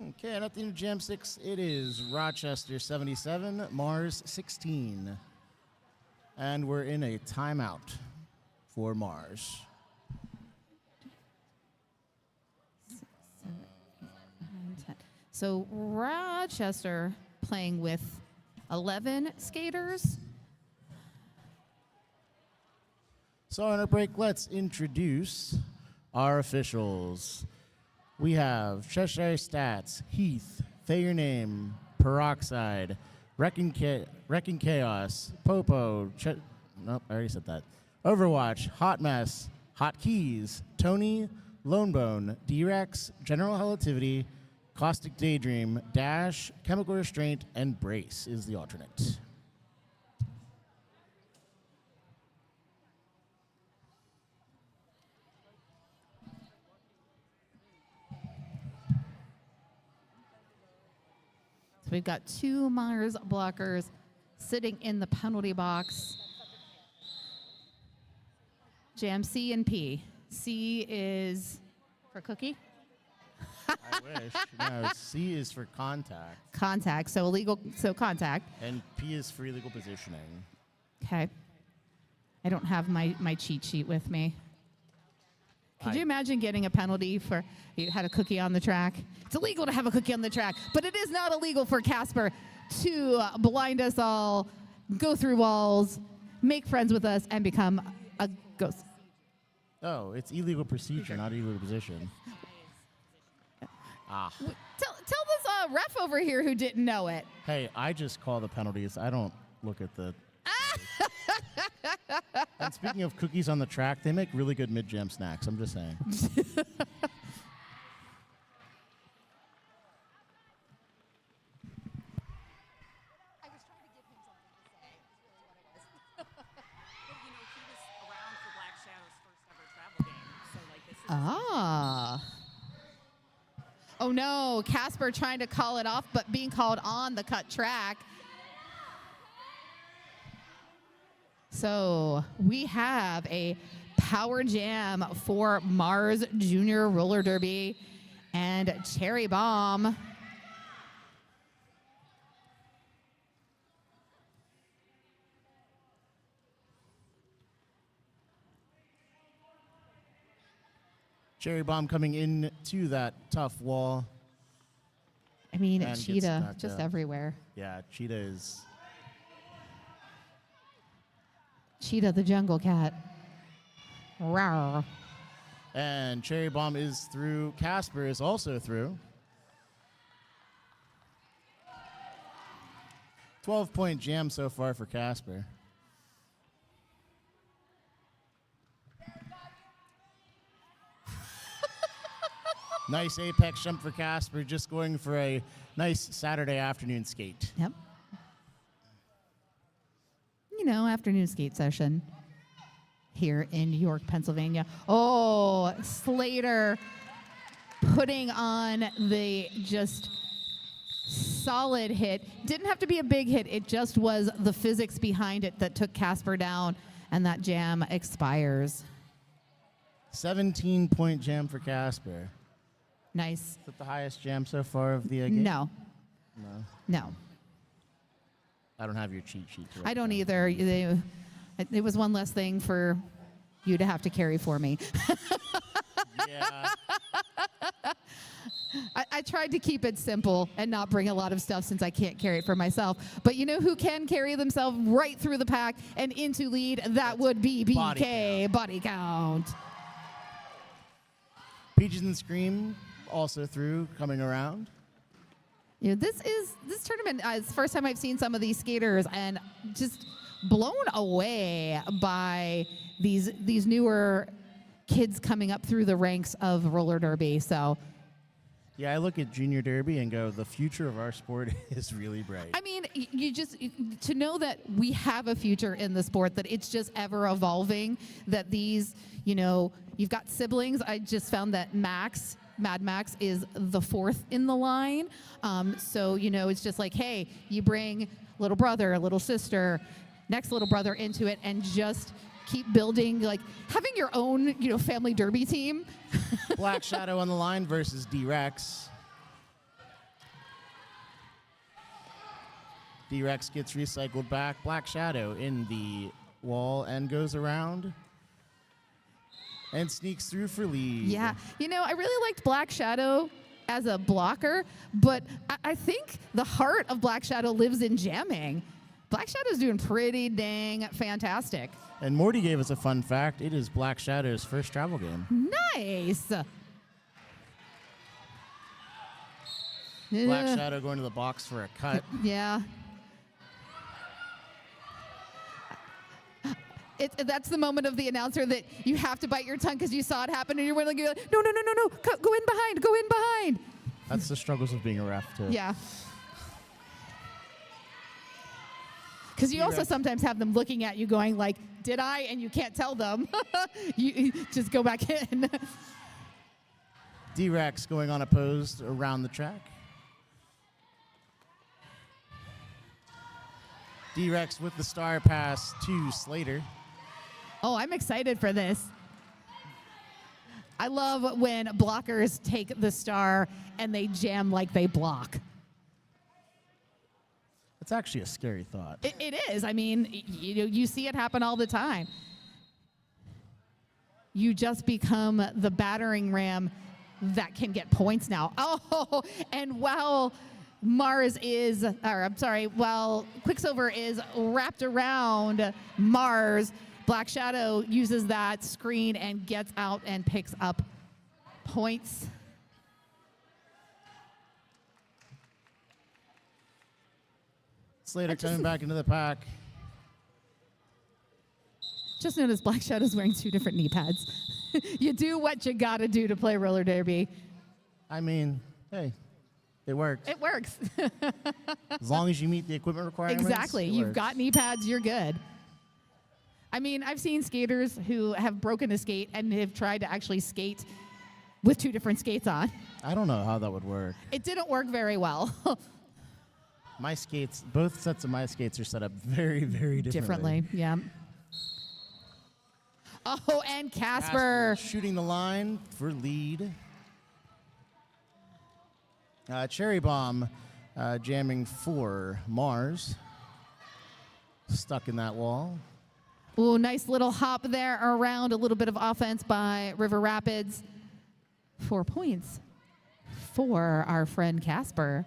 Okay, and at the end of Jam 6, it is Rochester 77, Mars 16. And we're in a timeout for Mars. 6, 7, 8, 9, 10. So Rochester playing with 11 skaters. So on our break, let's introduce our officials. We have Cheshire Stats, Heath, Say Your Name, Peroxide, Wrecking Chaos, Popo, nope, I already said that. Overwatch, Hot Mess, Hot Keys, Tony, Lonebone, D-Rex, General Relativity, Caustic Daydream, Dash, Chemical Restraint, and Brace is the alternate. So we've got 2 Mars blockers sitting in the penalty box. Jam C and P. C is for cookie. I wish. No, C is for contact, Contact, so illegal, so contact. and P is for illegal positioning. Okay. I don't have my cheat sheet with me. Could you imagine getting a penalty for you had a cookie on the track? It's illegal to have a cookie on the track, but it is not illegal for Casper to blind us all, go through walls, make friends with us, and become a ghost. Oh, it's illegal procedure, not illegal position. Ah. Tell this ref over here who didn't know it. Hey, I just call the penalties. I don't look at the. And speaking of cookies on the track, they make really good mid-jam snacks. I'm just saying. I was trying to give him something to say, is really what it was. Well, you know, he was around for Black Shadow's first ever travel game, so like this is. Ah. Oh no, Casper trying to call it off, but being called on the cut track. So we have a power jam for Mars Junior Roller Derby and Cherry Bomb. Cherry Bomb coming in to that tough wall. I mean, And gets Cheetah knocked just out. everywhere. Yeah, Cheetah is. Cheetah the jungle cat. Rawr. And Cherry Bomb is through. Casper is also through. 12-point jam so far for Casper. Nice apex jump for Casper, just going for a nice Saturday afternoon skate. Yep. You know, afternoon skate session here in York, Pennsylvania. Oh, Slater putting on the just solid hit. Didn't have to be a big hit. It just was the physics behind it that took Casper down, and that jam expires. 17-point jam for Casper. Nice. Is that the highest jam so far of the game? No. No. No. I don't have your cheat sheet. to I write don't down. either. It was one less thing for you to have to carry for me. Yeah. I tried to keep it simple and not bring a lot of stuff since I can't carry it for myself. But you know who can carry themselves right through the pack and into lead? That would be BK. Body count. Peaches and Scream also through, coming around. You know, this tournament is the first time I've seen some of these skaters and just blown away by these newer kids coming up through the ranks of roller derby. So, Yeah, I look at Junior Derby and go, the future of our sport is really bright. I mean, you just to know that we have a future in the sport, that it's just ever evolving, that these, you know, you've got siblings. I just found that Mad Max is the fourth in the line. So, you know, it's just like, hey, you bring little brother, little sister, next little brother into it and just keep building, like having your own, you know, family derby team. Black Shadow on the line versus D-Rex. D-Rex gets recycled back. Black Shadow in the wall and goes around and sneaks through for lead. Yeah, you know, I really liked Black Shadow as a blocker, but I think the heart of Black Shadow lives in jamming. Black Shadow's doing pretty dang fantastic. And Morty gave us a fun fact. It is Black Shadow's first travel game. Nice. Black Yeah. Shadow going to the box for a cut. Yeah. That's the moment of the announcer that you have to bite your tongue because you saw it happen and you're like, no, go in behind. That's the struggles of being a ref, too. Yeah. Because you also sometimes have them looking at you going like, did I? And you can't tell them. you just go back in. D-Rex going unopposed around the track. D-Rex with the star pass to Slater. Oh, I'm excited for this. I love when blockers take the star and they jam like they block. It's actually a scary thought. It is. I mean, you see it happen all the time. You just become the battering ram that can get points now. Oh, and while while Quicksilver is wrapped around Mars, Black Shadow uses that screen and gets out and picks up points. Slater coming back into the pack. Just notice Black Shadow's wearing 2 different knee pads. You do what you gotta do to play roller derby. I mean, hey, it works. It works. As long as you meet the equipment requirements. Exactly. it You've works. got knee pads, you're good. I mean, I've seen skaters who have broken a skate and have tried to actually skate with 2 different skates on. I don't know how that would work. It didn't work very well. My skates, both sets of my skates are set up very, very differently. Yeah. Oh, and Casper. Shooting the line for lead. Cherry Bomb jamming for Mars. Stuck in that wall. Ooh, nice little hop there around. A little bit of offense by River Rapids. 4 points for our friend Casper.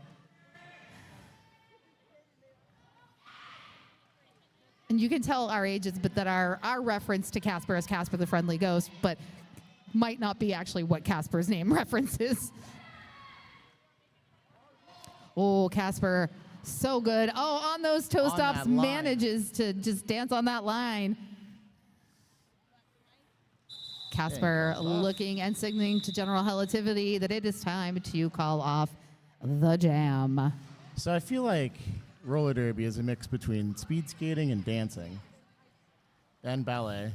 And you can tell our ages, but that our reference to Casper is Casper the Friendly Ghost, but might not be actually what Casper's name references. Oh, Casper, so good. Oh, on those toe On stops, that line. manages to just dance on that line. Casper looking and signaling to General Relativity that it is time to call off the jam. So I feel like roller derby is a mix between speed skating and dancing and ballet.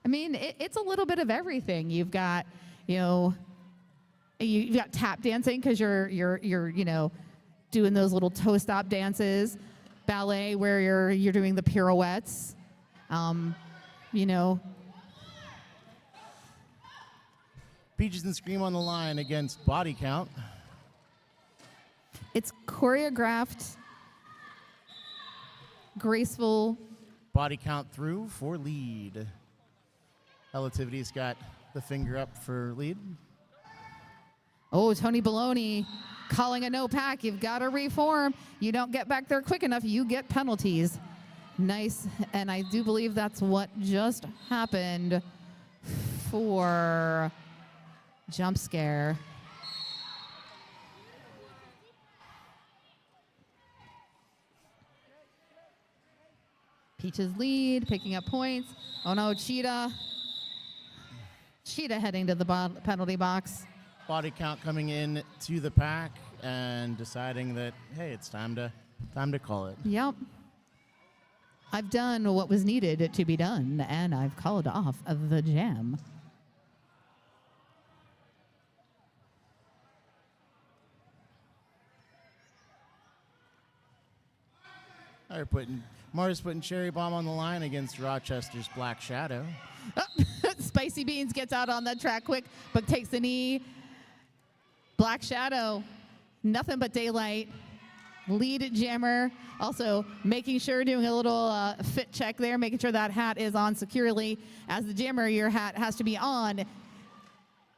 I mean, it's a little bit of everything. You've got, you've got tap dancing because you're doing those little toe stop dances. Ballet where you're doing the pirouettes. Peaches and Scream on the line against Body Count. It's choreographed, graceful. Body Count through for lead. Relativity's got the finger up for lead. Oh, Tony Baloney calling a no pack. You've got to reform. You don't get back there quick enough, you get penalties. Nice, and I do believe that's what just happened for Jump Scare. Peaches lead, picking up points. Oh no, Cheetah. Cheetah heading to the penalty box. Body Count coming in to the pack and deciding that, hey, it's time to call it. Yep. I've done what was needed to be done, and I've called off the jam. Mars putting Cherry Bomb on the line against Rochester's Black Shadow. Spicy Beans gets out on that track quick, but takes the knee. Black Shadow, nothing but daylight. Lead jammer, also making sure, doing a little fit check there, making sure that hat is on securely. As the jammer, your hat has to be on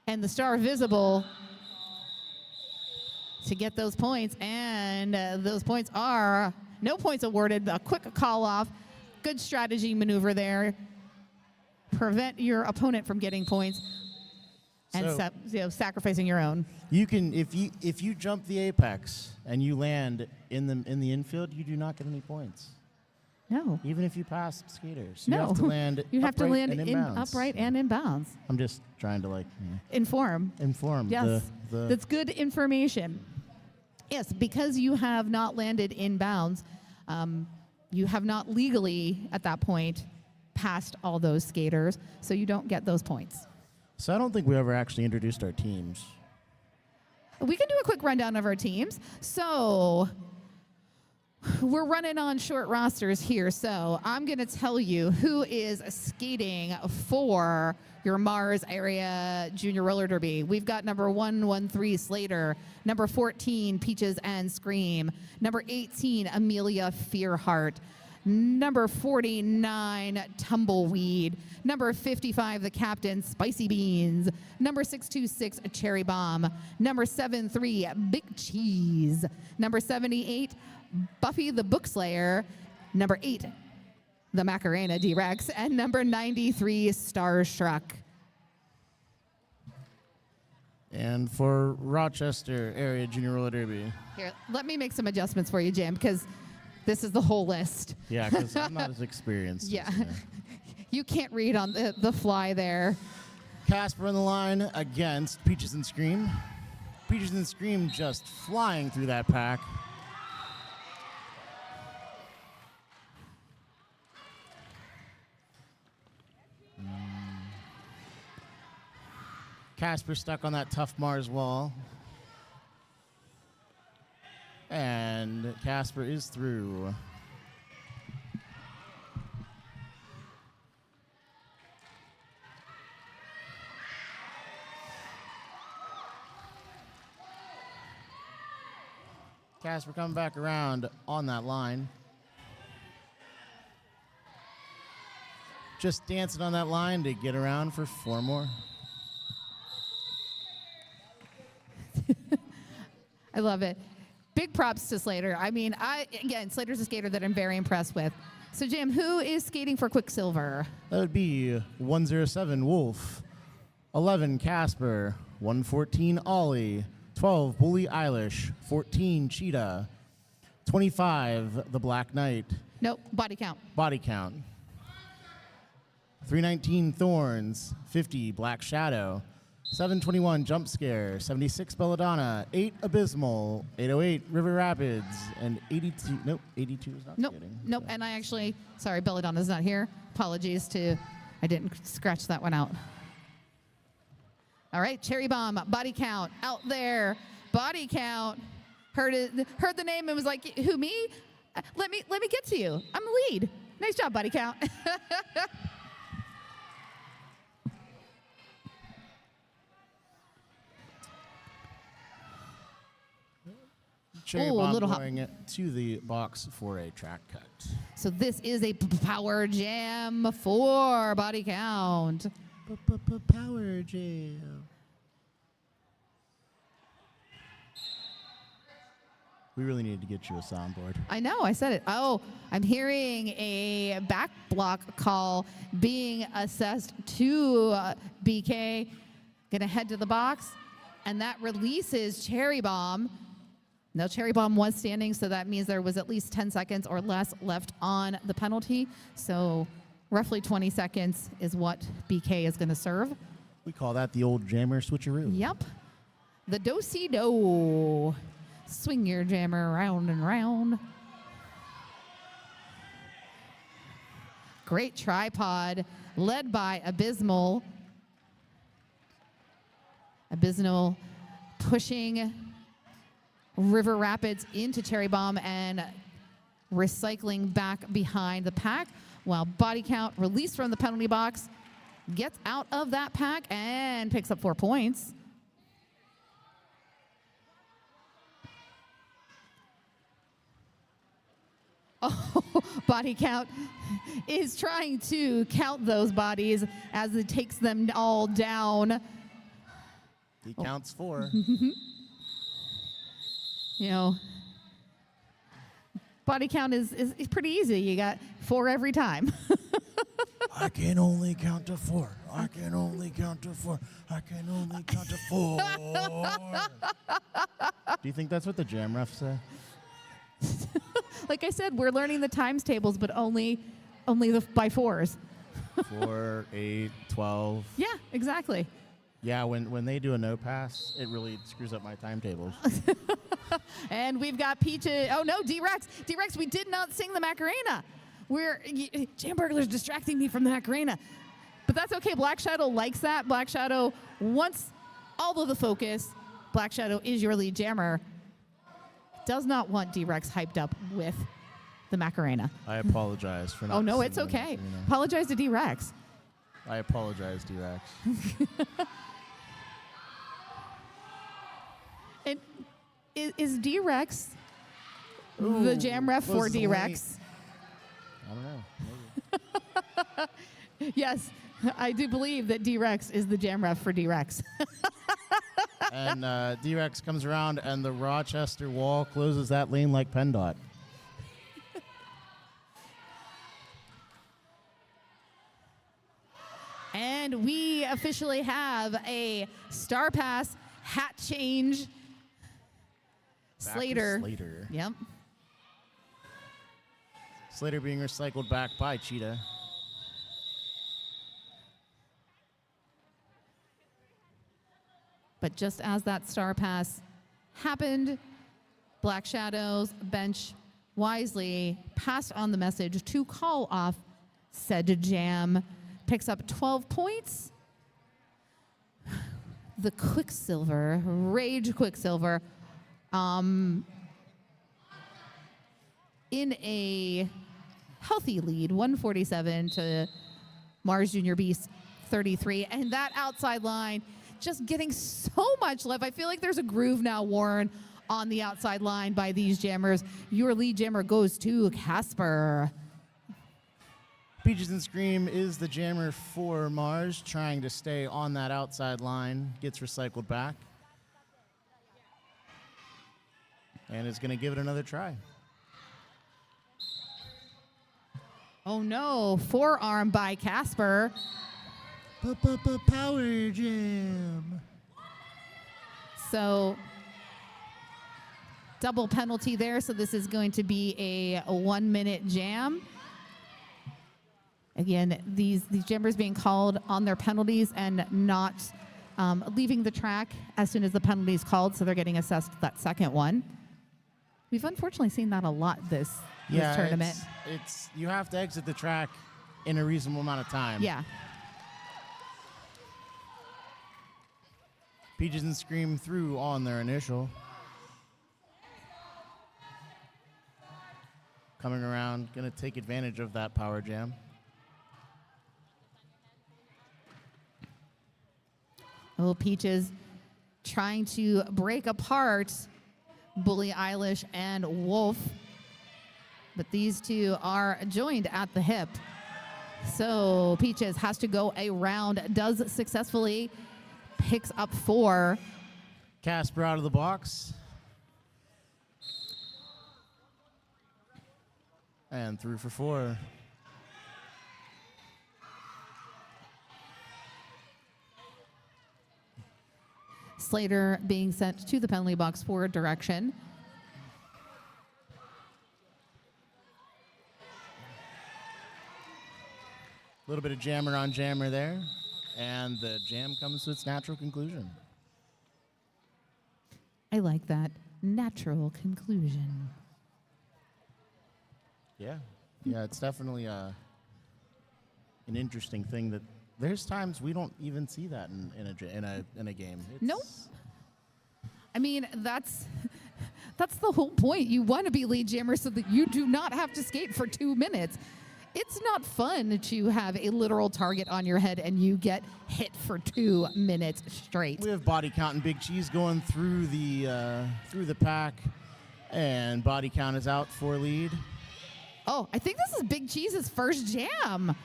and the star visible to get those points. And those points are no points awarded. A quick call off. Good strategy maneuver there. Prevent your opponent from getting points and sacrificing your own. You can, if you jump the apex and you land in the infield, you do not get any points. No. Even if you pass skaters, No. you have to land. You have to upright land and in inbounds. upright and in bounds. I'm just trying to Inform. Yes, the that's good information. Yes, because you have not landed in bounds, you have not legally at that point passed all those skaters, so you don't get those points. So I don't think we ever actually introduced our teams. We can do a quick rundown of our teams. So we're running on short rosters here, so I'm going to tell you who is skating for your Mars area junior roller derby. We've got number 113 Slater, number 14 Peaches and Scream, number 18 Amelia Fearheart, number 49 Tumbleweed, number 55 the Captain Spicy Beans, number 626 Cherry Bomb, number 73 Big Cheese, number 78 Buffy the Bookslayer, number 8 the Macarena D-Rex, and number 93 Starstruck. And for Rochester area junior roller derby. Here, let me make some adjustments for you, Jim, because this is the whole list. Yeah, because I'm not as experienced. Yeah. As, You can't read on the fly there. Casper on the line against Peaches and Scream. Peaches and Scream just flying through that pack. Casper stuck on that tough Mars wall. And Casper is through. Casper coming back around on that line. Just dancing on that line to get around for 4 more. I love it. Big props to Slater. I mean, Slater's a skater that I'm very impressed with. So, Jam, who is skating for Quicksilver? That would be 107 Wolf, 11 Casper, 114 Ollie, 12 Bully Eilish, 14 Cheetah, 25 the Black Knight, Nope, body count. body count, 319 Thorns, 50 Black Shadow, 721 Jump Scare, 76 Belladonna, 8 Abysmal, 808 River Rapids, and 82, nope, 82 is not Nope, skating. nope. And I actually, sorry, Belladonna's not here. Apologies to, I didn't scratch that one out. All right, Cherry Bomb, body count, out there, body count. Heard the name and was like, who, me? Let me get to you. I'm the lead. Nice job, body count. Cherry Ooh, a Bomb little hop. going to the box for a track cut. So this is a power jam for body count. Power Jam. We really needed to get you a soundboard. I know, I said it. Oh, I'm hearing a back block call being assessed to BK. Gonna head to the box, and that releases Cherry Bomb. No, Cherry Bomb was standing, so that means there was at least 10 seconds or less left on the penalty. So roughly 20 seconds is what BK is gonna serve. We call that the old jammer switcheroo. Yep. The do-si-do. Swing your jammer round and round. Great tripod led by Abysmal. Abysmal pushing River Rapids into Cherry Bomb and recycling back behind the pack while body count released from the penalty box gets out of that pack and picks up 4 points. Oh, body count is trying to count those bodies as it takes them all down. He counts 4. You know, body count is pretty easy. You got 4 every time. I can only count to 4. I can only count to 4. I can only count to 4. Do you think that's what the jam refs say? Like I said, we're learning the times tables, but only by 4s. 4, 8, 12. Yeah, exactly. Yeah, when they do a no pass, it really screws up my timetables. And we've got Peaches. Oh no, D-Rex. D-Rex, we did not sing the Macarena. Jam Burglar's distracting me from the Macarena. But that's okay. Black Shadow likes that. Black Shadow wants all of the focus. Black Shadow is your lead jammer. Does not want D-Rex hyped up with the Macarena. I apologize for not. Oh no, it's singing the okay. Macarena. Apologize to D-Rex. I apologize, D-Rex. And is D-Rex the jam ref for was D-Rex? I don't know. Maybe. Yes, I do believe that D-Rex is the jam ref for D-Rex. And D-Rex comes around, and the Rochester wall closes that lane like PennDOT. And we officially have a Star Pass hat change. Back to Slater. Slater. Yep. Slater being recycled back by Cheetah. But just as that Star Pass happened, Black Shadow's bench wisely passed on the message to call off said jam. Picks up 12 points. The Quicksilver, Rage Quicksilver, in a healthy lead, 147 to Mars Junior Beast 33. And that outside line just getting so much love. I feel like there's a groove now, Warren, on the outside line by these jammers. Your lead jammer goes to Casper. Peaches and Scream is the jammer for Mars, trying to stay on that outside line. Gets recycled back. And is going to give it another try. Oh no, forearm by Casper. Power jam. So double penalty there. So this is going to be a 1 minute jam. Again, these jammers being called on their penalties and not leaving the track as soon as the penalty is called. So they're getting assessed that second one. We've unfortunately seen that a lot this tournament. It's you have to exit the track in a reasonable amount of time. Yeah. Peaches and Scream through on their initial. Coming around, gonna take advantage of that power jam. Oh, Peaches trying to break apart Bully Eilish and Wolf. But these two are joined at the hip. So Peaches has to go around, does successfully, picks up 4. Casper out of the box. And through for 4. Slater being sent to the penalty box for direction. A little bit of jammer on jammer there. And the jam comes to its natural conclusion. I like that. Natural conclusion. Yeah. Yeah, it's definitely an interesting thing that there's times we don't even see that in a game. Nope. I mean, that's the whole point. You want to be lead jammer so that you do not have to skate for 2 minutes. It's not fun to have a literal target on your head and you get hit for 2 minutes straight. We have Body Count and Big Cheese going through the pack, and Body Count is out for lead. Oh, I think this is Big Cheese's first jam.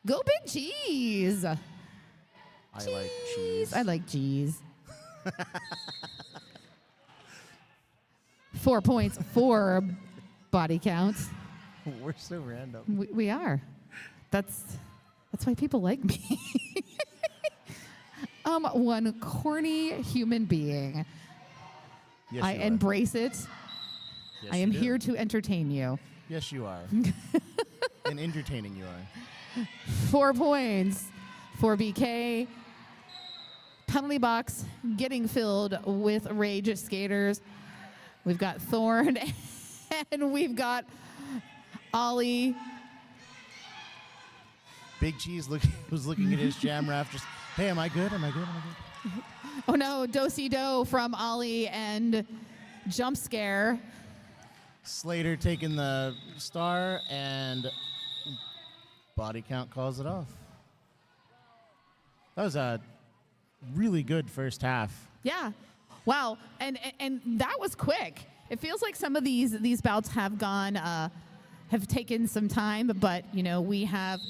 Go Big Cheese. I like cheese. I like cheese. 4 points for Body Count. We're so random. We are. That's why people like me. One corny human being. Yes, I you are. embrace it. Yes, I am you do. here to entertain you. Yes, you are. And entertaining you are. 4 points for BK. Penalty box getting filled with rage skaters. We've got Thorn and we've got Ollie. Big Cheese was looking at his jam raft just, hey, am I good? Am I good? Am I good? Oh no, Do-si-do from Ollie and Jump Scare. Slater taking the star, and Body Count calls it off. That was a really good first half. Yeah. Wow. And that was quick. It feels like some of these bouts have gone, have taken some time, but we have,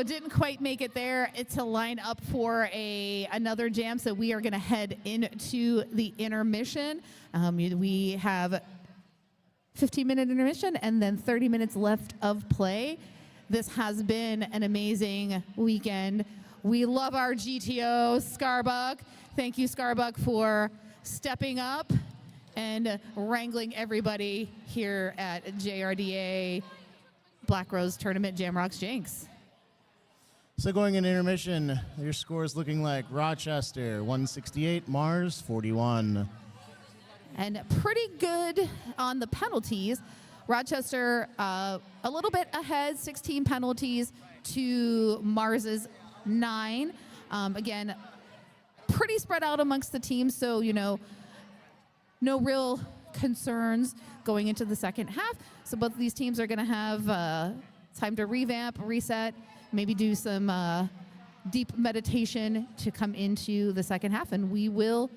didn't quite make it there. It's a line up for another jam. So we are going to head into the intermission. We have 15-minute intermission and then 30 minutes left of play. This has been an amazing weekend. We love our GTO, Scarbuck. Thank you, Scarbuck, for stepping up and wrangling everybody here at JRDA Black Rose Tournament Jamrocks Jinx. So going in intermission, your score is looking like Rochester 168, Mars 41. And pretty good on the penalties. Rochester a little bit ahead, 16 penalties to Mars's 9. Again, pretty spread out amongst the teams, so no real concerns going into the second half. So both of these teams are going to have time to revamp, reset, maybe do some deep meditation to come into the second half, and we will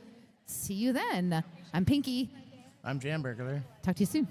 see you then. I'm Pinky. I'm Jamburglar. Talk to you soon.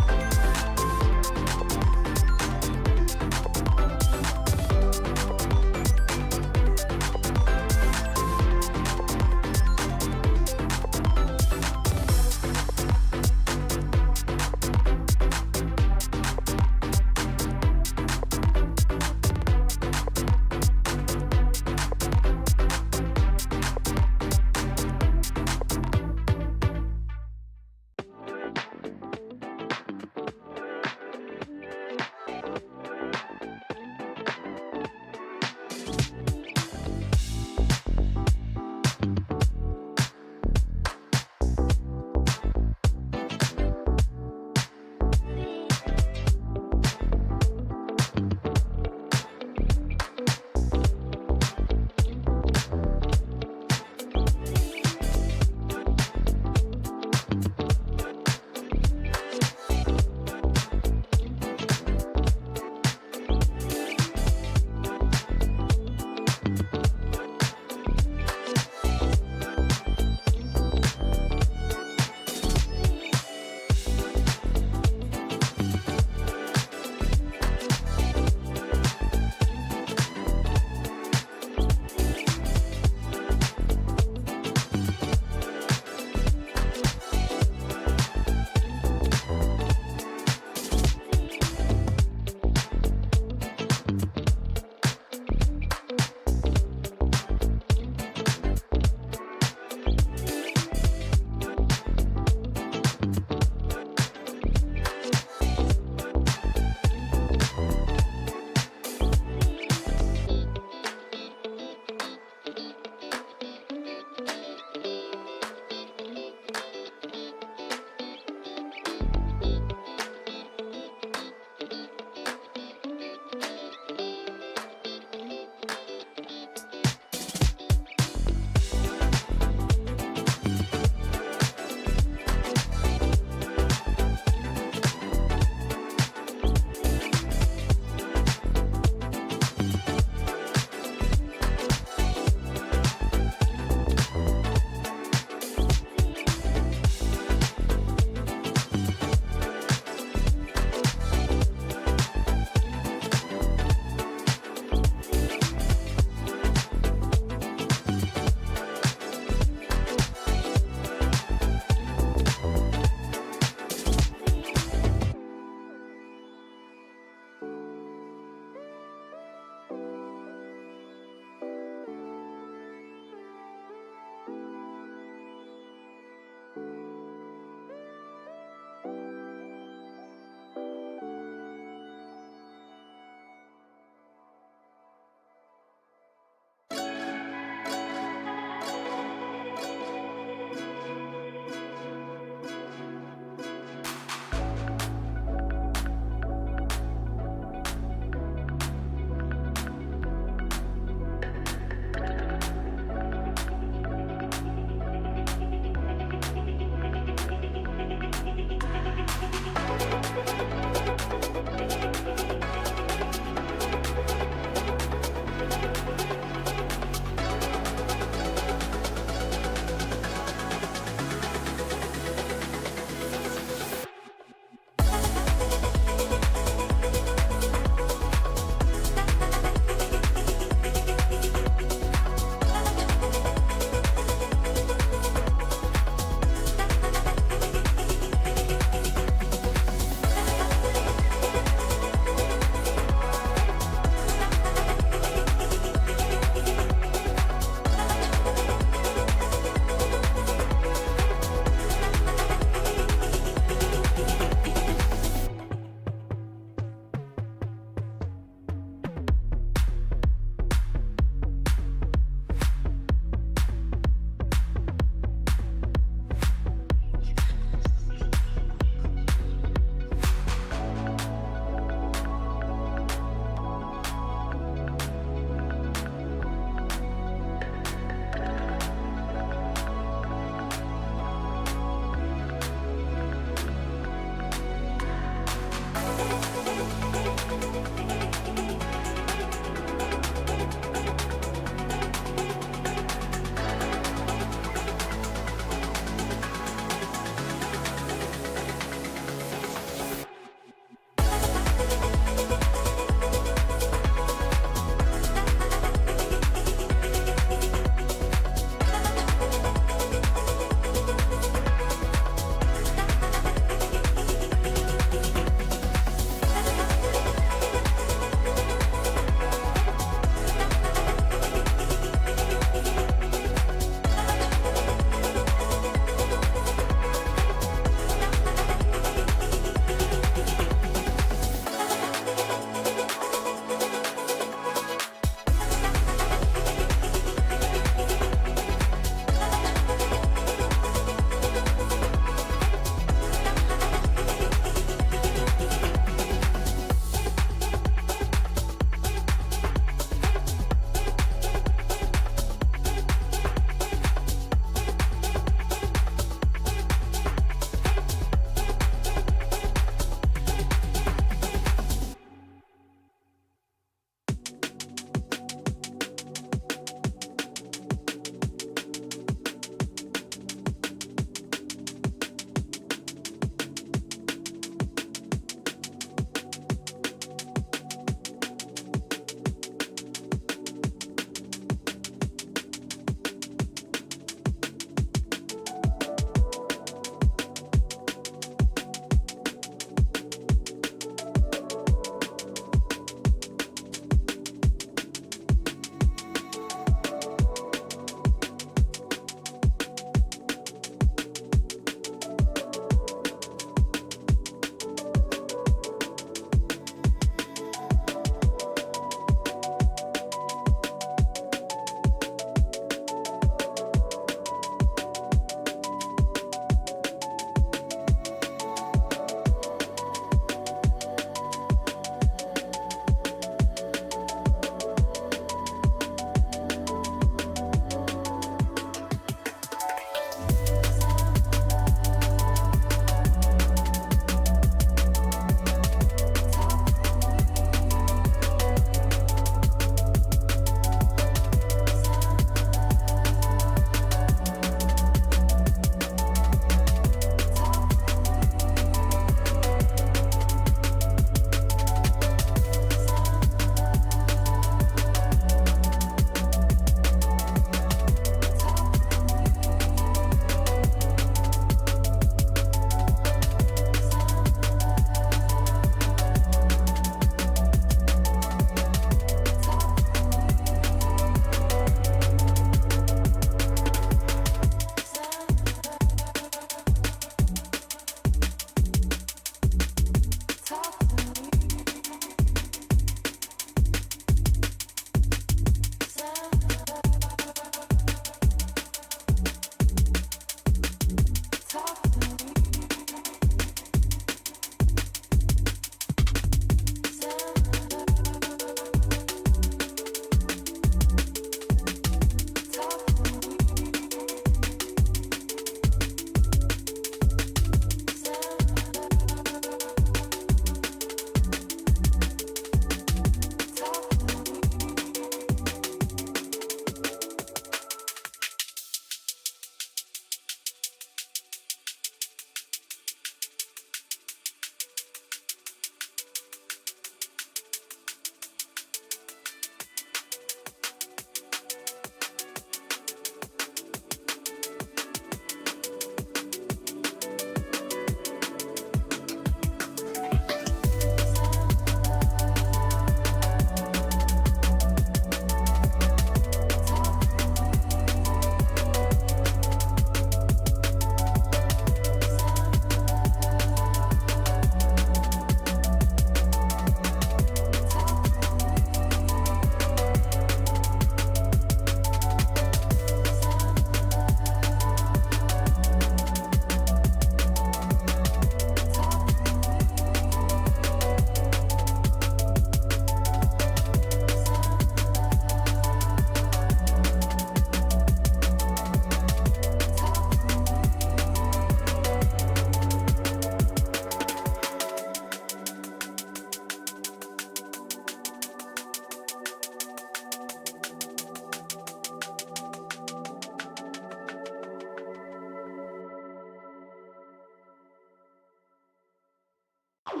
Not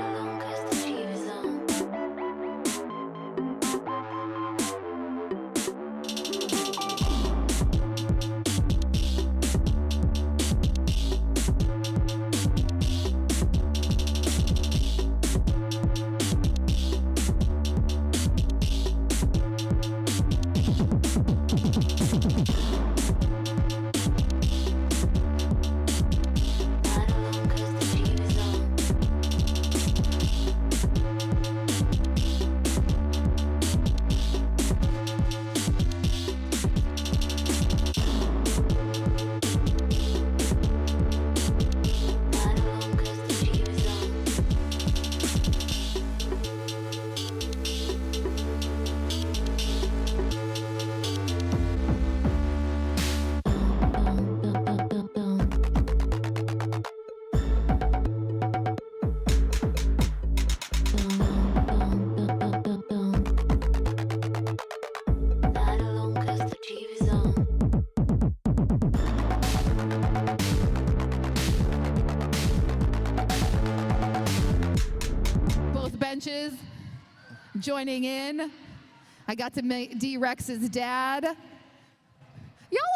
alone 'cause the cheap is on. Not alone 'cause the cheap is on. Not alone 'cause the cheap is on. Not alone 'cause the cheap is on. Both benches joining in. I got to meet D-Rex's dad. Y'all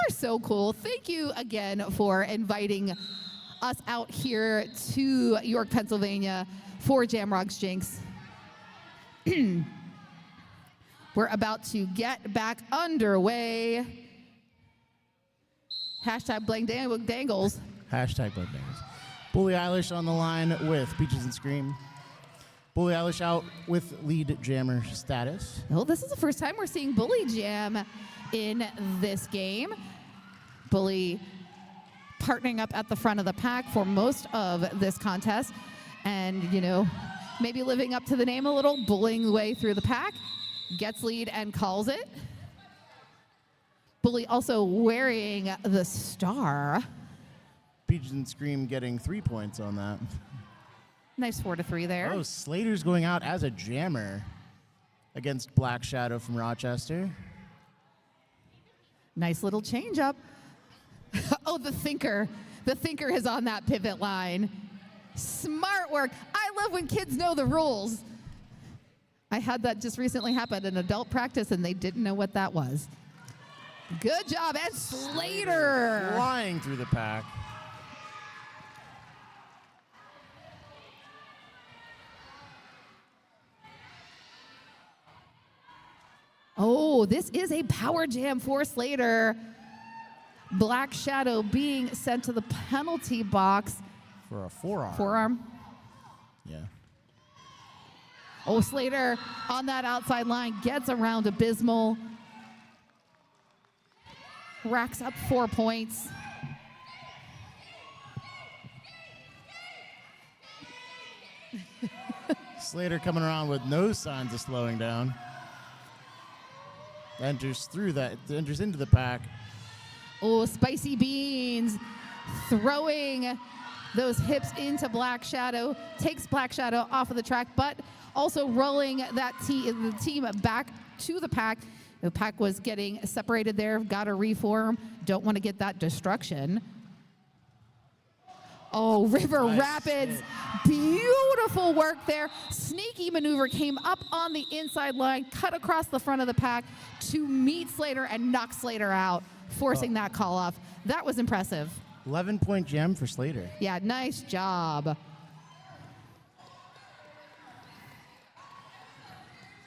are so cool. Thank you again for inviting us out here to York, Pennsylvania for Jamrock's Jinx. We're about to get back underway. Hashtag Blank Dangles. Hashtag Blood Bangers. Bully Eilish on the line with Peaches and Scream. Bully Eilish out with lead jammer status. Well, this is the first time we're seeing Bully Jam in this game. Bully partnering up at the front of the pack for most of this contest. And, you know, maybe living up to the name a little, bullying the way through the pack. Gets lead and calls it. Bully also wearing the star. Peaches and Scream getting 3 points on that. Nice 4-3 there. Oh, Slater's going out as a jammer against Black Shadow from Rochester. Nice little change up. Oh, the thinker. The thinker is on that pivot line. Smart work. I love when kids know the rules. I had that just recently happen in adult practice, and they didn't know what that was. Good job. And Slater. Flying through the pack. Oh, this is a power jam for Slater. Black Shadow being sent to the penalty box. For a forearm. Forearm. Yeah. Oh, Slater on that outside line gets around Abysmal. Racks up 4 points. Slater coming around with no signs of slowing down. Enters into the pack. Oh, Spicy Beans throwing those hips into Black Shadow. Takes Black Shadow off of the track, but also rolling the team back to the pack. The pack was getting separated there. Got to reform. Don't want to get that destruction. Oh, River Rapids. Beautiful work there. Sneaky maneuver came up on the inside line, cut across the front of the pack to meet Slater and knock Slater out, forcing that call off. That was impressive. 11-point jam for Slater. Yeah, nice job.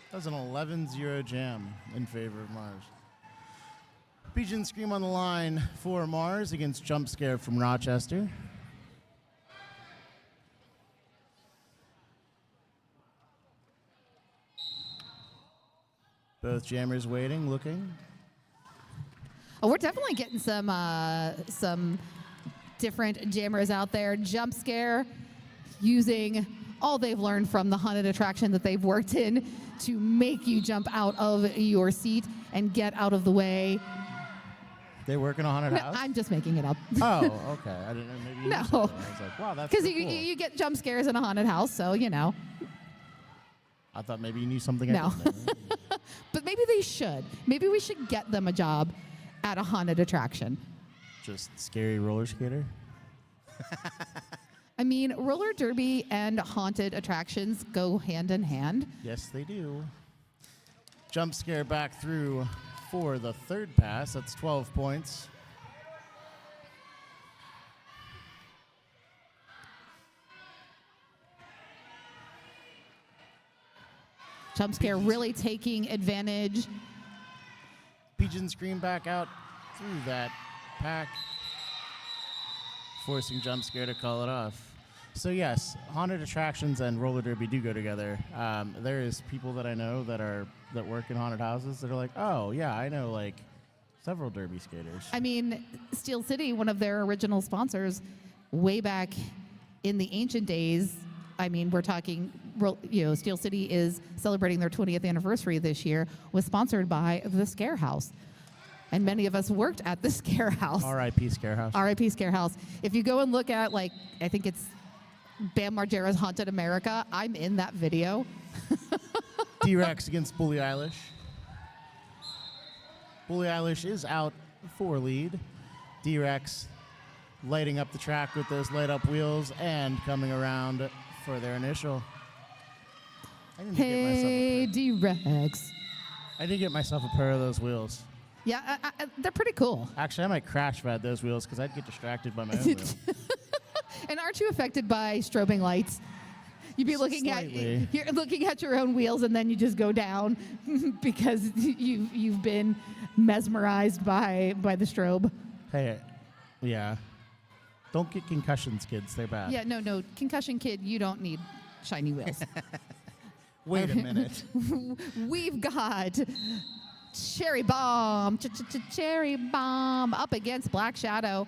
That was an 11-0 jam in favor of Mars. Peach and Scream on the line for Mars against Jump Scare from Rochester. Both jammers waiting, looking. Oh, we're definitely getting some different jammers out there. Jump Scare using all they've learned from the haunted attraction that they've worked in to make you jump out of your seat and get out of the way. They work in a haunted No, house? I'm just making it up. Oh, okay. I didn't know. Maybe you No. said that. I was like, wow, that's Because so cool. you get jump scares in a haunted house, so you know. I thought maybe you knew something. No. I didn't know. But maybe they should. Maybe we should get them a job at a haunted attraction. Just scary roller skater. I mean, roller derby and haunted attractions go hand in hand. Yes, they do. Jump scare back through for the third pass. That's 12 points. Jump scare really taking advantage. Pigeon scream back out through that pack, forcing jump scare to call it off. So yes, haunted attractions and roller derby do go together. There is people that I know that work in haunted houses that are like, oh yeah, I know like several derby skaters. I mean, Steel City, one of their original sponsors, way back in the ancient days. I mean, we're talking, Steel City is celebrating their 20th anniversary this year, was sponsored by the Scare House. And many of us worked at the Scare House. R.I.P. Scare House. R.I.P. Scare House. If you go and look at, like, I think it's Bam Margera's Haunted America, I'm in that video. D-Rex against Bully Eilish. Bully Eilish is out for lead. D-Rex lighting up the track with those light up wheels and coming around for their initial. Hey, D-Rex. I did get myself a pair of those wheels. Yeah, they're pretty cool. Actually, I might crash ride those wheels because I'd get distracted by my own wheels. And aren't you affected by strobing lights? You'd be looking Slightly. you're looking at your own wheels, and then you just go down because you've been mesmerized by the strobe. Hey, yeah. Don't get concussions, kids. They're bad. Yeah, no, concussion kid, you don't need shiny wheels. Wait a minute. We've got Cherry Bomb, Cherry Bomb up against Black Shadow.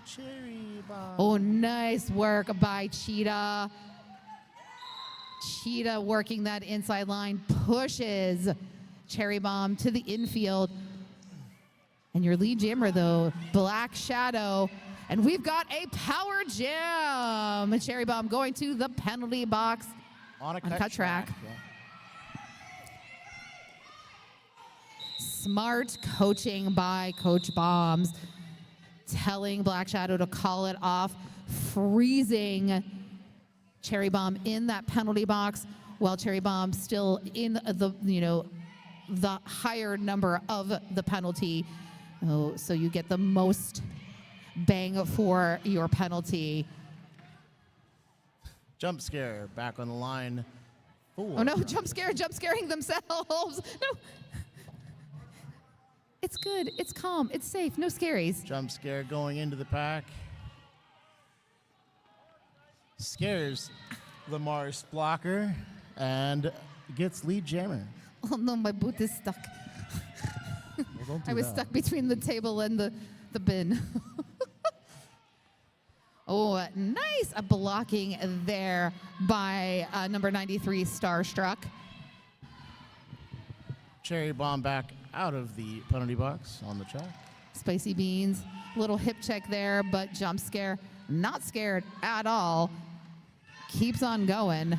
Cherry bomb. Oh, nice work by Cheetah. Cheetah working that inside line, pushes Cherry Bomb to the infield. And your lead jammer, though, Black Shadow. And we've got a power jam. Cherry Bomb going to the penalty box On a cut track. Yeah. Smart coaching by Coach Bombs, telling Black Shadow to call it off, freezing Cherry Bomb in that penalty box, while Cherry Bomb still in the higher number of the penalty. Oh, so you get the most bang for your penalty. Jump scare back on the line. Oh no, jump scaring themselves. No. It's good, it's calm, it's safe, no scaries. Jump scare going into the pack. Scares Lamar's blocker and gets lead jammer. Oh no, my boot is stuck. Well, don't do I was that. stuck between the table and the bin. Oh, nice blocking there by number 93, Starstruck. Cherry bomb back out of the penalty box on the track. Spicy Beans, little hip check there, but jump scare, not scared at all. Keeps on going.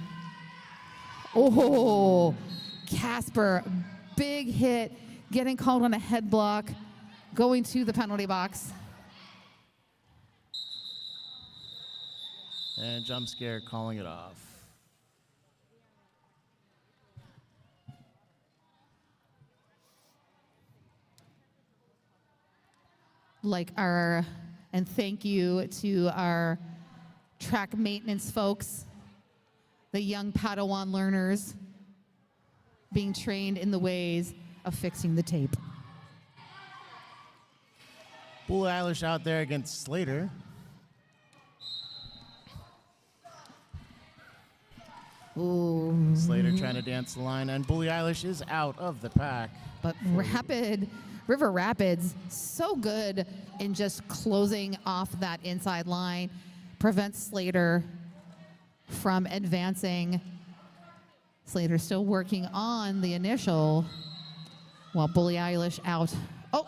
Oh, Casper, big hit, getting called on a head block, going to the penalty box. And jump scare calling it off. And thank you to our track maintenance folks, the young Padawan learners being trained in the ways of fixing the tape. Bully Eilish out there against Slater. Ooh. Slater trying to dance the line, and Bully Eilish is out of the pack. But River Rapids, so good in just closing off that inside line, prevents Slater from advancing. Slater still working on the initial, while Bully Eilish out. Oh!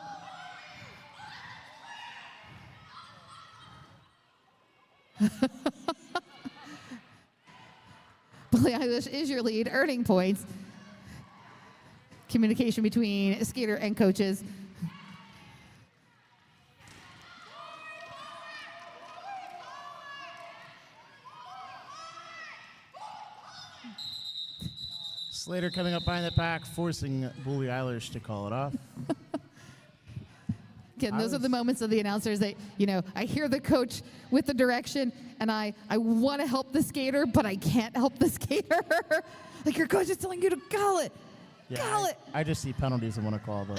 Bully Eilish is your lead, earning points. communication between skater and coaches. Slater coming up behind the pack, forcing Bully Eilish to call it off. Again, those are the moments of the announcers that, I hear the coach with the direction, and I want to help the skater, but I can't help the skater. Like, your coach is telling you to call it. Yeah, Call it. I just see penalties and want to call them.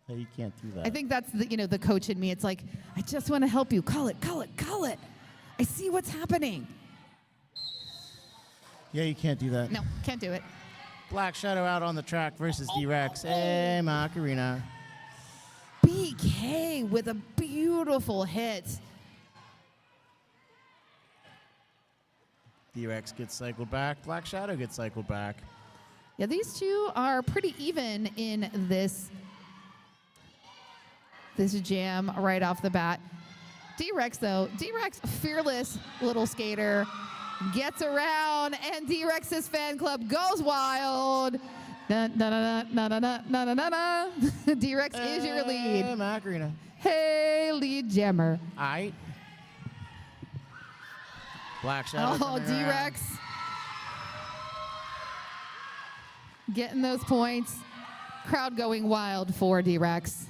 Hey, you can't do that. I think that's the coach in me. It's like, I just want to help you. Call it, call it, call it. I see what's happening. Yeah, you can't do that. No, can't do it. Black Shadow out on the track versus D-Rex. Hey, Macarena. BK with a beautiful hit. D-Rex gets cycled back. Black Shadow gets cycled back. Yeah, these two are pretty even in this jam right off the bat. D-Rex, though, D-Rex, fearless little skater, gets around, and D-Rex's fan club goes wild. D-Rex is your lead. Macarena. Hey, lead jammer. All right. Black Shadow. Oh, coming around. D-Rex. Getting those points. Crowd going wild for D-Rex.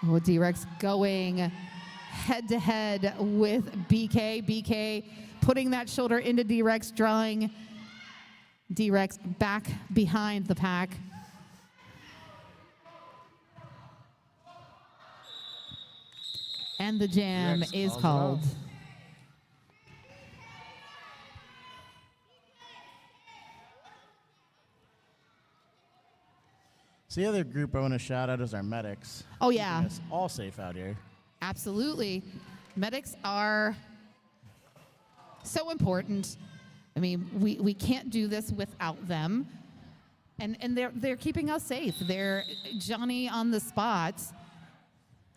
Oh, D-Rex going head-to-head with BK. BK putting that shoulder into D-Rex, drawing D-Rex back behind the pack. And the jam D-Rex is calls it called. off. So the other group I want to shout out is our medics. Oh, yeah. Keeping us all safe out here. Absolutely. Medics are so important. I mean, we can't do this without them. And they're keeping us safe. They're Johnny on the spot.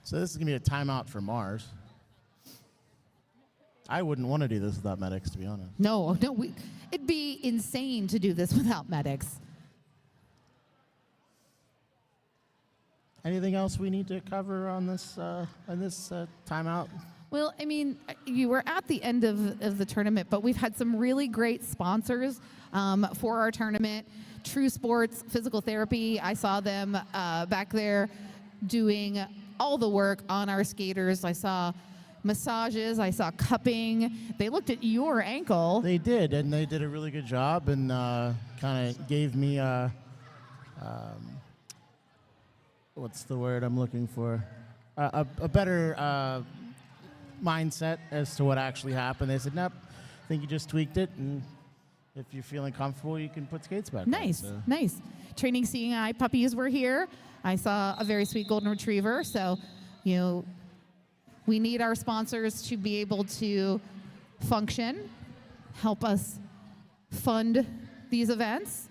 So this is going to be a timeout for Mars. I wouldn't want to do this without medics, to be honest. No, it'd be insane to do this without medics. Anything else we need to cover on this timeout? Well, I mean, you were at the end of the tournament, but we've had some really great sponsors for our tournament. True Sports Physical Therapy, I saw them back there doing all the work on our skaters. I saw massages, I saw cupping. They looked at your ankle. They did, and they did a really good job and kind of gave me what's the word I'm looking for? A better mindset as to what actually happened. They said, nope, I think you just tweaked it, and if you're feeling comfortable, you can put skates back on. Nice, So- nice. Training Seeing Eye puppies were here. I saw a very sweet golden retriever. So, we need our sponsors to be able to function, help us fund these events.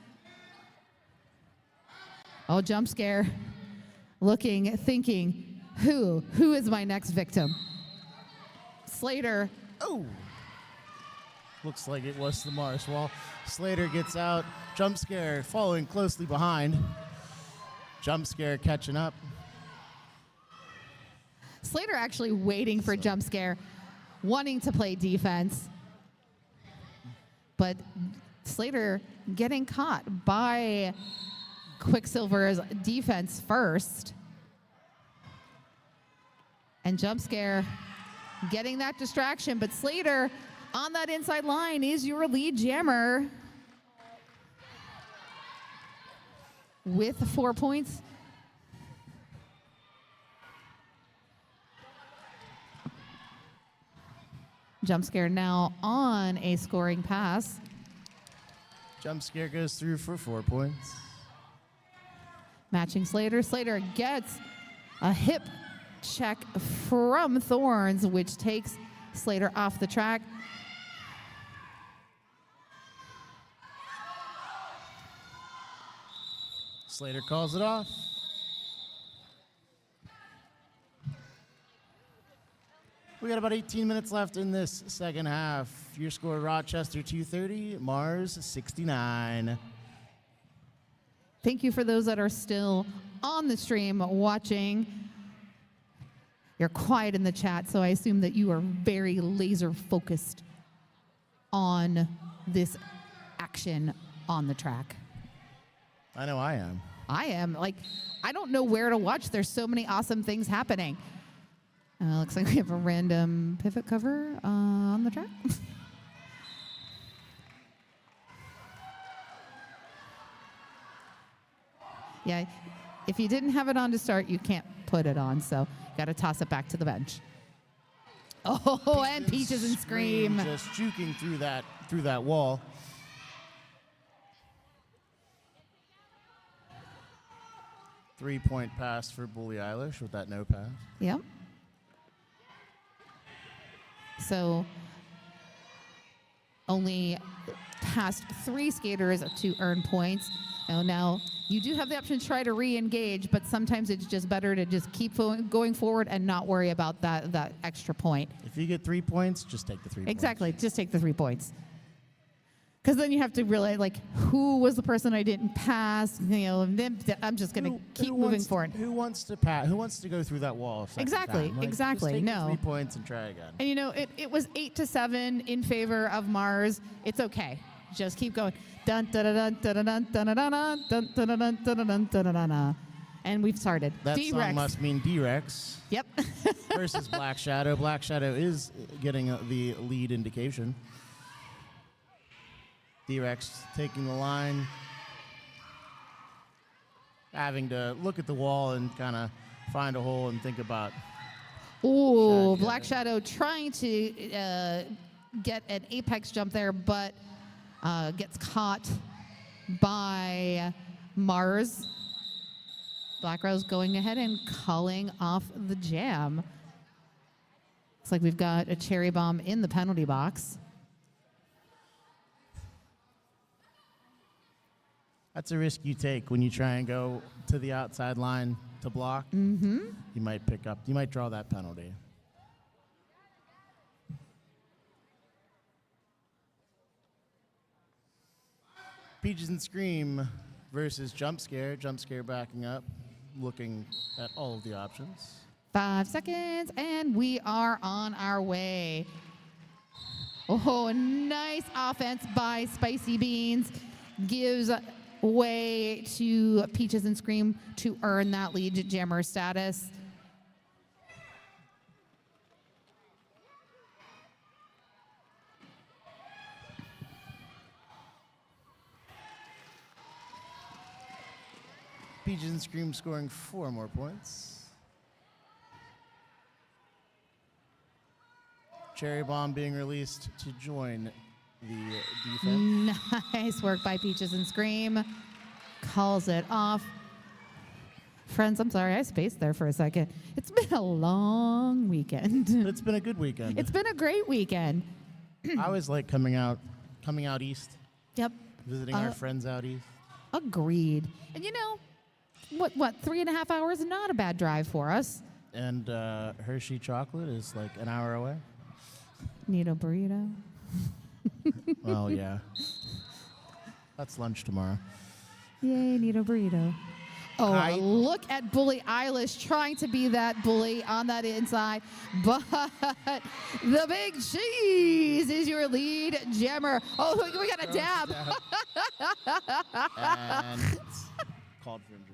Oh, jump scare. Looking, thinking, who is my next victim? Slater. Oh! Looks like it was the Mars wall. Slater gets out. Jump scare following closely behind. Jump scare catching up. Slater actually waiting for jump scare, wanting to play defense. But Slater getting caught by Quicksilver's defense first. And jump scare getting that distraction, but Slater on that inside line is your lead jammer with 4 points. Jump scare now on a scoring pass. Jump scare goes through for 4 points. Matching Slater. Slater gets a hip check from Thorns, which takes Slater off the track. Slater calls it off. We got about 18 minutes left in this second half. Your score, Rochester 230, Mars 69. Thank you for those that are still on the stream watching. You're quiet in the chat, so I assume that you are very laser focused on this action on the track. I know I am. I am. Like, I don't know where to watch. There's so many awesome things happening. Looks like we have a random pivot cover on the track. Yeah, if you didn't have it on to start, you can't put it on, so got to toss it back to the bench. Oh, and Peaches and Scream. Just juking through that wall. Three-point pass for Bully Eilish with that no pass. Yep. So only past 3 skaters to earn points. Now you do have the option to try to re-engage, but sometimes it's just better to just keep going forward and not worry about that extra point. If you get 3 points, just take the 3 points. Exactly, just take the 3 points. Because then you have to realize, like, who was the person I didn't pass? And then I'm just going to keep moving forward. Who wants to pass? Who wants to go through that wall? A second Exactly, time? Like, exactly, Just take no. the 3 points and try again. And it was 8-7 in favor of Mars. It's okay. Just keep going. Dun dun dun dun dun dun dun dun dun dun dun dun dun dun dun dun. And we've started. That D-Rex. song must mean D-Rex Yep. versus Black Shadow. Black Shadow is getting the lead indication. D-Rex taking the line, having to look at the wall and kind of find a hole and think about. Ooh, Shadow. Black Shadow trying to get an apex jump there, but gets caught by Mars. Black Rose going ahead and calling off the jam. Looks like we've got a cherry bomb in the penalty box. That's a risk you take when you try and go to the outside line to block. Mm-hmm. You might draw that penalty. Peaches and Scream versus Jump Scare. Jump Scare backing up, looking at all of the options. 5 seconds, and we are on our way. Oh, nice offense by Spicy Beans. Gives way to Peaches and Scream to earn that lead jammer status. Peaches and Scream scoring 4 more points. Cherry Bomb being released to join the defense. Nice work by Peaches and Scream. Calls it off. Friends, I'm sorry, I spaced there for a second. It's been a long weekend. But it's been a good weekend. It's been a great weekend. I always like coming out east, Yep. visiting our friends out east. Agreed. And what, 3.5 hours? Not a bad drive for us. And Hershey chocolate is like an hour away. Need a burrito? Well, yeah. That's lunch tomorrow. Yay, need a burrito. Oh, Hi. look at Bully Eilish trying to be that bully on that inside. But the big cheese is your lead jammer. Oh, we got a dab. And called for injury.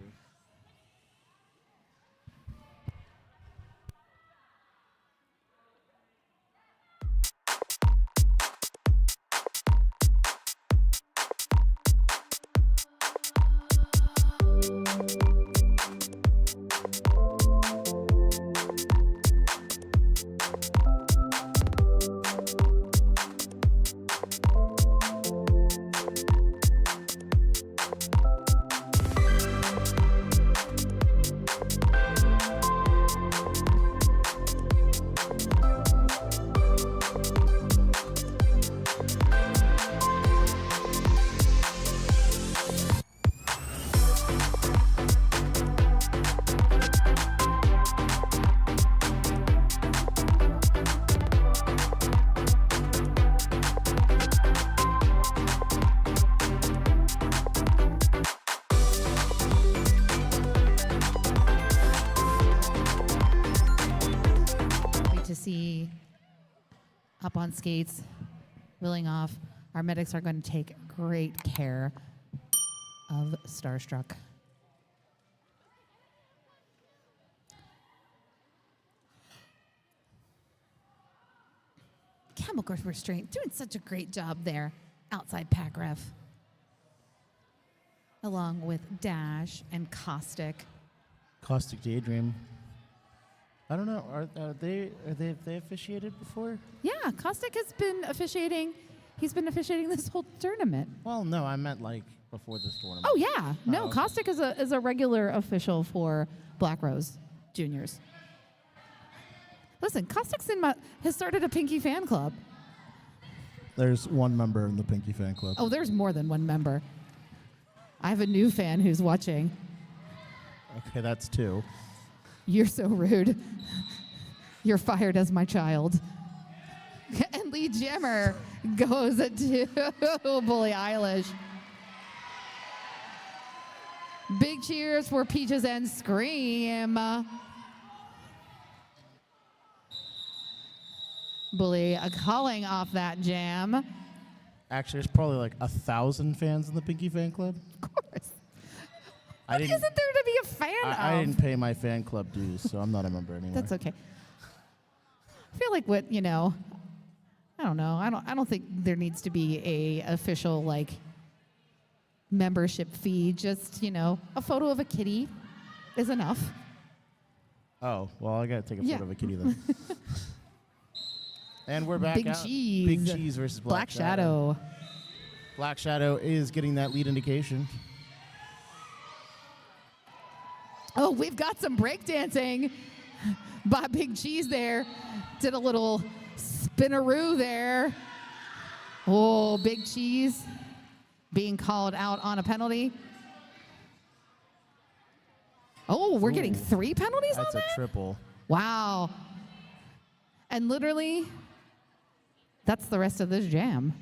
up on skates, wheeling off. Our medics are going to take great care of Starstruck. Chemical restraint, doing such a great job there. Outside pack ref. Along with Dash and Caustic. Caustic Daydream. I don't know. Are they officiated before? Yeah, Caustic has been officiating. He's been officiating this whole tournament. Well, no, I meant like before this tournament. Oh yeah, no, okay. Caustic is a regular official for Black Rose Juniors. Listen, Caustic's has started a Pinky fan club. There's one member in the Pinky fan club. Oh, there's more than one member. I have a new fan who's watching. Okay, that's two. You're so rude. You're fired as my child. And Lee Jammer goes to Bully Eilish. Big cheers for Peaches and Scream. Bully calling off that jam. Actually, there's probably like 1,000 fans in the Pinky fan club. Of course. I What isn't there to be a fan I of? didn't pay my fan club dues, so I'm not a member anymore. That's okay. I feel like I don't know. I don't think there needs to be a official membership fee. Just a photo of a kitty is enough. Oh, well, I gotta take a Yeah. photo of a kitty then. And we're back Big out. Cheese. Big Cheese versus Black Shadow. Black Shadow is getting that lead indication. Oh, we've got some breakdancing by Big Cheese there. Did a little spinaroo there. Oh, Big Cheese being called out on a penalty. Oh, we're getting Ooh. 3 penalties That's on a that? triple. Wow. And literally, that's the rest of this jam.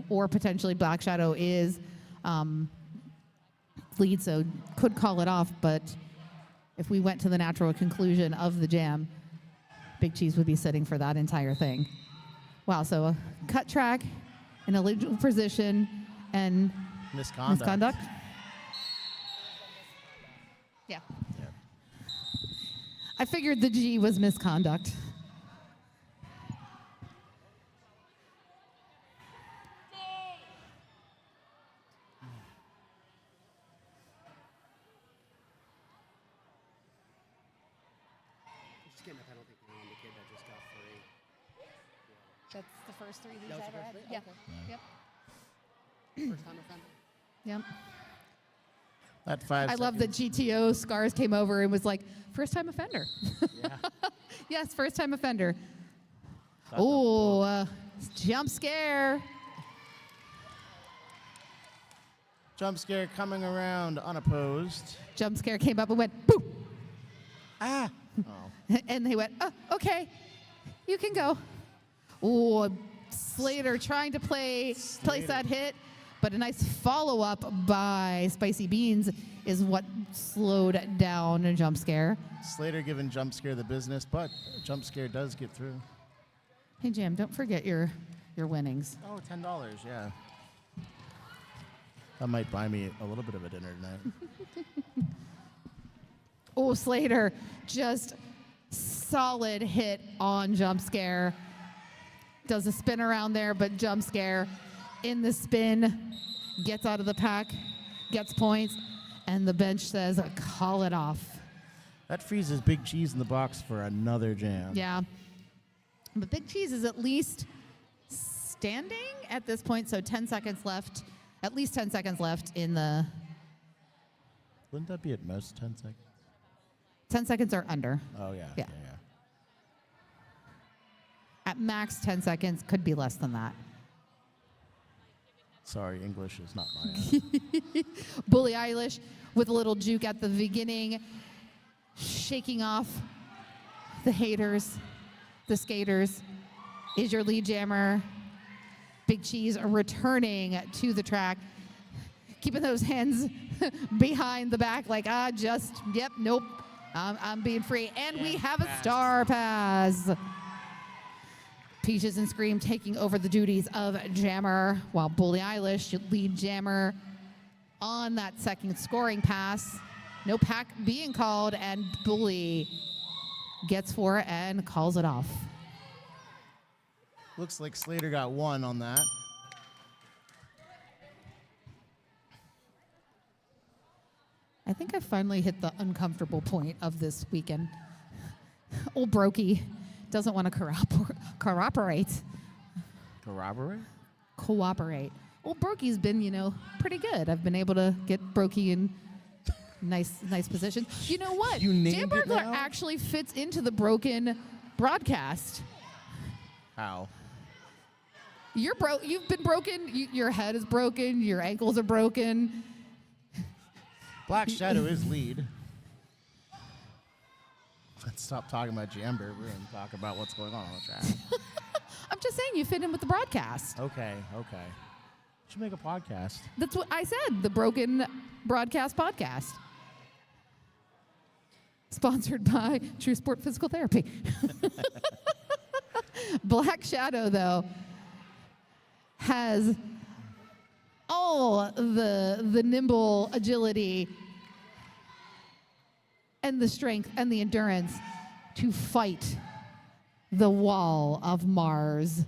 Or potentially Black Shadow is lead, so could call it off, but if we went to the natural conclusion of the jam, Big Cheese would be sitting for that entire thing. Wow, so a cut track, an illegal position, and misconduct. Yeah. Yep. I figured the G was misconduct. Just getting a penalty kill on the kid that just got free. That's the first 3 That was the first three? Yeah. Okay. Yep. First time offender. Yep. That 5 I love that GTO Scars came over and was like, first time offender. Yeah. Yes, first time offender. Got the Oh, jump scare. Jump scare coming around unopposed. Jump scare came up and went, boop. Ah! Oh. And they went, oh, okay, you can go. Oh, Slater trying to place that hit, but a nice follow-up by Spicy Beans is what slowed down a jump scare. Slater giving Jump Scare the business, but Jump Scare does get through. Hey, Jam, don't forget your winnings. Oh, $10, yeah. That might buy me a little bit of a dinner tonight. Oh, Slater, just solid hit on jump scare. Does a spin around there, but jump scare in the spin, gets out of the pack, gets points, and the bench says, call it off. That freezes Big Cheese in the box for another jam. Yeah. But Big Cheese is at least standing at this point, so 10 seconds left, at least 10 seconds left in the... Wouldn't that be at most 10 seconds? 10 seconds or under. Oh, yeah. Yeah. At max 10 seconds, could be less than that. Sorry, English is not my Bully Eilish with a little juke at the beginning, shaking off the haters, the skaters. Is your lead jammer. Big Cheese returning to the track, keeping those hands behind the back like, nope, I'm being free. And we have a star pass. Peaches and Scream taking over the duties of Jammer, while Bully Eilish lead Jammer on that second scoring pass. No pack being called, and Bully gets 4 and calls it off. Looks like Slater got 1 on that. I think I finally hit the uncomfortable point of this weekend. Old Brokey doesn't want to cooperate. Cooperate. Old Brokey's been, pretty good. I've been able to get Brokey in nice positions. You know what? You named Dan it Burglar now? actually fits into the broken broadcast. How? You've been broken. Your head is broken. Your ankles are broken. Black Shadow is lead. Let's stop talking about Jamber and talk about what's going on the chat. I'm just saying you fit in with the broadcast. Okay. Should make a podcast. That's what I said. The Broken Broadcast Podcast. Sponsored by True Sport Physical Therapy. Black Shadow, though, has all the nimble agility and the strength and the endurance to fight the wall of Mars.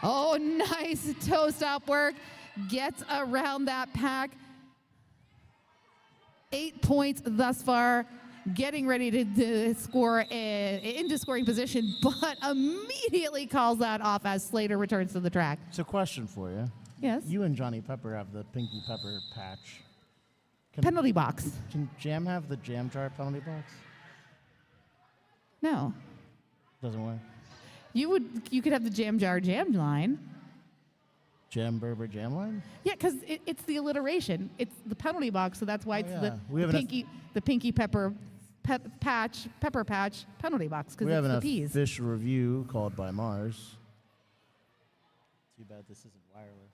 Oh, nice toe stop work. Gets around that pack. 8 points thus far. Getting ready to score into scoring position, but immediately calls that off as Slater returns to the track. So, question for you. Yes. You and Johnny Pepper have the Pinky Pepper patch. Penalty box. Can Jam have the Jam Jar penalty box? No. Doesn't work. You could have the Jam Jar Jam line. Jam Berber Jam line? Yeah, because it's the alliteration. It's the penalty box, so that's why it's yeah. We have the Pinky Pepper patch penalty box, because We have it's an the P's. official review called by Mars. Too bad this isn't wireless.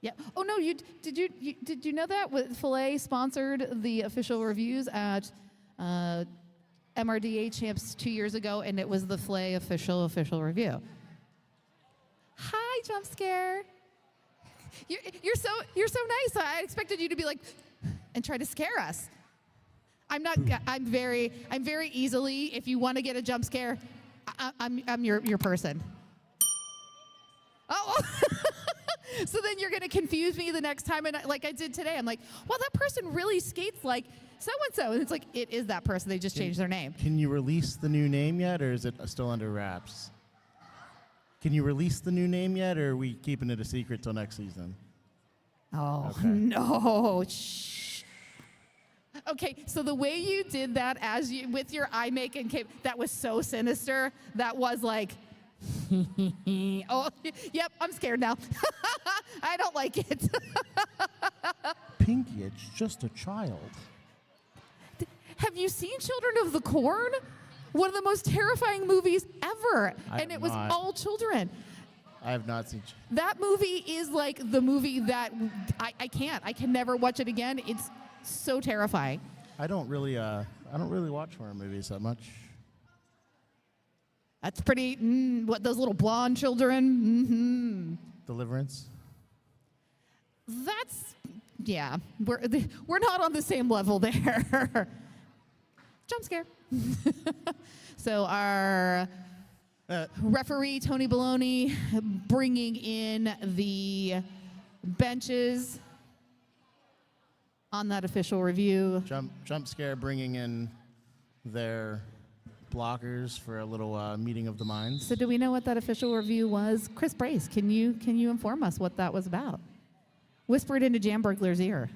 Yeah. Oh no, did you know that Filet sponsored the official reviews at MRDA Champs 2 years ago, and it was the Filet official review. Hi, jump scare. You're so nice. I expected you to be like and try to scare us. I'm not. I'm very easily. If you want to get a jump scare, I'm your person. Oh. So then you're going to confuse me the next time, and like I did today. I'm like, well, that person really skates like so-and-so. And it's like, it is that person. They just changed their name. Can you release the new name yet, or is it still under wraps? Can you release the new name yet, or are we keeping it a secret till next season? Oh, Okay. no. Shh. Okay, so the way you did that with your eye make that was so sinister. That was like... Oh, yep, I'm scared now. I don't like it. Pinky, it's just a child. Have you seen Children of the Corn? One of the most terrifying movies ever. And it was not. all children. I have not seen. That movie is like the movie that I can never watch it again. It's so terrifying. I don't really watch horror movies that much. That's pretty, what, those little blonde children? Deliverance. That's, yeah, we're not on the same level there. Jump scare. So our referee, Tony Baloney, bringing in the benches on that official review. Jump scare bringing in their blockers for a little meeting of the minds. So do we know what that official review was? Chris Brace, can you inform us what that was about? Whisper it into Jam Burglar's ear.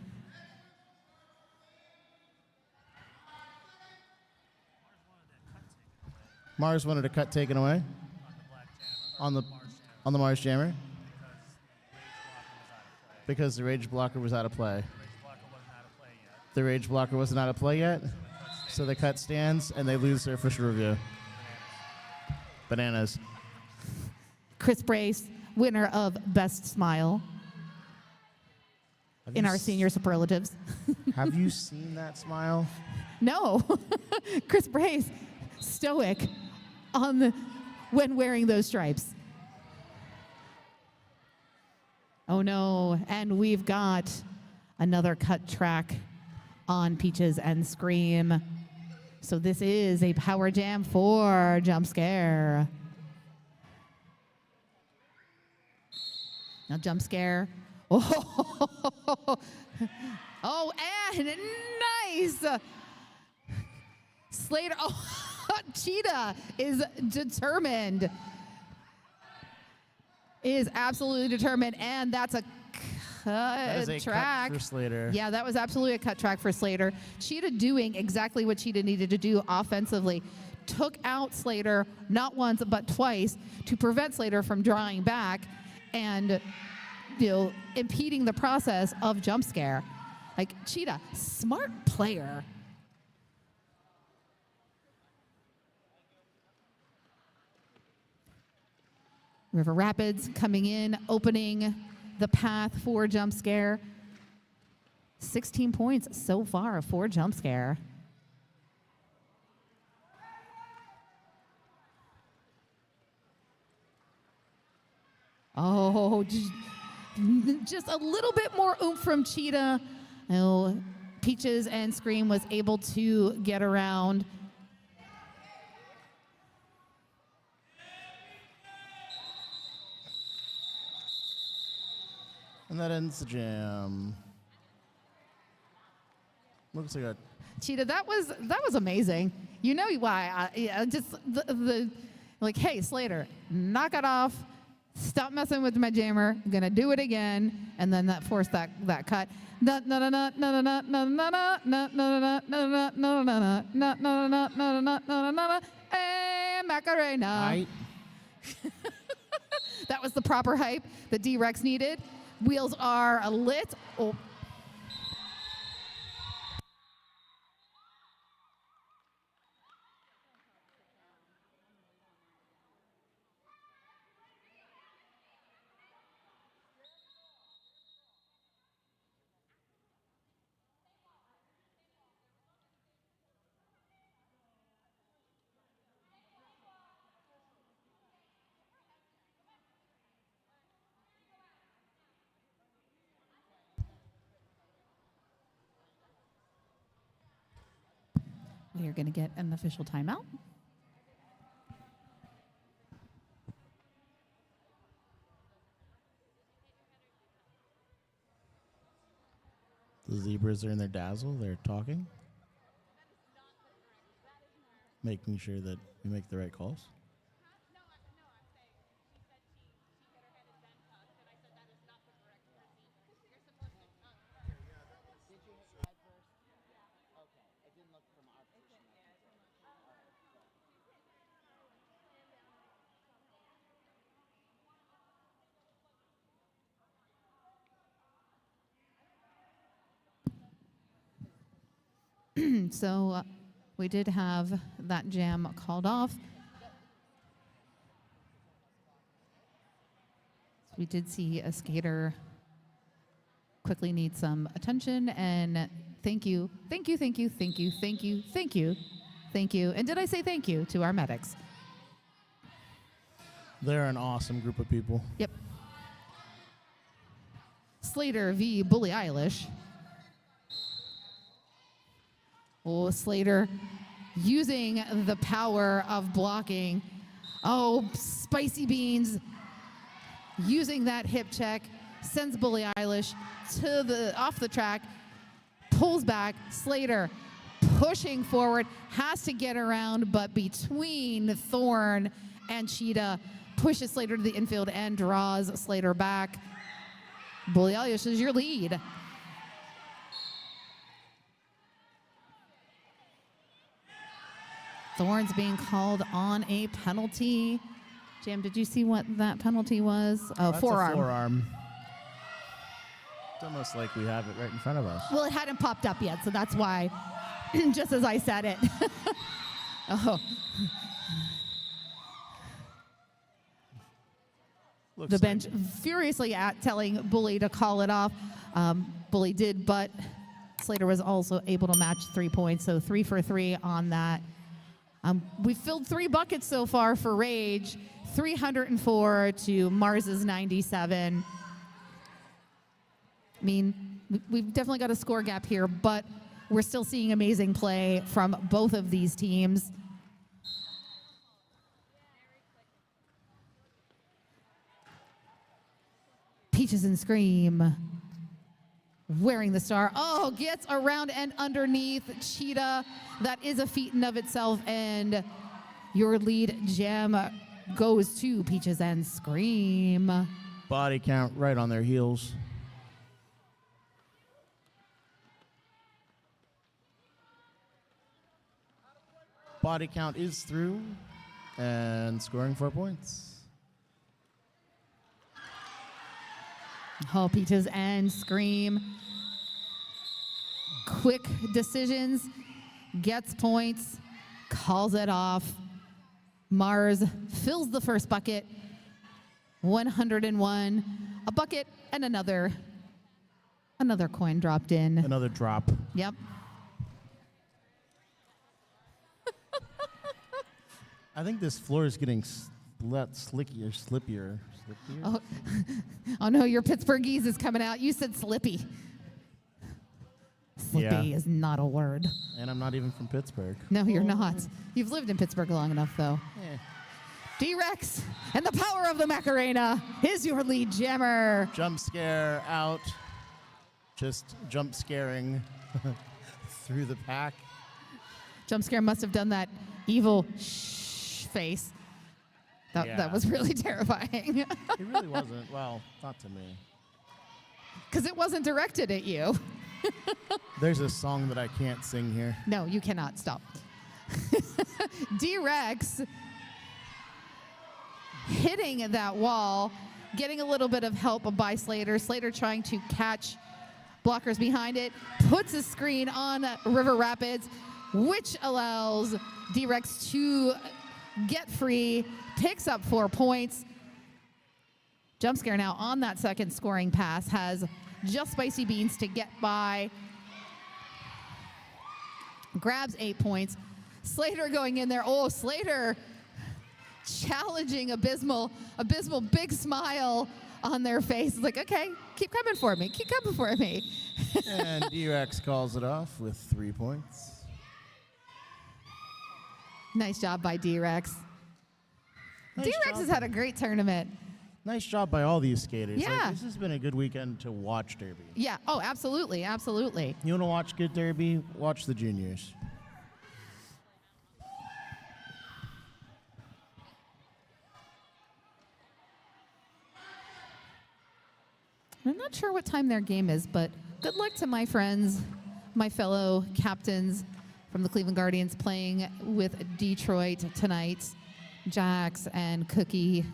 Mars wanted a cut taken away on the Mars Jammer because the rage blocker was out of play. The rage blocker wasn't out of play yet. So the cut stands, and they lose their official review. Bananas. Chris Brace, winner of Best Smile. Have in you our senior superlatives. Have you seen that smile? No, Chris Brace, stoic when wearing those stripes. Oh no, and we've got another cut track on Peaches and Scream. So this is a power jam for Jump Scare. Now Jump Scare. Oh, and nice. Slater, Cheetah is determined. Is absolutely determined, and that's a That is cut a track. cut for Slater. Yeah, that was absolutely a cut track for Slater. Cheetah doing exactly what Cheetah needed to do offensively. Took out Slater not once but twice to prevent Slater from drawing back and impeding the process of Jump Scare. Like Cheetah, smart player. River Rapids coming in, opening the path for Jump Scare. 16 points so far for Jump Scare. Oh, just a little bit more oomph from Cheetah. Oh, Peaches and Scream was able to get around. And that ends the jam. Looks like a Cheetah, that was amazing. You know why? Just the like, hey Slater, knock it off. Stop messing with my jammer. I'm gonna do it again, and then that forced that cut. And Macarena. That was the proper hype that D-Rex needed. Wheels are lit. Oh. We are going to get an official timeout. The zebras are in their dazzle. They're talking. Making sure that we make the right calls. So we did have that jam called off. So we did see a skater quickly need some attention, and thank you. And did I say thank you to our medics? They're an awesome group of people. Yep. Slater v. Bully Eilish. Oh, Slater using the power of blocking. Oh, Spicy Beans using that hip check, sends Bully Eilish to off the track, pulls back. Slater pushing forward, has to get around, but between Thorn and Cheetah, pushes Slater to the infield and draws Slater back. Bully Eilish is your lead. Thorn's being called on a penalty. Jam, did you see what that penalty was? Oh, That's forearm. a forearm. It's almost like we have it right in front of us. Well, it hadn't popped up yet, so that's why, just as I said it. Oh. Looks the like bench furiously at telling Bully to call it off. Bully did, but Slater was also able to match 3 points, so 3 for 3 on that. We filled 3 buckets so far for Rage, 304 to Mars's 97. I mean, we've definitely got a score gap here, but we're still seeing amazing play from both of these teams. Peaches and Scream wearing the star. Oh, gets around and underneath Cheetah. That is a feat in of itself, and your lead gem goes to Peaches and Scream. body count right on their heels. Body count is through and scoring 4 points. Oh, Peaches and Scream. Quick decisions, gets points, calls it off. Mars fills the first bucket, 101. A bucket and another coin dropped in. Another drop. Yep. I think this floor is getting slippier. Oh, oh no, your Pittsburghese is coming out. You said slippy. Slippy Yeah. is not a word. And I'm not even from Pittsburgh. No, you're not. You've lived in Pittsburgh long enough, though. Eh. D-Rex and the power of the Macarena is your lead jammer. Jump scare out. Just jump scaring through the pack. Jump scare must have done that evil face. That Yeah. was really terrifying. It really wasn't. Well, not to me. Because it wasn't directed at you. There's a song that I can't sing here. No, you cannot. Stop. D-Rex hitting that wall, getting a little bit of help by Slater. Slater trying to catch blockers behind it, puts a screen on River Rapids, which allows D-Rex to get free, picks up 4 points. Jump scare now on that second scoring pass has just Spicy Beans to get by. Grabs 8 points. Slater going in there. Oh, Slater challenging Abysmal. Abysmal, big smile on their face. It's like, okay, keep coming for me. Keep coming for me. And D-Rex calls it off with 3 points. Nice job by D-Rex. Nice D-Rex job. has had a great tournament. Nice job by all these skaters. Like, Yeah. this has been a good weekend to watch Derby. Yeah. Oh, absolutely. Absolutely. You want to watch good Derby? Watch the juniors. I'm not sure what time their game is, but good luck to my friends, my fellow captains from the Cleveland Guardians playing with Detroit tonight, Jax and Cookie.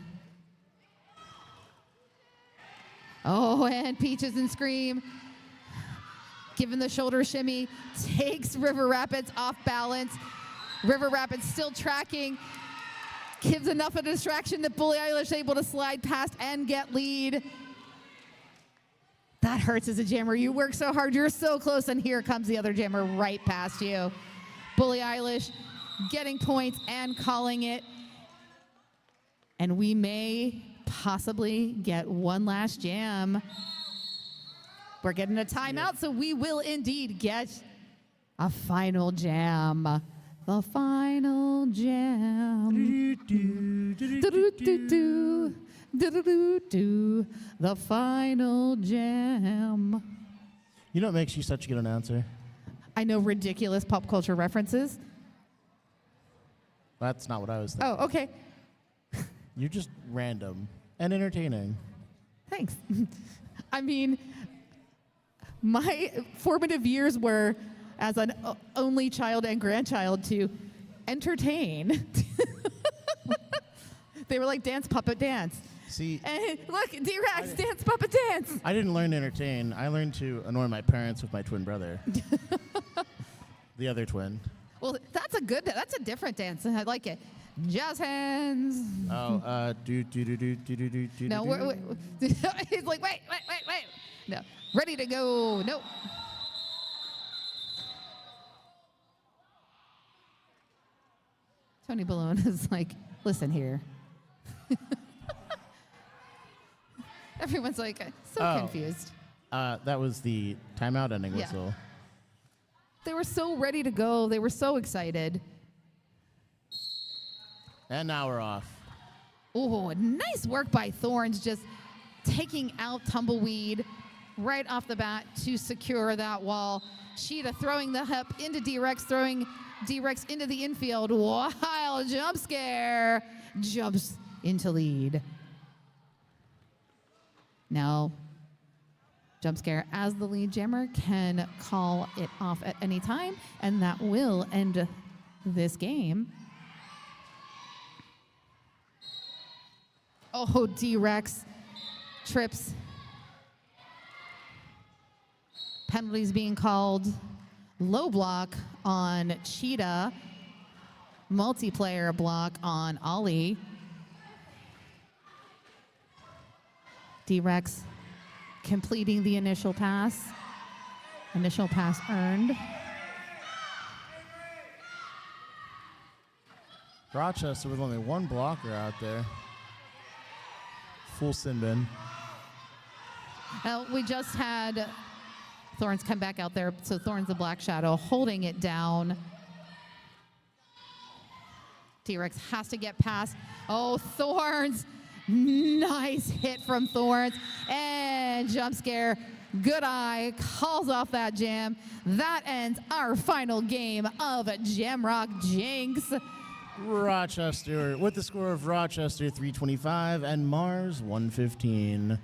Oh, and Peaches and Scream, given the shoulder shimmy, takes River Rapids off balance. River Rapids still tracking, gives enough of a distraction that Bully Eilish able to slide past and get lead. That hurts as a jammer. You work so hard, you're so close, and here comes the other jammer right past you. Bully Eilish getting points and calling it. And we may possibly get one last jam. We're getting a timeout, so we will indeed get a final jam. The final jam. Do-do-do-do. Do-do-do-do. The final jam. You know what makes you such a good announcer? I know ridiculous pop culture references. That's not what I was thinking. Oh, okay. You're just random and entertaining. Thanks. I mean, my formative years were as an only child and grandchild to entertain. They were like dance, puppet, dance. See, And look, D-Rex, dance, puppet, dance. I didn't learn to entertain. I learned to annoy my parents with my twin brother. The other twin. Well, that's a different dance. I like it. Jazz hands. Oh, No, he's like, wait. No, ready to go. Nope. Tony Balone is like, listen here. Everyone's like, so confused. That was the timeout ending Yeah. whistle. They were so ready to go. They were so excited. And now we're off. Oh, nice work by Thorns, just taking out Tumbleweed right off the bat to secure that wall. Sheeta throwing the hip into D-Rex, throwing D-Rex into the infield. Wild jump scare. Jumps into lead. Now, jump scare as the lead jammer can call it off at any time, and that will end this game. Oh, D-Rex trips. Penalties being called. Low block on Cheetah. Multiplayer block on Ollie. D-Rex completing the initial pass. Initial pass earned. Rochester with only one blocker out there. Full sin bin. Well, we just had Thorns come back out there, so Thorns the Black Shadow holding it down. T-Rex has to get past. Oh, Thorns. Nice hit from Thorns. And jump scare. Good eye. Calls off that jam. That ends our final game of Jamrock Jinx. Rochester with the score of Rochester 325 and Mars 115.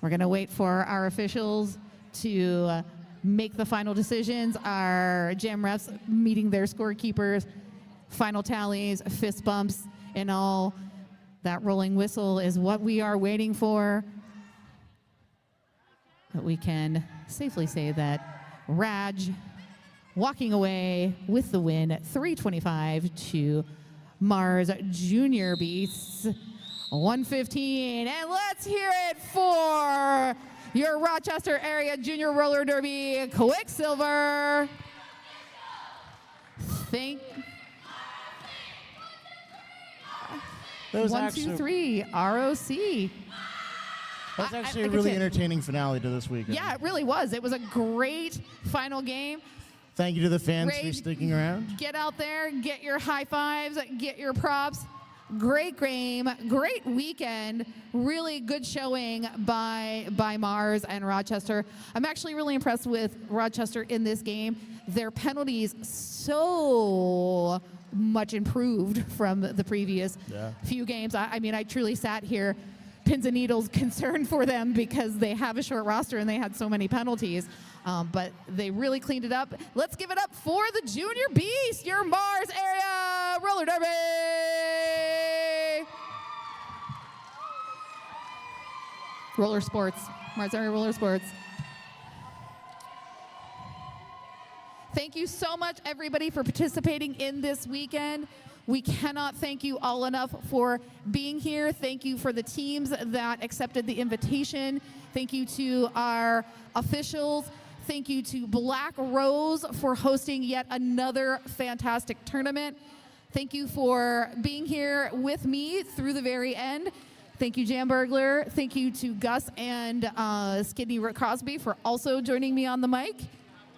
We're going to wait for our officials to make the final decisions. Our jam refs meeting their scorekeepers, final tallies, fist bumps, and all. That rolling whistle is what we are waiting for. But we can safely say that Raj walking away with the win, 325 to Mars Junior Beasts 115. And let's hear it for your Rochester area Junior Roller Derby Quicksilver. That was 1, 2, 3, ROC. That's actually I a could really say- entertaining finale to this weekend. Yeah, it really was. It was a great final game. Thank you to the fans for Great. sticking around. Get out there, get your high fives, get your props. Great game, great weekend. Really good showing by Mars and Rochester. I'm actually really impressed with Rochester in this game. Their penalties so much improved from the previous few games. I mean, I truly sat here pins and needles concerned for them because they have a short roster and they had so many penalties. But they really cleaned it up. Let's give it up for the Junior Beast, your Mars area roller derby. Roller sports, Mars area roller sports. Thank you so much, everybody, for participating in this weekend. We cannot thank you all enough for being here. Thank you for the teams that accepted the invitation. Thank you to our officials. Thank you to Black Rose for hosting yet another fantastic tournament. Thank you for being here with me through the very end. Thank you, Jam Burglar. Thank you to Gus and Skidney Crosby for also joining me on the mic.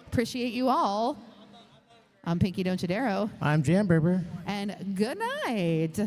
Appreciate you all. I'm Pinky Donchadero. I'm Jam Berber. And good night.